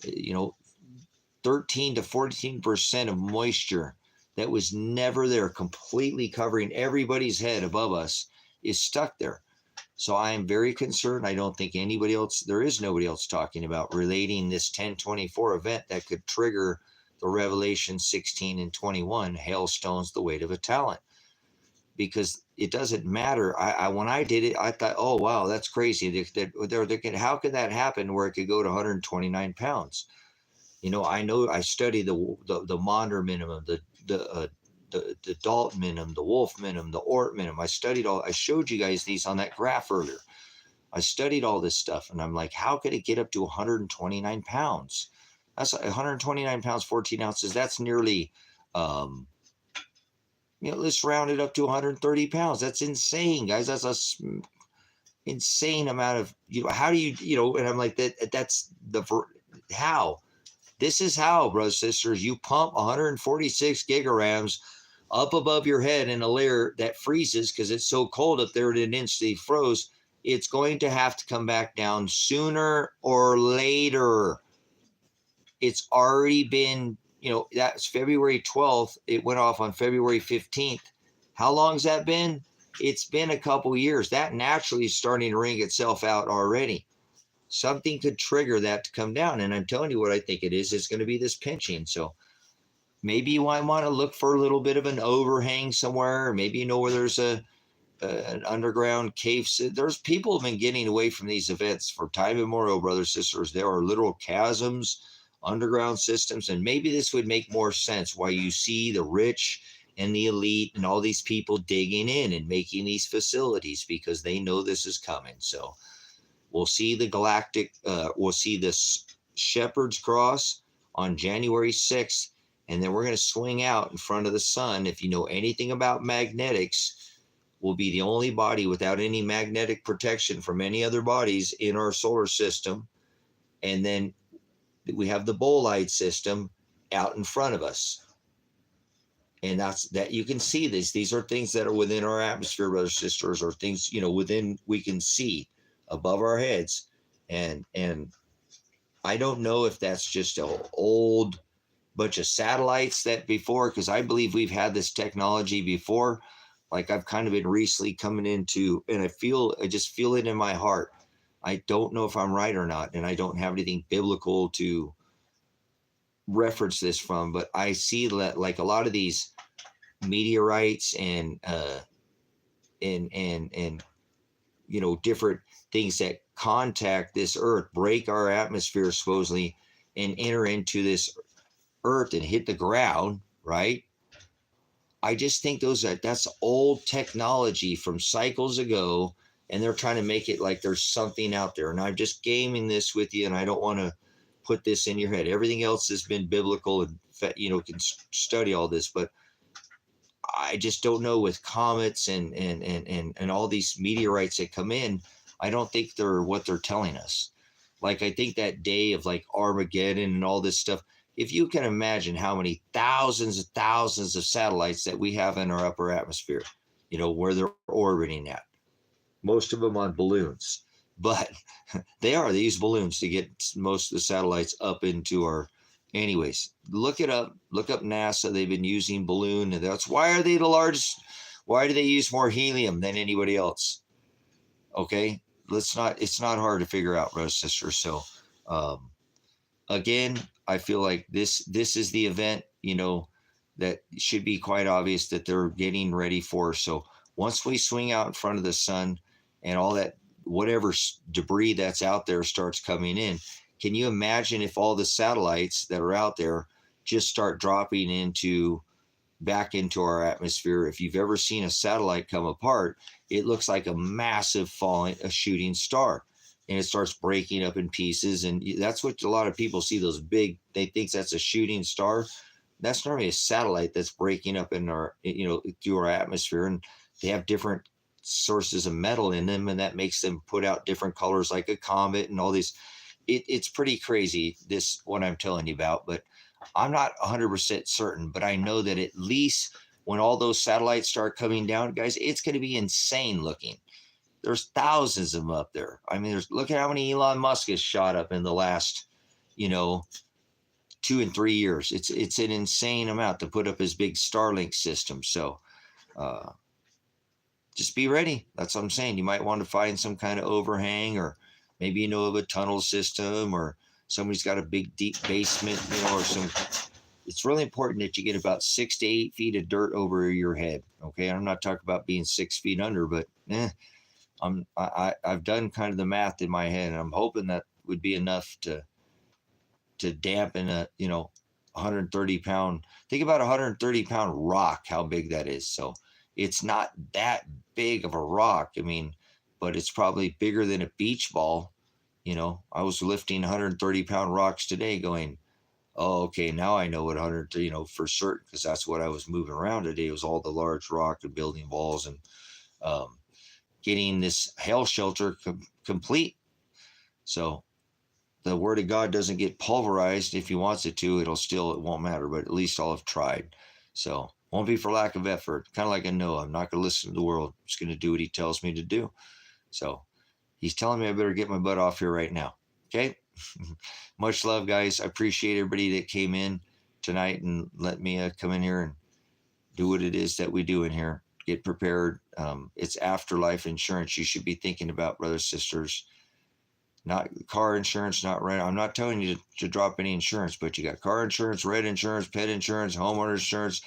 S2: 13 to 14% of moisture that was never there, completely covering everybody's head above us, is stuck there. So I am very concerned. I don't think there is nobody else talking about relating this 1024 event that could trigger the Revelation 16 and 21, hailstones the weight of a talent. Because it doesn't matter. When I did it, I thought, oh, wow, that's crazy. How could that happen where it could go to 129 pounds? I know I studied the Maunder minimum, the Dalton minimum, the Wolf minimum, the Oort minimum. I showed you guys these on that graph earlier. I studied all this stuff, and I'm like, how could it get up to 129 pounds? That's 129 pounds, 14 ounces. That's nearly, let's round it up to 130 pounds. That's insane, guys. That's a insane amount of, how do you, and I'm like, how? This is how, brothers, sisters, you pump 146 gigarams up above your head in a layer that freezes because it's so cold up there it instantly froze. It's going to have to come back down sooner or later. It's already been, that's February 12th. It went off on February 15th. How long has that been? It's been a couple years. That naturally is starting to wring itself out already. Something could trigger that to come down. And I'm telling you what I think it is. It's going to be this pinching. So maybe you might want to look for a little bit of an overhang somewhere. Maybe where there's an underground cave. There's people have been getting away from these events for time immemorial, brothers, sisters. There are literal chasms, underground systems, and maybe this would make more sense why you see the rich and the elite and all these people digging in and making these facilities, because they know this is coming. So we'll see we'll see this Shepherd's Cross on January 6th, and then we're going to swing out in front of the sun. If you know anything about magnetics, we'll be the only body without any magnetic protection from any other bodies in our solar system. And then we have the bolide system out in front of us. And that you can see this. These are things that are within our atmosphere, brothers, sisters, or things, within, we can see above our heads. And I don't know if that's just an old bunch of satellites that before, because I believe we've had this technology before. Like I've kind of been recently coming into, and I just feel it in my heart. I don't know if I'm right or not, and I don't have anything biblical to reference this from, but I see that like a lot of these meteorites and different things that contact this earth, break our atmosphere supposedly, and enter into this earth and hit the ground, right? I just think that's old technology from cycles ago, and they're trying to make it like there's something out there. And I'm just gaming this with you, and I don't want to put this in your head. Everything else has been biblical, and can study all this, but I just don't know with comets and all these meteorites that come in. I don't think they're what they're telling us. Like I think that day of like Armageddon and all this stuff. If you can imagine how many thousands and thousands of satellites that we have in our upper atmosphere, where they're orbiting at, most of them on balloons, but they use balloons to get most of the satellites up into our. Anyways, look up NASA. They've been using balloon, and that's why are they the largest? Why do they use more helium than anybody else? Okay, it's not hard to figure out, brothers and sisters. So again, I feel like this is the event, that should be quite obvious that they're getting ready for. So once we swing out in front of the sun and all that, whatever debris that's out there starts coming in, can you imagine if all the satellites that are out there just start dropping back into our atmosphere? If you've ever seen a satellite come apart, it looks like a massive a shooting star, and it starts breaking up in pieces. And that's what a lot of people see, those big, they think that's a shooting star. That's normally a satellite that's breaking up in our, through our atmosphere. And they have different sources of metal in them, and that makes them put out different colors like a comet and all these. It's pretty crazy, this, what I'm telling you about, but I'm not 100% certain, but I know that at least when all those satellites start coming down, guys, it's going to be insane looking. There's thousands of them up there. I mean, look at how many Elon Musk has shot up in the last, 2 and 3 years. It's an insane amount to put up his big Starlink system. So just be ready. That's what I'm saying. You might want to find some kind of overhang, or maybe of a tunnel system, or somebody's got a big deep basement, or some. It's really important that you get about 6 to 8 feet of dirt over your head. Okay, I'm not talking about being 6 feet under, but I've done kind of the math in my head, and I'm hoping that would be enough to dampen a 130 pound. Think about a 130 pound rock, how big that is. So it's not that big of a rock. I mean, but it's probably bigger than a beach ball. I was lifting 130 pound rocks today going, oh, okay, now I know what 100, for certain, because that's what I was moving around today. It was all the large rock and building walls and getting this hail shelter complete. So the word of God doesn't get pulverized. If he wants it to, it won't matter, but at least I'll have tried. So won't be for lack of effort. Kind of like I know I'm not going to listen to the world. I'm just going to do what he tells me to do. So he's telling me I better get my butt off here right now. Okay. Much love, guys. I appreciate everybody that came in tonight and let me come in here and do what it is that we do in here. Get prepared. It's afterlife insurance you should be thinking about, brothers, sisters. Not car insurance, not rent. I'm not telling you to drop any insurance, but you got car insurance, rent insurance, pet insurance, homeowner insurance.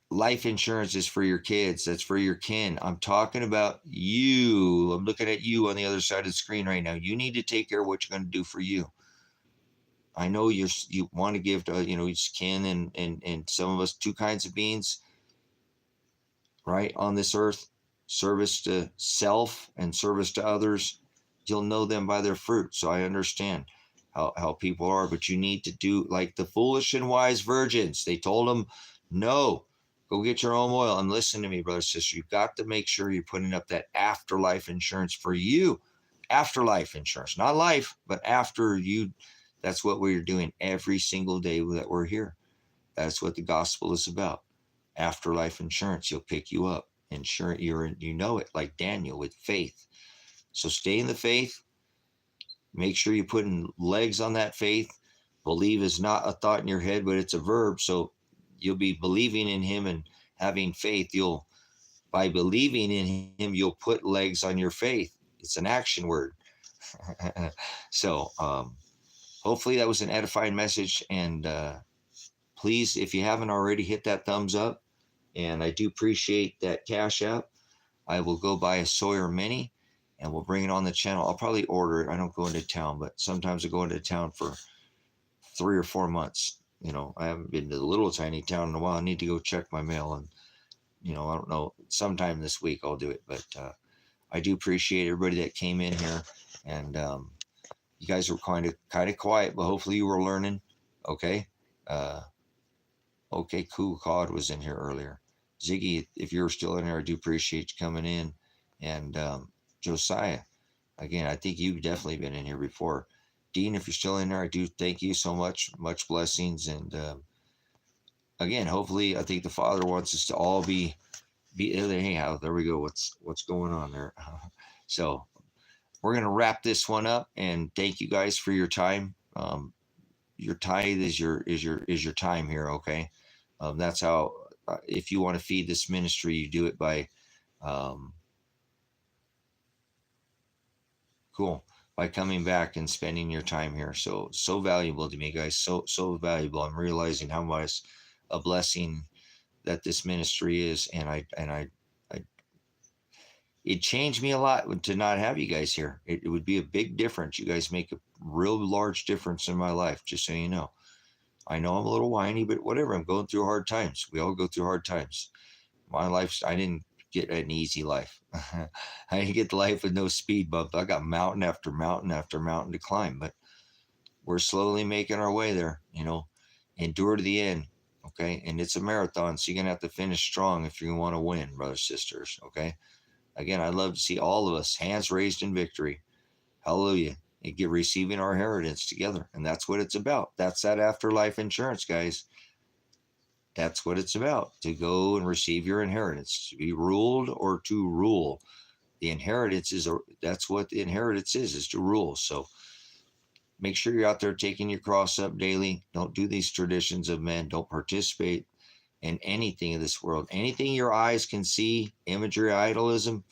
S2: Life insurance is for your kids. That's for your kin. I'm talking about you. I'm looking at you on the other side of the screen right now. You need to take care of what you're going to do for you. I know you want to give to, each kin and some of us, two kinds of beings, right, on this earth. Service to self and service to others. You'll know them by their fruit. So I understand how people are, but you need to do like the foolish and wise virgins. They told them, no, go get your own oil. And listen to me, brother, sister, you've got to make sure you're putting up that afterlife insurance for you. Afterlife insurance, not life, but after you. That's what we're doing every single day that we're here. That's what the gospel is about. Afterlife insurance. He'll pick you up. Insurance, you know it, like Daniel, with faith. So stay in the faith. Make sure you're putting legs on that faith. Believe is not a thought in your head, but it's a verb. So you'll be believing in him and having faith. You'll By believing in him, you'll put legs on your faith. It's an action word. So hopefully that was an edifying message. And please, if you haven't already, hit that thumbs up. And I do appreciate that Cash App. I will go buy a Sawyer Mini and we'll bring it on the channel. I'll probably order it. I don't go into town, but sometimes I go into town for 3 or 4 months. I haven't been to the little tiny town in a while. I need to go check my mail, and I don't know. Sometime this week I'll do it. But I do appreciate everybody that came in here, and you guys were kind of quiet, but hopefully you were learning. Okay. Okay, cool. Cod was in here earlier. Ziggy, if you're still in here, I do appreciate you coming in. And Josiah, again, I think you've definitely been in here before. Dean, if you're still in there, I do thank you so much. Much blessings. And again, hopefully, I think the Father wants us to all be anyhow. There we go. What's going on there? So we're gonna wrap this one up, and thank you guys for your time. Your tithe is your time here. Okay, that's how. If you want to feed this ministry, you do it by cool. By coming back and spending your time here. So valuable to me, guys. So valuable. I'm realizing how much a blessing that this ministry is, and I it changed me a lot to not have you guys here. It would be a big difference. You guys make a real large difference in my life, just so you know. I know I'm a little whiny, but whatever. I'm going through hard times. We all go through hard times. My life, I didn't get an easy life. I didn't get the life with no speed bump. I got mountain after mountain after mountain to climb, but we're slowly making our way there. Endure to the end. Okay. And it's a marathon. So you're going to have to finish strong if you want to win, brothers, sisters. Okay. Again, I'd love to see all of us hands raised in victory. Hallelujah. And get receiving our inheritance together. And that's what it's about. That's that afterlife insurance, guys. That's what it's about, to go and receive your inheritance, to be ruled or to rule. The inheritance that's what the inheritance is to rule. So make sure you're out there taking your cross up daily. Don't do these traditions of men. Don't participate in anything of this world. Anything your eyes can see, imagery, idolism,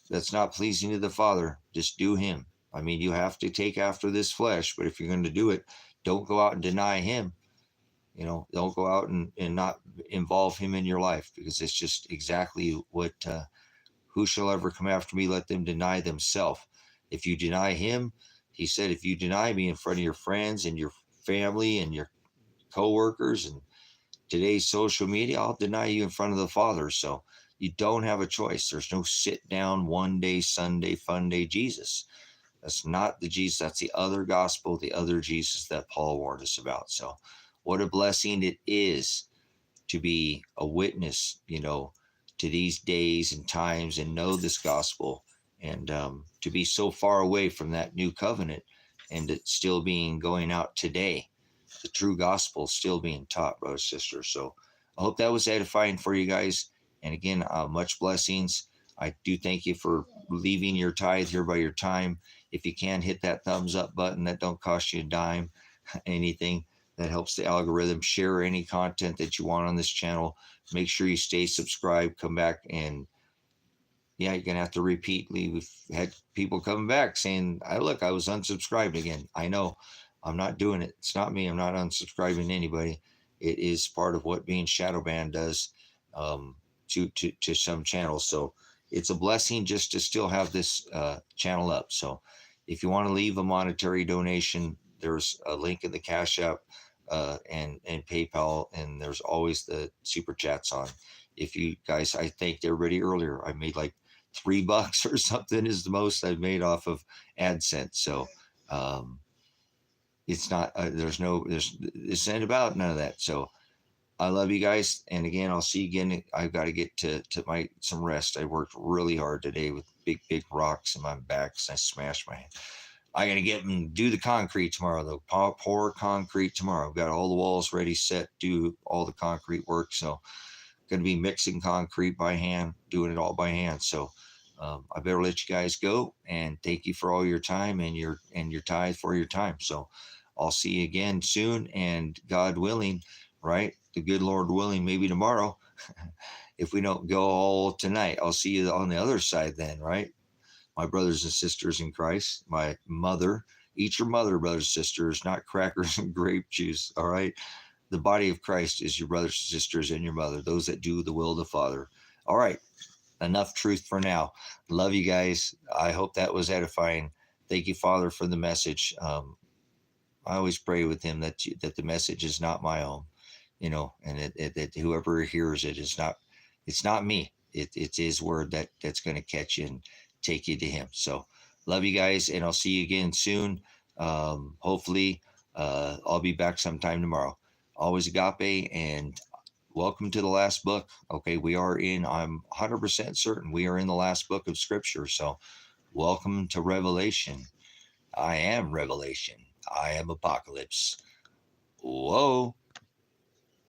S2: that's not pleasing to the Father. Just do him. I mean, you have to take after this flesh, but if you're going to do it, don't go out and deny him. Don't go out and not involve him in your life, because it's just exactly what, who shall ever come after me? Let them deny themselves. If you deny him, he said, if you deny me in front of your friends and your family and your coworkers and today's social media, I'll deny you in front of the Father. So you don't have a choice. There's no sit down one day, Sunday, fun day Jesus. That's not the Jesus. That's the other gospel, the other Jesus that Paul warned us about. So what a blessing it is to be a witness, to these days and times, and know this gospel, and to be so far away from that new covenant, and it still going out today. The true gospel still being taught, brothers, sisters. So I hope that was edifying for you guys. And again, much blessings. I do thank you for leaving your tithe here by your time. If you can, hit that thumbs up button. That don't cost you a dime, anything. That helps the algorithm. Share any content that you want on this channel. Make sure you stay subscribed. Come back, and yeah, you're gonna have to repeat. We've had people coming back saying, I was unsubscribed again. I know. I'm not doing it. It's not me. I'm not unsubscribing anybody. It is part of what being shadow banned does to some channels. So it's a blessing just to still have this channel up. So if you want to leave a monetary donation, there's a link in the Cash App and PayPal, and there's always the super chats on. If you guys, I thanked everybody earlier. I made like $3 or something is the most I've made off of AdSense. So it's not, this ain't about none of that. So I love you guys. And again, I'll see you again. I've got to get to some rest. I worked really hard today with big rocks in my back. I smashed my hand. I got to get and do the concrete tomorrow, though. Pour concrete tomorrow. I've got all the walls ready, set, do all the concrete work. So going to be mixing concrete by hand, doing it all by hand. So I better let you guys go, and thank you for all your time and your tithe for your time. So I'll see you again soon, and God willing, right? The good Lord willing, maybe tomorrow. if we don't go all tonight, I'll see you on the other side then, right? My brothers and sisters in Christ, my mother, eat your mother, brothers and sisters, not crackers and grape juice, all right? The body of Christ is your brothers and sisters and your mother, those that do the will of the Father. All right, enough truth for now. Love you guys. I hope that was edifying. Thank you, Father, for the message. I always pray with him that the message is not my own, and that whoever hears it is not, it's not me. It's his word that's going to catch you and take you to him. So love you guys, and I'll see you again soon. Hopefully, I'll be back sometime tomorrow. Always Agape, and welcome to the last book. Okay, I'm 100% certain we are in the last book of Scripture. So welcome to Revelation. I am Revelation. I am Apocalypse. Whoa.